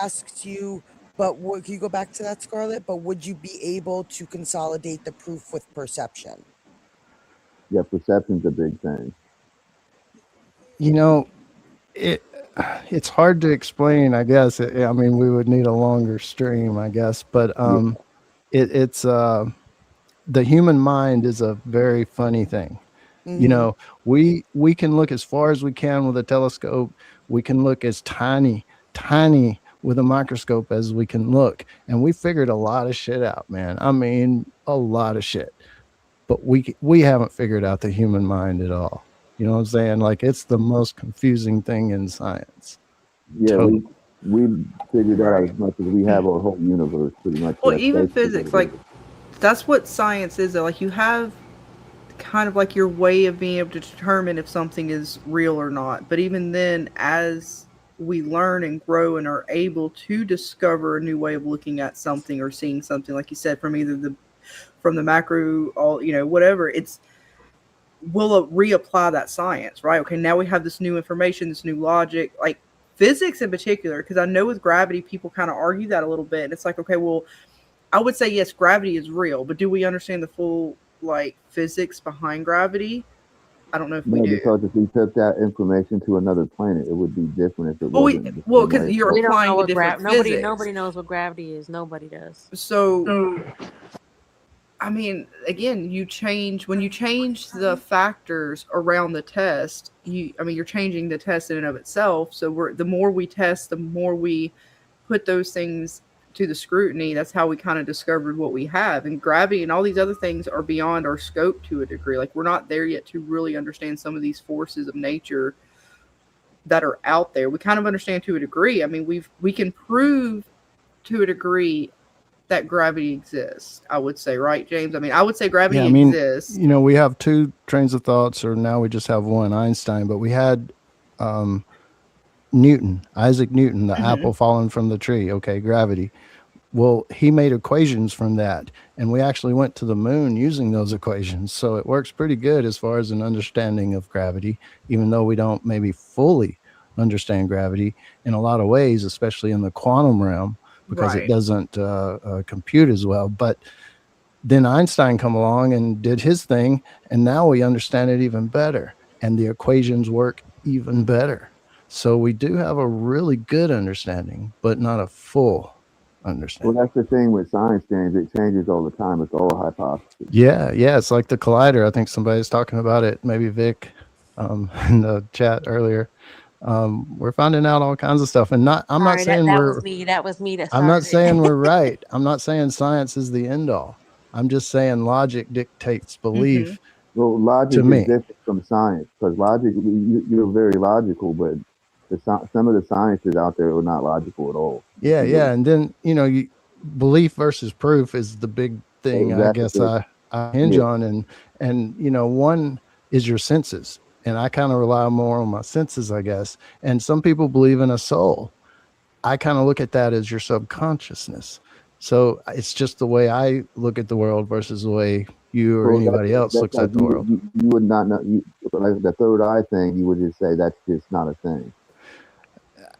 Asks you, but can you go back to that, Scarlet? But would you be able to consolidate the proof with perception? Yeah, perception's a big thing. You know, it's hard to explain, I guess. I mean, we would need a longer stream, I guess, but it's the human mind is a very funny thing. You know, we can look as far as we can with a telescope. We can look as tiny with a microscope as we can look, and we figured a lot of shit out, man. I mean, a lot of shit, but we haven't figured out the human mind at all. You know what I'm saying? Like, it's the most confusing thing in science. Yeah, we figured out as much as we have our whole universe pretty much. Well, even physics, like, that's what science is, though. Like, you have kind of like your way of being able to determine if something is real or not. But even then, as we learn and grow and are able to discover a new way of looking at something or seeing something, like you said, from either from the macro, all, you know, whatever, we'll reapply that science, right? Okay, now we have this new information, this new logic, like physics in particular, because I know with gravity, people kind of argue that a little bit. And it's like, okay, well, I would say, yes, gravity is real, but do we understand the full, like, physics behind gravity? I don't know if we do. Because if we took that information to another planet, it would be different if it wasn't. Well, because you're applying a different physics. Nobody knows what gravity is. Nobody does. So, I mean, again, when you change the factors around the test, you're changing the test in and of itself. So the more we test, the more we put those things to the scrutiny. That's how we kind of discovered what we have. And gravity and all these other things are beyond our scope to a degree. Like, we're not there yet to really understand some of these forces of nature that are out there. We kind of understand to a degree. I mean, we can prove to a degree that gravity exists, I would say, right, James? I mean, I would say gravity exists. You know, we have two trains of thoughts, or now we just have one, Einstein, but we had Isaac Newton, the apple falling from the tree. Okay, gravity. Well, he made equations from that, and we actually went to the moon using those equations. So it works pretty good as far as an understanding of gravity, even though we don't maybe fully understand gravity in a lot of ways, especially in the quantum realm, because it doesn't compute as well. But then Einstein come along and did his thing, and now we understand it even better, and the equations work even better. So we do have a really good understanding, but not a full understanding. Well, that's the thing with science, James. It changes all the time. It's all a hypothesis. Yeah. It's like the collider. I think somebody's talking about it. Maybe Vic in the chat earlier. We're finding out all kinds of stuff, and I'm not saying that was me. I'm not saying we're right. I'm not saying science is the end all. I'm just saying logic dictates belief. Well, logic is different from science, because logic, you're very logical, but some of the sciences out there are not logical at all. Yeah. And then, you know, belief versus proof is the big thing. Exactly. I guess I hinge on, and you know, one is your senses, and I kind of rely more on my senses, I guess. And some people believe in a soul, I kind of look at that as your subconsciousness. So it's just the way I look at the world versus the way you or anybody else looks at the world. You would not know, like the third eye thing, you would just say that's just not a thing.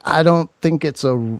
I don't think it's a.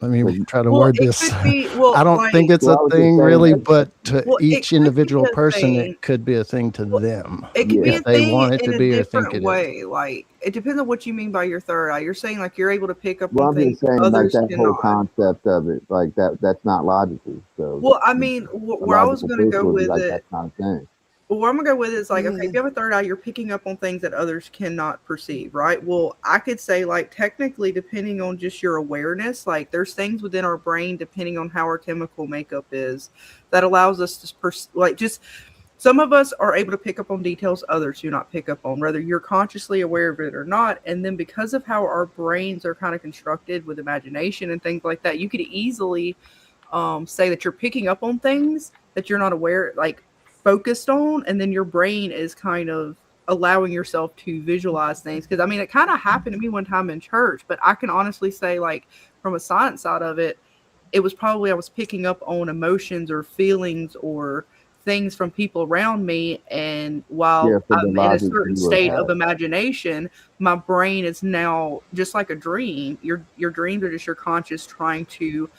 Let me try to word this. I don't think it's a thing really, but to each individual person, it could be a thing to them. It could be if a they thing want it in to a be or different think it way. Like, it depends on what you mean by your third eye. You're saying like you're able to pick up Well, on I'm things just saying like others that whole cannot. concept of it, like that's not logical. So Well, I mean, where I was going to go with it, that's not a thing. well, where I'm gonna go with it is like, okay, if you have a third eye, you're picking up on things that others cannot perceive, right? Well, I could say like technically, depending on just your awareness, like there's things within our brain, depending on how our chemical makeup is, that allows us to like just some of us are able to pick up on details others do not pick up on, whether you're consciously aware of it or not. And then because of how our brains are kind of constructed with imagination and things like that, you could easily say that you're picking up on things that you're not aware, like focused on, and then your brain is kind of allowing yourself to visualize things. Because I mean, it kind of happened to me one time in church, but I can honestly say, like, from a science side of it, it was probably I was picking up on emotions or feelings or things from people around me, and while I'm in a certain state of imagination, my brain is now just like a dream. Your dreams are just your conscious trying to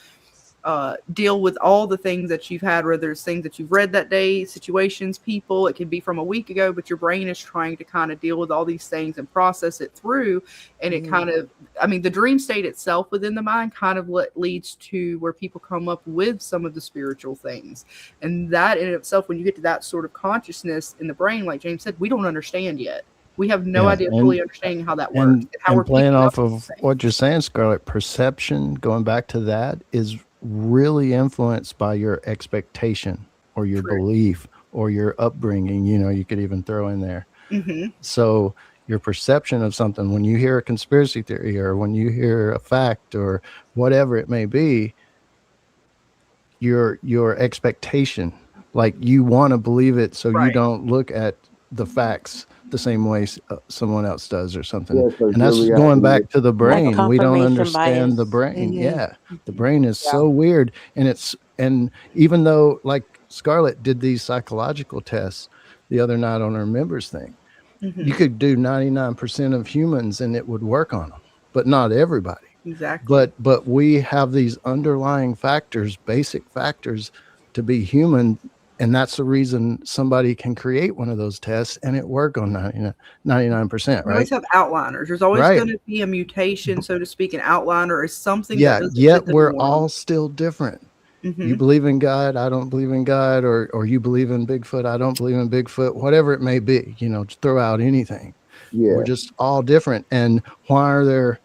deal with all the things that you've had, whether it's things that you've read that day, situations, people. It could be from a week ago, but your brain is trying to kind of deal with all these things and process it through. And it kind of, I mean, the dream state itself within the mind kind of leads to where people come up with some of the spiritual things. And that in itself, when you get to that sort of consciousness in the brain, like James said, we don't understand yet. We have no idea fully understanding how that works. And how we're playing off of what you're saying, Scarlet, perception, going back to that, is really influenced by your expectation or your belief or your upbringing. You know, you could even throw in there. So your perception of something, when you hear a conspiracy theory or when you hear a fact or whatever it may be, your expectation, like you want to believe it, so you don't look at the facts the same way someone else does or something. And that's going back to the brain. Like we don't confirmation understand bias. the brain. The brain is so weird. And even though, like, Scarlet did these psychological tests the other night on her members thing, you could do 99% of humans and it would work on them, but not everybody. Exactly. But we have these underlying factors, basic factors to be human. And that's the reason somebody can create one of those tests and it work on 99%, right? We always have outliners. There's always going to be a mutation, so to speak, an outliner or something. Yeah, yet we're all still different. You believe in God, I don't believe in God, or you believe in Bigfoot, I don't believe in Bigfoot, whatever it may be, you know, just throw out anything. We're just all different. And why are there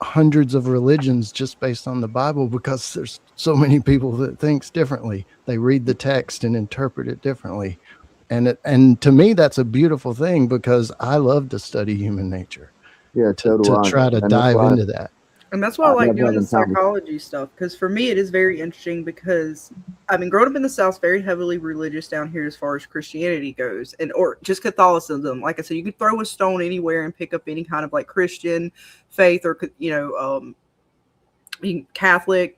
hundreds of religions just based on the Bible? Because there's so many people that thinks differently. They read the text and interpret it differently. And to me, that's a beautiful thing, because I love to study human nature. To try to dive into that. And that's why I like doing the psychology stuff, because for me it is very interesting, because I mean, growing up in the South, very heavily religious down here as far as Christianity goes, and or just Catholicism. Like I said, you could throw a stone anywhere and pick up any kind of like Christian faith, or Catholic,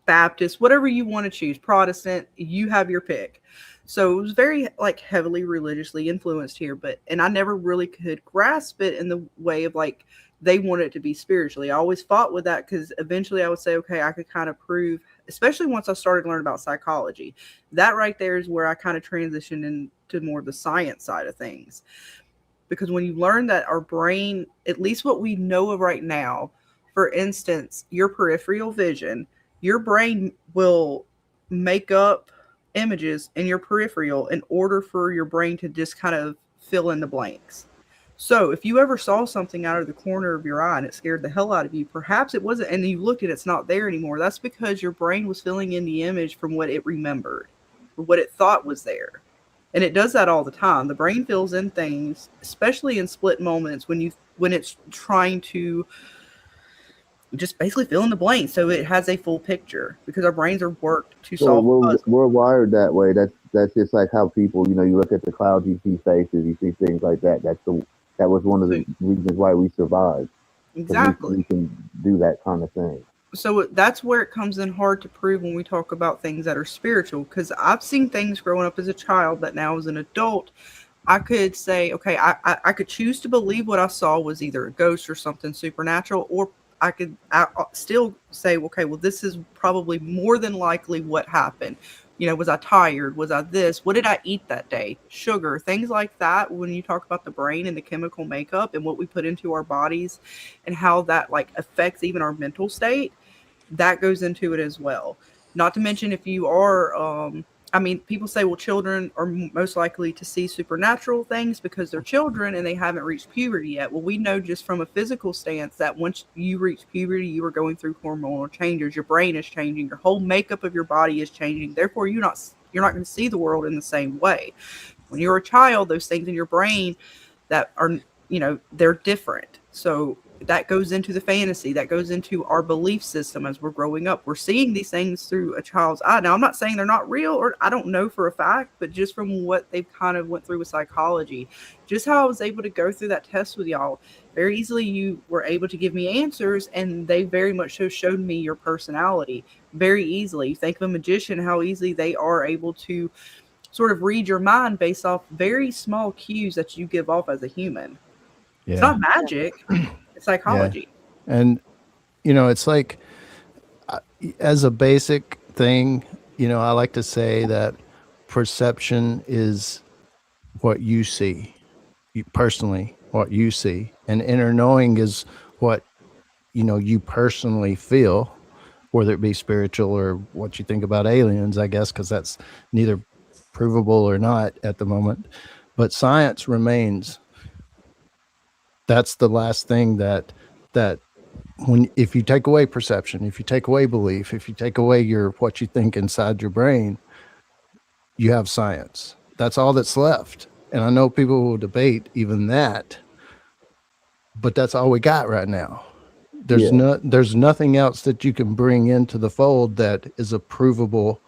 Baptist, whatever you want to choose, Protestant, you have your pick. So it was very like heavily religiously influenced here, and I never really could grasp it in the way of like they want it to be spiritually. I always fought with that, because eventually I would say, okay, I could kind of prove, especially once I started learning about psychology, that right there is where I kind of transitioned into more of the science side of things. Because when you learn that our brain, at least what we know of right now, for instance, your peripheral vision, your brain will make up images in your peripheral in order for your brain to just kind of fill in the blanks. So if you ever saw something out of the corner of your eye and it scared the hell out of you, perhaps it wasn't, and you looked at it's not there anymore. That's because your brain was filling in the image from what it remembered, or what it thought was there. And it does that all the time. The brain fills in things, especially in split moments when it's trying to just basically fill in the blank so it has a full picture, because our brains are worked to solve puzzles. We're wired that way. That's just like how people, you look at the clouds, you see faces, you see things like that. That was one of the reasons why we survived. Exactly. We can do that kind of thing. So that's where it comes in hard to prove when we talk about things that are spiritual, because I've seen things growing up as a child that now as an adult I could say, okay, I could choose to believe what I saw was either a ghost or something supernatural, or I still say, okay, well, this is probably more than likely what happened. You know, was I tired? Was I this? What did I eat that day? Sugar, things like that. When you talk about the brain and the chemical makeup and what we put into our bodies and how that like affects even our mental state, that goes into it as well. Not to mention if you are, I mean, people say, well, children are most likely to see supernatural things because they're children and they haven't reached puberty yet. Well, we know just from a physical stance that once you reach puberty, you are going through hormonal changes. Your brain is changing. Your whole makeup of your body is changing. Therefore, you're not going to see the world in the same way. When you're a child, those things in your brain that are, you know, they're different. So that goes into the fantasy, that goes into our belief system as we're growing up. We're seeing these things through a child's eye. Now, I'm not saying they're not real, or I don't know for a fact, but just from what they've kind of went through with psychology, just how I was able to go through that test with y'all, very easily you were able to give me answers, and they very much so showed me your personality very easily. You think of a magician, how easily they are able to sort of read your mind based off very small cues that you give off as a human. Yeah. It's not magic. Psychology. Yeah. And you know, it's like as a basic thing, you know, I like to say that perception is what you see, personally what you see, and inner knowing is what, you know, you personally feel, whether it be spiritual or what you think about aliens, I guess, because that's neither provable or not at the moment. But science remains. That's the last thing that if you take away perception, if you take away belief, if you take away what you think inside your brain, you have science. That's all that's left. And I know people will debate even that, but that's all we got right now. There's nothing else that you can bring into the fold that is a provable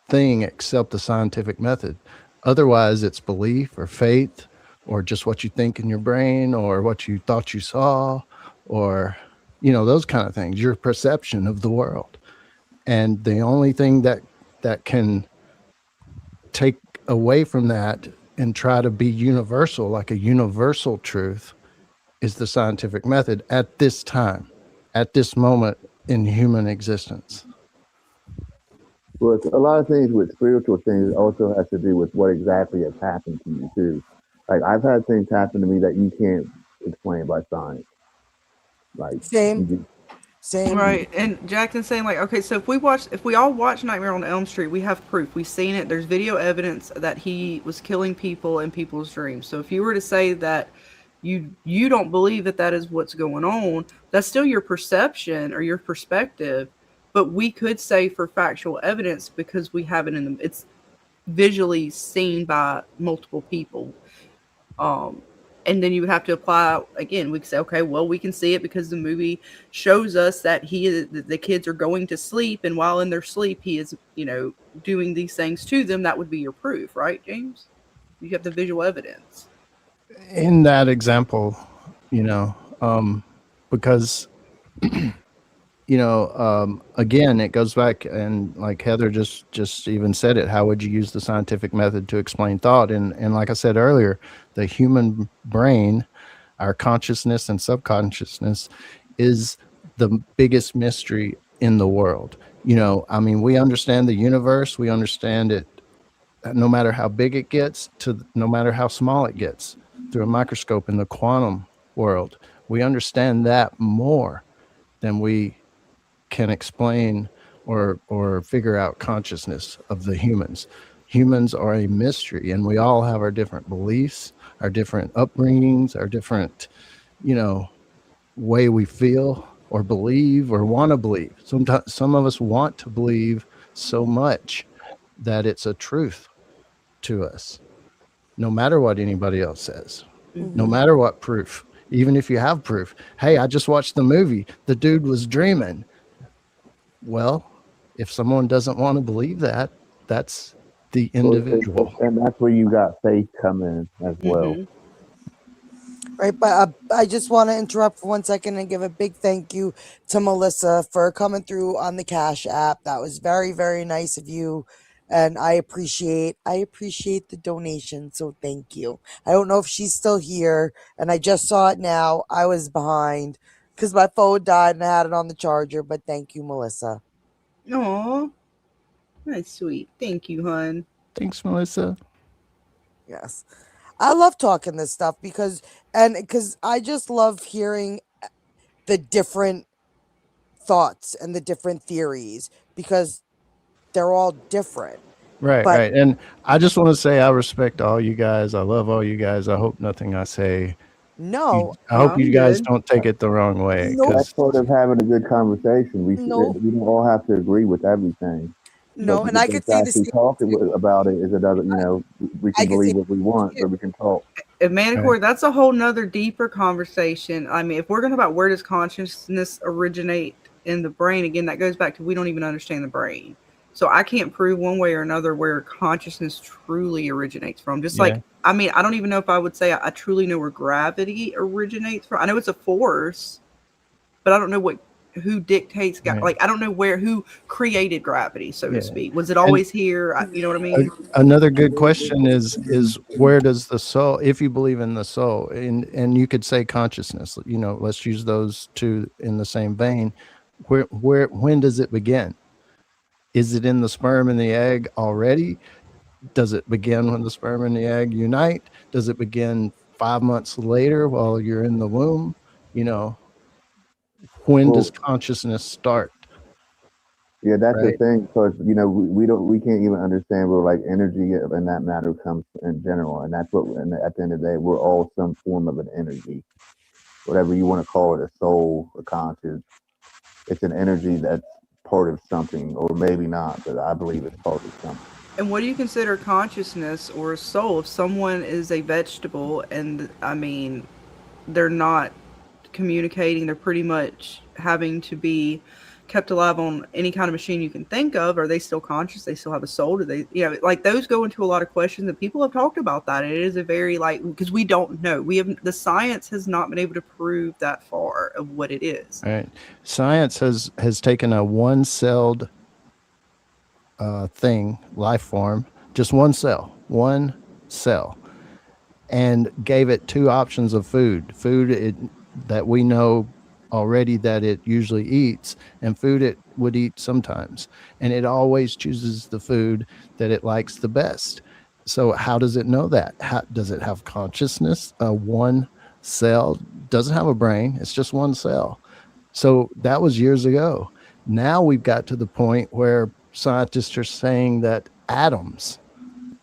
thing except the scientific method. Otherwise, it's belief or faith, or just what you think in your brain, or what you thought you saw, or, you know, those kind of things, your perception of the world. And the only thing that can take away from that and try to be universal, like a universal truth, is the scientific method at this time, at this moment in human existence. Well, a lot of things with spiritual things also has to do with what exactly has happened to you too. Like, I've had things happen to me that you can't explain by science. Like, same. Right. And Jackson's saying, like, okay, so if we all watch Nightmare on Elm Street, we have proof. We've seen it. There's video evidence that he was killing people in people's dreams. So if you were to say that you don't believe that is what's going on, that's still your perception or your perspective. But we could say for factual evidence, because we have it it's visually seen by multiple people. And then you would have to apply again. We could say, okay, well, we can see it because the movie shows us that the kids are going to sleep, and while in their sleep, he is, you know, doing these things to them. That would be your proof, right, James? You have the visual evidence. In that example, you know, because, you know, again, it goes back, and like Heather just even said it, how would you use the scientific method to explain thought? And like I said earlier, the human brain, our consciousness and subconsciousness, is the biggest mystery in the world. You know, I mean, we understand the universe, we understand it no matter how big it gets to no matter how small it gets through a microscope in the quantum world. We understand that more than we can explain or figure out consciousness of the humans. Humans are a mystery, and we all have our different beliefs, our different upbringings, our different, you know, way we feel or believe or want to believe. Sometimes some of us want to believe so much that it's a truth to us, no matter what anybody else says, no matter what proof, even if you have proof. Hey, I just watched the movie, the dude was dreaming. Well, if someone doesn't want to believe that, that's the individual. And that's where you got faith come in as well. Right, but I just want to interrupt for 1 second and give a big thank you to Melissa for coming through on the Cash App. That was very, very nice of you, and I appreciate the donation. So thank you. I don't know if she's still here, and I just saw it now. I was behind because my phone died and I had it on the charger. But thank you, Melissa. Aw, that's sweet. Thank you, hon. Thanks, Melissa. Yes. I love talking this stuff because I just love hearing the different thoughts and the different theories because they're all different. Right, But- right. And I just want to say I respect all you guys. I love all you guys. I hope nothing I say. No. I hope you guys good. don't take it the wrong way. No. 'cause- That's part of having a good conversation. We No. we don't all have to agree with everything. No, But and I could say the actually same. talk about it is another. We I can could believe say- what we want, but we can talk. And Manicore, that's a whole nother deeper conversation. I mean, if we're going to about where does consciousness originate in the brain, again, that goes back to we don't even understand the brain. So I can't prove one way or another where consciousness truly originates from. Just like, I mean, I don't even know if I would say I truly know where gravity originates from. I know it's a force, but I don't know who dictates, like, I don't know who created gravity, so to speak. Was it always here? You know what I mean? Another good question is where does the soul, if you believe in the soul, and you could say consciousness, let's use those two in the same vein. When does it begin? Is it in the sperm and the egg already? Does it begin when the sperm and the egg unite? Does it begin 5 months later while you're in the womb? When does consciousness start? Yeah, that's Right. the thing, because we can't even understand where like energy and that matter comes in general, and that's what. And at the end of the day, we're all some form of an energy, whatever you want to call it, a soul, a conscious. It's an energy that's part of something, or maybe not, but I believe it's part of something. And what do you consider consciousness or a soul? If someone is a vegetable and, I mean, they're not communicating, they're pretty much having to be kept alive on any kind of machine you can think of, are they still conscious? They still have a soul? Do they, like those go into a lot of questions, and people have talked about that. It is a very, because we don't know. The science has not been able to prove that far of what it is. Right. Science has taken a one-celled thing, life form, just one cell, and gave it two options of food that we know already that it usually eats, and food it would eat sometimes, and it always chooses the food that it likes the best. So how does it know that? Does it have consciousness? One cell doesn't have a brain, it's just one cell. So that was years ago. Now we've got to the point where scientists are saying that atoms,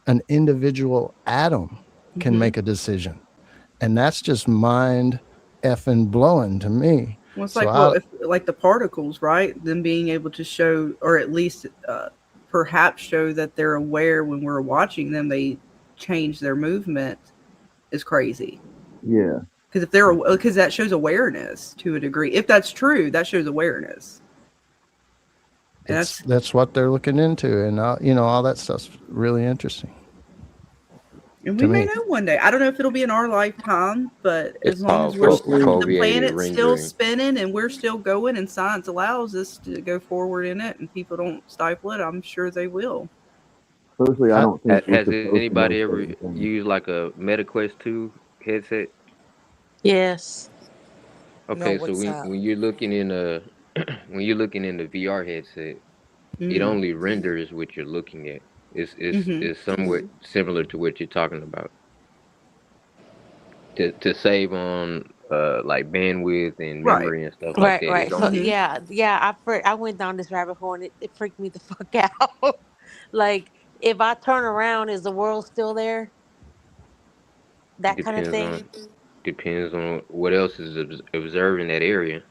an individual atom, can make a decision. And that's just mind effing blowing to me. Well, it's like the particles, right? Them being able to show, or at least perhaps show that they're aware when we're watching them, they change their movement, is crazy. Yeah. Because that shows awareness to a degree. If that's true, that shows awareness. And that's what they're looking into, and all that stuff's really interesting. And we may know one day. I don't know if it'll be in our lifetime, but as long as the planet's still spinning and we're still going, and science allows us to go forward in it, and people don't stifle it, I'm sure they will. Personally, I don't think. Has anybody ever used like a MetaQuest 2 headset? Yes. Okay, so when you're looking in the VR headset, it only renders what you're looking at. It's somewhat similar to what you're talking about. To save on like bandwidth and memory and stuff like that. Right. So yeah, I went down this rabbit hole and it freaked me the fuck out. Like, if I turn around, is the world still there? That kind of thing. Depends on what else is observing that area.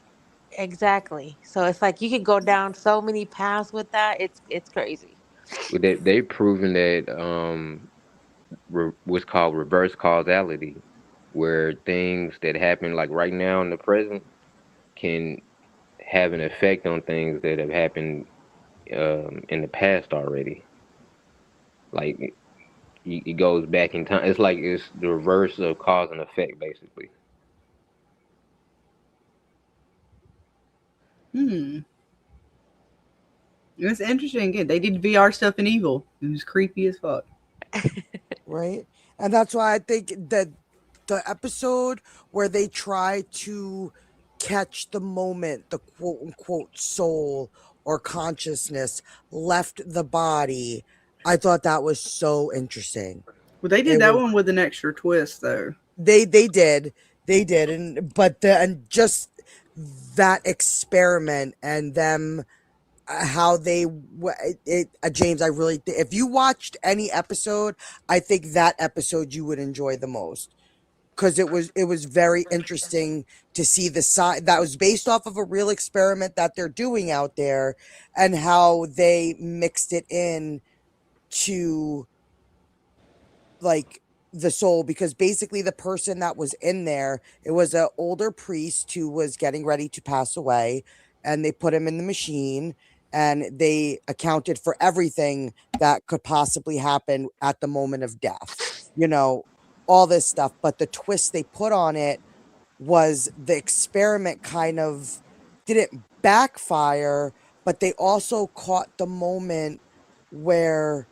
Exactly. So it's like you could go down so many paths with that. It's crazy. Well, they've proven that what's called reverse causality, where things that happen like right now in the present can have an effect on things that have happened in the past already. Like it goes back in time. It's like it's the reverse of cause and effect, basically. It's interesting. Again, they did VR stuff in Evil. It was creepy as fuck. Right. And that's why I think that the episode where they try to catch the moment the quote unquote soul or consciousness left the body, I thought that was so interesting. Well, they did that one with an extra twist, though. They did, and just that experiment and them how they James, I really, if you watched any episode, I think that episode you would enjoy the most, because it was very interesting to see the side that was based off of a real experiment that they're doing out there, and how they mixed it in to like the soul, because basically the person that was in there, it was an older priest who was getting ready to pass away, and they put him in the machine, and they accounted for everything that could possibly happen at the moment of death, all this stuff. But the twist they put on it was the experiment kind of didn't backfire, but they also caught the moment where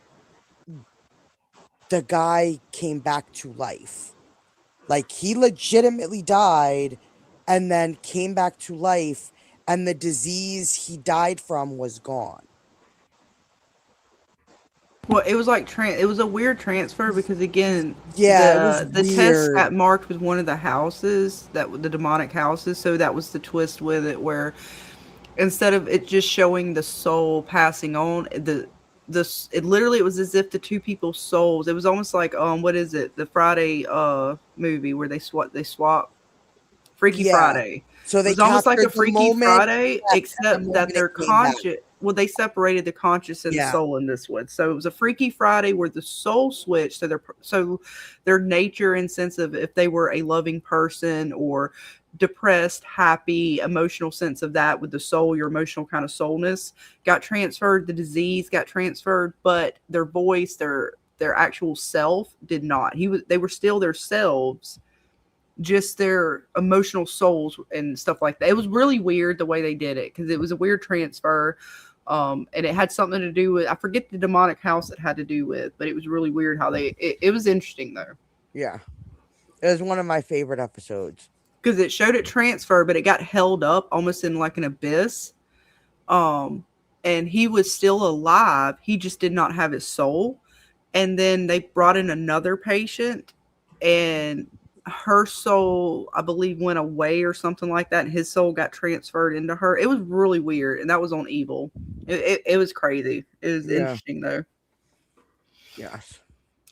the guy came back to life. Like, he legitimately died and then came back to life, and the disease he died from was gone. Well, it was like it was a weird transfer, because again, it was the test weird. got marked with one of the houses, the demonic houses. So that was the twist with it, where instead of it just showing the soul passing on, it was as if the two people's souls. It was almost like what is it? The Friday movie where they swap Freaky Friday. So it was almost like a Freaky Friday, except that they're conscious. Well, they separated the conscious and the soul in this one. So it was a Freaky Friday where the soul switched. So their nature and sense of if they were a loving person or depressed, happy, emotional sense of that with the soul, your emotional kind of soulness got transferred. The disease got transferred, but their voice, their actual self did not. They were still their selves, just their emotional souls and stuff like that. It was really weird the way they did it, because it was a weird transfer. And it had something to do with, I forget the demonic house it had to do with, but it was really weird how it was interesting though. Yeah. It was one of my favorite episodes. Because it showed it transfer, but it got held up almost in like an abyss. And he was still alive. He just did not have his soul. And then they brought in another patient, and her soul, I believe, went away or something like that, and his soul got transferred into her. It was really weird, and that was on Evil. It was crazy. It was interesting though. Yes.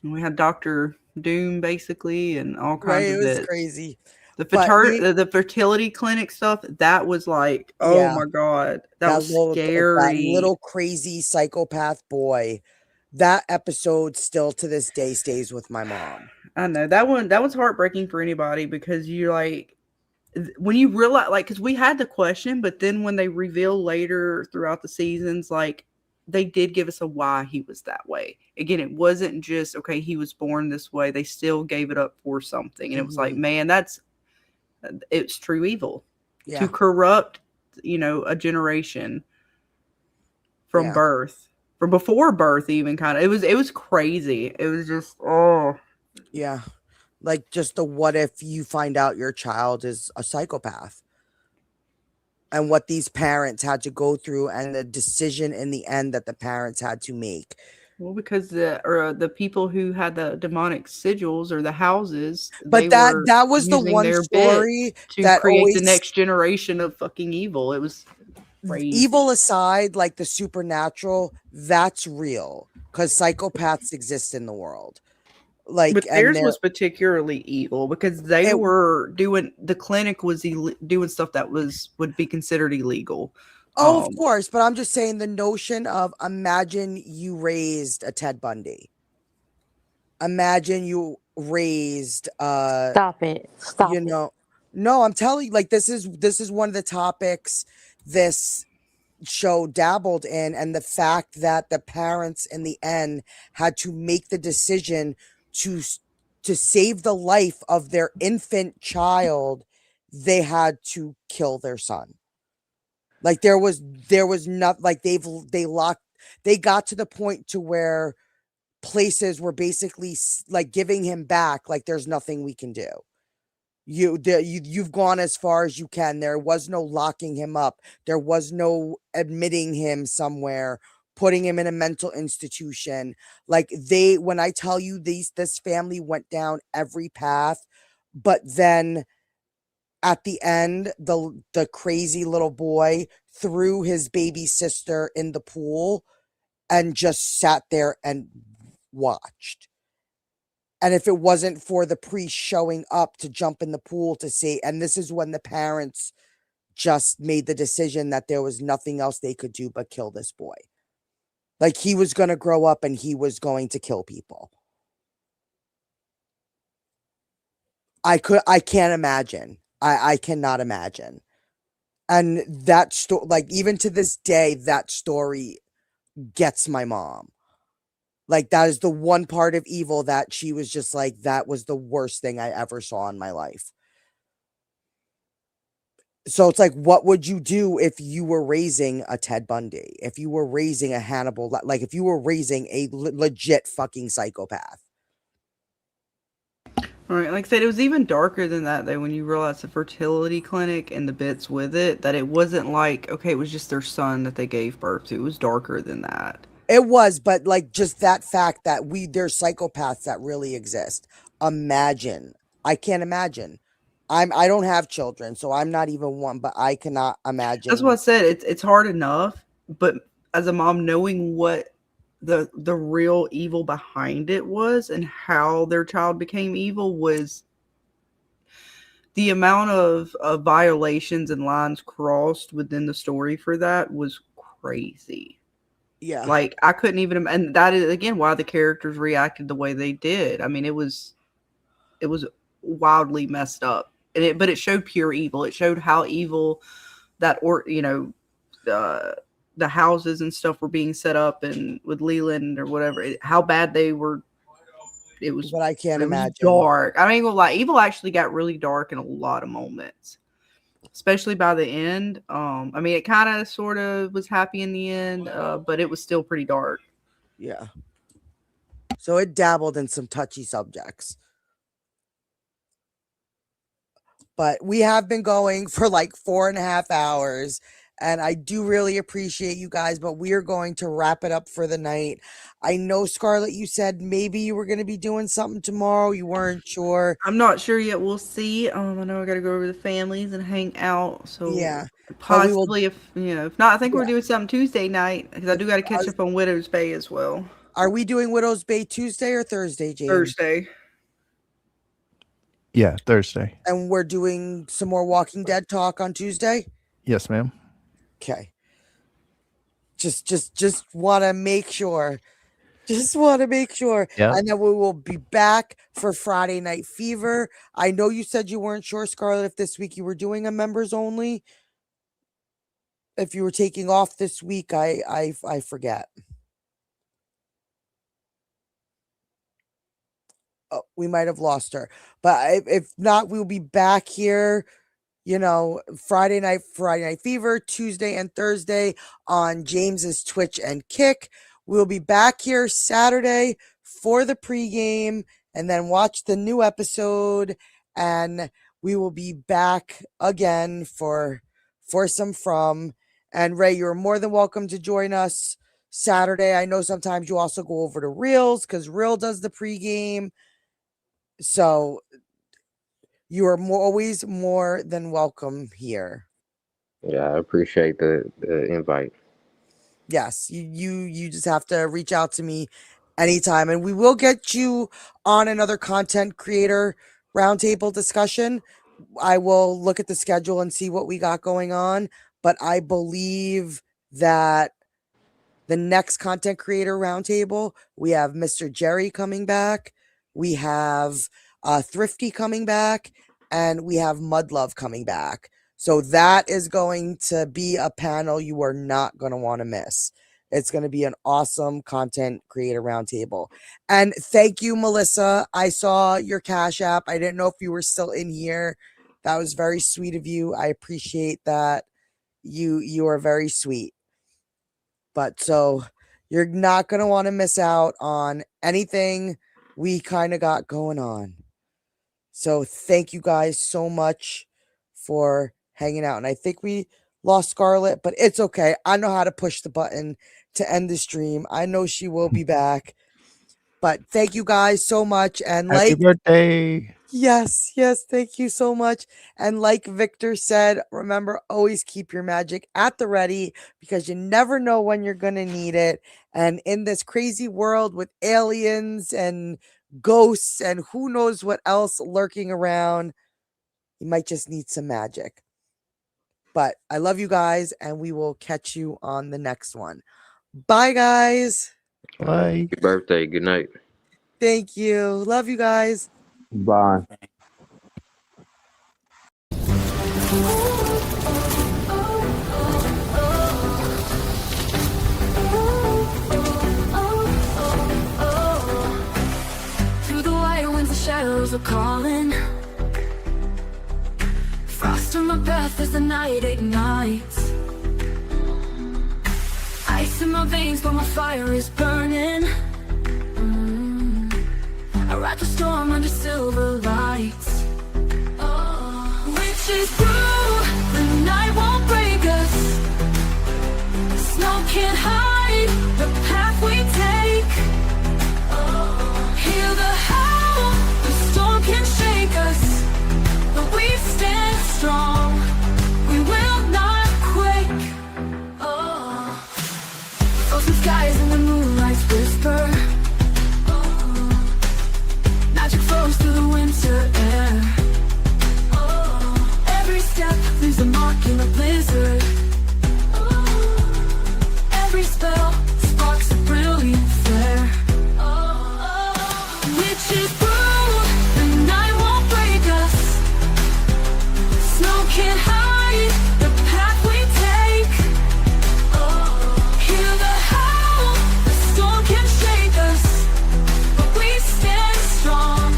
And we had Dr. Doom basically, and all kinds of it was bits. crazy. The fertility clinic stuff, that was like, oh my god, that was scary. That little crazy psychopath boy. That episode still to this day stays with my mom. I know that one's heartbreaking for anybody, because you're like, when you realize, like, because we had the question, but then when they reveal later throughout the seasons, like, they did give us a why he was that way. Again, it wasn't just, okay, he was born this way. They still gave it up for something. And it was like, man, it's true evil to corrupt, a generation from birth, from before birth, even kind of. It was crazy. It was just, yeah. Like, just the what if you find out your child is a psychopath, and what these parents had to go through, and the decision in the end that the parents had to make. Well, because the people who had the demonic sigils or the houses, but that was the one story to create the next generation of fucking evil. It was crazy. Evil aside, like the supernatural, that's real, because psychopaths exist in the world. Like, but theirs was particularly evil, because they were doing, the clinic was doing stuff that would be considered illegal. Oh, of course, but I'm just saying the notion of, imagine you raised a Ted Bundy. Imagine you raised Stop it. No, I'm telling you, like, this is one of the topics this show dabbled in, and the fact that the parents in the end had to make the decision to save the life of their infant child. They had to kill their son. Like there was not like they got to the point to where places were basically like giving him back. Like there's nothing we can do. You've gone as far as you can. There was no locking him up. There was no admitting him somewhere, putting him in a mental institution. Like when I tell you this family went down every path, but then at the end, the crazy little boy threw his baby sister in the pool and just sat there and watched. And if it wasn't for the priest showing up to jump in the pool to see, and this is when the parents just made the decision that there was nothing else they could do but kill this boy. Like he was going to grow up and he was going to kill people. I can't imagine. I cannot imagine. And that story, like even to this day, that story gets my mom. Like that is the one part of evil that she was just like, that was the worst thing I ever saw in my life. So it's like, what would you do if you were raising a Ted Bundy? If you were raising a Hannibal, like if you were raising a legit fucking psychopath? All right, like I said, it was even darker than that, though, when you realize the fertility clinic and the bits with it, that it wasn't like, okay, it was just their son that they gave birth to. It was darker than that. It was, but like just that fact that there's psychopaths that really exist. Imagine. I can't imagine. I don't have children, so I'm not even one, but I cannot imagine. That's what I said. It's hard enough, but as a mom, knowing what the real evil behind it was and how their child became evil, was the amount of violations and lines crossed within the story for that was crazy. Yeah. Like I couldn't even, and that is again why the characters reacted the way they did. I mean, it was wildly messed up, and but it showed pure evil. It showed how evil that, the houses and stuff were being set up, and with Leland or whatever, how bad they were. It was, but I can't imagine. Dark. I mean, evil actually got really dark in a lot of moments, especially by the end. I mean, it kind of sort of was happy in the end, but it was still pretty dark. Yeah. So it dabbled in some touchy subjects. But we have been going for like 4.5 hours, and I do really appreciate you guys, but we are going to wrap it up for the night. I know, Scarlet, you said maybe you were going to be doing something tomorrow. You weren't sure. I'm not sure yet. We'll see. I know I got to go over to the families and hang out. So yeah, possibly if not, I think we're doing something Tuesday night, because I do got to catch up on Widow's Bay as well. Are we doing Widow's Bay Tuesday or Thursday, James? Thursday. Yeah, Thursday. And we're doing some more Walking Dead talk on Tuesday? Yes, ma'am. Okay. Just want to make sure. Just want to make sure. Yeah. And then we will be back for Friday Night Fever. I know you said you weren't sure, Scarlet, if this week you were doing a members only. If you were taking off this week, I forget. Oh, we might have lost her. But if not, we'll be back here, Friday night Fever, Tuesday and Thursday on James's Twitch and Kick. We'll be back here Saturday for the pregame and then watch the new episode. And we will be back again for some From. And Ray, you're more than welcome to join us Saturday. I know sometimes you also go over to Reels because Reel does the pregame. So you are always more than welcome here. Yeah, I appreciate the invite. Yes, you just have to reach out to me anytime, and we will get you on another content creator roundtable discussion. I will look at the schedule and see what we got going on, but I believe that the next content creator roundtable, we have Mr. Jerry coming back. We have Thrifty coming back, and we have Mudlove coming back. So that is going to be a panel you are not going to want to miss. It's going to be an awesome content creator roundtable. And thank you, Melissa. I saw your Cash App. I didn't know if you were still in here. That was very sweet of you. I appreciate that. You are very sweet. But so you're not going to want to miss out on anything we kind of got going on. So thank you guys so much for hanging out. And I think we lost Scarlet, but it's okay. I know how to push the button to end the stream. I know she will be back. But thank you guys so much. And Happy like, birthday. yes, thank you so much. And like Victor said, remember, always keep your magic at the ready because you never know when you're going to need it. And in this crazy world with aliens and ghosts and who knows what else lurking around, you might just need some magic. But I love you guys, and we will catch you on the next one. Bye, guys. Bye. Happy birthday. Good night. Thank you. Love you guys. Bye. Through the wire winds, the shadows are calling. Frost on my path as the night ignites. Ice in my veins, but my fire is burning. I ride the storm under silver lights. Witches brew, the night won't break us. Snow can't hide the path we take. Hear the howl, the storm can shake us, but we stand strong. We will not quake. Frozen skies and the moonlight's whisper. Magic flows through the winter air. Every step leaves a mark in a blizzard. Every spell sparks a brilliant flare. Witches brew, the night won't break us. Snow can't hide the path we take. Hear the howl, the storm can shake us, but we stand strong.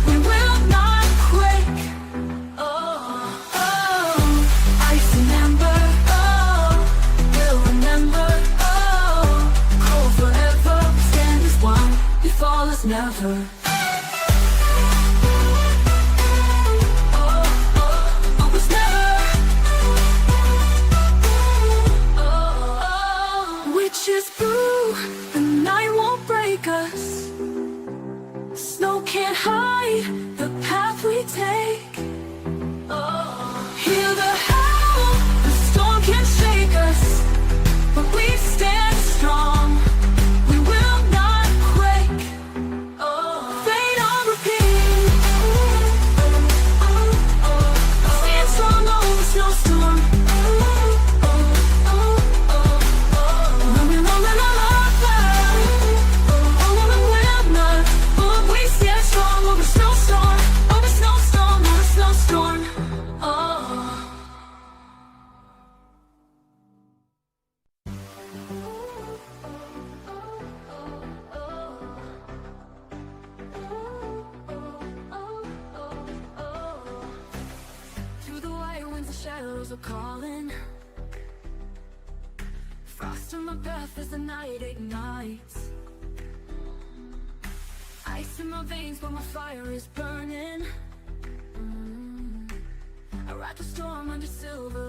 We will not quake. Ice and ember, we'll remember. Cold forever, stand as one. We fall as never. Always never. Witches brew, the night won't break us. Snow can't hide the path we take. Hear the howl, the storm can shake us, but we stand strong. We will not quake. Fade on repeat. Stand strong over the snowstorm. We stand strong over snowstorm, over snowstorm, over snowstorm. Through the wire winds, the shadows are calling. Frost on my path as the night ignites. Ice in my veins, but my fire is burning. I ride the storm under silver